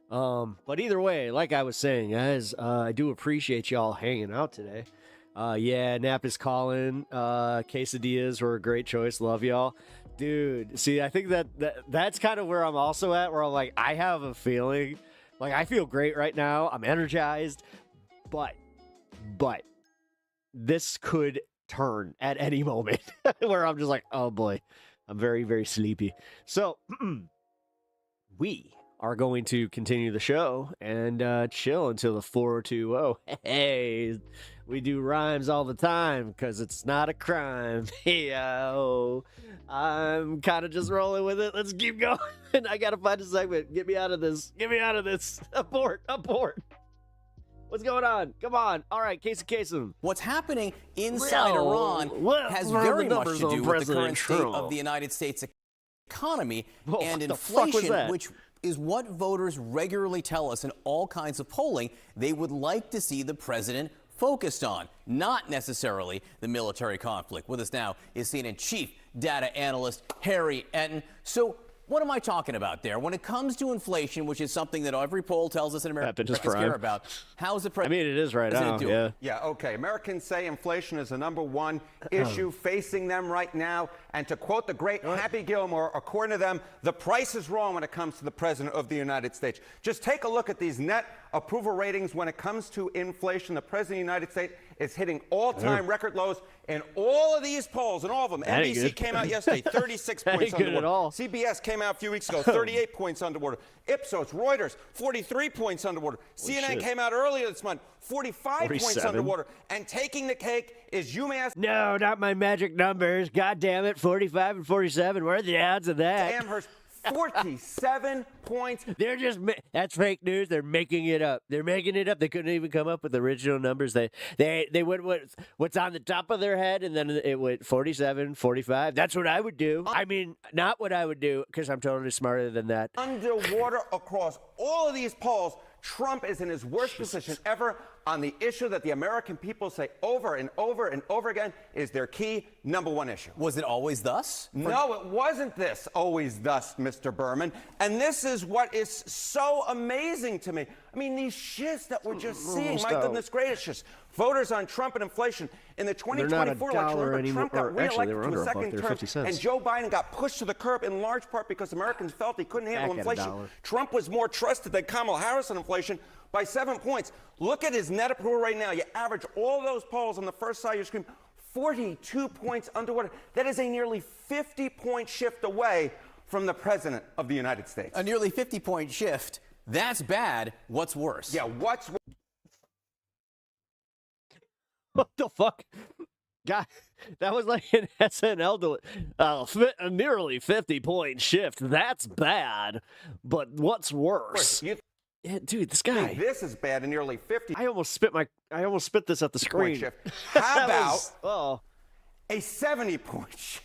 But either way, like I was saying, guys, I do appreciate y'all hanging out today. Yeah, Nap is calling. Quesadillas were a great choice. Love y'all. Dude, see, I think that's kind of where I'm also at, where I'm like, I have a feeling, like, I feel great right now. I'm energized, but this could turn at any moment where I'm just like, oh boy, I'm very, very sleepy. So we are going to continue the show and chill until the 420. Hey, we do rhymes all the time because it's not a crime. Yo, I'm kind of just rolling with it. Let's keep going. I got to find a segment. Get me out of this. Get me out of this. Abort. What's going on? Come on. All right, case of Kasem. What's happening inside Iran has very much to do with the current state of the United States economy and inflation, which is what voters regularly tell us in all kinds of polling they would like to see the president focused on, not necessarily the military conflict. With us now is CNN chief data analyst Harry Enton. So what am I talking about there? When it comes to inflation, which is something that every poll tells us in America care about, how is the president? I mean, it is right now. Yeah. Yeah. Okay. Americans say inflation is the number one issue facing them right now. And to quote the great Happy Gilmore, according to them, the price is wrong when it comes to the president of the United States. Just take a look at these net approval ratings when it comes to inflation. The president of the United States is hitting all-time record lows in all of these polls, and all of them. NBC came out yesterday, 36 points underwater. CBS came out a few weeks ago, 38 points underwater. Ipsos, Reuters, 43 points underwater. CNN came out earlier this month, 45 points underwater. And taking the cake is UMass. No, not my magic numbers. God damn it, 45 and 47. Where are the odds of that? Amherst, 47 points. They're just, that's fake news. They're making it up. They're making it up. They couldn't even come up with original numbers. They went what's on the top of their head, and then it went 47, 45. That's what I would do. I mean, not what I would do, because I'm totally smarter than that. Underwater across all of these polls, Trump is in his worst position ever on the issue that the American people say over and over and over again is their key number one issue. Was it always thus? No, it wasn't this always thus, Mr. Berman. And this is what is so amazing to me. I mean, these shifts that we're just seeing, my goodness gracious. Voters on Trump and inflation. In the 2024 election, remember, Trump got reelected to a second term, and Joe Biden got pushed to the curb in large part because Americans felt he couldn't handle inflation. Trump was more trusted than Kamala Harris on inflation by 7 points. Look at his net approval right now. You average all those polls on the first side of your screen, 42 points underwater. That is a nearly 50-point shift away from the president of the United States. A nearly 50-point shift. That's bad. What's worse? Yeah, what's worse? What the fuck? God, that was like an SNL a nearly 50-point shift. That's bad. But what's worse? Yeah, dude, this guy. This is bad and nearly 50. I almost spit this at the screen. How about a 70-point shift?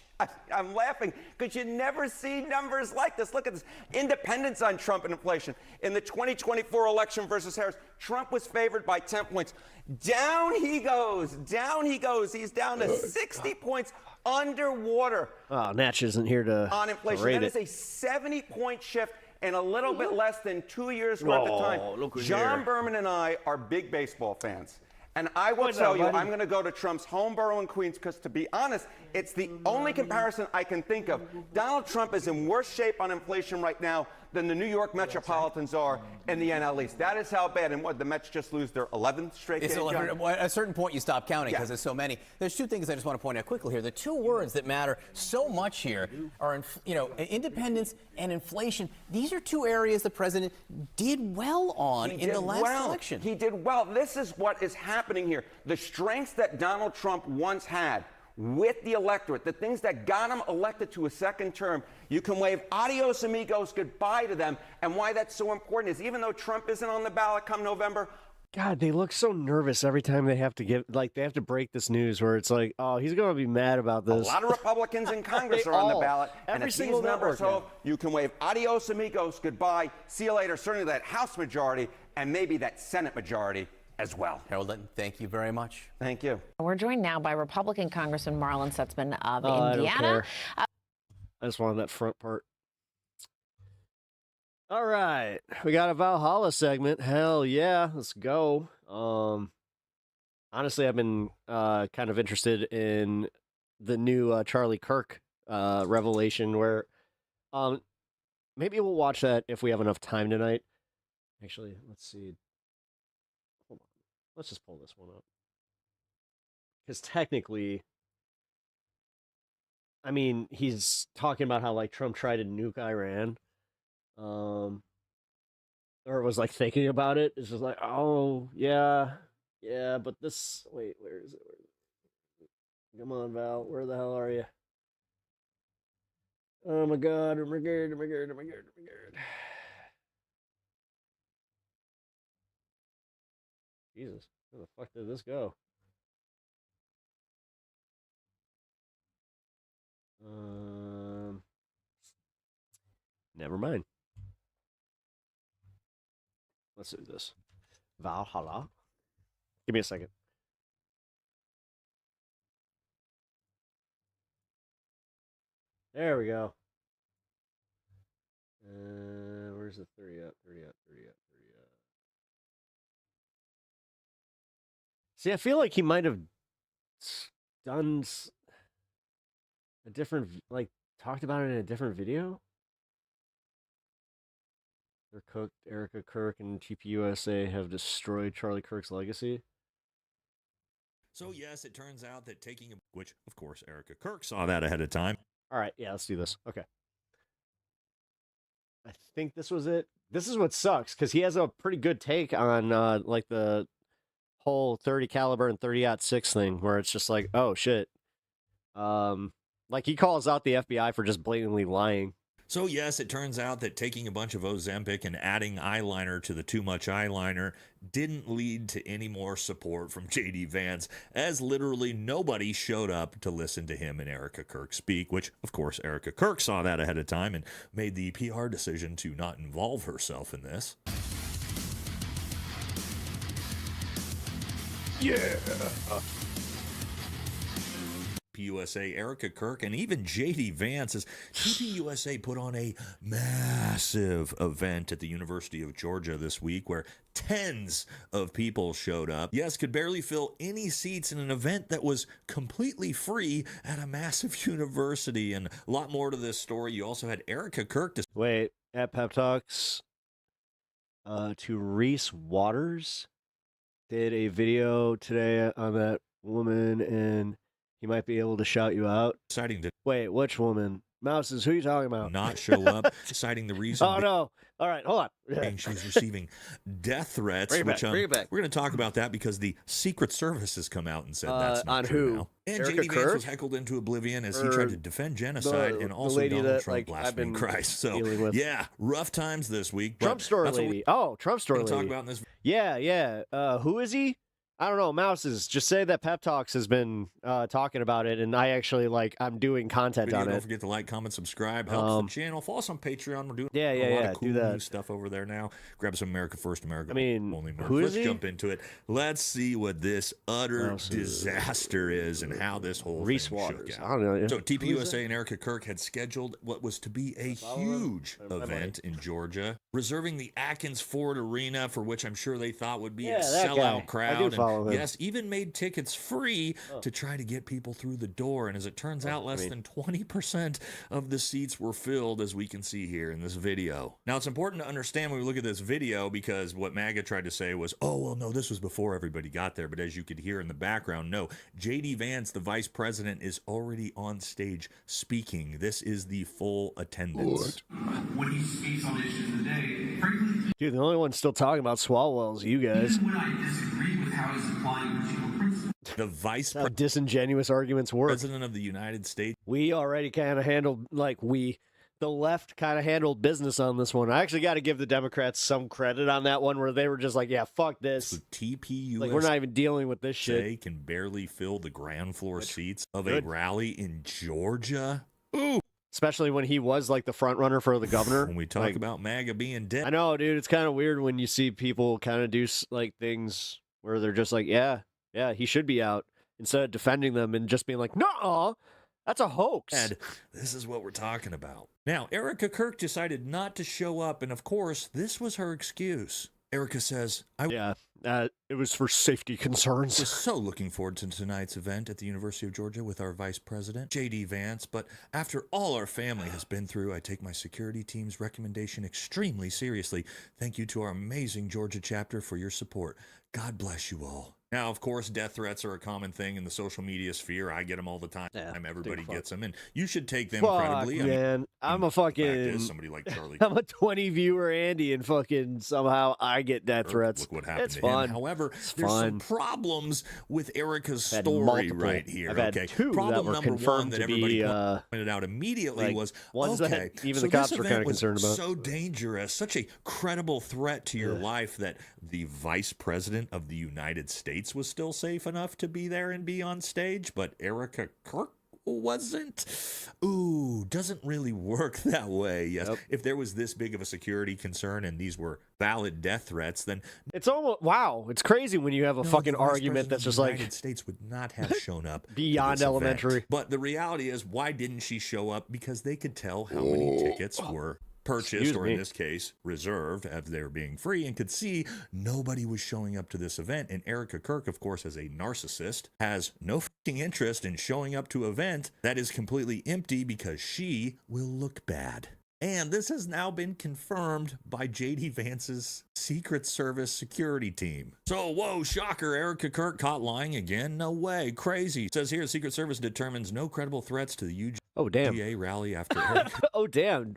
I'm laughing because you never see numbers like this. Look at this. Independence on Trump and inflation. In the 2024 election versus Harris, Trump was favored by 10 points. Down he goes. Down he goes. He's down to 60 points underwater. Oh, Natch isn't here to on inflation. That is a 70-point shift in a little bit less than 2 years worth of time. John Berman and I are big baseball fans. And I will tell you, I'm going to go to Trump's home borough in Queens because, to be honest, it's the only comparison I can think of. Donald Trump is in worse shape on inflation right now than the New York Metropolitans are in the NL East. That is how bad. And what, the Mets just lose their 11th straight game? At a certain point, you stop counting because there's so many. There's two things I just want to point out quickly here. The two words that matter so much here are, independence and inflation. These are two areas the president did well on in the last election. He did well. This is what is happening here. The strengths that Donald Trump once had with the electorate, the things that got him elected to a second term, you can wave adios amigos goodbye to them. And why that's so important is even though Trump isn't on the ballot come November, God, they look so nervous every time they have to they have to break this news where it's like, oh, he's going to be mad about this. A lot of Republicans in Congress are on the ballot. And if these numbers hold, you can wave adios amigos, goodbye, see you later, certainly that House majority and maybe that Senate majority as well. Harold Linton, thank you very much. Thank you. We're joined now by Republican Congressman Marlon Sutzman of I Indiana. don't care. I just wanted that front part. All right, we got a Valhalla segment. Hell yeah, let's go. Honestly, I've been kind of interested in the new Charlie Kirk revelation where maybe we'll watch that if we have enough time tonight. Actually, let's see. Hold on. Let's just pull this one up. Because technically, I mean, he's talking about how like Trump tried to nuke Iran. Or was like thinking about it. It's just like, oh yeah, but this. Wait, where is it? Come on, Val. Where the hell are you? Oh my God! Oh my God! Oh my God! Oh my God! Oh my God! Jesus, where the fuck did this go? Never mind. Let's do this. Valhalla. Give me a second. There we go. Where's the 30 up? 30 up. 30 up. 30 up. See, I feel like he might have done a different, like, talked about it in a different video. Erica Kirk and TPUSA have destroyed Charlie Kirk's legacy. So, yes, it turns out that taking which, of course, Erica Kirk saw that ahead of time. All right, yeah, let's do this. Okay. I think this was it. This is what sucks, because he has a pretty good take on, like, the whole 30 caliber and 30-06 thing, where it's just like, oh, shit. Like, he calls out the FBI for just blatantly lying. So, yes, it turns out that taking a bunch of Ozempic and adding eyeliner to the too much eyeliner didn't lead to any more support from J.D. Vance, as literally nobody showed up to listen to him and Erica Kirk speak, which, of course, Erica Kirk saw that ahead of time and made the PR decision to not involve herself in this. Yeah. TPUSA, Erica Kirk, and even J.D. Vance, as TPUSA put on a massive event at the University of Georgia this week where tens of people showed up. Yes, could barely fill any seats in an event that was completely free at a massive university. And a lot more to this story. You also had Erica Kirk. Wait, at Pep Talks, to Reese Waters did a video today on that woman, and he might be able to shout you out. Citing the Wait, which woman? Mouses, who are you talking about? Not show up, citing the reason. Oh, no. All right, hold on. She was receiving death threats. Bring it back. We're going to talk about that because the Secret Service has come out and said that's not on true who? now. And Erica J.D. Vance Kirk? was heckled into oblivion as he tried to defend genocide and also Donald Trump blaspheming Christ. So, yeah, rough times this week. Trump story lady. Trump story lady. Talk about in this. Yeah. Who is he? I don't know. Mouses, just say that Pep Talks has been talking about it, and I actually I'm doing content on it. Don't forget to like, comment, subscribe, help the channel. Follow us on Patreon. We're doing a lot of cool do that. new stuff over there now. Grab some America First, America Only merch. Who is Let's jump into it. Let's see what this utter disaster is and how this whole thing shook out. I don't know. So TPUSA and Erica Kirk had scheduled what was to be a huge event in Georgia, reserving the Atkins Ford Arena, for which I'm sure they thought would be a sellout crowd. Yes, even made tickets free to try to get people through the door. And as it turns out, less than 20% of the seats were filled, as we can see here in this video. Now, it's important to understand when we look at this video, because what MAGA tried to say was, oh, well, no, this was before everybody got there. But as you could hear in the background, no, J.D. Vance, the vice president, is already on stage speaking. This is the full attendance. When he speaks on issues of the day, frankly, dude, the only one still talking about Swalwell is you guys. even when I disagree with how he's applying original principles. The vice how disingenuous arguments work. President of the United States. We already kind of handled, the left kind of handled business on this one. I actually got to give the Democrats some credit on that one, where they were just like, yeah, fuck this. The TPUSA, like, we're not even dealing with this shit. Can barely fill the ground floor seats of a rally in Georgia. Ooh. Especially when he was like the front runner for the governor. When we talk about MAGA being dead. I know, dude. It's kind of weird when you see people kind of do like things where they're just like, yeah, he should be out, instead of defending them and just being like, no, that's a hoax. And this is what we're talking about. Now, Erica Kirk decided not to show up, and of course, this was her excuse. Erica says, it was for safety concerns. I was so looking forward to tonight's event at the University of Georgia with our Vice President, J.D. Vance, but after all our family has been through, I take my security team's recommendation extremely seriously. Thank you to our amazing Georgia chapter for your support. God bless you all. Now, of course, death threats are a common thing in the social media sphere. I get them all the time. Everybody gets them, and you should take them credibly. Man, I'm a fucking somebody like Charlie. I'm a 20 viewer Andy, and fucking somehow I get death threats. Look what happened it's to fun. him. However, it's there's fun. some problems with Erica's I've had story multiple. right here. I've had okay, two problem that were number confirmed one that to everybody be, pointed out immediately like, was ones that okay. even so the cops this were event kind of was concerned about. So dangerous, such a credible threat to your life that the Vice President of the United States was still safe enough to be there and be on stage, but Erica Kirk wasn't. Ooh, doesn't really work that way. Yes, if there was this big of a security concern and these were valid death threats, then it's almost it's crazy when you have a fucking argument that's just like the United States would not have shown up beyond elementary. Event. But the reality is, why didn't she show up? Because they could tell how many tickets were purchased, or in this case, reserved, as they were being free, and could see nobody was showing up to this event. And Erica Kirk, of course, as a narcissist, has no fucking interest in showing up to an event that is completely empty because she will look bad. And this has now been confirmed by J.D. Vance's Secret Service security team. So, whoa, shocker, Erica Kirk caught lying again? No way, crazy. It says here, Secret Service determines no credible threats to the UGA rally after Erica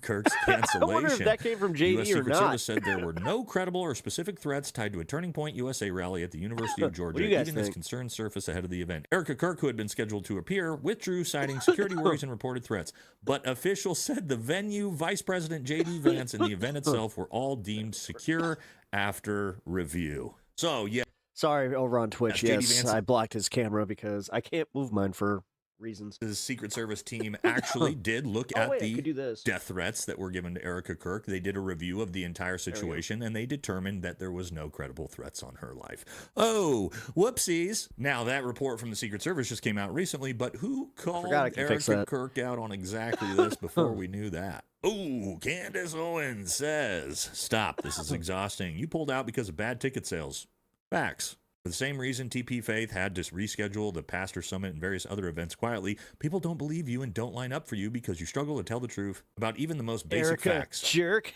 Kirk's cancellation. I wonder if that came from JD US or Secret not. Service said there were no credible or specific threats tied to a Turning Point USA rally at the University of Georgia, even as concerns surfaced ahead of the event. Erica Kirk, who had been scheduled to appear, withdrew, citing security worries and reported threats. But officials said the venue, Vice President J.D. Vance, and the event itself were all deemed secure after review. So, yeah. Sorry, over on Twitch, Yes, yes, I blocked his camera because I can't move mine for reasons. The Secret Service team actually did look at the death threats that were given to Erica Kirk. They did a review of the entire situation, and they determined that there was no credible threats on her life. Oh, whoopsies. Now, that report from the Secret Service just came out recently, but who called Erica Kirk out on exactly this before we knew that? Oh, Candace Owens says, stop, this is exhausting. You pulled out because of bad ticket sales. Facts. For the same reason TP Faith had to reschedule the Pastor Summit and various other events quietly, people don't believe you and don't line up for you because you struggle to tell the truth about even the most basic facts. Jerk.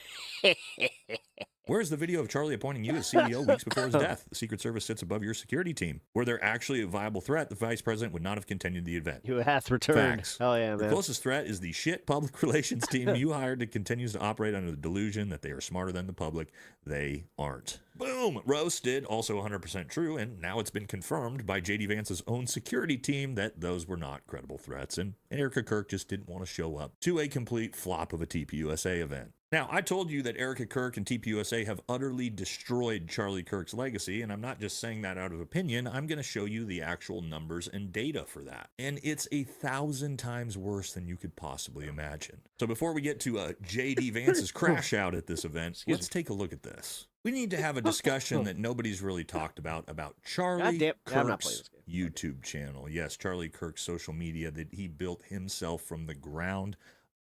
Where's the video of Charlie appointing you as CEO weeks before his death? The Secret Service sits above your security team. Were there actually a viable threat, the Vice President would not have continued the event. You hath returned. Facts. Oh, yeah, man. The closest threat is the shit public relations team you hired that continues to operate under the delusion that they are smarter than the public. They aren't. Boom! Roasted, also 100% true, and now it's been confirmed by J.D. Vance's own security team that those were not credible threats, and Erica Kirk just didn't want to show up to a complete flop of a TPUSA event. Now, I told you that Erica Kirk and TPUSA have utterly destroyed Charlie Kirk's legacy, and I'm not just saying that out of opinion. I'm going to show you the actual numbers and data for that. And it's 1,000 times worse than you could possibly imagine. So before we get to J.D. Vance's crash out at this event, let's take a look at this. We need to have a discussion that nobody's really talked about Charlie Kirk's YouTube channel. Yes, Charlie Kirk's social media that he built himself from the ground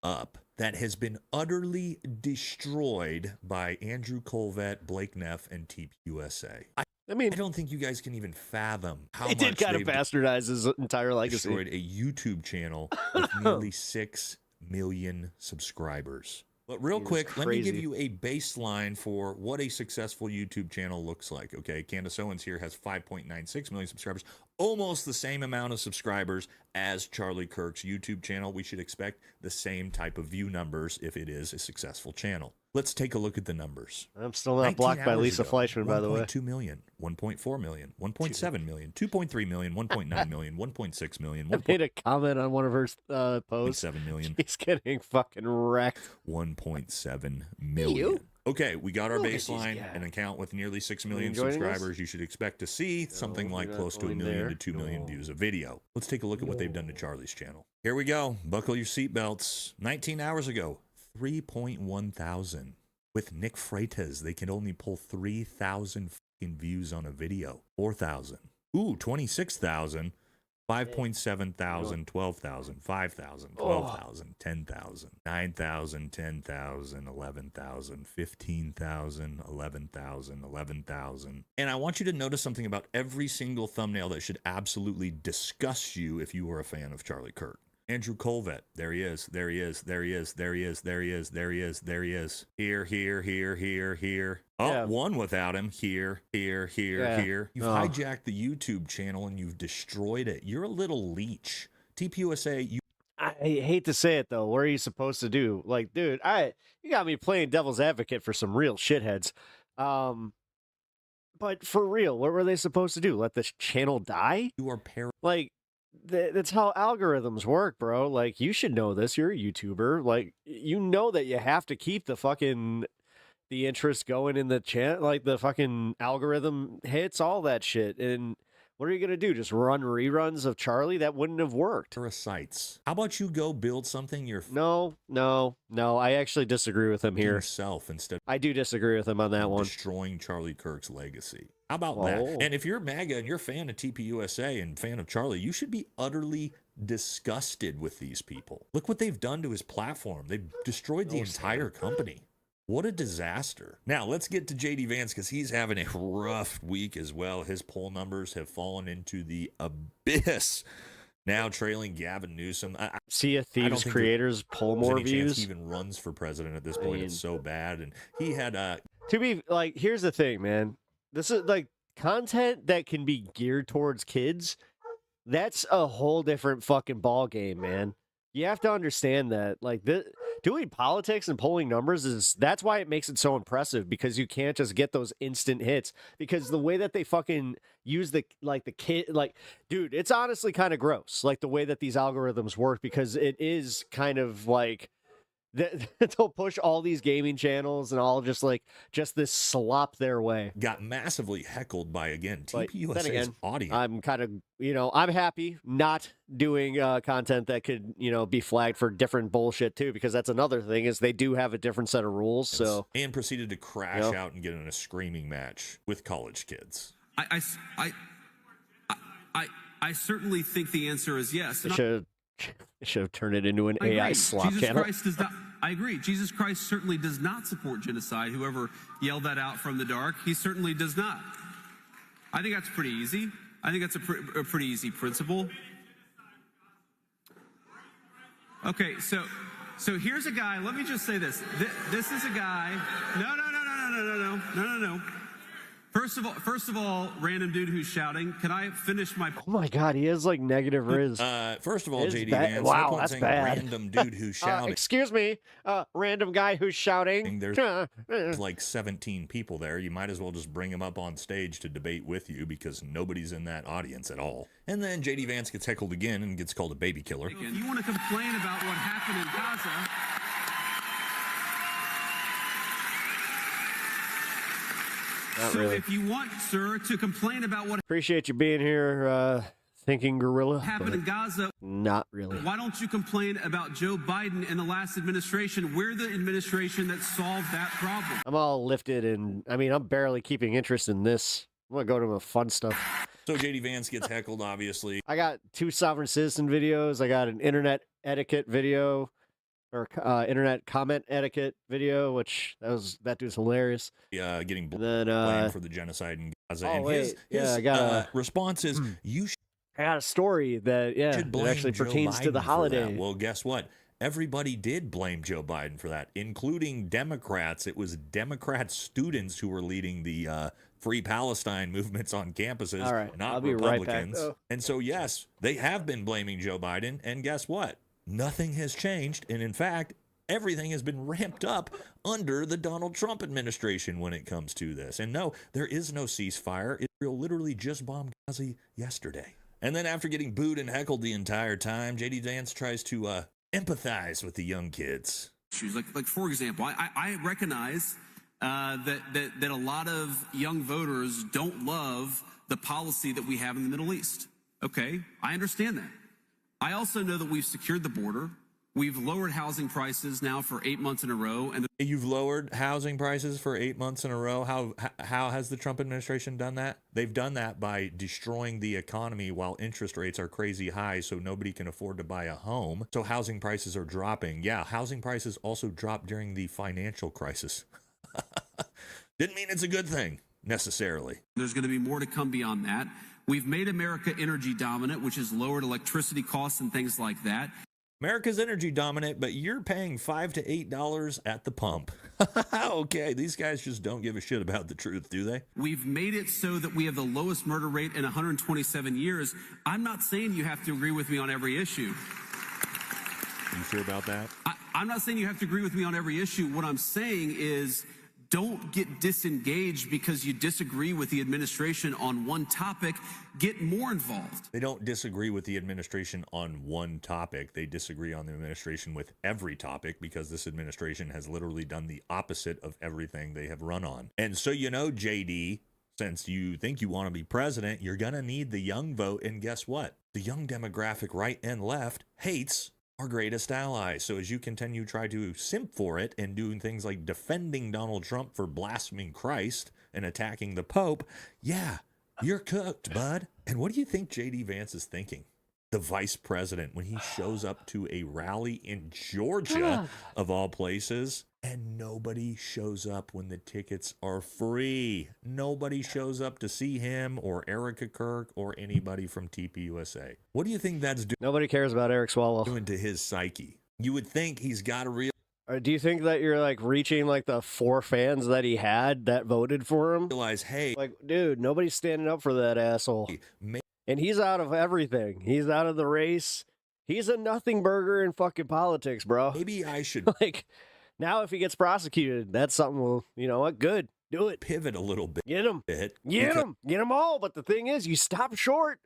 up, that has been utterly destroyed by Andrew Colvett, Blake Neff, and TPUSA. I don't think you guys can even fathom how much did kind of bastardize his entire legacy. Destroyed a YouTube channel with nearly 6 million subscribers. But real quick, let me give you a baseline for what a successful YouTube channel looks like, okay? Candace Owens here has 5.96 million subscribers. almost the same amount of subscribers as Charlie Kirk's YouTube channel. We should expect the same type of view numbers if it is a successful channel. Let's take a look at the numbers. I'm still not blocked by Lisa Fleischman, by the way. 1.2 million, 1.4 million, 1.7 million, 2.3 million, 1.9 million, 1.6 million. I made a comment on one of her posts. 1.7 million. He's getting fucking wrecked. 1.7 million. Okay, we got our baseline, an account with nearly 6 million subscribers. You should expect to see something like close to 1 million to 2 million views a video. Let's take a look at what they've done to Charlie's channel. Here we go. Buckle your seatbelts. 19 hours ago, 3.1 thousand. With Nick Freitas, they can only pull 3,000 fucking views on a video. 4,000. Ooh, 26,000. 5.7 thousand, 12,000, 5,000, 12,000, 10,000, 9,000, 10,000, 11,000, 15,000, 11,000, 11,000. And I want you to notice something about every single thumbnail that should absolutely disgust you if you were a fan of Charlie Kirk. Andrew Colvett, there he is, there he is, there he is, there he is, there he is, there he is, there he is. Here, here, here, here, here. Oh, one without him. Here, here, here, here. You've hijacked the YouTube channel and you've destroyed it. You're a little leech. TPUSA, I hate to say it, though. What are you supposed to do? Like, dude, you got me playing devil's advocate for some real shitheads. But for real, what were they supposed to do? Let this channel die? You are like, that's how algorithms work, bro. Like, you should know this. You're a YouTuber. Like, you know that you have to keep the interest going in the channel. Like, the fucking algorithm hits, all that shit. And what are you going to do? Just run reruns of Charlie? That wouldn't have worked. Parasites. How about you go build something No. I actually disagree with him here. Yourself instead. I do disagree with him on that one. Destroying Charlie Kirk's legacy. How about that? And if you're MAGA and you're a fan of TPUSA and fan of Charlie, you should be utterly disgusted with these people. Look what they've done to his platform. They've destroyed the entire company. What a disaster. Now, let's get to JD Vance because he's having a rough week as well. His poll numbers have fallen into the abyss. Now trailing Gavin Newsom. Sea of Thieves creators pull more views. He even runs for president at this point. It's so bad. And he had here's the thing, man. This is like content that can be geared towards kids. That's a whole different fucking ball game, man. You have to understand that. Like, doing politics and polling numbers that's why it makes it so impressive, because you can't just get those instant hits, because the way that they fucking use the kid, like, dude, it's honestly kind of gross, like the way that these algorithms work, because it is kind of like they'll push all these gaming channels and all just this slop their way. Got massively heckled by, again, TPUSA's audience. I'm kind of, I'm happy not doing content that could, be flagged for different bullshit too, because that's another thing, is they do have a different set of rules. So and proceeded to crash out and get in a screaming match with college kids. I certainly think the answer is yes. Should have turned it into an AI slop channel. I agree. Jesus Christ certainly does not support genocide. Whoever yelled that out from the dark, he certainly does not. I think that's pretty easy. I think that's a pretty easy principle. Okay, so here's a guy. Let me just say this. This is a guy. No. First of all, random dude who's shouting. Can I finish my? Oh my God, he has like negative riz. First of all, JD Vance. Wow, that's bad. Random dude who's shouting. Excuse me, random guy who's shouting. There's like 17 people there. You might as well just bring him up on stage to debate with you, because nobody's in that audience at all. And then JD Vance gets heckled again and gets called a baby killer. If you want to complain about what happened in Gaza. If you want, sir, to complain about what appreciate you being here, thinking gorilla. Happened in Gaza. Not really. Why don't you complain about Joe Biden and the last administration? We're the administration that solved that problem. I'm all lifted, and I'm barely keeping interest in this. I'm gonna go to the fun stuff. So JD Vance gets heckled, obviously. I got 2 sovereign citizen videos. I got an internet etiquette video, or internet comment etiquette video, which that dude's hilarious. Getting blamed for the genocide in Gaza. Oh, and wait. his response is, I got a story that actually pertains to the holiday. Well, guess what? Everybody did blame Joe Biden for that, including Democrats. It was Democrat students who were leading the Free Palestine movements on campuses, All right, not I'll be Republicans. right back. And so, yes, they have been blaming Joe Biden. And guess what? Nothing has changed. And in fact, everything has been ramped up under the Donald Trump administration when it comes to this. And no, there is no ceasefire. Israel literally just bombed Gaza yesterday. And then after getting booed and heckled the entire time, J.D. Vance tries to empathize with the young kids. Like for example, I recognize that a lot of young voters don't love the policy that we have in the Middle East. Okay, I understand that. I also know that we've secured the border. We've lowered housing prices now for 8 months in a row. And You've lowered housing prices for 8 months in a row. How has the Trump administration done that? They've done that by destroying the economy while interest rates are crazy high, so nobody can afford to buy a home. So housing prices are dropping. Yeah, housing prices also dropped during the financial crisis. Didn't mean it's a good thing, necessarily. There's going to be more to come beyond that. We've made America energy dominant, which has lowered electricity costs and things like that. America's energy dominant, but you're paying $5 to $8 at the pump. Okay, these guys just don't give a shit about the truth, do they? We've made it so that we have the lowest murder rate in 127 years. I'm not saying you have to agree with me on every issue. You sure about that? I'm not saying you have to agree with me on every issue. What I'm saying is don't get disengaged because you disagree with the administration on one topic. Get more involved. They don't disagree with the administration on one topic. They disagree on the administration with every topic because this administration has literally done the opposite of everything they have run on. And so, you know, JD, since you think you want to be president, you're going to need the young vote. And guess what? The young demographic, right and left, hates our greatest ally. So as you continue to try to simp for it and doing things like defending Donald Trump for blaspheming Christ and attacking the Pope, yeah, you're cooked, bud. And what do you think J.D. Vance is thinking? The vice president, when he shows up to a rally in Georgia, of all places, and nobody shows up when the tickets are free. Nobody shows up to see him or Erica Kirk or anybody from TPUSA. What do you think that's doing? Nobody cares about Eric Swalwell. Doing to his psyche. You would think he's got a real... Or do you think that you're like reaching like the 4 fans that he had that voted for him? Realize, hey, like, dude, nobody's standing up for that asshole. And he's out of everything. He's out of the race. He's a nothing burger in fucking politics, bro. Maybe I should like now if he gets prosecuted, that's something we'll, you know what? Good. Do it. Pivot a little bit. Get him. Get him. Get them all. But the thing is, you stop short.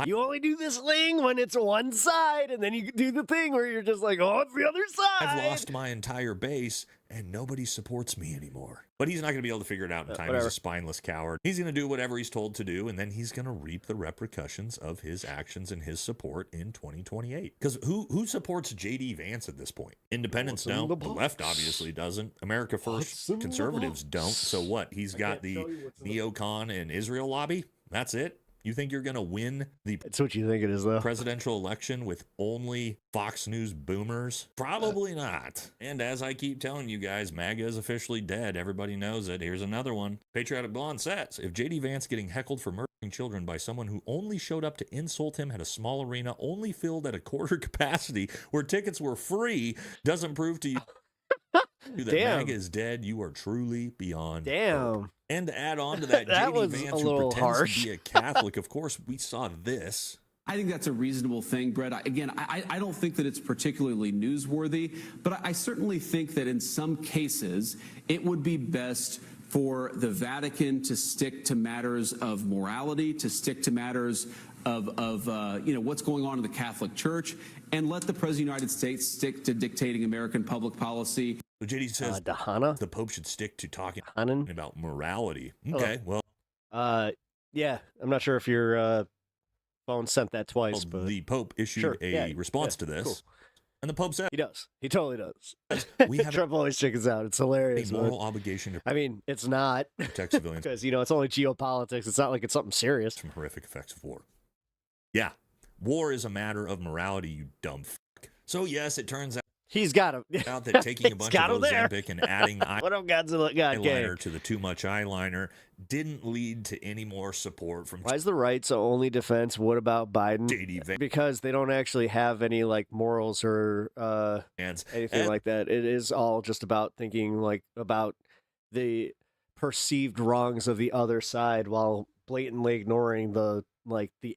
You only do this thing when it's one side, and then you do the thing where you're just like, oh, it's the other side. I've lost my entire base, and nobody supports me anymore. But he's not going to be able to figure it out in time. Whatever. He's a spineless coward. He's going to do whatever he's told to do, and then he's going to reap the repercussions of his actions and his support in 2028. Because who supports J.D. Vance at this point? Independents don't. The left obviously doesn't. America First conservatives don't. So what? He's got the neocon and Israel lobby? That's it? You think you're going to win the That's what you think it is, though. presidential election with only Fox News boomers? Probably not. And as I keep telling you guys, MAGA is officially dead. Everybody knows it. Here's another one. Patriotic Blonde says, if J.D. Vance getting heckled for murdering children by someone who only showed up to insult him at a small arena, only filled at a quarter capacity, where tickets were free, doesn't prove to you that MAGA is dead, you are truly beyond hope. And to add on to that, J.D. Vance, who pretends to be a Catholic, of course, we saw this. I think that's a reasonable thing, Brett. I don't think that it's particularly newsworthy, but I certainly think that in some cases it would be best for the Vatican to stick to matters of morality, to stick to matters of what's going on in the Catholic Church, and let the President of the United States stick to dictating American public policy. So JD says the Pope should stick to talking about morality. Okay, well. Yeah, I'm not sure if your phone sent that twice, but the Pope issued a response to this. Cool. And the Pope said he does. He totally does. We have Trump always chickens out. It's hilarious. A moral obligation to it's not protect civilians because it's only geopolitics. It's not like it's something serious. From horrific effects of war. Yeah, war is a matter of morality. You dumb fuck. So yes, it turns out he's got him. Out that taking a bunch of Ozempic and adding eyeliner to the too much eyeliner didn't lead to any more support from. Why is the right's only defense? What about Biden? JD because they don't actually have any like morals or anything like that. It is all just about thinking like about the perceived wrongs of the other side while blatantly ignoring the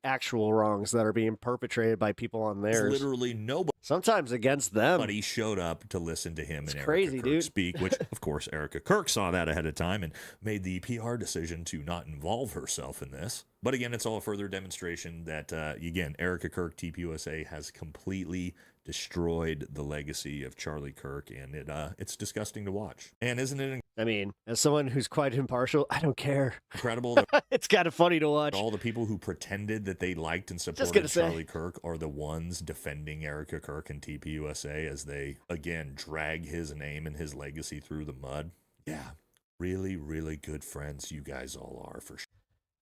actual wrongs that are being perpetrated by people on theirs. Literally nobody. Sometimes against them. But he showed up to listen to him and crazy, Erica Kirk dude. speak, which, of course, Erica Kirk saw that ahead of time and made the PR decision to not involve herself in this. But again, it's all a further demonstration that, again, Erica Kirk, TPUSA, has completely destroyed the legacy of Charlie Kirk, and it's disgusting to watch. And isn't it? I mean, as someone who's quite impartial, I don't care. Incredible. It's kind of funny to watch. All the people who pretended that they liked and supported Charlie Kirk are the ones defending Erica Kirk and TPUSA as they, again, drag his name and his legacy through the mud. Yeah, really, really good friends you guys all are, for sure.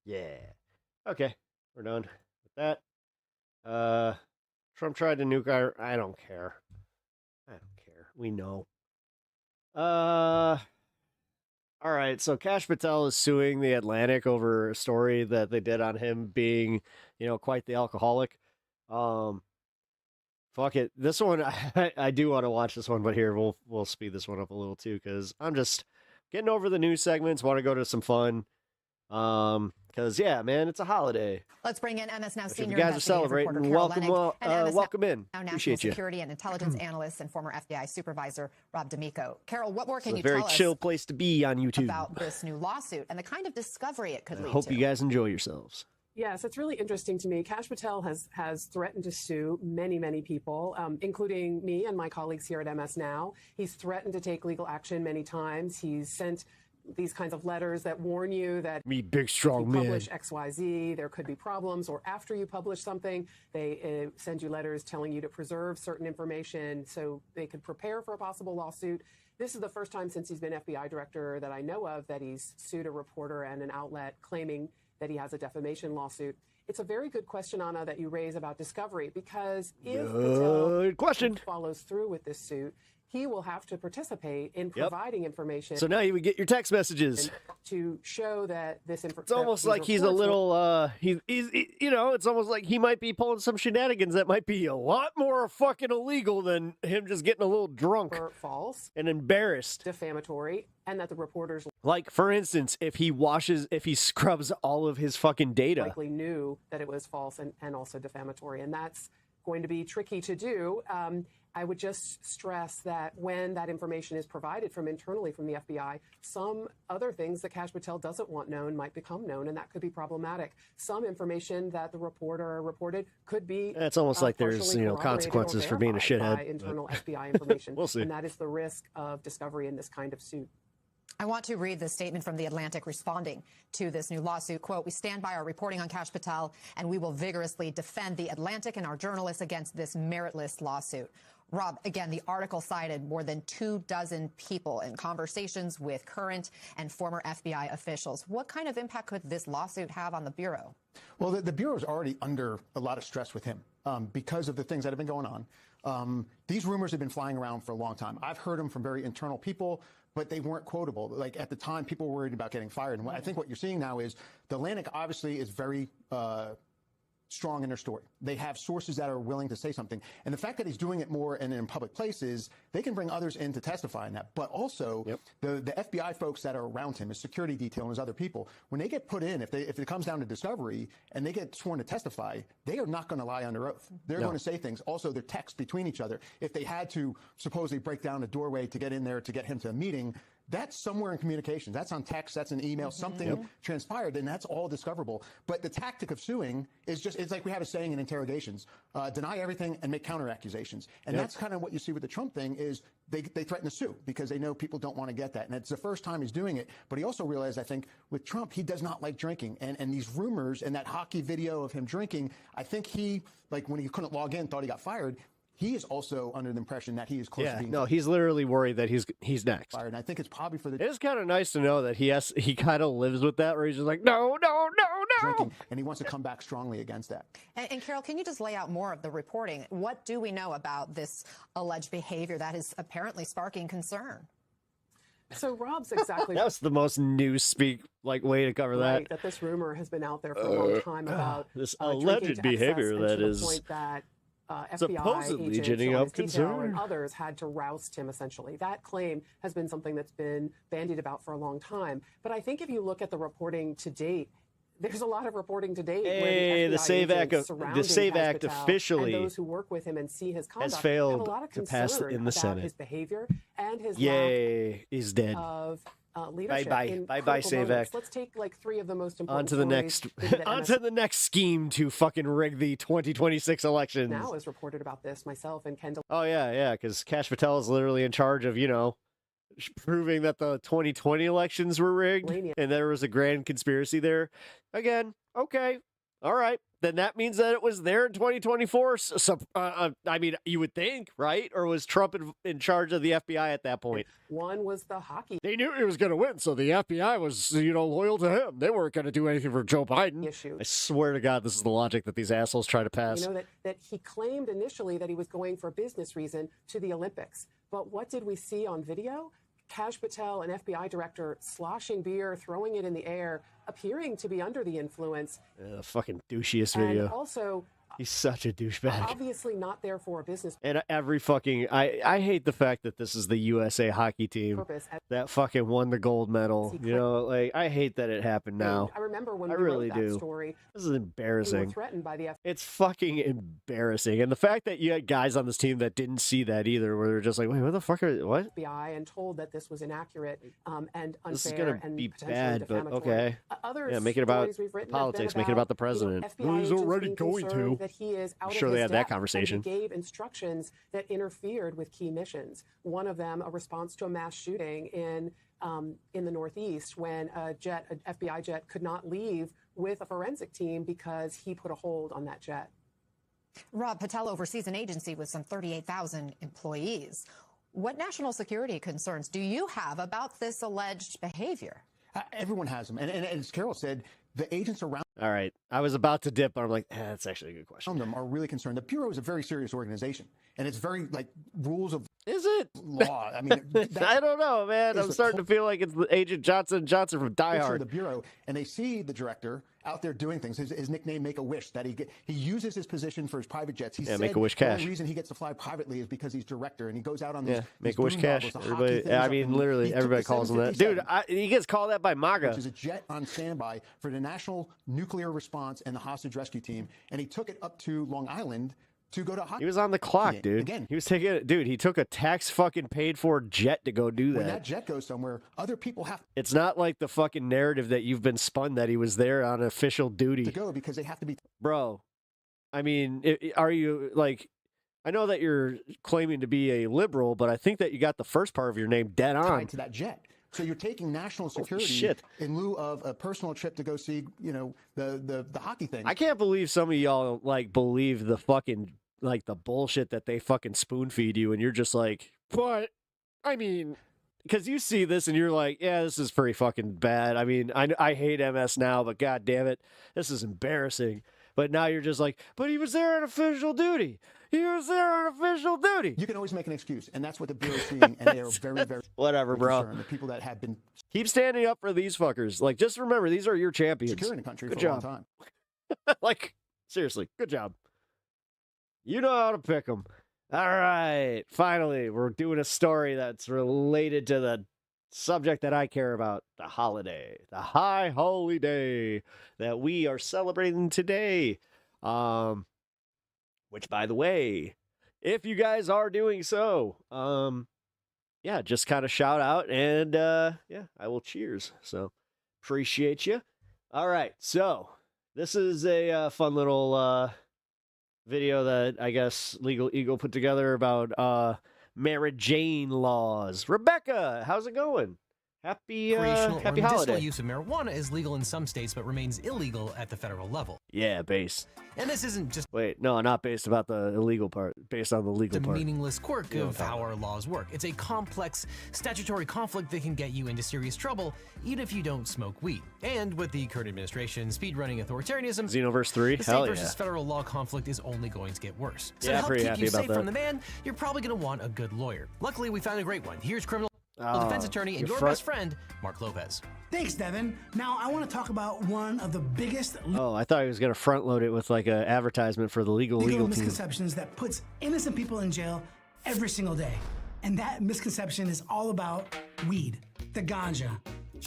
Yeah. Okay, we're done with that. Trump tried to nuke our... I don't care. We know. All right, so Kash Patel is suing The Atlantic over a story that they did on him being, quite the alcoholic. Fuck it. This one, I do want to watch this one, but here, we'll speed this one up a little too, because I'm just getting over the news segments, want to go to some fun. Because, yeah, man, it's a holiday. Let's bring in MS Now If senior you guys are celebrating, welcome in. Now Appreciate national you. security and intelligence analyst and former FBI supervisor Rob D'Amico. Carol, what more can you It's a very tell chill us place to be on YouTube. about this new lawsuit and the kind of discovery it could lead to? Hope you guys enjoy yourselves. Yes, it's really interesting to me. Kash Patel has threatened to sue many people, including me and my colleagues here at MS Now. He's threatened to take legal action many times. He's sent these kinds of letters that warn you that Me big strong if you man. publish XYZ, there could be problems, or after you publish something, they send you letters telling you to preserve certain information so they could prepare for a possible lawsuit. This is the first time since he's been FBI director that I know of that he's sued a reporter and an outlet claiming that he has a defamation lawsuit. It's a very good question, Anna, that you raise about discovery, because if Patel follows through with this suit, he will have to participate in providing information. So now you would get your text messages. To show that this information. It's almost like he's a little, he's it's almost like he might be pulling some shenanigans that might be a lot more fucking illegal than him just getting a little drunk. False. And embarrassed. Defamatory. And that the reporters. Like, for instance, if he scrubs all of his fucking data. Likely knew that it was false and also defamatory. And that's going to be tricky to do. I would just stress that when that information is provided from internally from the FBI, some other things that Kash Patel doesn't want known might become known, and that could be problematic. Some information that the reporter reported could be. It's almost like there's consequences for being a shithead. By internal FBI information. We'll see. And that is the risk of discovery in this kind of suit. I want to read the statement from The Atlantic responding to this new lawsuit. Quote, "We stand by our reporting on Kash Patel, and we will vigorously defend The Atlantic and our journalists against this meritless lawsuit." Rob, again, the article cited more than 24 people in conversations with current and former FBI officials. What kind of impact could this lawsuit have on the Bureau? Well, the Bureau is already under a lot of stress with him because of the things that have been going on. These rumors have been flying around for a long time. I've heard them from very internal people, but they weren't quotable. Like, at the time, people were worried about getting fired. And I think what you're seeing now is the Atlantic obviously is very strong in their story. They have sources that are willing to say something. And the fact that he's doing it more and in public places, they can bring others in to testify in that. But also, the FBI folks that are around him, his security detail and his other people, when they get put in, if it comes down to discovery and they get sworn to testify, they are not going to lie under oath. They're going to say things. Also, their text between each other. If they had to supposedly break down a doorway to get in there to get him to a meeting, that's somewhere in communications. That's on text. That's an email. Something transpired, and that's all discoverable. But the tactic of suing is just, it's like we have a saying in interrogations, deny everything and make counter accusations. And that's kind of what you see with the Trump thing is they threaten to sue because they know people don't want to get that. And it's the first time he's doing it. But he also realized, I think, with Trump, he does not like drinking. And these rumors and that hockey video of him drinking, I think he, like when he couldn't log in, thought he got fired. He is also under the impression that he is close to being no, he's literally worried that he's next. fired. And I think it's probably for the It's kind of nice to know that he kind of lives with that, where he's just like, no. drinking, and he wants to come back strongly against that. And Carol, can you just lay out more of the reporting? What do we know about this alleged behavior that is apparently sparking concern? So Rob's exactly that was the most news speak way to cover right, that. that this rumor has been out there for a long time about this drinking alleged to behavior excess, that and to is the point that FBI supposedly agent ginning Sean up Esposito concern. and others had to roust him, essentially. That claim has been something that's been bandied about for a long time. But I think if you look at the reporting to date, there's a lot of reporting to date where the FBI the SAVE Act Patel officially and those who work with him and see his conduct has failed have a lot of to pass concern in the about Senate. his behavior and his Yay, is dead. lack of leadership. Bye-bye. in Bye-bye, critical SAVE moments. Act. Let's take like 3 of the most important On to the stories next, that on MS to the next scheme to fucking rig the 2026 elections. now has reported about this, myself and Kendall. Oh yeah, because Kash Patel is literally in charge of, proving that the 2020 elections were rigged and there was a grand conspiracy there. Again, okay, all right. Then that means that it was there in 2024. So, I mean, you would think, right? Or was Trump in charge of the FBI at that point? One was the hockey. They knew he was going to win, so the FBI was, loyal to him. They weren't going to do anything for Joe Biden. Issue. I swear to God, this is the logic that these assholes try to pass. That he claimed initially that he was going for a business reason to the Olympics. But what did we see on video? Kash Patel, an FBI director, sloshing beer, throwing it in the air, appearing to be under the influence. The fucking douchiest video. And also, he's such a douchebag. obviously not there for a business And every fucking... I hate the fact that this is the USA hockey team purpose. that fucking won the gold medal. I hate that it happened now. I remember when I we really wrote that do. story. This is We were embarrassing. threatened by the FBI. It's fucking embarrassing. And the fact that you had guys on this team that didn't see that either, where they're just like, wait, what the fuck are... What? FBI and told that this was inaccurate and unfair This is going to and be potentially bad, but defamatory. okay. Other Yeah, make it about stories we've written politics. have been Make it about the president. FBI He's agents already being going concerned to. That he is out I'm of sure they his had that depth, conversation. And he gave instructions that interfered with key missions. One of them, a response to a mass shooting in the Northeast, when an FBI jet could not leave with a forensic team because he put a hold on that jet. Rob, Patel oversees an agency with some 38,000 employees. What national security concerns do you have about this alleged behavior? Everyone has them. And as Carol said, the agents around All right. I was about to dip, but I'm like, that's actually a good question. them are really concerned. The Bureau is a very serious organization, and it's very, rules of Is it? law. I mean, I don't know, man. is I'm the starting to feel like it's the Agent Johnson Johnson from Die culture of Hard. the Bureau, and they see the director out there doing things. His nickname, Make-A-Wish, that he uses his position for his private jets. He said Make-A-Wish the cash. only reason he gets to fly privately is because he's director, and he goes out on these Make-A-Wish these cash. boondoggles, the hockey Everybody, things I up, mean, and literally, he took everybody the calls him that. Dude, 757, he gets called that by MAGA. which is a jet on standby for the National Nuclear Response and the Hostage Rescue Team, and he took it up to Long Island to go to hockey. He was on the clock, dude. Again, He was taking it. Dude, he took a tax fucking paid for jet to go do when that. that jet goes somewhere, other people have It's not like the fucking narrative that you've been spun that he was there on official duty. to go because they have to be. Bro, I mean, are you like, I know that you're claiming to be a liberal, but I think that you got the first part of your name dead on. Tied to that jet. So you're taking national security shit. in lieu of a personal trip to go see, the hockey thing. I can't believe some of y'all like believe the fucking like the bullshit that they fucking spoon feed you, and you're just like, but I mean, because you see this and you're like, yeah, this is pretty fucking bad. I mean, I hate MS now, but god damn it, this is embarrassing. But now you're just like, but he was there on official duty. He was there on official duty. You can always make an excuse, and that's what the Bureau's seeing, and they are very, very whatever, bro. concerned. The people that have been Keep standing up for these fuckers. Like, just remember, these are your champions. securing the country Good for a job. long time. Like, seriously, good job. You know how to pick them. All right. Finally, we're doing a story that's related to the subject that I care about, the holiday, the high holy day that we are celebrating today. Which, by the way, if you guys are doing so, yeah, just kind of shout out and, yeah, I will cheers. So appreciate you. All right. So this is a fun little, video that I guess Legal Eagle put together about, Mary Jane laws. Rebecca, how's it going? Happy medicinal holiday. use of marijuana is legal in some states, but remains illegal at the federal level. Yeah, base. And this isn't just Wait, no, not based about the illegal part, based on the legal the part. meaningless quirk of how our laws work. It's a complex statutory conflict that can get you into serious trouble, even if you don't smoke weed. And with the current administration speedrunning authoritarianism, Xenoverse 3, the hell state yeah. versus federal law conflict is only going to get worse. So Yeah, to help pretty keep happy you about safe that. from the man, you're probably going to want a good lawyer. Luckily, we found a great one. Here's criminal defense attorney and your best friend, Mark Lopez. Thanks, Devin. Now, I want to talk about one of the biggest I thought he was going to front load it with like an advertisement for the legal team. misconceptions that puts innocent people in jail every single day. And that misconception is all about weed, the ganja,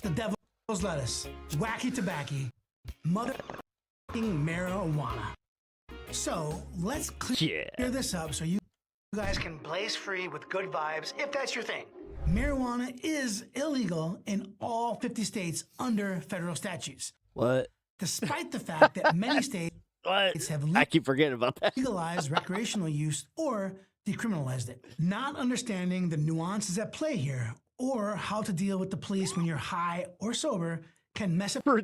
the devil's lettuce, wacky tobacco, mother marijuana. So let's clear this up so you guys can blaze free with good vibes if that's your thing. Marijuana is illegal in all 50 states under federal statutes. What? Despite the fact that many states have I keep forgetting about that. legalized recreational use or decriminalized it. Not understanding the nuances at play here or how to deal with the police when you're high or sober can mess up your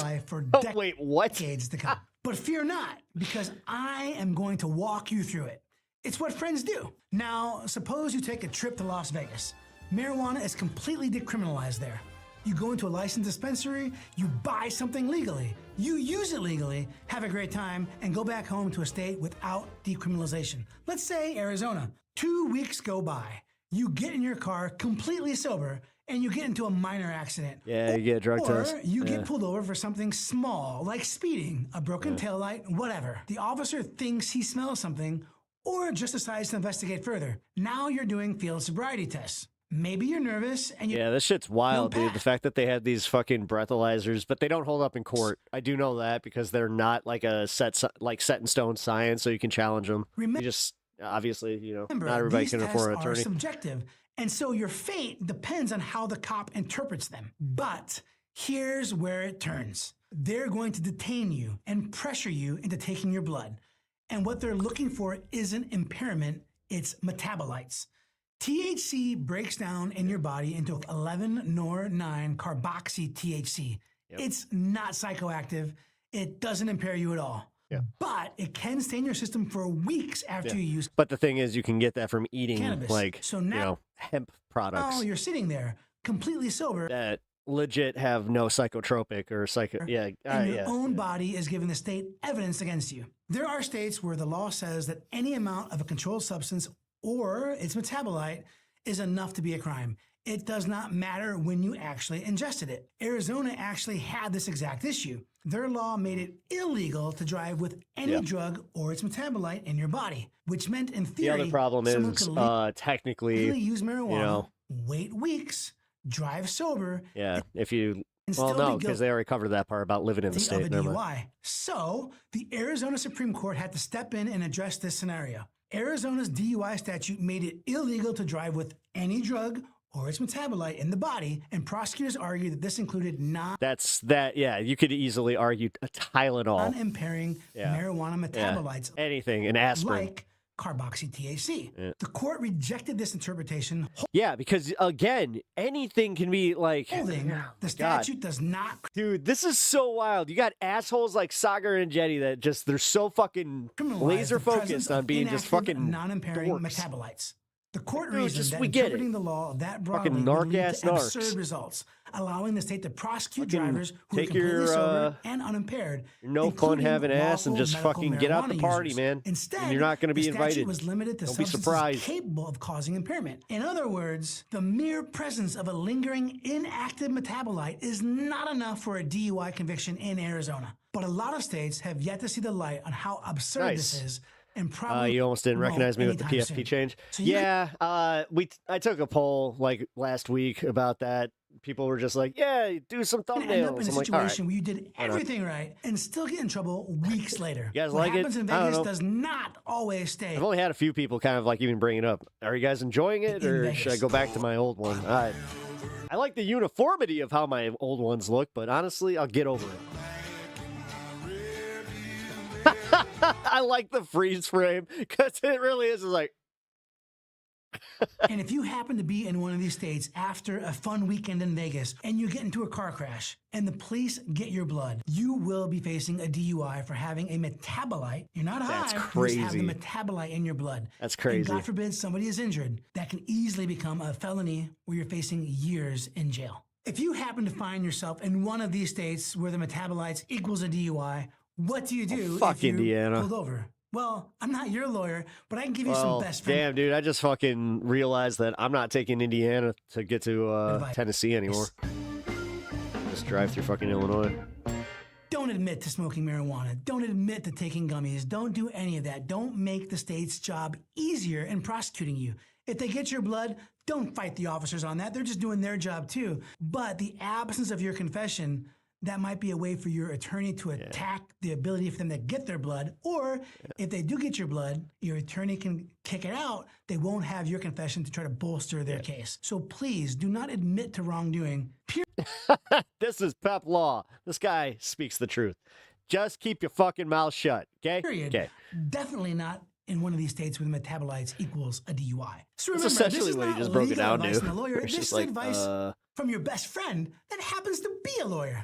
life for decades to come. But fear not, because I am going to walk you through it. It's what friends do. Now, suppose you take a trip to Las Vegas. Marijuana is completely decriminalized there. You go into a licensed dispensary, you buy something legally, you use it legally, have a great time, and go back home to a state without decriminalization. Let's say Arizona. 2 weeks go by. You get in your car completely sober, and you get into a minor accident. Yeah, you get a drug test. Or you get pulled over for something small, like speeding, a broken taillight, whatever. The officer thinks he smells something, or just decides to investigate further. Now you're doing field sobriety tests. Maybe you're nervous and you this shit's wild, dude. The fact that they had these fucking breathalyzers, but they don't hold up in court. I do know that because they're not like a set in stone science, so you can challenge them. You just obviously, not everybody can afford an attorney. These tests are subjective, and so your fate depends on how the cop interprets them. But here's where it turns. They're going to detain you and pressure you into taking your blood. And what they're looking for isn't impairment, it's metabolites. THC breaks down in your body into 11-nor-9 carboxy THC. It's not psychoactive. It doesn't impair you at all. But it can stay in your system for weeks after you use. But the thing is, you can get that from eating cannabis. So now, hemp products. Oh, you're sitting there completely sober. That legit have no psychotropic or And your own body is giving the state evidence against you. There are states where the law says that any amount of a controlled substance or its metabolite is enough to be a crime. It does not matter when you actually ingested it. Arizona actually had this exact issue. Their law made it illegal to drive with any drug or its metabolite in your body, which meant in theory, the other problem is technically use marijuana, wait weeks, drive sober. Yeah, if you no, because they already covered that part about living in the state. DUI. So the Arizona Supreme Court had to step in and address this scenario. Arizona's DUI statute made it illegal to drive with any drug or its metabolite in the body, and prosecutors argue that this included you could easily argue a Tylenol. Non-impairing marijuana metabolites. Anything, an aspirin. Like carboxy THC. The court rejected this interpretation. Yeah, because again, anything can be like... the statute does not... Dude, this is so wild. You got assholes like Sagar and Jetty that they're so fucking laser focused on being just fucking non-impairing dorks. metabolites. The court reasoned that we get interpreting the law that broadly would lead to absurd results, allowing the state to prosecute drivers who are completely sober and unimpaired. No fun having ass and just fucking get out the party, users. man. Instead, and you're not going to be the invited. statute was limited to Don't be substances surprised. capable of causing impairment. In other words, the mere presence of a lingering inactive metabolite is not enough for a DUI conviction in Arizona. But a lot of states have yet to see the light on how absurd this is. And probably you almost didn't recognize me with the PFP soon. change. So I took a poll like last week about that. People were just like, do some thumbnails. End up in a I'm like, situation where you did everything right and still get in trouble weeks later. You guys what like it? happens in I don't Vegas know. does not always stay. I've only had a few people kind of like even bring it up. Are you guys enjoying it, or should I go back to my old one? I like the uniformity of how my old ones look, but honestly, I'll get over it. I like the freeze frame because it really is like. And if you happen to be in one of these states after a fun weekend in Vegas and you get into a car crash and the police get your blood, you will be facing a DUI for having a metabolite. You're not high. That's You crazy. just have the metabolite in your blood. That's crazy. And God forbid somebody is injured. That can easily become a felony where you're facing years in jail. If you happen to find yourself in one of these states where the metabolites equals a DUI, what do you do fuck if you're Indiana. pulled over? Well, I'm not your lawyer, but I can give you some best friends. Damn, dude, I just fucking realized that I'm not taking Indiana to get to Tennessee anymore. Just drive through fucking Illinois. Don't admit to smoking marijuana. Don't admit to taking gummies. Don't do any of that. Don't make the state's job easier in prosecuting you. If they get your blood, don't fight the officers on that. They're just doing their job too. But the absence of your confession, that might be a way for your attorney to attack the ability for them to get their blood. Or if they do get your blood, your attorney can kick it out. They won't have your confession to try to bolster their case. So please do not admit to wrongdoing. This is Pep Law. This guy speaks the truth. Just keep your fucking mouth shut, okay? Period. Okay. Definitely not in one of these states where the metabolites equals a DUI. So That's remember, essentially this is what he not just broke it legal down advice to. from a lawyer. It's This just is like, advice from your best friend that happens to be a lawyer.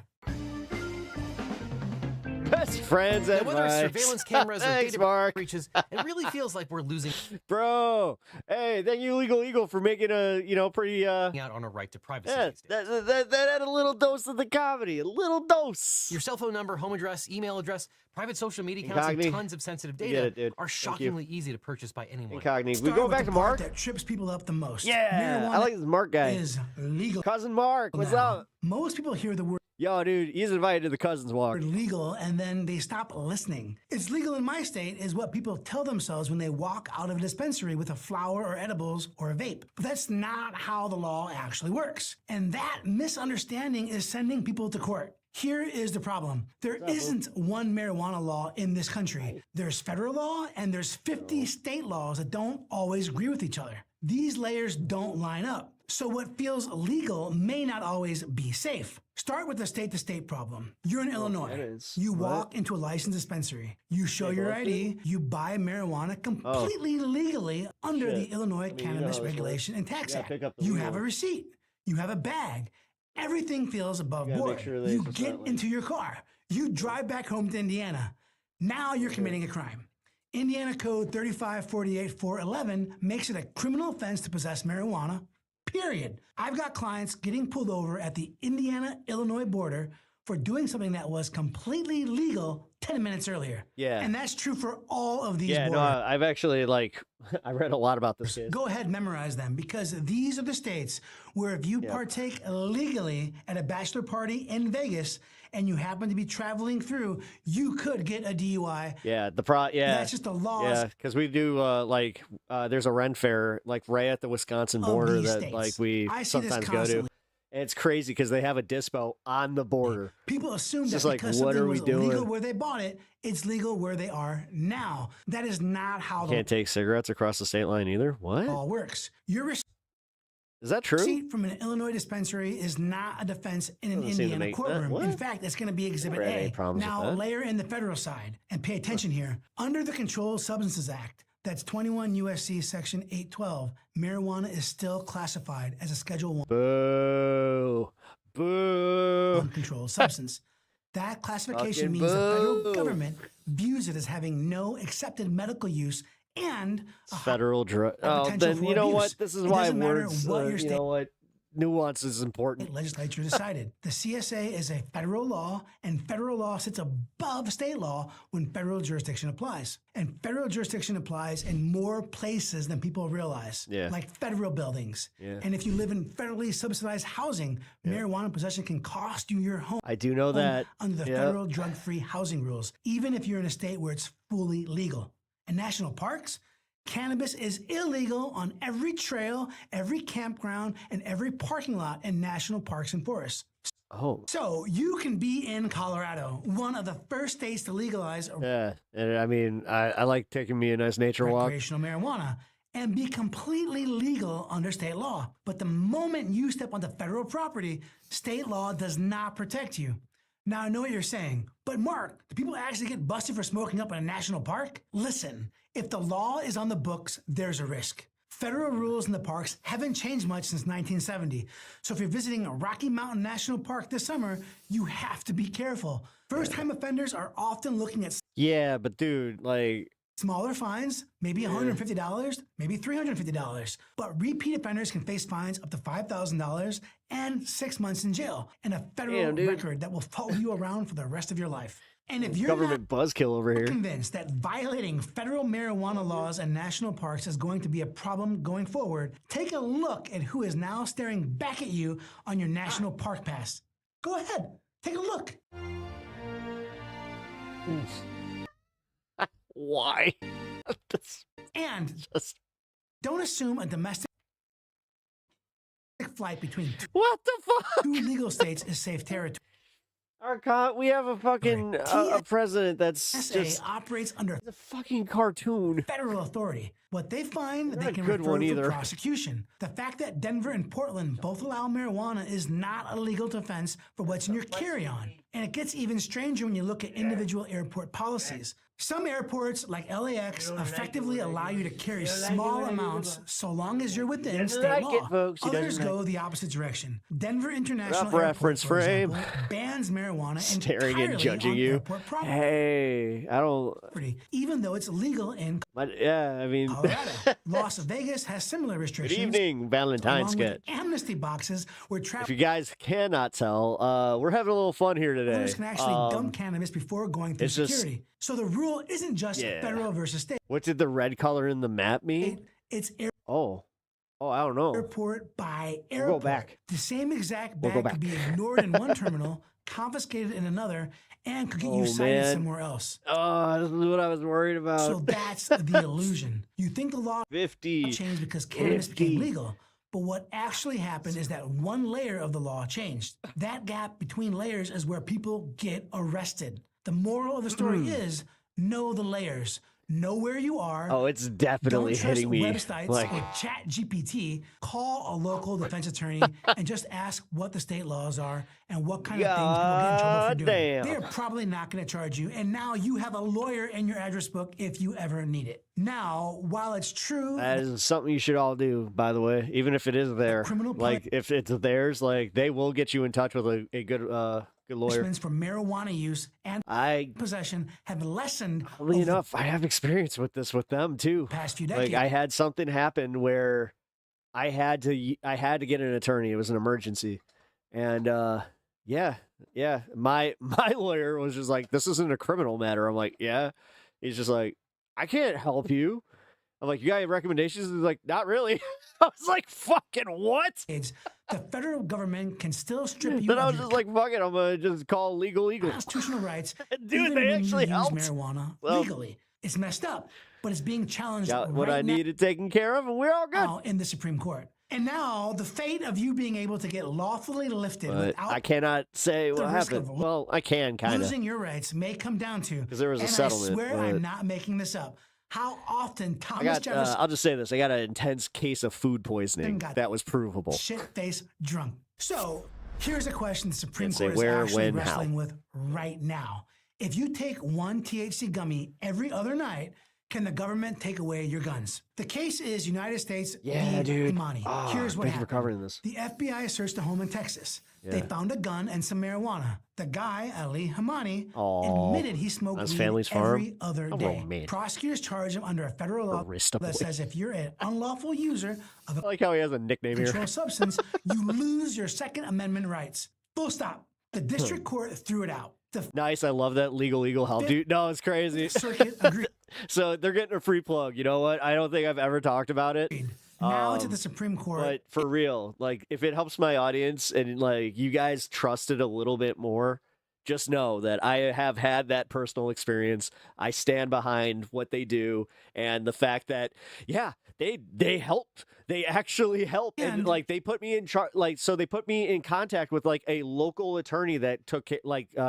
Best friends advice. Whether it's surveillance cameras or Thanks, data Mark. breaches, it really feels like we're losing. Bro, hey, thank you, Legal Eagle, for making a, pretty, out on a right to privacy. yeah, these days. that had a little dose of the comedy, a little dose. Your cell phone number, home address, email address, private social media accounts, Incognito. and tons of sensitive You data get it, dude. are Thank shockingly easy to purchase by anyone. Incognito. We Start go with back the to part Mark? that trips people up the most. Yeah, Marijuana I like this Mark guy. is legal. Cousin Mark, what's now. up? Most people hear the word Yo, dude, he's invited to the Cousins Walk. legal and then they stop listening. It's legal in my state is what people tell themselves when they walk out of a dispensary with a flower or edibles or a vape. But that's not how the law actually works. And that misunderstanding is sending people to court. Here is the problem. There isn't one marijuana law in this country. There's federal law and there's 50 state laws that don't always agree with each other. These layers don't line up. So what feels legal may not always be safe. Start with the state-to-state problem. You're in Illinois. You walk into a licensed dispensary. You show your ID. You buy marijuana completely legally under the Illinois Cannabis Regulation and Tax Act. You have a receipt. You have a bag. Everything feels above board. You get into your car. You drive back home to Indiana. Now you're committing a crime. Indiana Code 3548-411 makes it a criminal offense to possess marijuana. Period. I've got clients getting pulled over at the Indiana-Illinois border for doing something that was completely legal 10 minutes earlier. Yeah. And that's true for all of these Yeah, borders. no, I've actually, I read a lot about this kid. Go ahead, memorize them, because these are the states where if you partake legally at a bachelor party in Vegas and you happen to be traveling through, you could get a DUI. Yeah, That's just the laws. Yeah, because we do, there's a Ren Fair, right at the Wisconsin border these that, states. we I see this sometimes go to. constantly. And it's crazy because they have a dispo on the border. People assume It's that just like, because what something are we was legal doing? where they bought it, it's legal where they are now. That is not how Can't take cigarettes across the state line either? What? the law works. Your Is that true? receipt from an Illinois dispensary is not a defense in an Doesn't seem to Indiana make- courtroom. what? In fact, it's going to be Exhibit Never had any A. problems with Now, that. layer in the federal side and pay attention here. Under the Controlled Substances Act, that's 21 U.S.C. Section 812, marijuana is still classified as a Schedule 1 Boo. Boo. uncontrolled substance. That classification Fucking means the federal boo. government views it as having no accepted medical use and a Federal drug. Oh, potential then for you know abuse. what? This is It why doesn't matter words, what your you state know what? Nuance is important. legislature decided. The CSA is a federal law, and federal law sits above state law when federal jurisdiction applies. And federal jurisdiction applies in more places than people realize, Yeah. like federal buildings. Yeah. And if you live in federally subsidized housing, marijuana possession can cost you your home. I do know that. Under the Yep. federal drug-free housing rules, even if you're in a state where it's fully legal. In national parks, cannabis is illegal on every trail, every campground, and every parking lot in national parks and forests. Oh. So you can be in Colorado, one of the first states to legalize Yeah. And I mean, I like taking me a nice nature walk. recreational marijuana and be completely legal under state law. But the moment you step onto federal property, state law does not protect you. Now, I know what you're saying, but Mark, do people actually get busted for smoking up in a national park? Listen, if the law is on the books, there's a risk. Federal rules in the parks haven't changed much since 1970. So if you're visiting a Rocky Mountain National Park this summer, you have to be careful. First-time offenders are often looking at Yeah, but dude, smaller fines, maybe $150, maybe $350. But repeat offenders can face fines up to $5,000 and 6 months in jail, and a federal Damn, dude. record that will follow you around for the rest of your life. And if you're government buzzkill over here, convinced that violating federal marijuana laws and national parks is going to be a problem going forward, take a look at who is now staring back at you on your national park pass. Go ahead, take a look. Why? And don't assume a domestic flight between two legal states is safe territory. We have a fucking a president that's just operates under a fucking cartoon. Federal authority. What they find, Not they a can good refer one for either. prosecution. The fact that Denver and Portland both allow marijuana is not a legal defense for what's in your carry-on. And it gets even stranger when you look at individual airport policies. Some airports, like LAX, effectively allow you to carry small amounts so long as you're within state law. Others go the opposite direction. Denver International Rough Airport, reference for frame. example, bans marijuana Staring and entirely judging on you. airport property. Hey, I don't. Even though it's legal in Yeah, I mean. Colorado. Las Vegas has similar Good restrictions. evening, Valentine along with sketch. amnesty boxes where If you guys cannot tell, we're having a little fun here today. travelers can actually dump cannabis before going through it's just- security. So the rule isn't just Yeah. federal versus state. What did the red color in the map mean? It's Oh, I don't know. airport by We'll airport. go back. The same exact We'll bag go could back. be ignored in one terminal, confiscated in another, and could get you Oh, cited man. somewhere else. Oh, this is what I was worried about. So that's the illusion. You think the law 50 changed because cannabis became legal. But what actually happened is that one layer of the law changed. That gap between layers is where people get arrested. The moral of the story is know the layers. Know where you are. Oh, it's definitely Don't trust hitting me. websites Like, or chat GPT. Call a local defense attorney and just ask what the state laws are and what kind of things people get in trouble for doing. Goddamn. They're probably not going to charge you. And now you have a lawyer in your address book if you ever need it. Now, while it's true that is something you should all do, by the way, even if it is there. Like, if it's theirs, like, they will get you in touch with a good lawyer. punishments for marijuana use and possession have lessened. Oddly enough, I have experience with this with them too. Past few Like, decades. I had something happen where I had to get an attorney. It was an emergency, and my lawyer was just like, "This isn't a criminal matter." I'm like, "Yeah." He's just like, "I can't help you." I'm like, "You got any recommendations?" He's like, "Not really." I was like, "Fucking what?" The federal government can still strip you Then I of was your just like, "Fuck it, I'm gonna just call legal." constitutional rights. Dude, even they when actually you use helped. marijuana Well, legally. It's messed up, but it's being challenged Got what I right now needed taken care of, and we're all good. in the Supreme Court. And now the fate of you being able to get lawfully lifted But without I cannot say the what risk happened. of Well, I can kind of. losing your rights may come down to, Because there was a and settlement, I swear but- I'm not making this up, how often I Thomas got. Jefferson I'll just say this: I got an intense case of food poisoning got that was provable. shit-faced drunk. So here's a question the Supreme Can't say Court is where, actually when, wrestling how. with right now. If you take one THC gummy every other night, can the government take away your guns? The case is United States Yeah, v. dude. Imani. Ah, Here's what thank you for happened. covering this. The FBI searched a home in Texas. They Yeah. found a gun and some marijuana. The guy, Ali Hamani, Aw, admitted he smoked on his weed family's farm? every other Oh, day. man. Prosecutors charge him under a federal law Arrestable. that says if you're an unlawful user of a I like how he has a nickname here. controlled substance, you lose your Second Amendment rights. Full stop. The district court threw it out. The Nice, I love that legal help, dude. No, it's crazy. circuit agreed. So they're getting a free plug. You know what? I don't think I've ever talked about it. Now to the Supreme Court. But for real, like, if it helps my audience and like you guys trust it a little bit more, just know that I have had that personal experience. I stand behind what they do and the fact that, yeah, they helped. They actually help, and like they put me in charge. Like, so they put me in contact with like a local attorney that took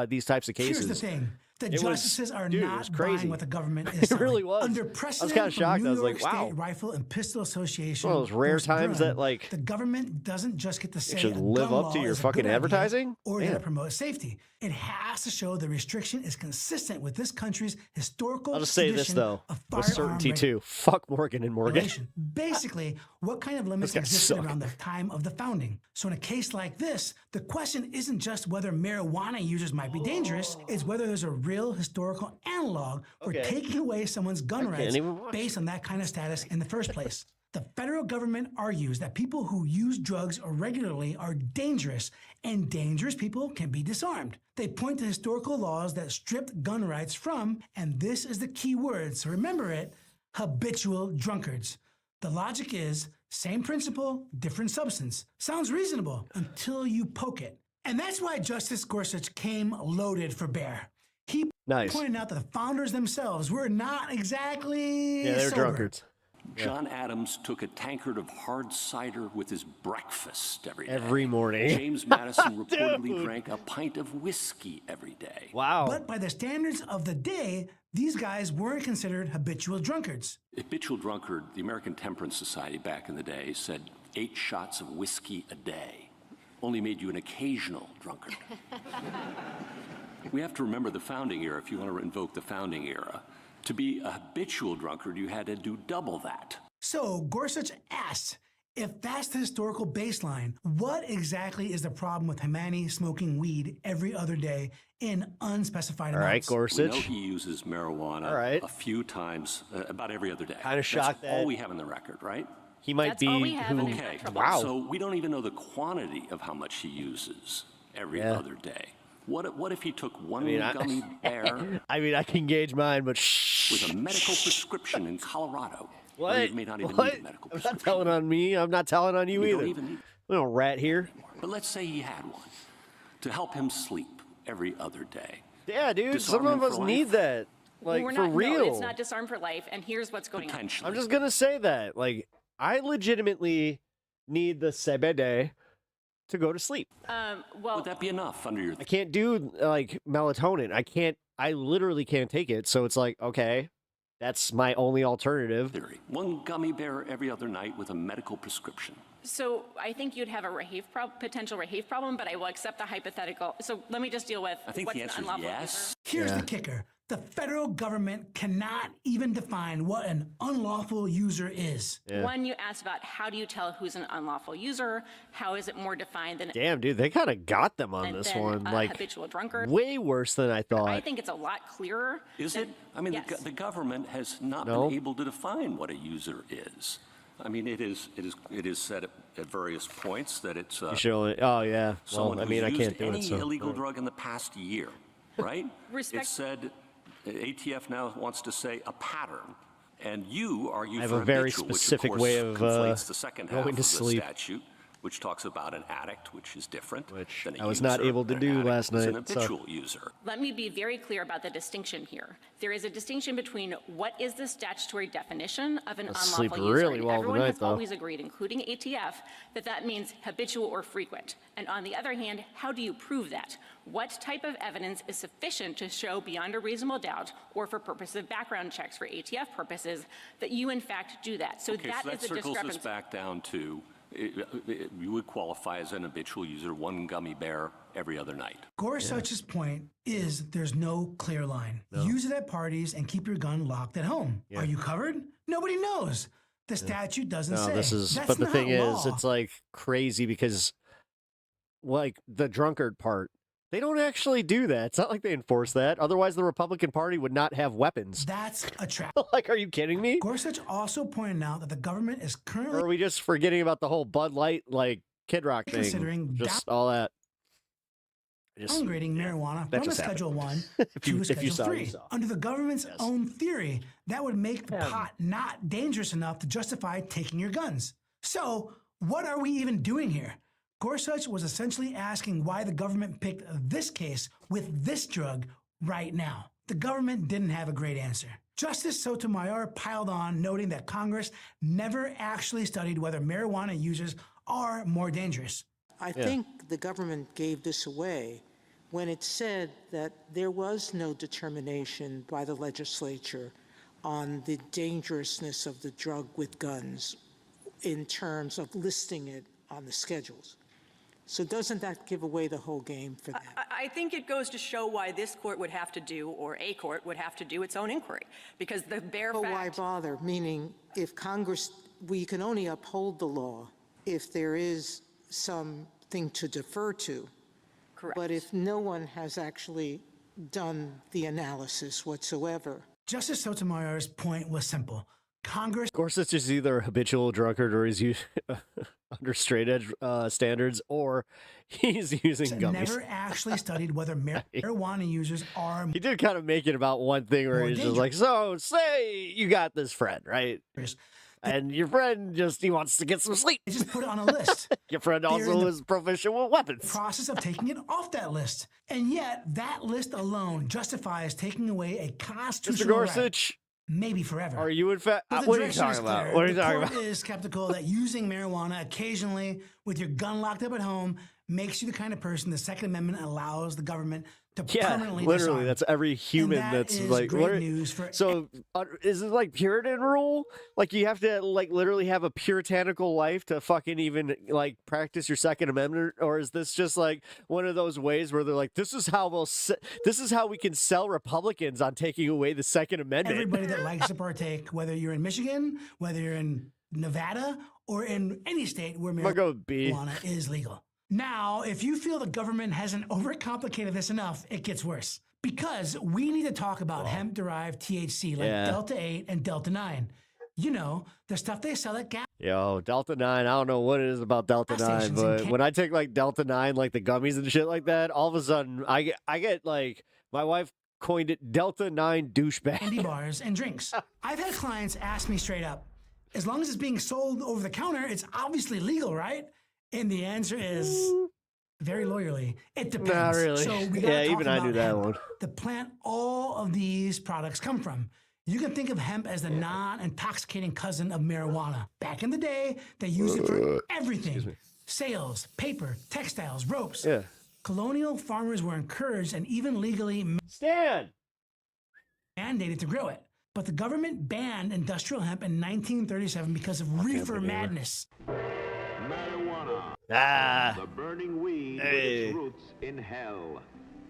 these types of cases. Here's the thing. The It was- justices are dude, it not was crazy. buying what the government is It selling. really was. Under I was precedent kinda from shocked. New I was York like, wow. State Rifle and Pistol Association. One of those rare versus times Brown, that, like, the government doesn't just get to say should a live gun up to law your is a fucking good idea advertising? or to Man. promote safety. It has to show the restriction is consistent with this country's historical I'll just say this tradition though, of with firearm certainty too. Fuck Morgan and Morgan. regulation. Basically, what kind of limits Those guys existed suck. around the time of the founding? So in a case like this, the question isn't just whether marijuana users might be dangerous, it's whether there's a real historical analog for Okay. taking away someone's gun I can't rights even watch based on that kind of status in the first place. The federal government argues that people who use drugs regularly are dangerous, and dangerous people can be disarmed. They point to historical laws that stripped gun rights from, and this is the key word, so remember it, habitual drunkards. The logic is, same principle, different substance. Sounds reasonable until you poke it. And that's why Justice Gorsuch came loaded for bear. He pointed out that the founders themselves were not exactly they're sober. drunkards. John Adams took a tankard of hard cider with his breakfast every day. Every morning. James Madison reportedly drank a pint of whiskey every day. Wow. But by the standards of the day, these guys weren't considered habitual drunkards. Habitual drunkard, the American Temperance Society back in the day said 8 shots of whiskey a day only made you an occasional drunkard. We have to remember the founding era if you want to invoke the founding era. To be a habitual drunkard, you had to do double that. So Gorsuch asks, if that's the historical baseline, what exactly is the problem with Hemani smoking weed every other day in unspecified amounts? All right, Gorsuch. We know he uses marijuana a few times, about every other day. Kind of shocked That's all we have in the record, right? He might That's be all we have who. Okay, Wow. so we don't even know the quantity of how much he uses every other day. What if he took one gummy bear? I mean, I can gauge mine, but with a medical prescription in Colorado? What? Or you may not even What? need a medical I'm not telling on me. I'm not telling on you We either. don't even need Little rat here. But let's say he had one to help him sleep every other day. Yeah, dude. Disarm Some of him us for need life? that. Like, We're for not, real. No, it's not disarmed for life, and here's what's going on. I'm just going to say that. Like, I legitimately need the CBD to go to sleep. Well, would that be enough under your? I can't do, like, melatonin. I literally can't take it. So it's like, okay, that's my only alternative. Theory. One gummy bear every other night with a medical prescription. So I think you'd have a potential rehave problem, but I will accept the hypothetical. So let me just deal with I think what's the answer an is unlawful yes. Here's the kicker. The federal government cannot even define what an unlawful user is. One, you asked about how do you tell who's an unlawful user? How is it more defined than Damn, dude, they kind of got them on this one. a Like, habitual drunkard? way worse than I thought. I think it's a lot clearer. Is it? I mean, the government has not been able to define what a user is. I mean, it is said at various points that it's You should only, oh, yeah. someone Well, I mean, I who's can't used do any it. So. illegal drug in the past year, right? Respect- It said ATF now wants to say a pattern, and you argue I have for a very habitual, specific which of way course of conflates the second half going to of the sleep. statute, which talks about an addict, which is different. Which I was not able to do last An night. So. habitual user. Let me be very clear about the distinction here. There is a distinction between what is the statutory definition of an I unlawful sleep user. really And well everyone tonight, has though. always agreed, including ATF, that that means habitual or frequent. And on the other hand, how do you prove that? What type of evidence is sufficient to show beyond a reasonable doubt, or for purposes of background checks for ATF purposes, that you in fact do that? So Okay, that so that is the circles us discrepancy. back down to you would qualify as an habitual user, one gummy bear every other night. Gorsuch's point is there's no clear line. Use it at parties and keep your gun locked at home. Are you covered? Nobody knows. The statute doesn't No, say. this is, That's but the not thing is, law. it's like crazy because, like, the drunkard part, they don't actually do that. It's not like they enforce that. Otherwise, the Republican Party would not have weapons. That's a trap. Like, are you kidding me? Gorsuch also pointed out that the government is Or currently are we just forgetting about the whole Bud Light, like, Kid Rock thing? Considering Just all that. downgrading marijuana that from a just happened. Schedule 1 If to you- a if you Schedule saw, 3. you saw. Under the government's own theory, that would make pot not dangerous enough to justify taking your guns. So, what are we even doing here? Gorsuch was essentially asking why the government picked this case with this drug right now. The government didn't have a great answer. Justice Sotomayor piled on, noting that Congress never actually studied whether marijuana users are more dangerous. I think the government gave this away when it said that there was no determination by the legislature on the dangerousness of the drug with guns in terms of listing it on the schedules. So doesn't that give away the whole game for that? I think it goes to show why this court would have to do, or a court would have to do its own inquiry, because the bare But fact... why bother? Meaning, if Congress, we can only uphold the law if there is something to defer to. Correct. But if no one has actually done the analysis whatsoever. Justice Sotomayor's point was simple. Congress. Of course, it's just either a habitual drunkard or he's under straight edge standards, or he's using gummies. Never actually studied whether marijuana users are. He did kind of make it about one thing where he's just like, so say you got this friend, right? And your friend he wants to get some sleep. They just put it on a list. Your friend also is proficient with weapons. Process of taking it off that list. And yet, that list alone justifies taking away a constitutional Mr. Gorsuch, right. Maybe forever. Are you in fact? What are you talking about? What are you talking about? The court is skeptical that using marijuana occasionally with your gun locked up at home makes you the kind of person the Second Amendment allows the government to permanently literally, disarm. that's every human that's like. Great news for so, is it like Puritan rule? Like you have to like literally have a puritanical life to fucking even like practice your Second Amendment, or is this just like one of those ways where they're like, this is how we can sell Republicans on taking away the Second Amendment? Everybody that likes to partake, whether you're in Michigan, whether you're in Nevada, or in any state where marijuana is legal. Now, if you feel the government hasn't overcomplicated this enough, it gets worse. Because we need to talk about hemp-derived THC like Delta-8 and Delta-9. You know, the stuff they sell at gas. Yo, Delta-9, I don't know what it is about Delta-9, but when I take like Delta-9, like the gummies and shit like that, all of a sudden I get like, my wife coined it Delta-9 douchebag. Candy bars and drinks. I've had clients ask me straight up, as long as it's being sold over the counter, it's obviously legal, right? And the answer is, very loyally, it depends. Not really. So we gotta talk even I about knew that hemp, one. the plant all of these products come from. You can think of hemp as the non-intoxicating cousin of marijuana. Back in the day, they used it for everything. Sails, paper, textiles, ropes. Yeah. Colonial farmers were encouraged and even legally mandated to grow it. But the government banned industrial hemp in 1937 because of reefer madness. The burning weed with its roots in hell.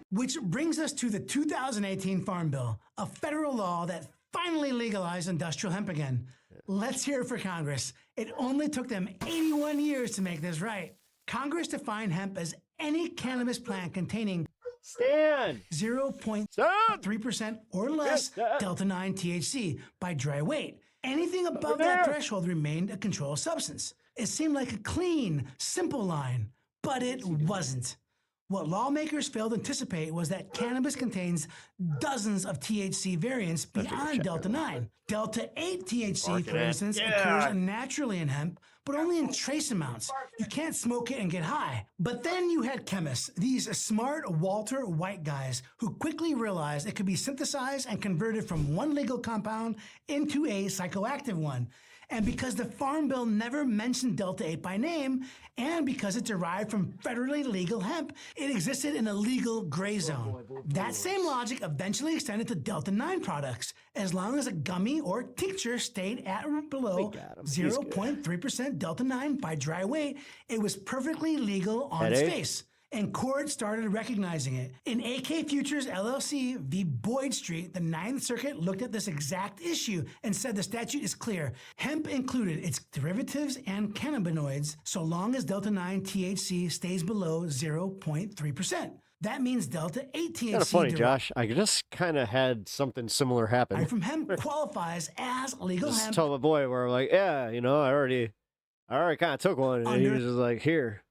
Which brings us to the 2018 Farm Bill, a federal law that finally legalized industrial hemp again. Let's hear it for Congress. It only took them 81 years to make this right. Congress defined hemp as any cannabis plant containing 0.3% or less Delta-9 THC by dry weight. Anything above that threshold remained a controlled substance. It seemed like a clean, simple line, but it wasn't. What lawmakers failed to anticipate was that cannabis contains dozens of THC variants beyond Delta-9. Delta-8 THC, for instance, occurs naturally in hemp, but only in trace amounts. You can't smoke it and get high. But then you had chemists, these smart Walter White guys, who quickly realized it could be synthesized and converted from one legal compound into a psychoactive one. And because the Farm Bill never mentioned Delta-8 by name, and because it derived from federally legal hemp, it existed in a legal gray zone. That same logic eventually extended to Delta-9 products. As long as a gummy or tincture stayed at or below 0.3% Delta-9 by dry weight, it was perfectly legal on its face. And courts started recognizing it. In AK Futures LLC v. Boyd Street, the Ninth Circuit looked at this exact issue and said the statute is clear. Hemp included its derivatives and cannabinoids so long as Delta-9 THC stays below 0.3%. That means Delta-8 THC. Kind of funny, Josh. I just kind of had something similar happen. From hemp qualifies as legal hemp. Just told my boy where I'm like, yeah, you know, I already kind of took one, and he was just like, here.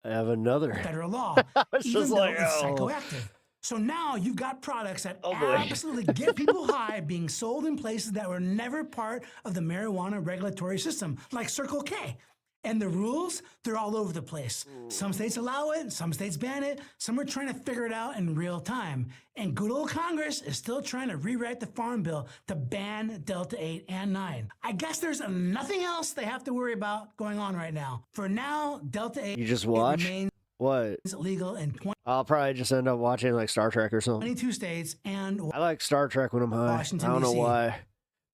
I have another. Federal law, it's even just though like, it's psychoactive. So now you've got products that absolutely get people high being sold in places that were never part of the marijuana regulatory system, like Circle K. And the rules, they're all over the place. Some states allow it, some states ban it, some are trying to figure it out in real time. And good old Congress is still trying to rewrite the Farm Bill to ban Delta-8 and 9. I guess there's nothing else they have to worry about going on right now. For now, Delta-8 You just watch? remains What? legal in I'll probably just end up watching like Star Trek or something. 22 states and I like Star Trek when I'm high. Washington, I don't know DC. why,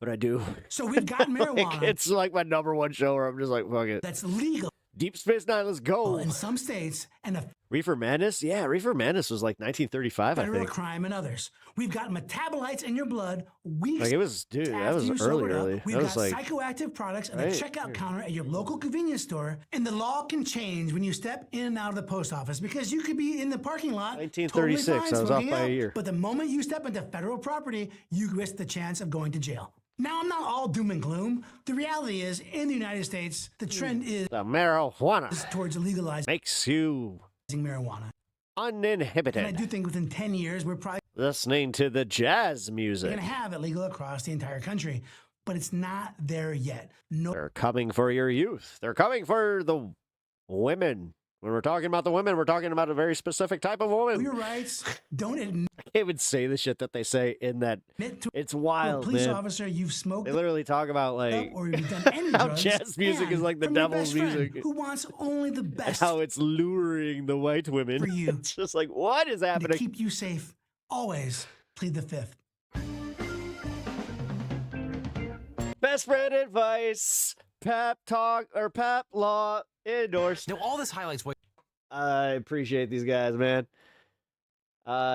but I do. So we've got marijuana. Like, it's like my #1 show where I'm just like, fuck it. That's legal. Deep Space Nine, let's go. In some states, and a Reefer Madness? Yeah, Reefer Madness was like 1935, I federal think. crime and others. We've got metabolites in your blood weeks Like it was, dude, that was early. We've That got was like, psychoactive products at the right. checkout counter at your local convenience store. And the law can change when you step in and out of the post office because you could be in the parking lot. 1936, totally fine, I was off smoking by a out. year. But the moment you step into federal property, you risk the chance of going to jail. Now, I'm not all doom and gloom. The reality is, in the United States, the trend is the marijuana towards legalizing makes you marijuana. Uninhibited. And I do think within 10 years, we're probably listening to the jazz music. going to have it legal across the entire country, but it's not there yet. No, they're coming for your youth. They're coming for the women. When we're talking about the women, we're talking about a very specific type of woman. Your rights don't admit. I can't even say the shit that they say in that. It's wild, police man. officer, you've smoked. They literally talk about like or you've done any how drugs, jazz music is like the devil's music. Who wants only the best? How it's luring the white women for you. It's just like, what is happening? To keep you safe, always plead the fifth. Best friend advice, pep talk or pep law endorsed. Now all this highlights what I appreciate these guys, man.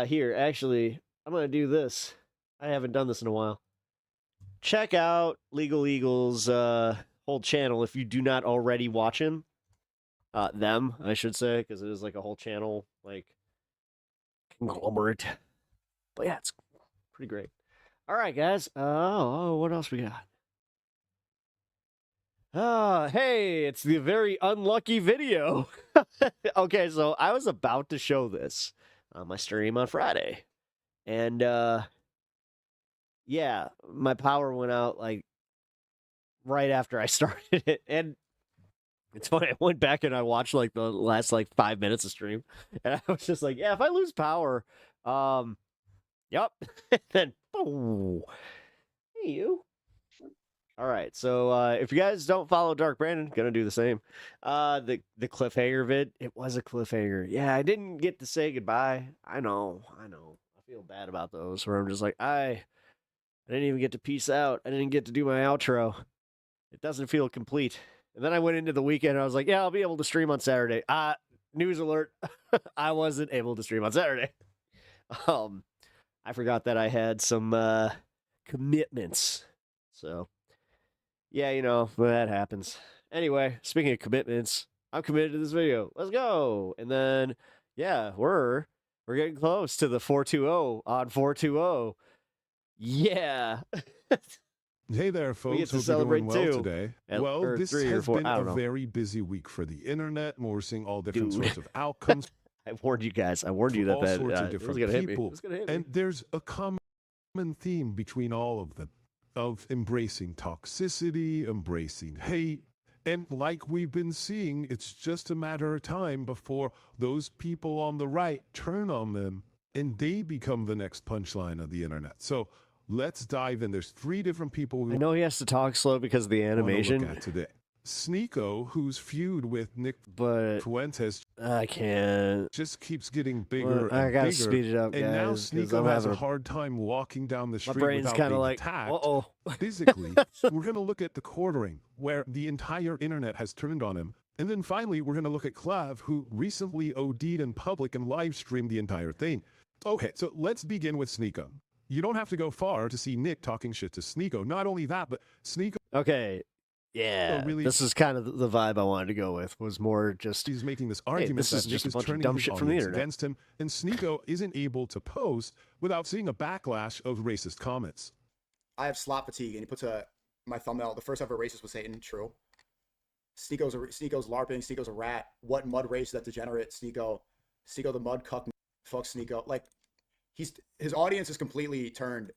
Here, actually, I'm gonna do this. I haven't done this in a while. Check out Legal Eagle's whole channel if you do not already watch him. Them, I should say, because it is like a whole channel, like conglomerate. But yeah, it's pretty great. All right, guys. What else we got? Hey, it's the very unlucky video. Okay, so I was about to show this on my stream on Friday. And, yeah, my power went out, like, right after I started it. And it's funny, I went back and I watched, like, the last, like, 5 minutes of stream. And I was just like, yeah, if I lose power, yep. Then, oh, hey, you. All right, so if you guys don't follow Dark Brandon, gonna do the same. The cliffhanger vid, it was a cliffhanger. Yeah, I didn't get to say goodbye. I know. I feel bad about those where I'm just like, I didn't even get to peace out. I didn't get to do my outro. It doesn't feel complete. And then I went into the weekend and I was like, yeah, I'll be able to stream on Saturday. News alert, I wasn't able to stream on Saturday. I forgot that I had some commitments. So yeah, you know, that happens. Anyway, speaking of commitments, I'm committed to this video. Let's go. And then, yeah, we're getting close to the 420 on 420. Yeah. Hey there, folks. We get to Hope celebrate you're doing well too. today. Or Well, this 3 or has 4, been I a don't know. very busy week for the internet, and we're seeing all different sorts of outcomes. I warned you guys. I warned you that all sorts of it was different going to hit me. people. It was gonna hit me. And there's a common theme between all of them of embracing toxicity, embracing hate. And like we've been seeing, it's just a matter of time before those people on the right turn on them and they become the next punchline of the internet. So let's dive in. There's 3 different people I know he has to talk slow because of the animation. look at today. Sneeko, whose feud with Nick Fuentes, I can't. Just keeps getting bigger and I gotta bigger. speed it up, and now guys, 'cause Sneeko I'm has a having hard time walking down the street brain's without kinda being like, attacked. uh-oh. Physically, we're going to look at the quartering, where the entire internet has turned on him. And then finally, we're going to look at Clav, who recently OD'd in public and live streamed the entire thing. Okay, so let's begin with Sneeko. You don't have to go far to see Nick talking shit to Sneeko. Not only that, but Sneeko... Okay, yeah, really, this is kind of the vibe I wanted to go with. Was more just he's making this hey, argument this is that just Nick a bunch of turning dumb his shit from the audience internet against him, and Sneeko isn't able to post without seeing a backlash of racist comments. I have slot fatigue, and he puts my thumbnail. The first ever racist was Satan. True. Sneeko's LARPing. Sneeko's a rat. What mud race is that degenerate? Sneeko the mud cuck. Fuck Sneeko. Like his audience is completely turned.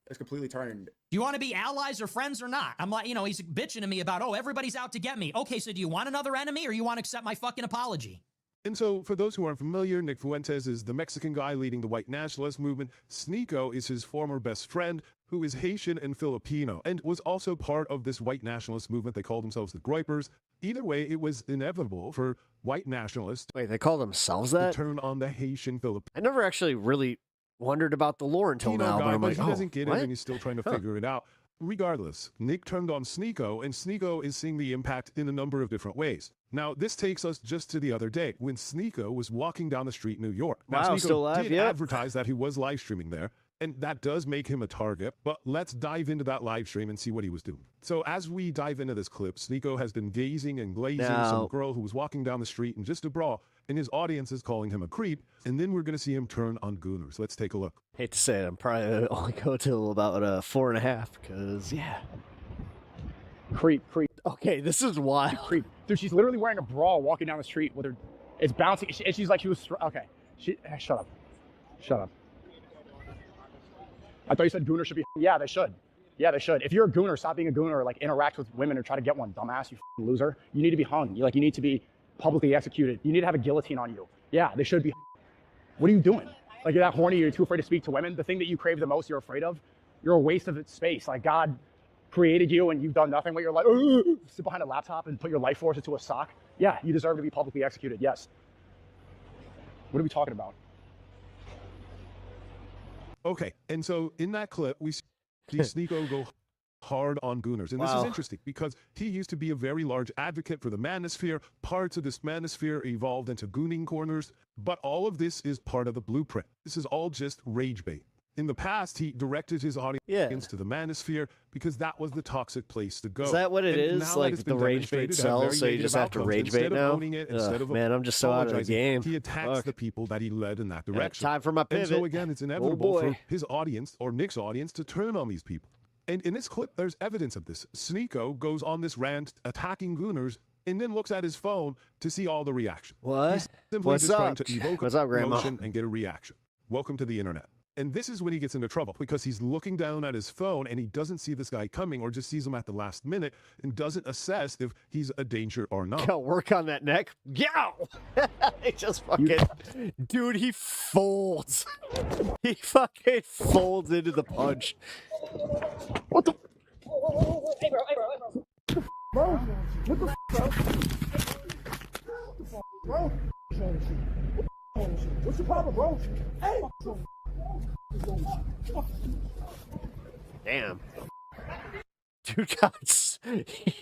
It's completely turned. Do you want to be allies or friends or not? I'm like, he's bitching to me about, oh, everybody's out to get me. Okay, so do you want another enemy or you want to accept my fucking apology? And so, for those who aren't familiar, Nick Fuentes is the Mexican guy leading the white nationalist movement. Sneeko is his former best friend, who is Haitian and Filipino, and was also part of this white nationalist movement. They called themselves the Groypers. Either way, it was inevitable for white nationalists. Wait, they call themselves that? To turn on the Haitian Filipino. I never actually really wondered about the lore until now, but I'm like, he doesn't get what? it, and he's still trying to figure it out. Regardless, Nick turned on Sneeko, and Sneeko is seeing the impact in a number of different ways. Now, this takes us just to the other day, when Sneeko was walking down the street in New York. Now, Wow, Sneeko still alive, did yep. advertise that he was live streaming there, and that does make him a target, but let's dive into that live stream and see what he was doing. So as we dive into this clip, Sneeko has been gazing and glazing some girl who was walking down the street, and just a brawl, and his audience is calling him a creep, and then we're going to see him turn on Gooners. Let's take a look. Hate to say it, I'm probably only go till about 4.5, because, yeah. Creep. Okay, this is wild. Creep. Dude, she's literally wearing a bra walking down the street with her, it's bouncing, and she's like, okay. Shut up. I thought you said Gooner should be, yeah, they should. If you're a Gooner, stop being a Gooner, or like interact with women or try to get one, dumbass, you loser. You need to be hung. You need to be publicly executed. You need to have a guillotine on you. Yeah, they should be. What are you doing? Like, you're that horny, you're too afraid to speak to women. The thing that you crave the most, you're afraid of. You're a waste of space. Like, God created you and you've done nothing with your life. Sit behind a laptop and put your life force into a sock. Yeah, you deserve to be publicly executed. Yes. What are we talking about? Okay, and so in that clip, we see Sneako go hard on Gooners. And this is interesting because he used to be a very large advocate for the manosphere. Parts of this manosphere evolved into gooning corners, but all of this is part of the blueprint. This is all just rage bait. In the past, he directed his audience to the manosphere because that was the toxic place to go. Is that what it is? Like, the rage bait sells, so you just have to rage bait now? Man, I'm just so out of the game. He attacks the people that he led in that direction. Time for my pivot. And so again, it's inevitable for his audience, or Nick's audience, to turn on these people. And in this clip, there's evidence of this. Sneako goes on this rant attacking Gooners and then looks at his phone to see all the reaction. What? He's simply What's just up? trying to evoke Grandma? emotion and get a reaction. Welcome to the internet. And this is when he gets into trouble because he's looking down at his phone and he doesn't see this guy coming, or just sees him at the last minute and doesn't assess if he's a danger or not. Yo, work on that neck. Yow! He just fucking... Dude, he folds. He fucking folds into the punch. What the... Hey, bro. What the bro? What's the problem, bro? Hey! Damn. Dude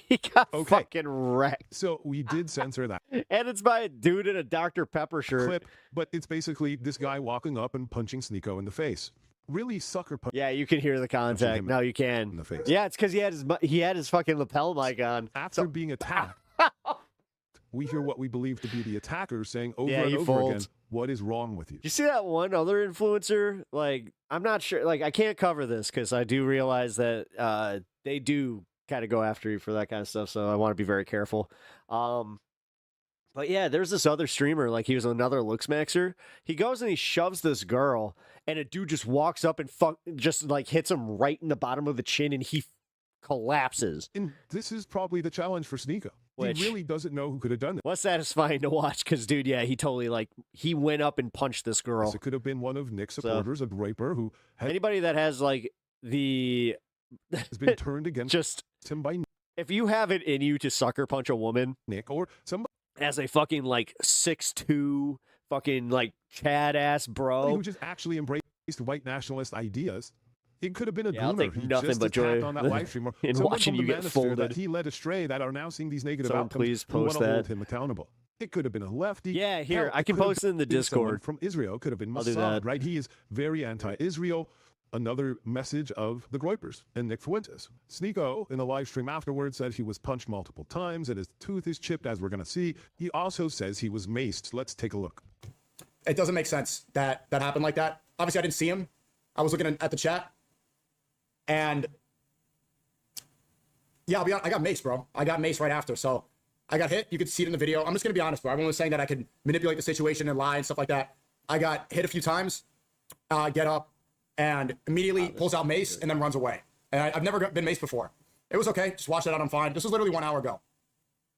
he got fucking wrecked. So we did censor that. And it's by a dude in a Dr. Pepper shirt. Clip, but it's basically this guy walking up and punching Sneako in the face. Really sucker punch. Yeah, you can hear the contact. No, you can. In the face. Yeah, it's because he had his fucking lapel mic on. After being attacked, we hear what we believe to be the attackers saying over and over again, what is wrong with you? You see that one other influencer? Like, I'm not sure. Like, I can't cover this because I do realize that they do kind of go after you for that kind of stuff. So I want to be very careful. But yeah, there's this other streamer. Like, he was another looks maxer. He goes and he shoves this girl, and a dude just walks up and just like hits him right in the bottom of the chin, and he collapses. And this is probably the challenge for Sneako. He really doesn't know who could have done it. What's satisfying to watch? Because, dude, yeah, he totally, he went up and punched this girl. It could have been one of Nick's supporters, a raper who anybody that has, like, has been turned against him by Nick. If you have it in you to sucker punch a woman, Nick, or somebody as a fucking, like, 6'2", fucking, like, Chad-ass bro who just actually embraced white nationalist ideas, it could have been a I'll gooner. take He nothing just but joy on that live stream, or in watching you get folded. That he led astray that are now seeing these negative Someone outcomes. please and want post to hold that. him accountable. It could have been a lefty. Yeah, here, Hell, I can post it in the been someone Discord. From Israel, could have been I'll do Mossad, that. right? He is very anti-Israel. Another message of the Groypers and Nick Fuentes. Sneako, in a live stream afterwards, said he was punched multiple times and his tooth is chipped, as we're going to see. He also says he was maced. Let's take a look. It doesn't make sense that that happened like that. Obviously, I didn't see him. I was looking at the chat. And yeah, I'll be honest, I got maced, bro. I got maced right after. So I got hit. You could see it in the video. I'm just going to be honest, bro. Everyone was saying that I could manipulate the situation and lie and stuff like that. I got hit a few times, get up, and immediately pulls out mace and then runs away. And I've never been maced before. It was okay. Just watch that out. I'm fine. This was literally 1 hour ago.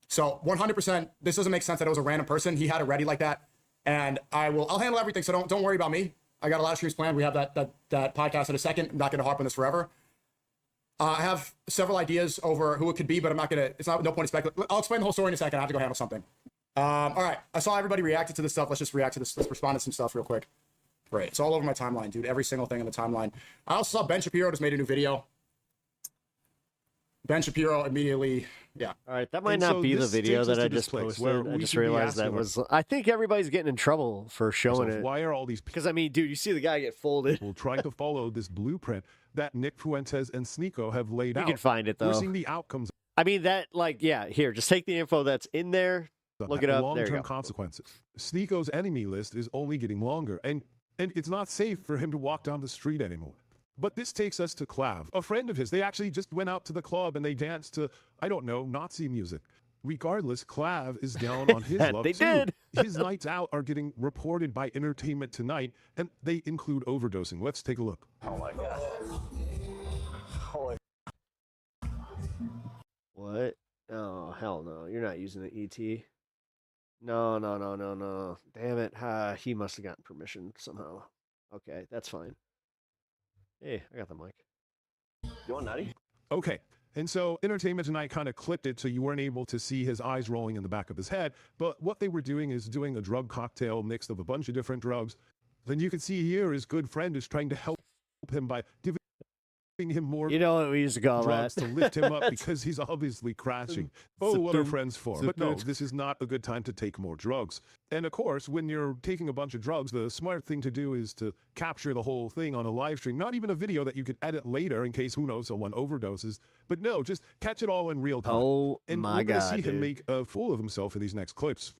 So 100%, this doesn't make sense that it was a random person. He had it ready like that. And I'll handle everything. So don't worry about me. I got a lot of streams planned. We have that podcast in a second. I'm not going to harp on this forever. I have several ideas over who it could be, but I'm not going to, it's not no point in speculating. I'll explain the whole story in a second. I have to go handle something. All right. I saw everybody reacted to this stuff. Let's just react to this. Let's respond to some stuff real quick. Great. It's all over my timeline, dude. Every single thing in the timeline. I also saw Ben Shapiro just made a new video. Ben Shapiro immediately, yeah. All right, that might not be the video that I just posted. I just realized that was. I think everybody's getting in trouble for showing it. Why are all these people? Because I mean, dude, you see the guy get folded. We'll try to follow this blueprint that Nick Fuentes and Sneako have laid out. You can find it though. We're seeing the outcomes. I mean, that, like, yeah. Here, just take the info that's in there. Look it up. Long-term consequences. Sneako's enemy list is only getting longer, and it's not safe for him to walk down the street anymore. But this takes us to Clav, a friend of his. They actually just went out to the club and they danced to, I don't know, Nazi music. Regardless, Clav is down on his luck They too. did. His nights out are getting reported by Entertainment Tonight, and they include overdosing. Let's take a look. Oh my god. Holy. What? Oh, hell no. You're not using the ET. No, no, no, no, no. Damn it. He must have gotten permission somehow. Okay, that's fine. Hey, I got the mic. You want nutty? Okay. And so Entertainment Tonight kind of clipped it so you weren't able to see his eyes rolling in the back of his head. But what they were doing is doing a drug cocktail mixed of a bunch of different drugs. Then you can see here his good friend is trying to help him by giving him more what we used to call drugs that. to lift him up because he's obviously crashing. Oh, what are friends for? But no, this is not a good time to take more drugs. And of course, when you're taking a bunch of drugs, the smart thing to do is to capture the whole thing on a live stream, not even a video that you could edit later in case, who knows, someone overdoses. But no, just catch it all in real time. Oh, and my we're gonna God, see him dude. make a fool of himself in these next clips.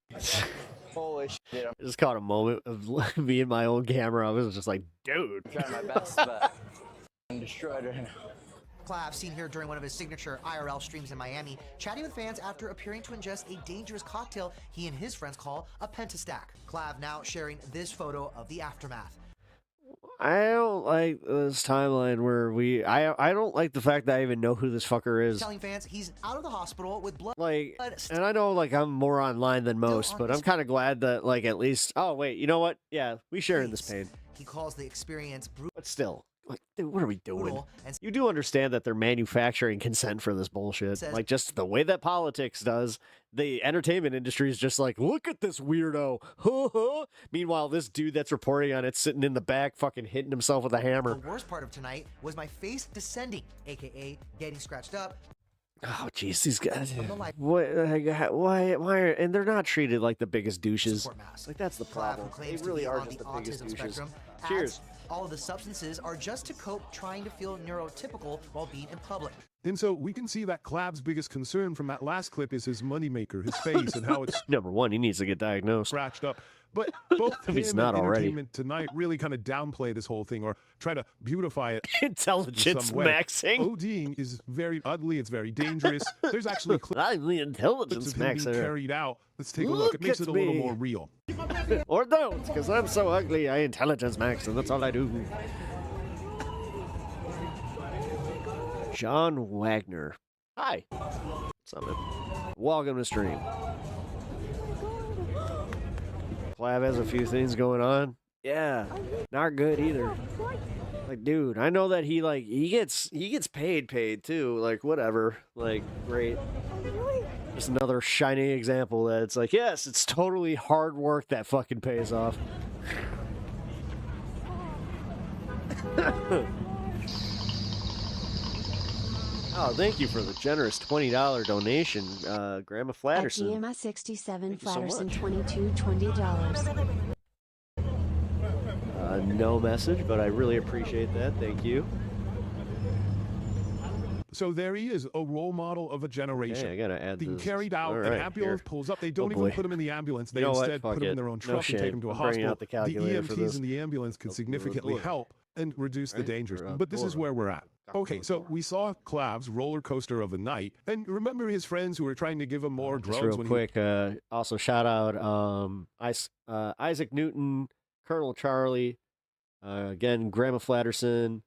Holy shit. I just caught a moment of me and my own camera. I was just like, dude. I'm trying my best, but I'm destroyed right now. Clav, seen here during one of his signature IRL streams in Miami, chatting with fans after appearing to ingest a dangerous cocktail he and his friends call a pentastack. Clav now sharing this photo of the aftermath. I don't like this timeline where I don't like the fact that I even know who this fucker is. Telling fans he's out of the hospital with blood. And I know, I'm more online than most, but I'm kind of glad that, at least... Oh, wait, you know what? Yeah, we share in this pain. He calls the experience brutal. But still, dude, what are we doing? You do understand that they're manufacturing consent for this bullshit. Just the way that politics does, the entertainment industry is just like, look at this weirdo. Meanwhile, this dude that's reporting on it sitting in the back fucking hitting himself with a hammer. The worst part of tonight was my face descending, aka getting scratched up. Oh, jeez, these guys. Why? And they're not treated like the biggest douches. That's the problem. They really are just the biggest douches. Cheers. All of the substances are just to cope trying to feel neurotypical while being in public. And so we can see that Clav's biggest concern from that last clip is his moneymaker, his face, and how it's number one. He needs to get diagnosed. Scratched up. But both If he's him not and already. Entertainment Tonight really kind of downplay this whole thing or try to beautify it. Intelligence maxing. ODing is very ugly. It's very dangerous. There's actually clips intelligence of him being maxer. carried out. Let's take a look. It makes at it a little me. more real. Or don't, because I'm so ugly, I intelligence max, and that's all I do. John Wagner. Hi. What's up, man? Welcome to stream. Clav has a few things going on. Yeah, not good either. Dude, I know that he gets paid too. Whatever. Great. Just another shining example that it's yes, it's totally hard work that fucking pays off. Oh, thank you for the generous $20 donation, Grandma Flatterson. GMA 67 Thank you so Flatterson much. 22 $20. No message, but I really appreciate that. Thank you. So there he is, a role model of a generation. Hey, I gotta add Being this. carried out, All an right, ambulance here. pulls up. They don't Oh, boy. even put him in the ambulance. They You know what? instead Fuck put him it. in their own No truck and take shame. him to a I'm bringing hospital. out the calculator for EMTs this. in the ambulance can significantly boy. help and reduce the Right? dangers. Or, But this is or- where we're at. Okay, so we saw Clav's roller coaster of a night, and remember his friends who were trying to give him more drugs. Just real when quick, also shout out Isaac Newton, Colonel Charlie, again, Grandma Flatterson,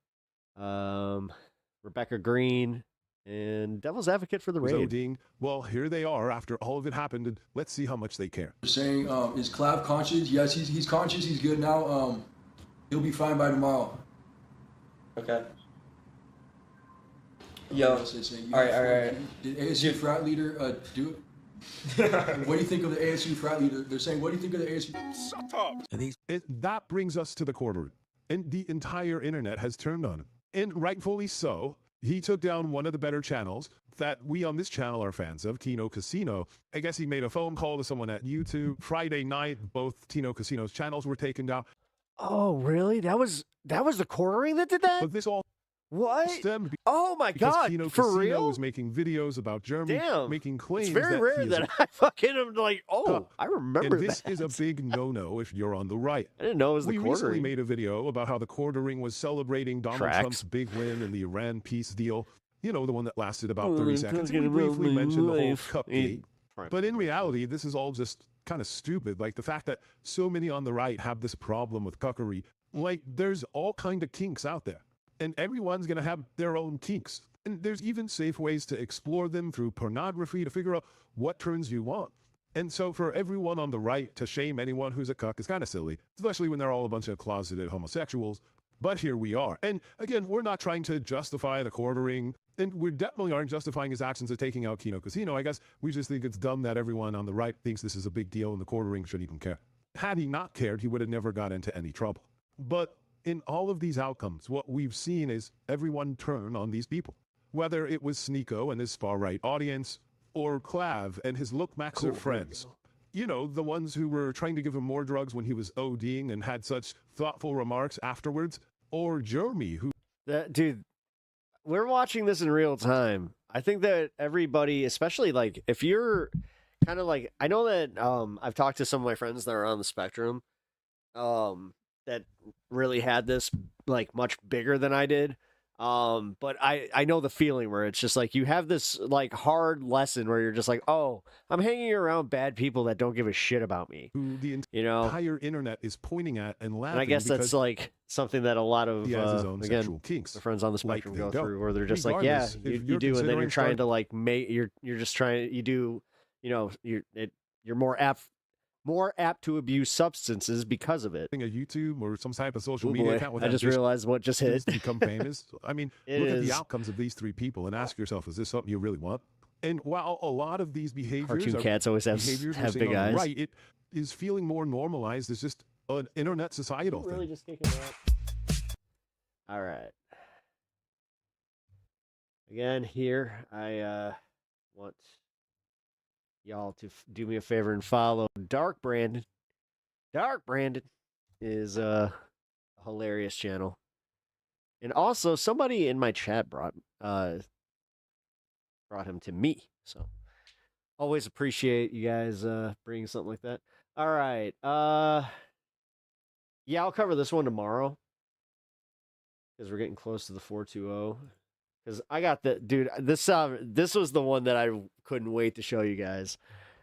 Rebecca Green, and Devil's Advocate for the he was raid. ODing. Well, here they are after all of it happened, and let's see how much they care. Saying, is Clav conscious? Yes, he's conscious. He's good now. He'll be fine by tomorrow. Okay. Yo. All right. Did ASU frat leader do it? What do you think of the ASU frat leader? They're saying, what do you think of the ASU? Shut up. That brings us to the courtroom, and the entire internet has turned on him, and rightfully so. He took down one of the better channels that we on this channel are fans of, Tino Casino. I guess he made a phone call to someone at YouTube. Friday night, both Tino Casino's channels were taken down. Oh, really? That was the quartering that did that? But this all What? Stemmed Oh my because god, Kino for Casino real? was making videos about Jeremy, Damn. making claims It's very that rare he is that I fucking am like, oh, I remember and this that. is a big no-no if you're on the right. I didn't know it was the We recently quartering. made a video about how the quartering was celebrating Donald Tracks. Trump's big win in the Iran peace deal. You know, the one that lasted about Oh, 30 I'm seconds. talking And we about briefly my mentioned the whole life. cupcake. Right. But in reality, this is all just kind of stupid. Like the fact that so many on the right have this problem with cuckery. Like there's all kind of kinks out there. And everyone's going to have their own kinks. And there's even safe ways to explore them through pornography to figure out what turns you on. And so for everyone on the right to shame anyone who's a cuck is kind of silly, especially when they're all a bunch of closeted homosexuals. But here we are. And again, we're not trying to justify the quartering, and we definitely aren't justifying his actions of taking out Kino Casino. I guess we just think it's dumb that everyone on the right thinks this is a big deal and the quartering shouldn't even care. Had he not cared, he would have never got into any trouble. But in all of these outcomes, what we've seen is everyone turn on these people. Whether it was Sneeko and his far-right audience, or Clav and his Look Maxer friends. You know, the ones who were trying to give him more drugs when he was ODing and had such thoughtful remarks afterwards. Or Jeremy, who... Dude, we're watching this in real time. I think that everybody, especially like if you're kind of like, I know that I've talked to some of my friends that are on the spectrum that really had this like much bigger than I did. But I know the feeling where it's just like you have this like hard lesson where you're just like, oh, I'm hanging around bad people that don't give a shit about me. Who the entire internet is pointing at and laughing. And I guess that's like something that a lot of he has his own again, sexual kinks. the friends on the spectrum Like, go through, where they're just like, yeah, you do, and then you're trying to like make you're just trying you do, you know, you're more apt to abuse substances because of it. A YouTube or some type of social media account with I just realized what just hit. Become famous. I mean, look at the outcomes of these three people and ask yourself, is this something you really want? And while a lot of these behaviors Cartoon cats always have big eyes. Right, it is feeling more normalized as just an internet societal thing. Really just kicking it out. All right. Again, here I want y'all to do me a favor and follow Dark Brandon. Dark Brandon is a hilarious channel. And also somebody in my chat brought him to me. So always appreciate you guys bringing something like that. All right. Yeah, I'll cover this one tomorrow because we're getting close to the 420. Because I got the dude. This was the one that I couldn't wait to show you guys,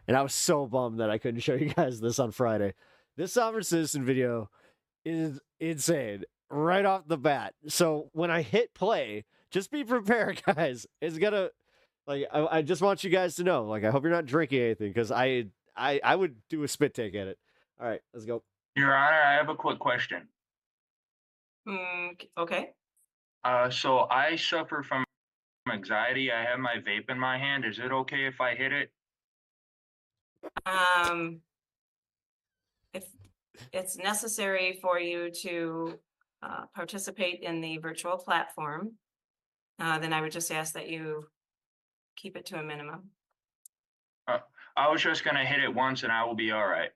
and I was so bummed that I couldn't show you guys this on Friday. This sovereign citizen video is insane right off the bat. So when I hit play, just be prepared, guys. It's gonna like I just want you guys to know. Like I hope you're not drinking anything because I would do a spit take at it. All right, let's go. Your Honor, I have a quick question. Okay. So I suffer from anxiety. I have my vape in my hand. Is it okay if I hit it? If it's necessary for you to participate in the virtual platform, then I would just ask that you keep it to a minimum. I was just going to hit it once and I will be all right.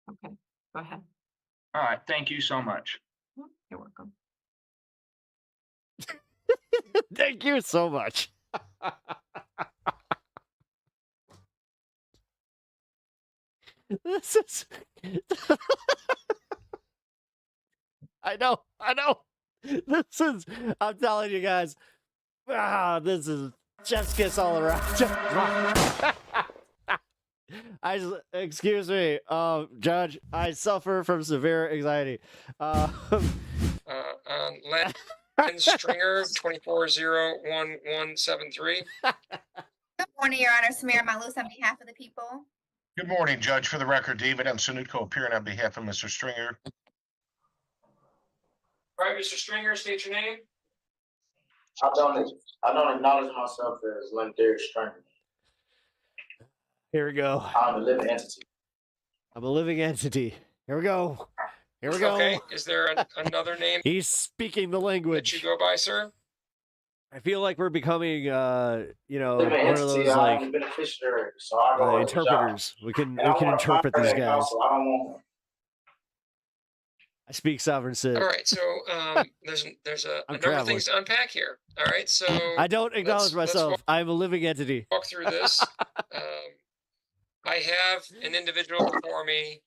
Okay, go ahead. All right. Thank you so much. You're welcome. Thank you so much. This is I know. This is I'm telling you guys. This is chef's kiss all around. Excuse me, Judge, I suffer from severe anxiety. Stringer 24-0-1173. Good morning, Your Honor. Samira Malus on behalf of the people. Good morning, Judge. For the record, David M. Sunutko appearing on behalf of Mr. Stringer. All right, Mr. Stringer, state your name. I don't acknowledge myself as Lynn Stringer. Here we go. I'm a living entity. I'm a living entity. Here we go. Here we go. Okay, is there another name He's speaking the language that you go by, sir? I feel like we're becoming, you know, Living one of entity, those I'm like a beneficiary, so I go as a interpreters. job. We can And I want to interpret these find that guys. counsel. I don't want I speak sovereign citizen. All right, so there's a I'm number of traveling. things to unpack here. All right, so I don't acknowledge let's myself. I'm a living entity. walk through this. I have an individual before me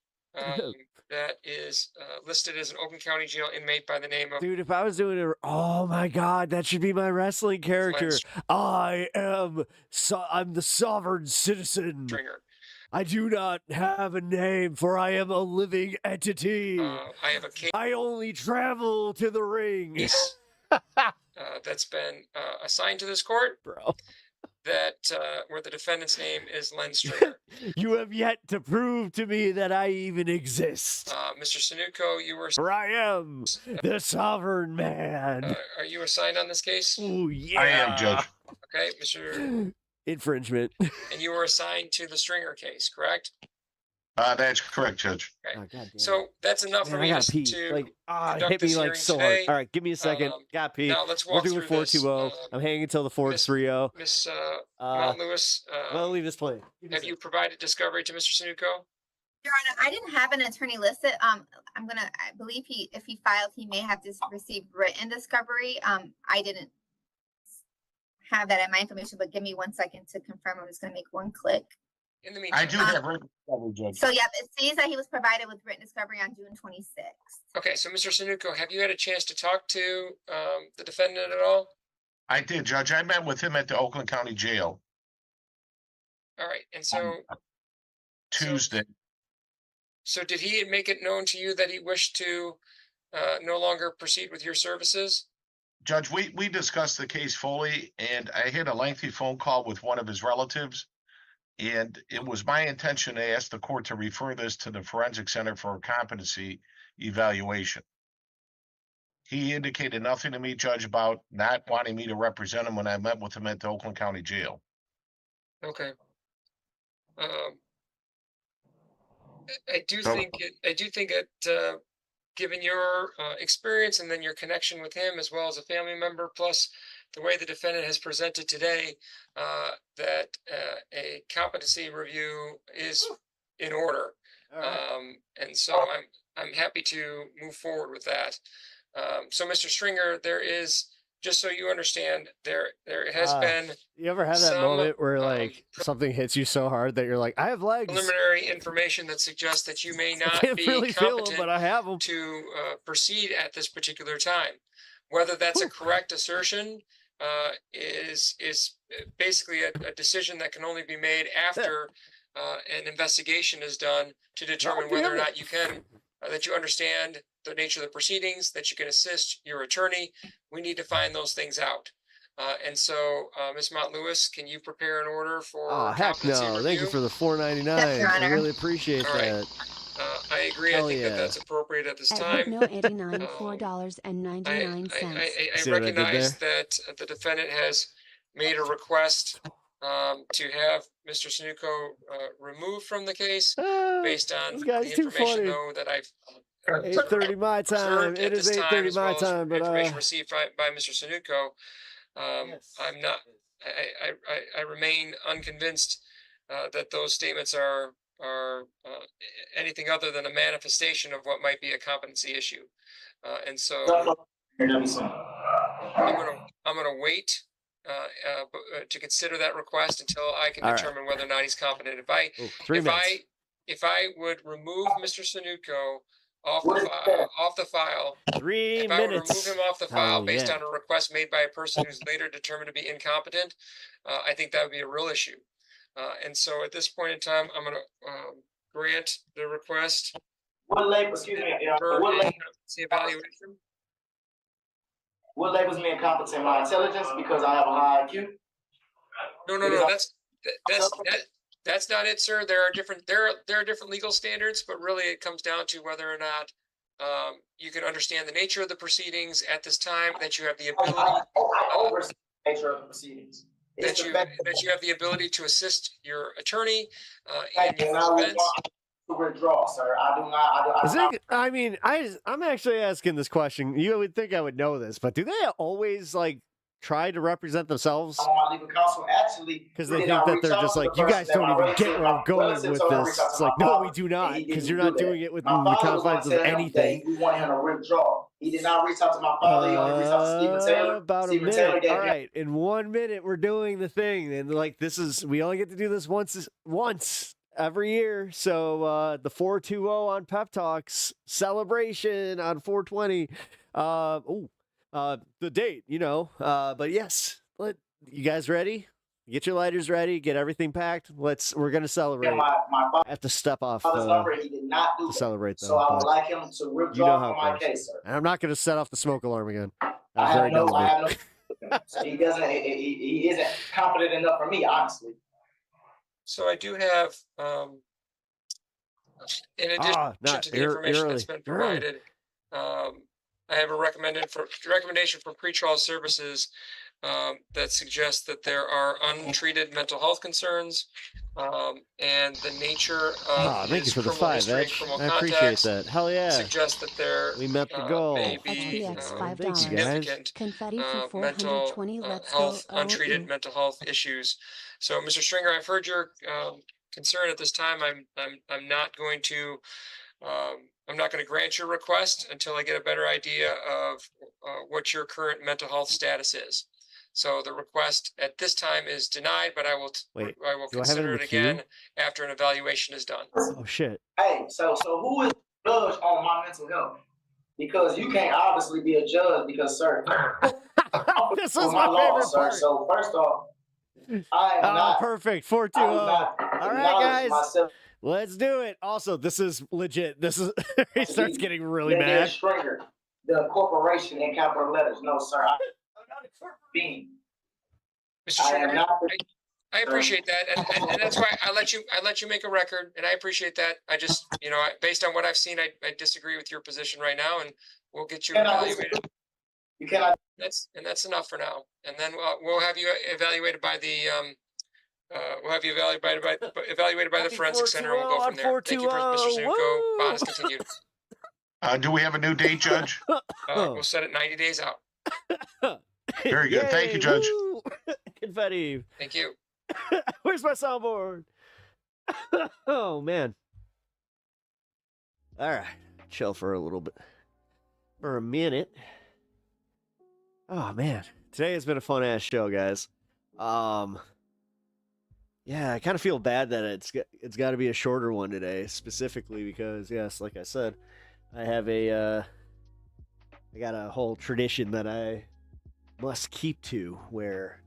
that is listed as an Oakland County Jail inmate by the name of Dude, if I was doing it, oh my god, that should be my wrestling character. I'm the sovereign citizen. Stringer. I do not have a name, for I am a living entity. I have a case. I only travel to the ring. That's been assigned to this court. Bro. That where the defendant's name is Len Stringer. You have yet to prove to me that I even exist. Mr. Sanuko, you were. For I am the sovereign man. Are you assigned on this case? Oh yeah. I am, Judge. Okay, Mr. Infringement. And you were assigned to the Stringer case, correct? That's correct, Judge. Okay. So that's enough for Man, me I gotta to pee. Hit me like so hard. All right, give me a second. Got pee. Now let's We're walk doing through this. 4-2-0. I'm hanging until the 4-3-0. Miss Mount Lewis, I'm gonna leave this plane. have you provided discovery to Mr. Sanuko? Your Honor, I didn't have an attorney listed. I believe if he filed, he may have just received written discovery. I didn't have that in my information, but give me 1 second to confirm. I'm just gonna make one click. In the meantime, I do have written discovery, Judge. So yeah, it seems that he was provided with written discovery on June 26th. Okay, so Mr. Sanuko, have you had a chance to talk to the defendant at all? I did, Judge. I met with him at the Oakland County Jail All right, and so Tuesday. so did he make it known to you that he wished to no longer proceed with your services? Judge, we discussed the case fully, and I had a lengthy phone call with one of his relatives. And it was my intention to ask the court to refer this to the Forensic Center for a competency evaluation. He indicated nothing to me, Judge, about not wanting me to represent him when I met with him at the Oakland County Jail. Okay. I do think that given your experience and then your connection with him as well as a family member, plus the way the defendant has presented today, that a competency review is in order. And so I'm happy to move forward with that. So Mr. Stringer, there is, just so you understand, there has been. You ever have that moment where like something hits you so hard that you're like, I have legs. Preliminary information that suggests that you may not can't be really feel 'em, competent but I have 'em. to proceed at this particular time. Whether that's a correct assertion is basically a decision that can only be made after an investigation is done to determine whether or not you can, that you understand the nature of the proceedings, that you can assist your attorney. We need to find those things out. And so, Ms. Mount Lewis, can you prepare an order for Oh heck no! competency Thank you review? for the $4.99. I really appreciate All right. that. I agree. Hell I think yeah. that that's appropriate at this At time. no $89, $4.99. I See what I did recognize that the defendant has made a request to have Mr. Sanuko removed from the case based on this the guy's too information funny. though that I've 8:30 my time. observed It at is this time, 8:30 as my well as time, but information received by Mr. Sanuko. I'm not. I remain unconvinced that those statements are anything other than a manifestation of what might be a competency issue, and so I'm gonna wait to consider that request until I can All right. determine whether or not he's competent. If I would remove Mr. Sanuko off the file, 3 if I would minutes. remove him off the file Oh, based yeah. on a request made by a person who's later determined to be incompetent, I think that would be a real issue. And so at this point in time, I'm going to grant the request What labels, excuse me, for what a labels, competency evaluation. what labels me incompetent? My intelligence because I have a high IQ? No, that's not it, sir. There are different legal standards, but really it comes down to whether or not you can understand the nature of the proceedings at this time, that you have the ability Nature of the proceedings. that you have the ability to assist your attorney in your defense. To withdraw, sir. I do not. I mean, I'm actually asking this question. You would think I would know this, but do they always like try to represent themselves I'm on my legal counsel. Actually, because we they did think not that reach they're out just to the like, you person guys that don't my even relative- get where I'm my going relative with told him to this. reach out to It's my like, no, father, we do and not, he because didn't you're do not that. doing it within My the father was confines going of to tell him that anything. we want him to withdraw. He did not reach out to my father. He only reached out to Stephen Taylor. About Stephen a Taylor minute. gave All him. right, in 1 minute we're doing the thing, and like this is we only get to do this once every year. So the 420 on Pep Talks celebration on 420. The date, but yes, you guys ready? Get your lighters ready. Get everything packed. We're gonna celebrate. My I have to step off father's number. He did not do to that. celebrate So though. I would but like him to withdraw you know how from it my goes. case, sir. And I'm not gonna set off the smoke alarm again. I have no. Me. So he doesn't. He isn't competent enough for me, honestly. So I do have, in addition to the information that's been provided, I have a recommendation from pretrial services that suggests that there are untreated mental health concerns, and the nature of thank you his for the criminal 5, history, Edge. criminal I appreciate contacts that. Hell yeah. suggests that there We met the goal. may be XBX $5. significant Confetti for mental 420. Let's health, go. untreated mental health issues. So, Mr. Stringer, I've heard your concern at this time. I'm not going to grant your request until I get a better idea of what your current mental health status is. So the request at this time is denied, but I will consider it again after an evaluation is done. Oh shit. Hey, so who is the judge on my mental health? Because you can't obviously be a judge because, sir, this is my favorite part. So first off, I am not perfect. 420. All right, guys. Let's do it. Also, this is legit. This is he starts getting really mad. Stringer, the corporation in capital letters. No, sir. I'm not a corporate being. Mr. Stringer, I appreciate that, and that's why I let you make a record, and I appreciate that. I just, based on what I've seen, I disagree with your position right now, and we'll get you evaluated. You cannot. That's enough for now, and then we'll have you evaluated by the evaluated by the forensic center, and we'll go from there. Thank you, Mr. Sunuko. Bond is continued. Do we have a new date, Judge? We'll set it 90 days out. Very good. Thank you, Judge. Confetti. Thank you. Where's my soundboard? Oh, man. All right. Chill for a little bit. For a minute. Oh, man. Today has been a fun-ass show, guys. Yeah, I kind of feel bad that it's got to be a shorter one today, specifically because, yes, like I said, I have I got a whole tradition that I must keep to, where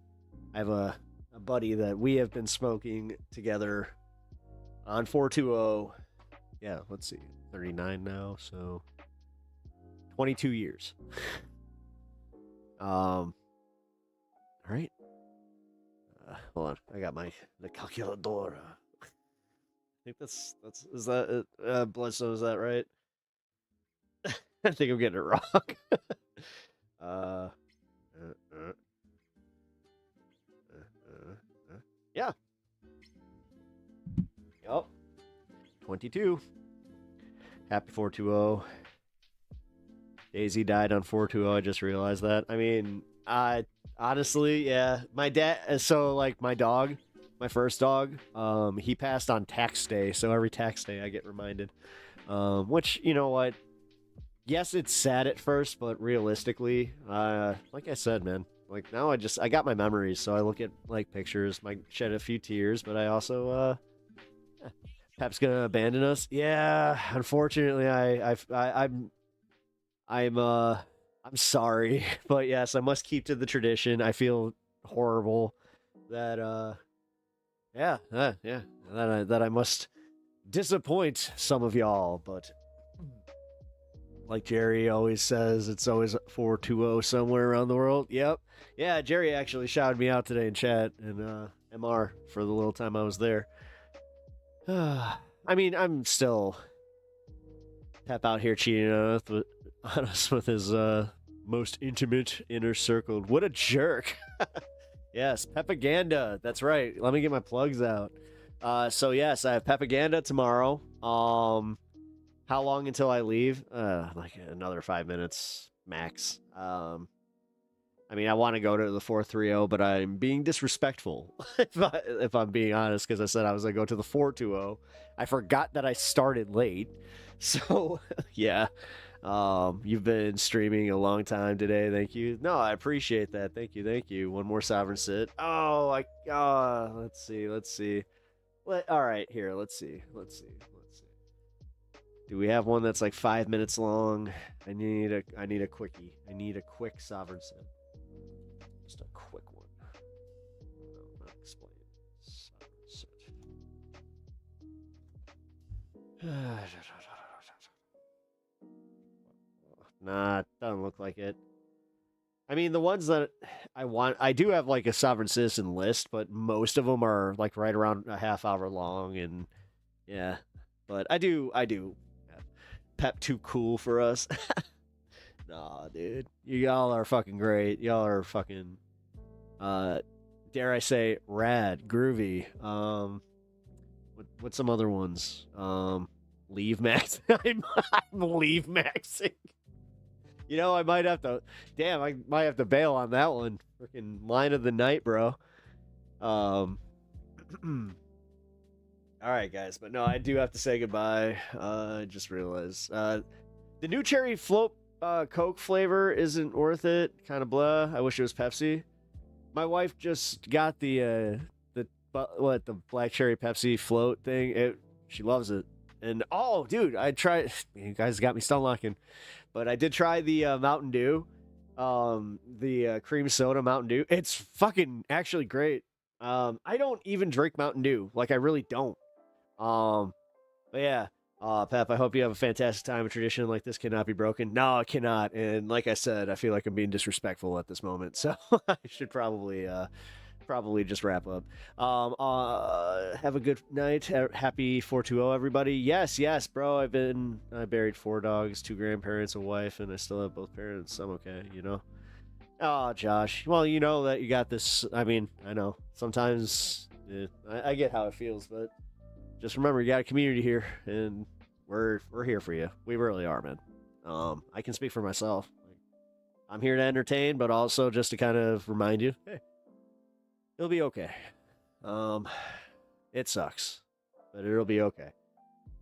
I have a buddy that we have been smoking together on 420. Yeah, let's see, 39 now, so 22 years. All right. Hold on, I got the calculadora. I think is that it? Bloodstone, is that right? I think I'm getting it wrong. Yeah. Yup. 22. Happy 420. Daisy died on 420. I just realized that. I mean, honestly, yeah. My dad, so like my dog, my first dog, he passed on tax day. So every tax day I get reminded. Which, you know what? Yes, it's sad at first, but realistically, like I said, man, like now I got my memories. So I look at like pictures, might shed a few tears, but I also, Pep's gonna abandon us. Yeah, unfortunately, I'm sorry, but yes, I must keep to the tradition. I feel horrible that, that I must disappoint some of y'all, but like Jerry always says, it's always 420 somewhere around the world. Yep. Yeah, Jerry actually shouted me out today in chat and MR for the little time I was there. I mean, I'm still Pep out here cheating on us with his most intimate inner circle. What a jerk. Yes, Pepaganda. That's right. Let me get my plugs out. So yes, I have Pepaganda tomorrow. How long until I leave? Like another 5 minutes max. I I mean, I want to go to the 430, but I'm being disrespectful, if I'm being honest, because I said I was going to go to the 420. I forgot that I started late. So, yeah. You've been streaming a long time today. Thank you. No, I appreciate that. Thank you. Thank you. One more sovereign sit. Oh, let's see. All right, here. Let's see. Do we have one that's like 5 minutes long? I need a quickie. I need a quick sovereign sit. Just a quick one. No, not explain. Sovereign sit. Nah, doesn't look like it. I mean, the ones that I do have like a sovereign citizen list, but most of them are like right around a half hour long, and yeah. But I do. Pep too cool for us. Nah, dude. Y'all are fucking great. Y'all are fucking, dare I say, rad, groovy. What's some other ones? Leave max. I'm leave maxing. You know, I might have to bail on that one. Freaking line of the night, bro. All right, guys, but no, I do have to say goodbye. I just realized the new cherry float Coke flavor isn't worth it. Kind of blah. I wish it was Pepsi. My wife just got the black cherry Pepsi float thing. She loves it. And oh, dude, I tried. You guys got me stun locking, but I did try the Mountain Dew, the cream soda Mountain Dew. It's fucking actually great. I don't even drink Mountain Dew. Like, I really don't. But yeah, Pep, I hope you have a fantastic time. A tradition like this cannot be broken. No, it cannot. And like I said, I feel like I'm being disrespectful at this moment. So I should probably just wrap up. Have a good night. Happy 420, everybody. Yes, bro. I buried 4 dogs, 2 grandparents, a wife, and I still have both parents. I'm okay, you know? Oh, Josh. Well, you know that you got this. I mean, I know. Sometimes I get how it feels, but just remember, you got a community here, and we're here for you. We really are, man. I can speak for myself. I'm here to entertain, but also just to kind of remind you, hey, it'll be okay. It sucks, but it'll be okay.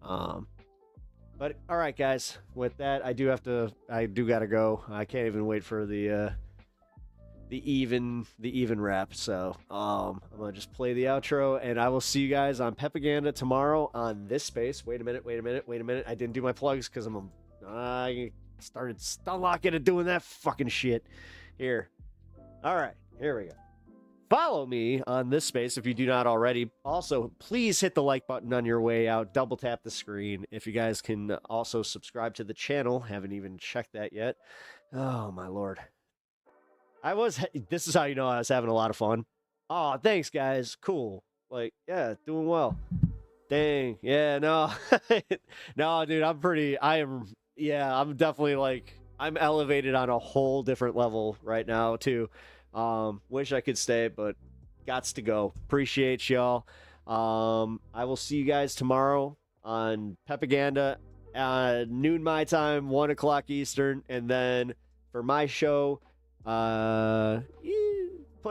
But all right, guys. With that, I do gotta go. I can't even wait for the even wrap. So I'm gonna just play the outro, and I will see you guys on Pepaganda tomorrow on this space. Wait a minute. I didn't do my plugs because I started stun locking and doing that fucking shit. Here. All right, here we go. Follow me on this space if you do not already. Also, please hit the like button on your way out. Double tap the screen. If you guys can also subscribe to the channel. Haven't even checked that yet. Oh, my Lord. This is how you know I was having a lot of fun. Oh, thanks, guys. Cool. Like, yeah, doing well. Dang. Yeah, no. No, dude, I'm definitely like, I'm elevated on a whole different level right now, too. Wish I could stay, but gots to go. Appreciate y'all. I will see you guys tomorrow on Pepaganda, noon my time, 1 o'clock Eastern, and then for my show, play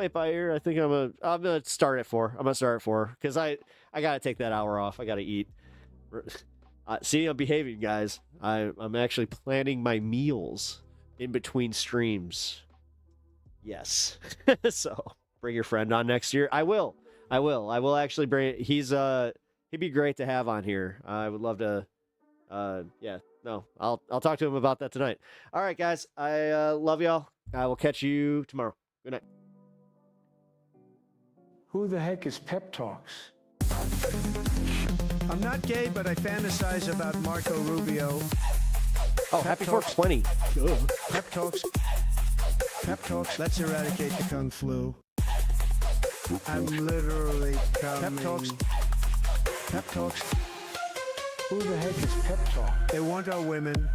it by ear. I think I'm gonna start at 4. I'm gonna start at 4 because I gotta take that hour off. I gotta eat. See, I'm behaving, guys. I'm actually planning my meals in between streams. Yes. So bring your friend on next year. I will actually bring. He'd be great to have on here. I would love to. I'll talk to him about that tonight. All right, guys. I love y'all. I will catch you tomorrow. Good night. Who the heck is Pep Talks? I'm not gay, but I fantasize about Marco Rubio. Oh, happy 420. Pep Talks. Pep Talks. Let's eradicate the Kung Flu. I'm literally coming. Pep Talks. Pep Talks. Who the heck is Pep Talk? They want our women.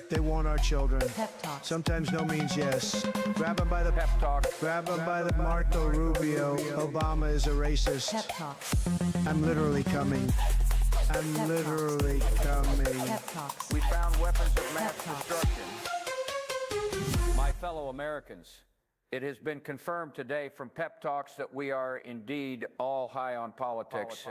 They want our children. Pep Talk. Sometimes no means yes. Grab them by the Pep Talk. Grab them by the Marco Rubio. Obama is a racist. Pep Talk. I'm literally coming. I'm Pep literally coming. Pep Talks. We found weapons of mass destruction. My fellow Americans, it has been confirmed today from Pep Talks that we are indeed all high on politics.